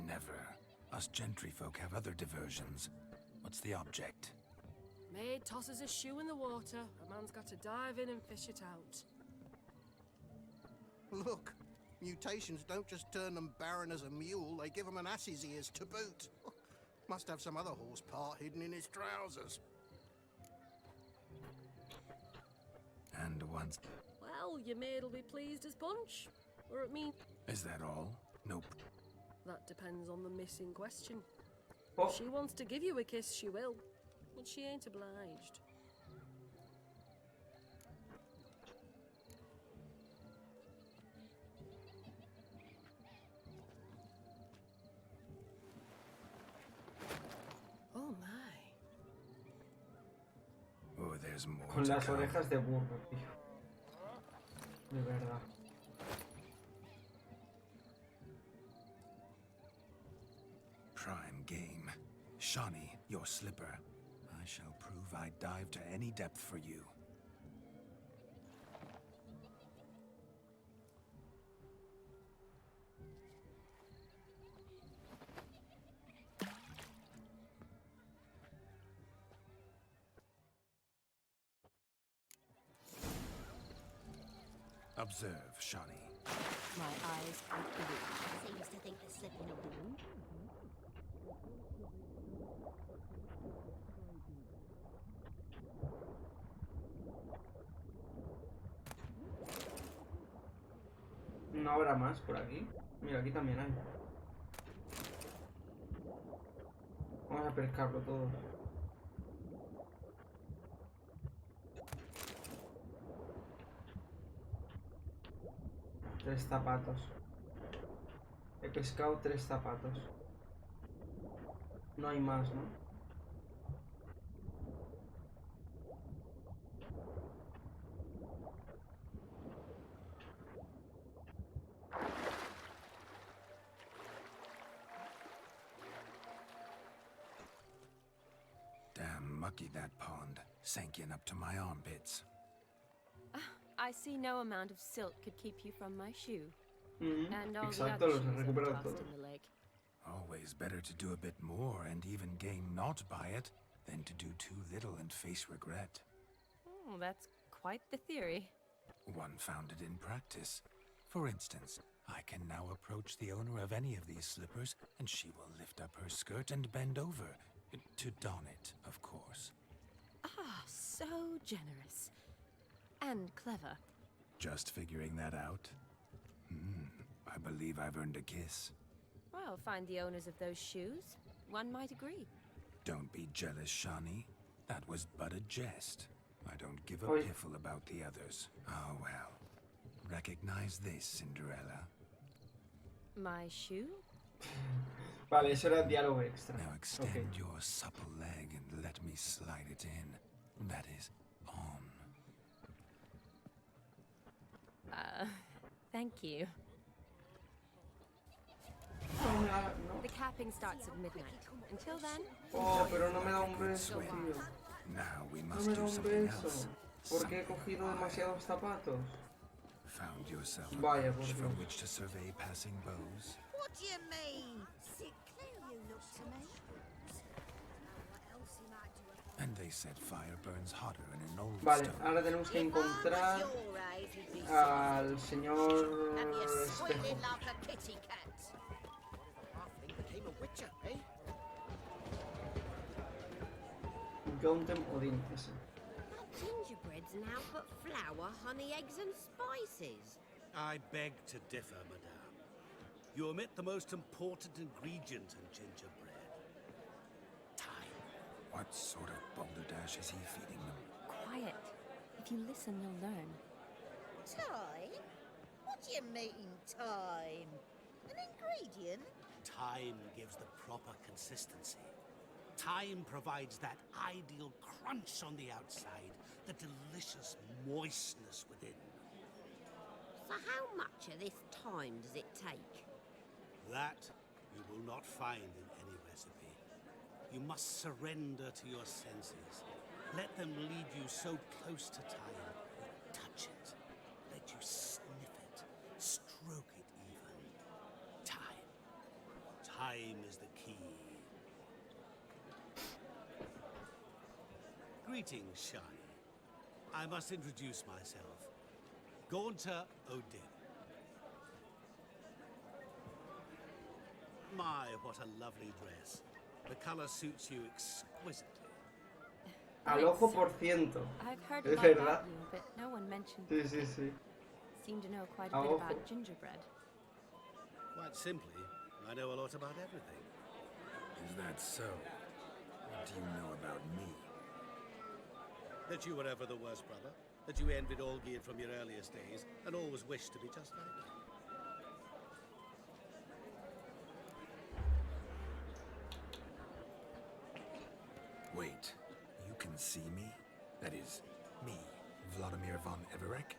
Never. Us gentry folk have other diversions. What's the object? Maid tosses a shoe in the water. A man's got to dive in and fish it out. Look, mutations don't just turn them barren as a mule, they give them an ass's ears to boot. Must have some other horse part hidden in his trousers. And once... Well, your maid'll be pleased as punch. Or it means... Is that all? Nope. That depends on the miss in question. Oh. If she wants to give you a kiss, she will. But she ain't obliged. Oh my. Oh, there's more. Con to las come. orejas de burro, tío. De verdad. Prime game. Shawnee, your slipper. I shall prove I dive to any depth for you. Observe, Shawnee. My eyes are blue. Seems to think they're slipping a wound. No habrá más por aquí. Mira, aquí también hay. Vamos a pescarlo todo. Tres zapatos. He pescado 3 zapatos. No hay más, ¿no? Damn mucky that pond. Sank in up to my armpits. I see no amount of silt could keep you from my shoe. And all Exacto, the other los he shoes I've recuperado tossed todos. in the lake. Always better to do a bit more and even gain naught by it than to do too little and face regret. Oh, that's quite the theory. One founded in practice. For instance, I can now approach the owner of any of these slippers, and she will lift up her skirt and bend over. To don it, of course. Ah, so generous. And clever. Just figuring that out? I believe I've earned a kiss. Well, find the owners of those shoes. One might agree. Don't be jealous, Shawnee. That was but a jest. I don't give a Oi. piffle about the others. Oh well. Recognize this, Cinderella. My shoe? Vale, eso era diálogo extra. Now extend Okay. your supple leg and let me slide it in. That is, on. Thank you. The capping starts at midnight. Until then... Oh, pero no me da un beso, Swim. tío. Now we No must me da do un something beso. else. ¿Por qué he cogido demasiados zapatos? Found yourself a Vaya, por bench Dios. from which to survey passing bows. What do you mean? Sickly you look to me. What else he might do about And they said fire burns hotter in an old Vale, stove. ahora tenemos que encontrar your age, he'd be al señor and you espejo. squealing like a kitty cat. Halfling became a witcher, eh? Gauntem Odin, ese. Gingerbread's now but flour, honey, eggs and spices. I beg to differ, madame. You omit the most important ingredient in gingerbread. Time. What sort of balderdash is he feeding them? Quiet. If you listen, you'll learn. Time? What do you mean, time? An ingredient? Time gives the proper consistency. Time provides that ideal crunch on the outside, the delicious moistness within. So how much of this time does it take? That you will not find in any recipe. You must surrender to your senses. Let them lead you so close to time. You touch it. Let you sniff it. Stroke it even. Time. Time is the key. Greetings, Shani. I must introduce myself. Gaunter Odin. My, what a lovely dress. The color suits you exquisitely. Al ojo por ciento. I've heard Es a lot verdad. about you, but no one mentioned. Sí, sí, sí. Seem to know quite a Al bit ojo. about gingerbread. Quite simply, I know a lot about everything. Is that so? What do you know about me? That you were ever the worst brother. That you envied Olgierd from your earliest days, and always wished to be just like him. Wait, you can see me? That is, me, Vladimir von Everek?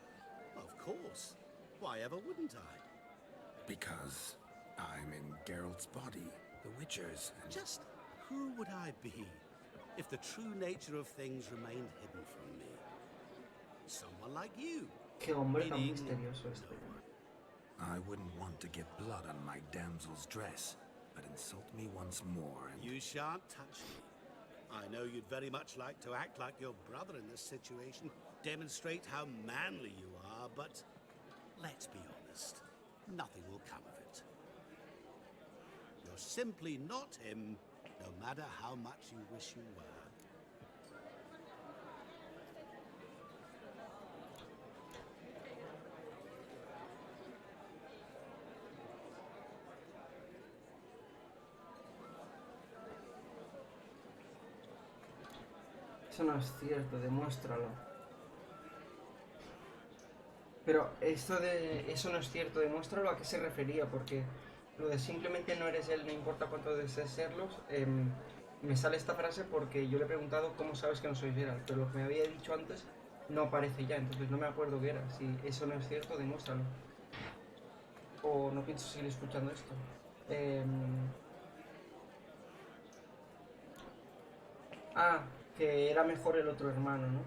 Of course. Why ever wouldn't I? Because I'm in Geralt's body, the Witcher's, and... Just who would I be if the true nature of things remained hidden from me? Someone like you. Qué hombre tan Meaning misterioso este. I wouldn't want to get blood on my damsel's dress, but insult me once more and... You shan't touch me. I know you'd very much like to act like your brother in this situation, demonstrate how manly you are, but let's be honest, nothing will come of it. You're simply not him, no matter how much you wish you were. Eso no es cierto, demuéstralo. Pero esto de eso no es cierto, demuéstralo, ¿a qué se refería? Porque lo de simplemente no eres él, no importa cuánto desees serlos, me sale esta frase porque yo le he preguntado cómo sabes que no soy Geralt, pero lo que me había dicho antes no aparece ya, entonces no me acuerdo qué era. Si eso no es cierto, demuéstralo. O no pienso seguir escuchando esto. Que era mejor el otro hermano, ¿no?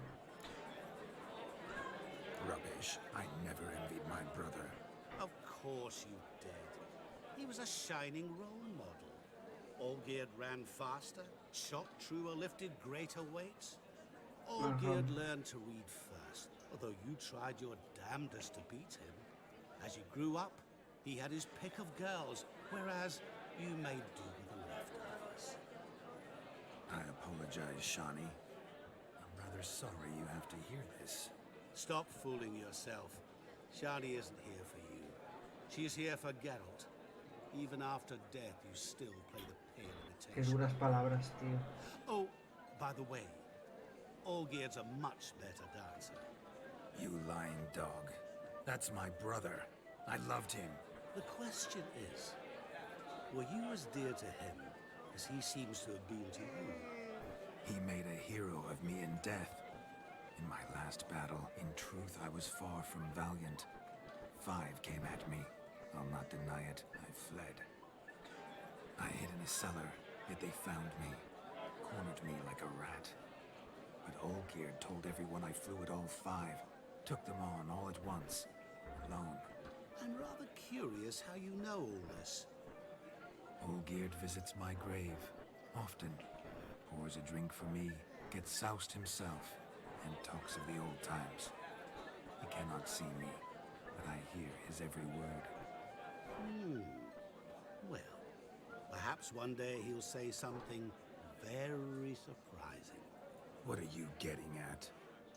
Rubbish. I never envied my brother. Of course you did. He was a shining role model. Olgierd ran faster, shot truer, lifted greater weights. Olgierd learned to read first, although you tried your damnedest to beat him. As you grew up, he had his pick of girls, whereas you made do with the leftovers. I apologize, Shani. I'm rather sorry you have to hear this. Stop fooling yourself. Shani isn't here for you. She's here for Geralt. Even after death, you still play the pale Qué imitation. duras palabras, tío. Oh, by the way, Olgierd's a much better dancer. You lying dog. That's my brother. I loved him. The question is, were you as dear to him as he seems to have been to you? He made a hero of me in death. In my last battle, in truth, I was far from valiant. 5 came at me. I'll not deny it. I fled. I hid in a cellar, yet they found me. Cornered me like a rat. But Olgierd told everyone I flew at all 5. Took them on all at once. Alone. I'm rather curious how you know all this. Olgierd visits my grave. Often. Pours a drink for me. Gets soused himself. And talks of the old times. He cannot see me, but I hear his every word. Well, perhaps one day he'll say something very surprising. What are you getting at?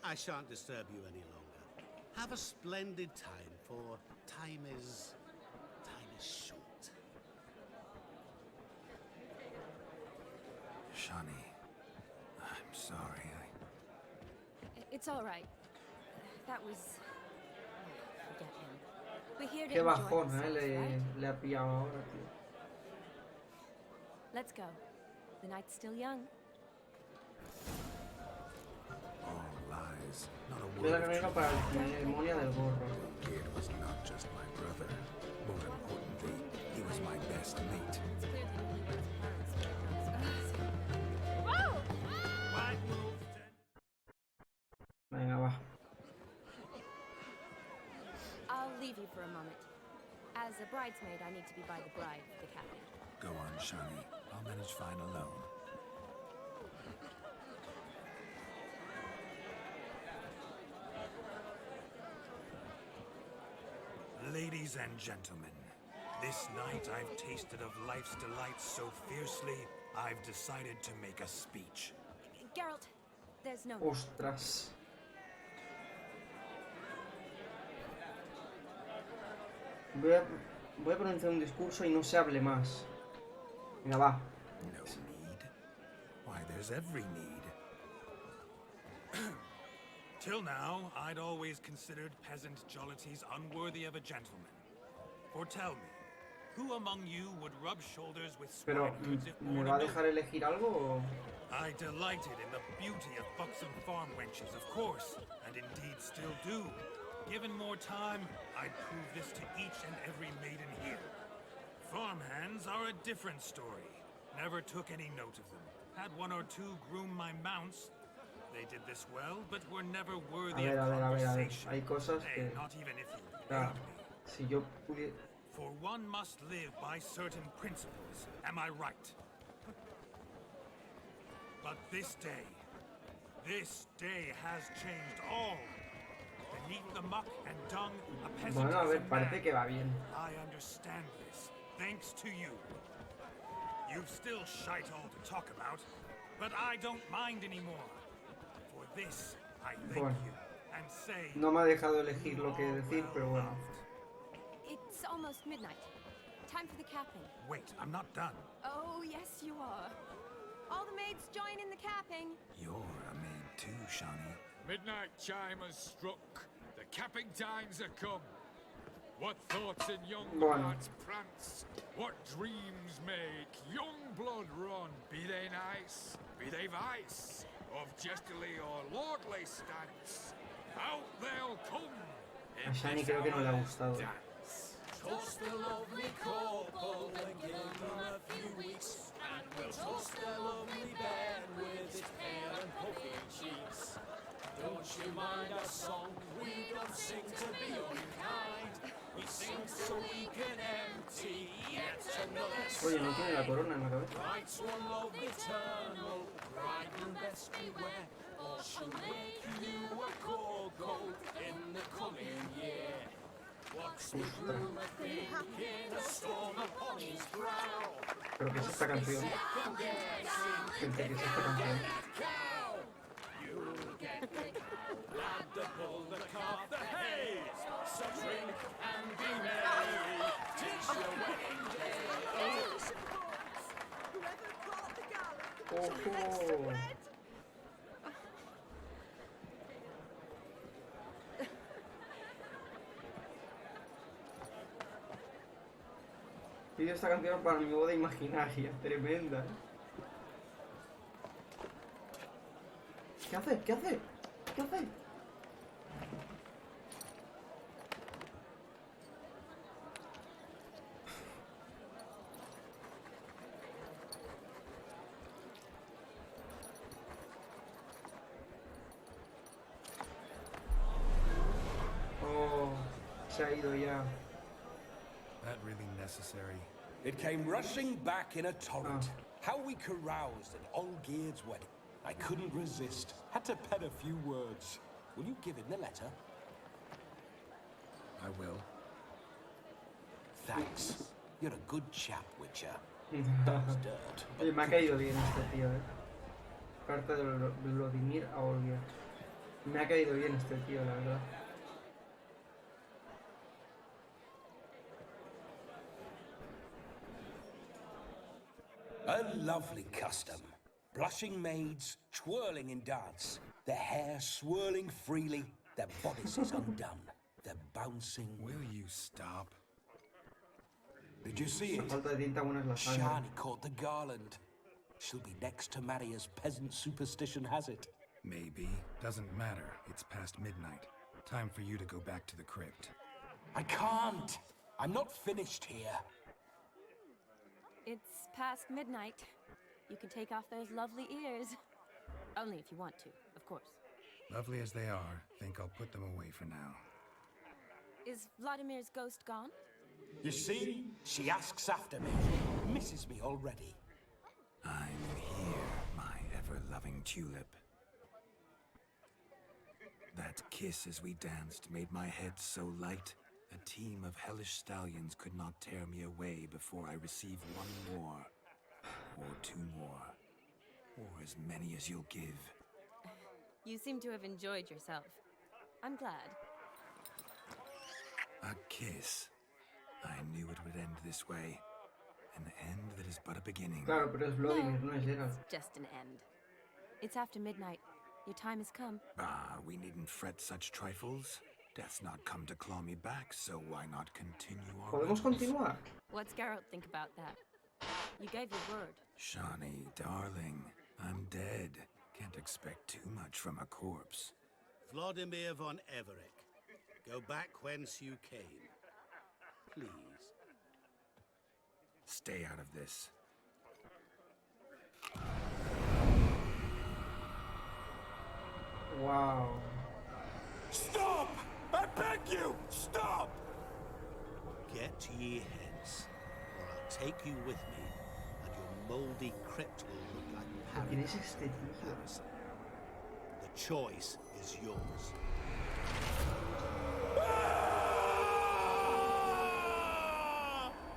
I shan't disturb you any longer. Have a splendid time, for time is short. Shani, It's all right. That was... Forget him. We're here to Qué enjoy bajón, ourselves, right? le ha pillado ahora, tío. Let's go. The night's still young. All lies. Not a Yo word la of que vengo truth. para la ceremonia del gorro. Kid was not just my brother. More importantly, he was my best mate. Venga, va. I'll leave you for a moment. As a bridesmaid, I need to be by the bride for the capping. Go on, Shani. I'll manage fine alone. Ladies and gentlemen, this night I've tasted of life's delights so fiercely, I've decided to make a speech. Geralt, there's no... Ostras. Voy a pronunciar un discurso y no se hable más. Venga, va. No need? Why, there's every need. Till now, I'd always considered peasant jollities unworthy of a gentleman. For tell me, who among you would rub shoulders with Pero, swinehoods if ¿me born va a a dejar elegir algo o...? I delighted in the beauty of buxom farm wenches, of course, and indeed still do. Given more time, I'd prove this to each and every maiden here. Farmhands are a different story. Never took any note of them. Had one or two groom my mounts. They did this well, but were never worthy of conversation. Hay cosas que... Nay, not even if you Claro, paid me. si yo pudiera... For one must live by certain principles. Am I right? But this day has changed all. Beneath the muck and dung, a peasant Bueno, a is ver, a parece man. que va bien. I understand this, thanks to you. You've still shite all to talk about, but I don't mind anymore. For this, I thank Bueno, you and say... no me ha dejado elegir lo que decir, pero bueno. It's almost midnight. Time for the capping. Wait, I'm not done. Oh, yes, you are. All the maids join in the capping. You're a maid too, Shani. Midnight chime has struck. The capping times are come. What thoughts in young hearts prance? What dreams make young blood run? Be they nice, be they vice, of jestily or lordly stance, out they'll come. A Shani creo que no le ha gustado. Toast the lovely couple and give them a few weeks, and we'll toast their lovely bed with its pale and puffy cheeks. Don't you mind our song? We don't sing to be unkind. We sing so we can empty yet another Oye, no tiene la corona en la cabeza. Bride's one love eternal, bridegroom best beware, or she'll make you a cold in the coming year. What's the groom thinking? A storm upon his brow. Pero ¿qué es esta canción? Gente, ¿qué es esta canción? You'll get the cow, lad, the bull, the calf, the hay. So drink and be merry. 'Tis your wedding day. Whoever caught the garlic can have extra Ojo. bread. Pido esta canción para mi boda imaginaria, tremenda. ¿Qué hace? ¿Qué hace? ¿Qué hace? Oh, se ha ido ya. That really necessary? It came rushing back in a torrent. How we caroused at Olgierd's wedding. I couldn't resist. Had to pen a few words. Will you give in the letter? I will. Thanks. You're a good chap, Witcher. Does dirt. Oye, me ha caído bien este tío, Carta de Vladimir a Olga. Me ha caído bien este tío, la verdad. A lovely custom. Blushing maids, twirling in dance. their hair swirling freely, their bodices undone. They're bouncing. Will you stop? Did you see La it? falta de tinta buena es la sangre. Shani caught the garland. She'll be next to marry as peasant superstition has it. Maybe. Doesn't matter. It's past midnight. Time for you to go back to the crypt. I can't. I'm not finished here. It's past midnight. You can take off those lovely ears. Only if you want to, of course. Lovely as they are, think I'll put them away for now. Is Vladimir's ghost gone? You see? She asks after me. Misses me already. I'm here, my ever-loving tulip. That kiss as we danced made my head so light, a team of hellish stallions could not tear me away before I receive one more, or two more, or as many as you'll give. You seem to have enjoyed yourself. I'm glad. A kiss. I knew it would end this way. An end that is but a beginning. Claro, pero es Vladimir, no es Geralt. Just an end. It's after midnight. Your time has come. Ah, we needn't fret such trifles. Death's not come to claw me back, so why not continue our ¿Podemos rituals? continuar? What's Geralt think about that? You gave your word. Shani, darling, I'm dead. Can't expect too much from a corpse. Vladimir von Everett, go back whence you came. Please. Stay out of this. Wow. Stop! I beg you! Stop! Get ye hence, or I'll take you with me, and your mouldy crypt will look like ¿Quién es paradise este in tío? comparison. The choice is yours.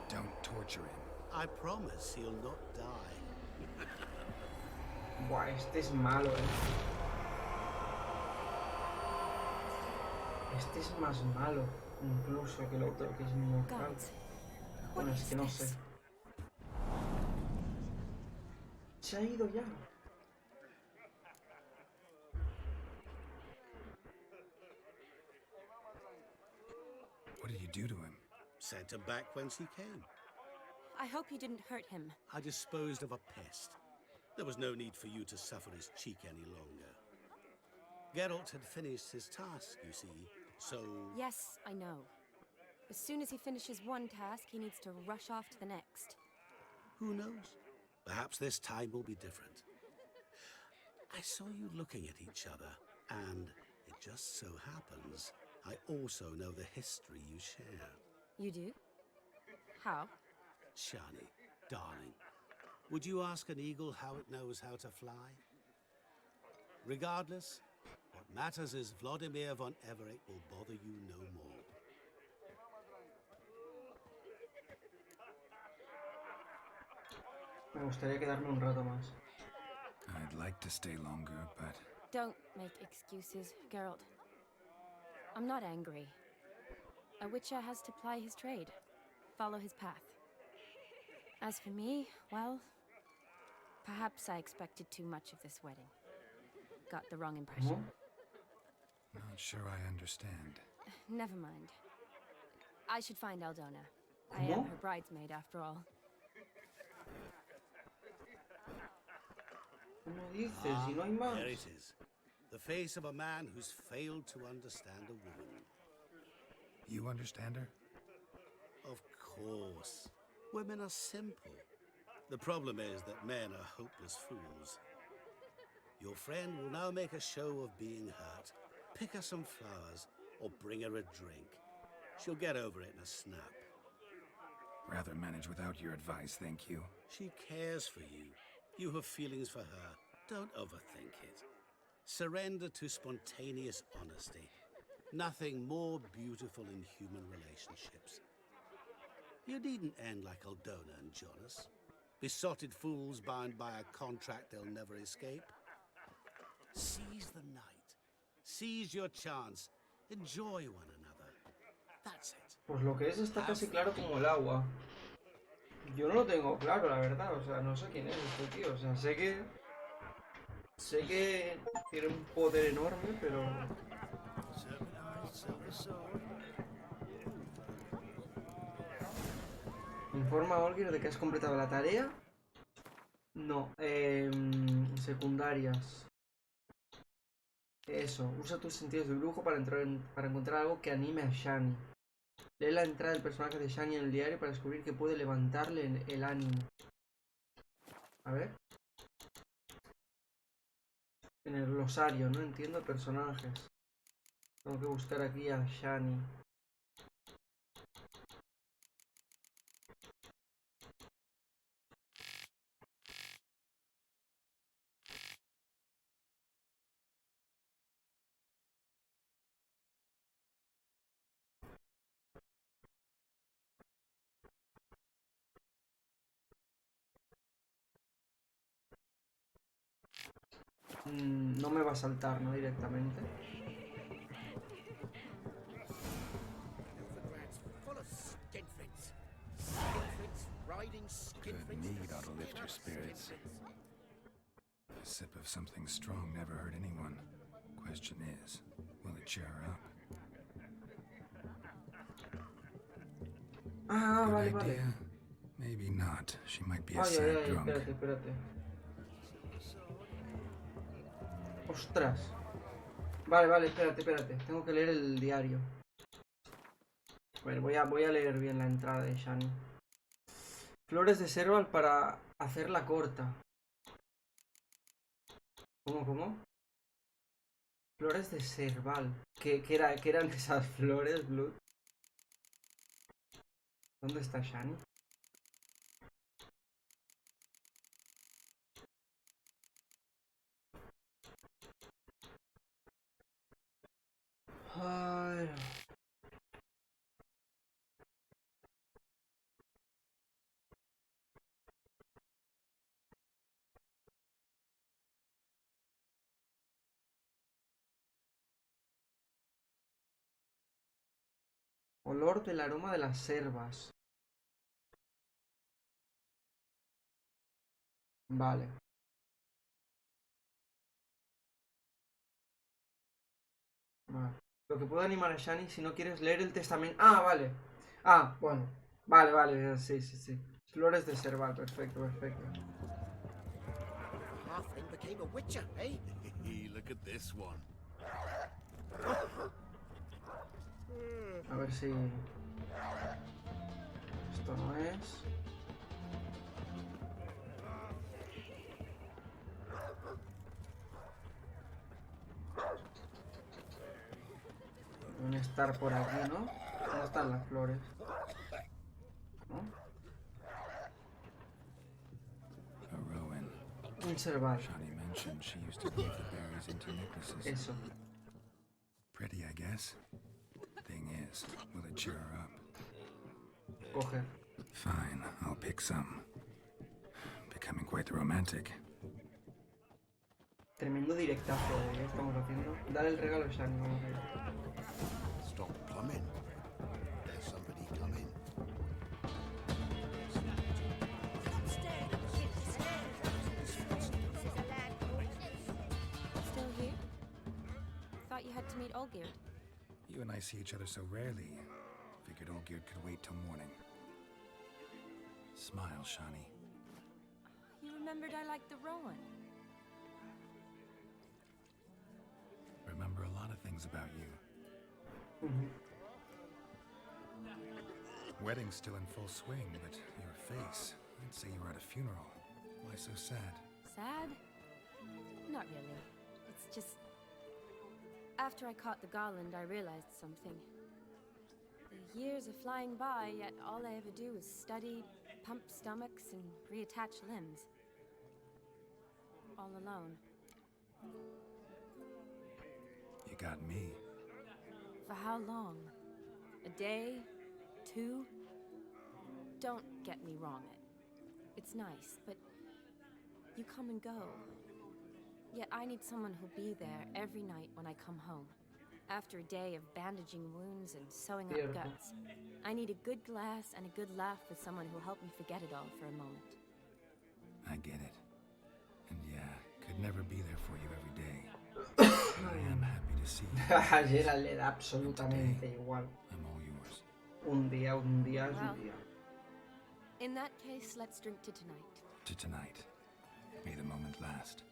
Don't torture him. I promise he'll not die. Buah, este es malo, Este es más malo, incluso que el otro, que es inmortal. Bueno, es que no sé. Se ha ido ya. What did you do to him? Sent him back whence he came. I hope you didn't hurt him. I disposed of a pest. There was no need for you to suffer his cheek any longer. Geralt had finished his task, you see, so... Yes, I know. As soon as he finishes one task, he needs to rush off to the next. Who knows? Perhaps this time will be different. I saw you looking at each other, and it just so happens I also know the history you share. You do? How? Shani, darling, would you ask an eagle how it knows how to fly? Regardless, what matters is Vladimir von Everett will bother you no more. Me gustaría quedarme un rato más. I'd like to stay longer, but... Don't make excuses, Geralt. I'm not angry. A witcher has to ply his trade, follow his path. As for me, well, perhaps I expected too much of this wedding. Got the wrong impression. Not sure I understand. Never mind. I should find Aldona. I am her bridesmaid after all. There it is. The face of a man who's failed to understand a woman. You understand her? Of course. Women are simple. The problem is that men are hopeless fools. Your friend will now make a show of being hurt, pick her some flowers, or bring her a drink. She'll get over it in a snap. Rather manage without your advice, thank you. She cares for you. You have feelings for her. Don't overthink it. Surrender to spontaneous honesty. Nothing more beautiful in human relationships. You needn't end like Aldona and Jonas. Besotted fools bound by a contract they'll never escape. Seize the night. Seize your chance. Enjoy one another. That's it. Pues lo que es está casi claro como el agua. Yo no lo tengo claro, la verdad. O sea, no sé quién es este tío. O sea, sé que Sé que tiene un poder enorme, pero... Informa a Olgir de que has completado la tarea. No, secundarias. Eso, usa tus sentidos de brujo para encontrar algo que anime a Shani. Lee la entrada del personaje de Shani en el diario para descubrir que puede levantarle el ánimo. A ver. En el glosario, no entiendo personajes. Tengo que buscar aquí a Shani. No me va a saltar, ¿no? Directamente. Good mead ought to lift your spirits. A sip of something strong never hurt anyone. Question is, will it cheer her up? Ah, Good vale, idea. vale. Maybe not. She might be a Ay, sad ay, ay, drunk. espérate. Ostras. Vale, espérate. Tengo que leer el diario. A ver, voy a leer bien la entrada de Shani. Flores de Serval para hacerla corta. ¿Cómo? Flores de Serval. ¿Qué eran esas flores, Blood? ¿Dónde está Shani? Ay. Olor del aroma de las servas. Vale. Lo que puede animar a Shani si no quieres leer el testamento. Ah, vale. Ah, bueno. Vale. Sí. Flores de Serval. Perfecto. Halfling became a witcher, eh? Look at this one. A ver si... Esto no es... Deben estar por aquí, ¿no? ¿Dónde están las flores? ¿No? Un Serval. Shani mentioned she used to weave the berries into necklaces. Eso. Pretty, I guess. Thing is, will it cheer her up? Coge. Fine, I'll pick some. Becoming quite the romantic. Tremendo directazo que estamos haciendo. Dale el regalo a Shani, vamos a ir. Stop plumbing. There's somebody coming. Still here? Thought you had to meet Olgierd. You and I see each other so rarely. Figured Olgierd could wait till morning. Smile, Shani. You remembered I liked the Rowan. Remember a lot of things about you. Wedding's still in full swing, but your face, I'd say you were at a funeral. Why so sad? Sad? Not really. It's just... After I caught the garland, I realized something. The years are flying by, yet all I ever do is study, pump stomachs, and reattach limbs. All alone. You got me. For how long? A day? 2? Don't get me wrong. It's nice, but you come and go. Yet I need someone who'll be there every night when I come home. After a day of bandaging wounds and sewing up guts, I need a good glass and a good laugh with someone who'll help me forget it all for a moment. I get it. And yeah, could never be there for you every day. But I am happy to see you. A Gerald le da absolutamente igual. I'm all yours. Un día es un día. In that case, let's drink to tonight. To tonight. May the moment last.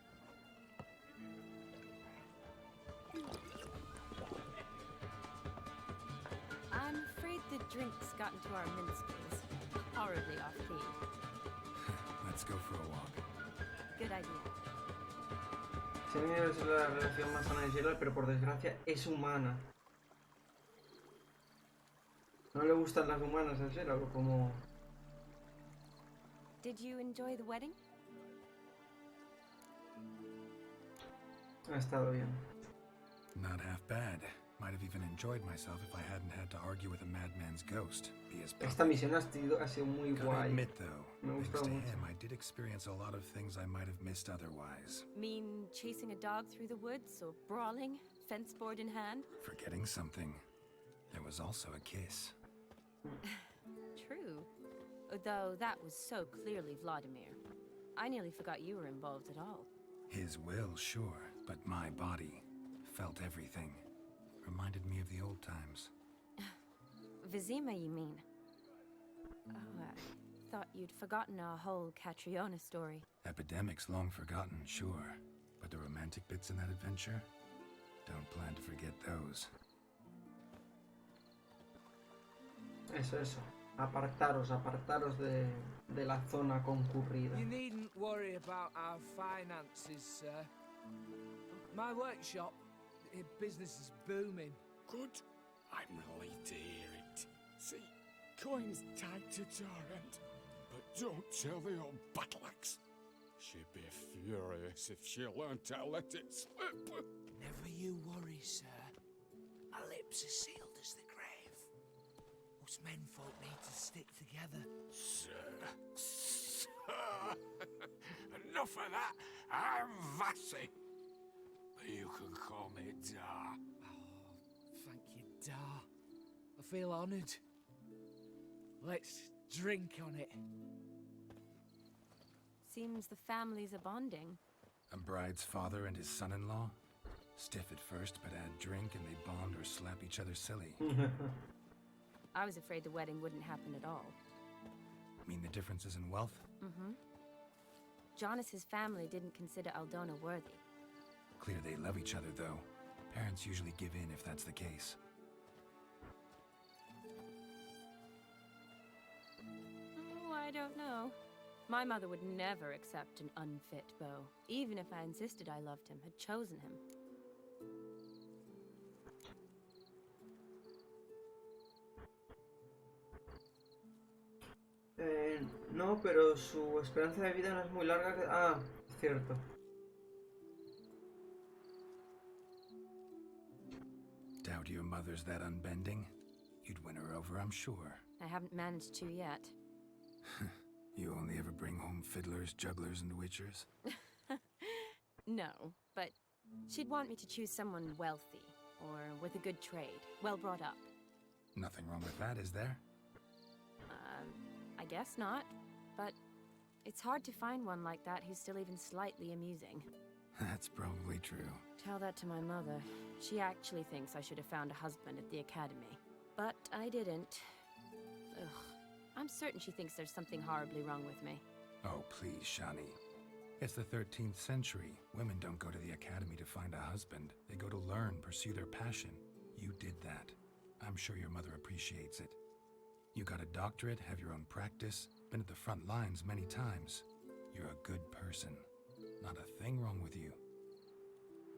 I'm afraid the drinks got into our minstrels. Horribly off key. Let's go for a walk. Good idea. Sammy debe ser la relación más sana de Gerald, pero por desgracia es humana. ¿No le gustan las humanas a Gerald o como...? Did you enjoy the wedding? Ha estado bien. Not half bad. Might have even enjoyed myself if I hadn't had to argue with a madman's ghost. Esta misión ha sido muy guay. Admit though, Me ha thanks gustado to mucho. him, I did experience a lot of things I might have missed otherwise. Mean chasing a dog through the woods or brawling, fence board in hand? Forgetting something. There was also a kiss. True. Though that was so clearly Vladimir. I nearly forgot you were involved at all. His will, sure, but my body felt everything. Reminded me of the old times. Vizima, you mean? Oh, I thought you'd forgotten our whole Catriona story. Epidemics long forgotten, sure. But the romantic bits in that adventure? Don't plan to forget those. Eso. Apartaros de la zona concurrida. You needn't worry about our finances, sir. My workshop, business is booming. Good. I'm relieved to hear it. See, coin's tied to Torrent, but don't tell the old battle axe. She'd be furious if she learned to let it slip. Never you worry, sir. My lips are sealed as the grave. Us menfolk need to stick together. Sir. Enough of that. I'm Vassy. But you can call me Dar. Thank you, Dar. I feel honoured. Let's drink on it. Seems the families are bonding. A bride's father and his son-in-law? Stiff at first, but add drink and they bond or slap each other silly. I was afraid the wedding wouldn't happen at all. Mean the differences in wealth? Mm-hmm. Jonas's family didn't consider Aldona worthy. Clear they love each other, though. Parents usually give in if that's the case. Oh, I don't know. My mother would never accept an unfit beau, even if I insisted I loved him, had chosen him. No, pero su esperanza de vida no es muy larga. Ah, cierto. Doubt your mother's that unbending? You'd win her over, I'm sure. I haven't managed to yet. You only ever bring home fiddlers, jugglers, and witchers? No, but she'd want me to choose someone wealthy, or with a good trade, well brought up. Nothing wrong with that, is there? I guess not, but it's hard to find one like that who's still even slightly amusing. That's probably true. Tell that to my mother. She actually thinks I should have found a husband at the academy. But I didn't. Ugh. I'm certain she thinks there's something horribly wrong with me. Oh, please, Shani. It's the 13th century. Women don't go to the academy to find a husband. They go to learn, pursue their passion. You did that. I'm sure your mother appreciates it. You got a doctorate, have your own practice, been at the front lines many times. You're a good person. Not a thing wrong with you.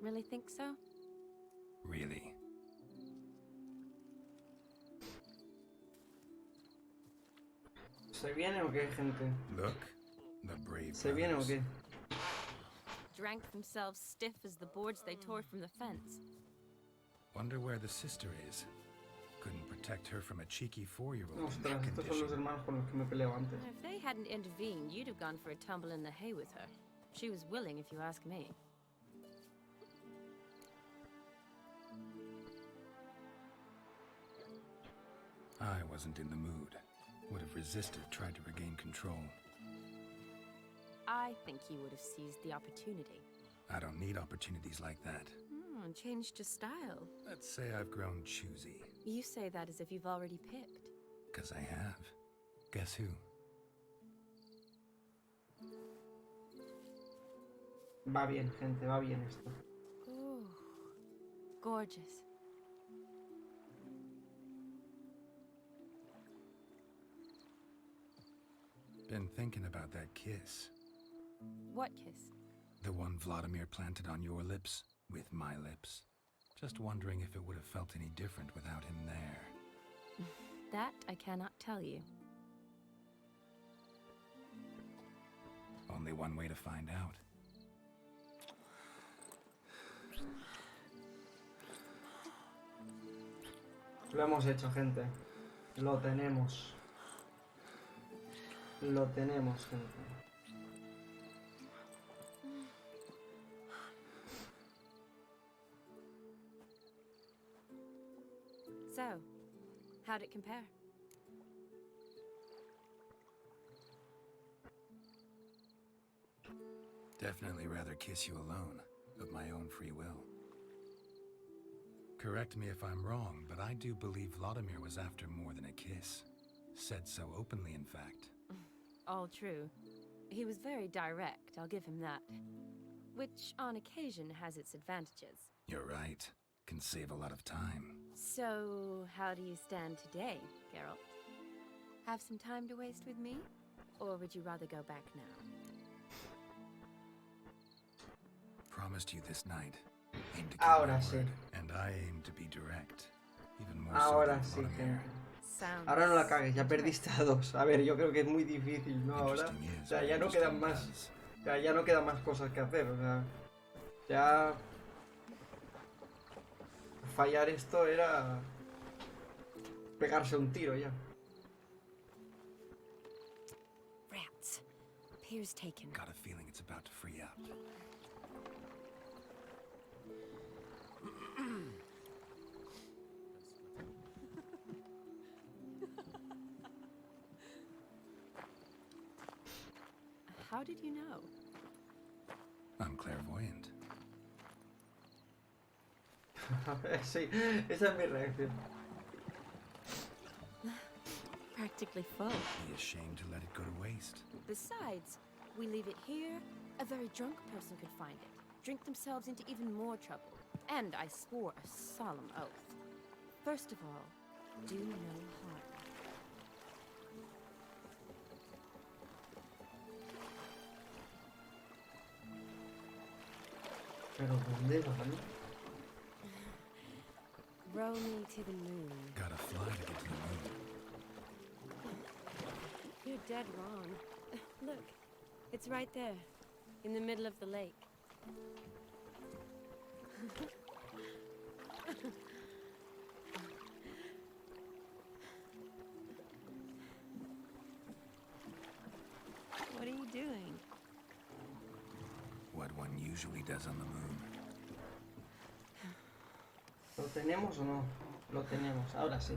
Really think so? Really. ¿Se viene o qué, gente? Look, the brave ¿Se viene o brothers. qué? Drank themselves stiff as the boards they tore from the fence. Wonder where the sister is. Couldn't protect her from a cheeky 4-year-old in that Ostras, estos son condition. los hermanos con los que me peleo antes. If they hadn't intervened, you'd have gone for a tumble in the hay with her. She was willing, if you ask me. I wasn't in the mood. Would have resisted, tried to regain control. I think he would have seized the opportunity. I don't need opportunities like that. Changed your style. Let's say I've grown choosy. You say that as if you've already picked. 'Cause I have. Guess who? Va bien, gente, va bien esto. Ooh, gorgeous. Been thinking about that kiss. What kiss? The one Vladimir planted on your lips, with my lips. Just wondering if it would have felt any different without him there. That I cannot tell you. Only one way to find out. Lo hemos hecho, gente. Lo tenemos. Lo tenemos, gente. So, how'd it compare? Definitely rather kiss you alone, of my own free will. Correct me if I'm wrong, but I do believe Vladimir was after more than a kiss. Said so openly, in fact. All true. He was very direct, I'll give him that. Which, on occasion, has its advantages. You're right. Can save a lot of time. So, how do you stand today, Geralt? Have some time to waste with me? Or would you rather go back now? Promised you this night. Aim to keep Ahora my sí. word, and I aim to be direct. Even more Ahora so sí, than Vladimir. gente. Ahora no la cagues, ya perdiste a dos. A ver, yo creo que es muy difícil, ¿no? Ahora. O sea, ya no quedan más. O sea, ya no quedan más cosas que hacer, o sea. Ya. Fallar esto era. Pegarse un tiro ya. Rats. Pier's taken. Got a feeling it's about to free up. How did you know? I'm clairvoyant. Sí, esa es mi reacción. Practically full. Be ashamed to let it go to waste. Besides, we leave it here, a very drunk person could find it, drink themselves into even more trouble. And I swore a solemn oath. First of all, do no harm. Pero ¿dónde van? Row me to the moon. Gotta fly to get to the moon. You're dead wrong. Look, it's right there, in the middle of the lake. What are you doing? What one usually does on the moon. ¿Lo tenemos o no? Lo tenemos, ahora sí.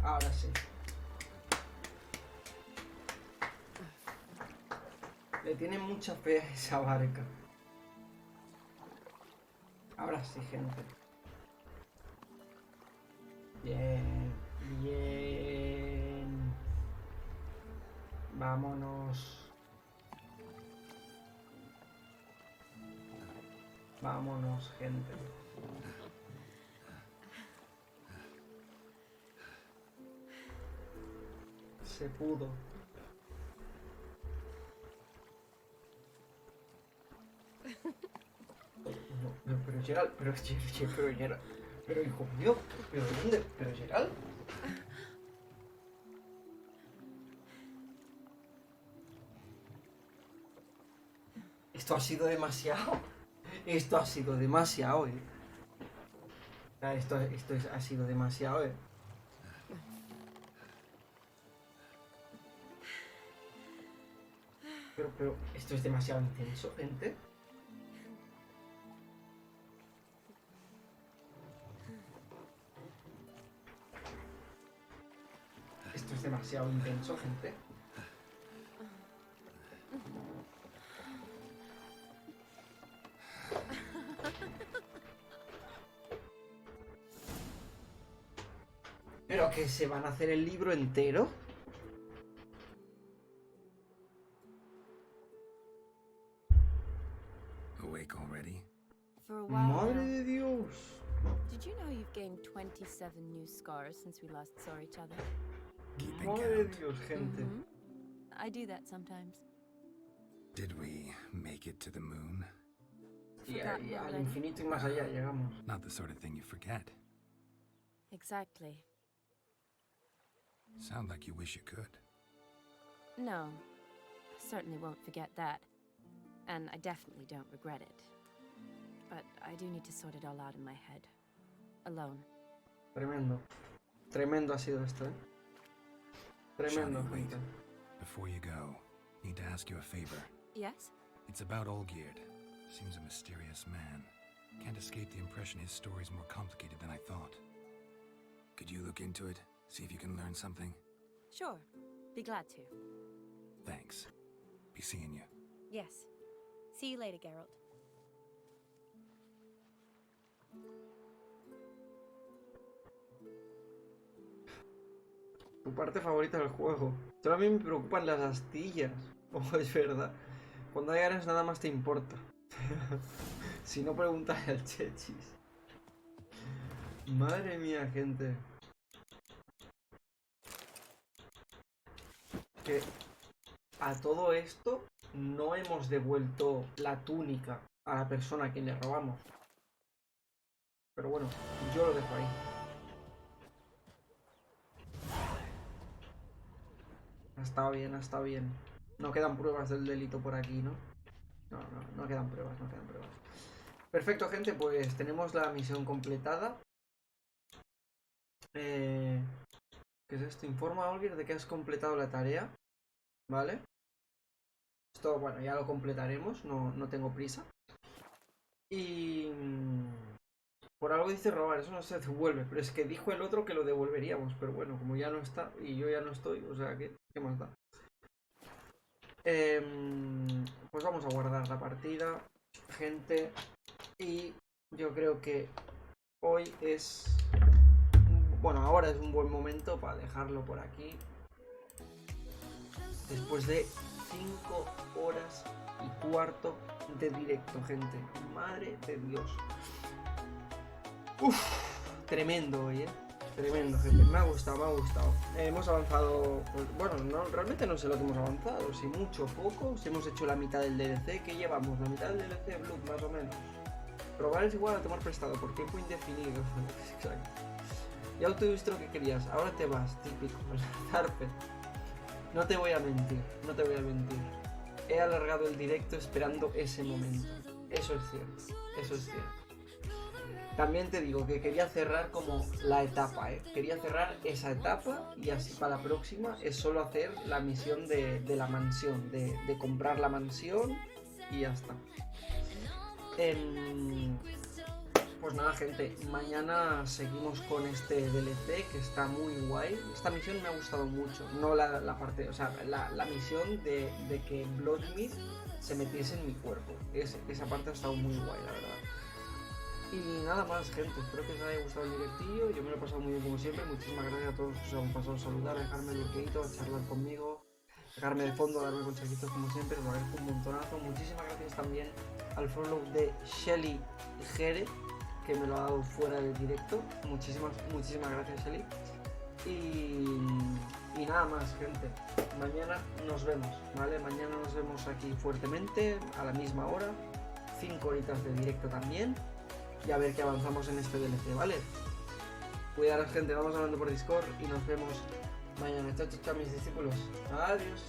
Ahora sí. Le tiene mucha fe a esa barca. Ahora sí, gente. Bien, bien. Vámonos. Vámonos, gente. Se pudo. No, pero Gerald, pero Gerald, pero hijo mío, pero ¿dónde? Pero Gerald. Esto ha sido demasiado. Esto ha sido demasiado, Esto ha sido demasiado, Pero, esto es demasiado intenso, gente. Esto es demasiado intenso, gente. ¿Pero que se van a hacer el libro entero? Awake already? For a while Madre now. de Dios. Did you know you've gained 27 new scars since we last saw each other? Madre de Dios, gente. I do that sometimes. Did we make it to the moon? Y al infinito y más allá llegamos. Not the sort of thing you forget. Exactly. Sound like you wish you could. No, I certainly won't forget that. And I definitely don't regret it. But I do need to sort it all out in my head. Alone. Tremendo. Tremendo ha sido esto, ¿eh? Tremendo, Shani, wait. gente. Before you go, need to ask you a favor. Yes? It's about Olgierd. Seems a mysterious man. Can't escape the impression his story's more complicated than I thought. Could you look into it? See if you can learn something? Sure. Be glad to. Thanks. Be seeing you. Yes. See you later, Geralt. Tu parte favorita del juego. Solo a mí me preocupan las astillas. Oh, es verdad. Cuando hay áreas nada más te importa. Si no, pregúntale al Chechis. Madre mía, gente. Que a todo esto no hemos devuelto la túnica a la persona a quien le robamos. Pero bueno, yo lo dejo ahí. Ha estado bien, ha estado bien. No quedan pruebas del delito por aquí, ¿no? No quedan pruebas, no quedan pruebas. Perfecto, gente, pues tenemos la misión completada. ¿Qué es esto? Informa a Olgierd de que has completado la tarea. ¿Vale? Esto, bueno, ya lo completaremos, no tengo prisa. Y... por algo dice robar, eso no se devuelve. Pero es que dijo el otro que lo devolveríamos. Pero bueno, como ya no está y yo ya no estoy, o sea, ¿qué más da? Pues vamos a guardar la partida, gente. Y yo creo que hoy es... bueno, ahora es un buen momento para dejarlo por aquí. Después de 5 horas y cuarto de directo, gente. Madre de Dios. Uff, tremendo hoy, tremendo, gente. Me ha gustado, me ha gustado. Hemos avanzado, pues, bueno, no, realmente no sé lo que hemos avanzado. Si mucho, poco. Si hemos hecho la mitad del DLC, ¿qué llevamos? La mitad del DLC Blood, más o menos. Probar es igual a tomar prestado por tiempo indefinido. Exacto. Ya obtuviste lo que querías, ahora te vas, típico. Zarpe. No te voy a mentir, no te voy a mentir. He alargado el directo esperando ese momento. Eso es cierto, eso es cierto. También te digo que quería cerrar como la etapa, quería cerrar esa etapa y así para la próxima es solo hacer la misión de la mansión, de comprar la mansión y ya está. Pues nada, gente, mañana seguimos con este DLC que está muy guay. Esta misión me ha gustado mucho, no la parte, o sea, la misión de que Bloodmeat se metiese en mi cuerpo. Esa parte ha estado muy guay, la verdad. Y nada más, gente, espero que os haya gustado el directillo. Yo me lo he pasado muy bien como siempre. Muchísimas gracias a todos los que os han pasado a saludar, a dejarme el bloqueito, a charlar conmigo, dejarme de fondo, a darme consejitos como siempre. Os lo agradezco un montonazo. Muchísimas gracias también al follow de Shelly Jere, que me lo ha dado fuera del directo. Muchísimas gracias, Shelly. Y nada más, gente. Mañana nos vemos, ¿vale? Mañana nos vemos aquí fuertemente, a la misma hora. 5 horitas de directo también. Y a ver qué avanzamos en este DLC, ¿vale? Cuidaros, gente, vamos hablando por Discord y nos vemos mañana. Chao, chao, chao, mis discípulos. Adiós.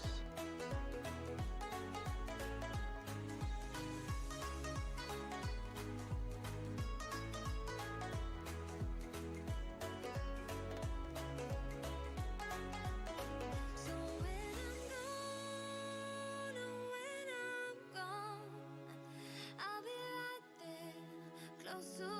Close to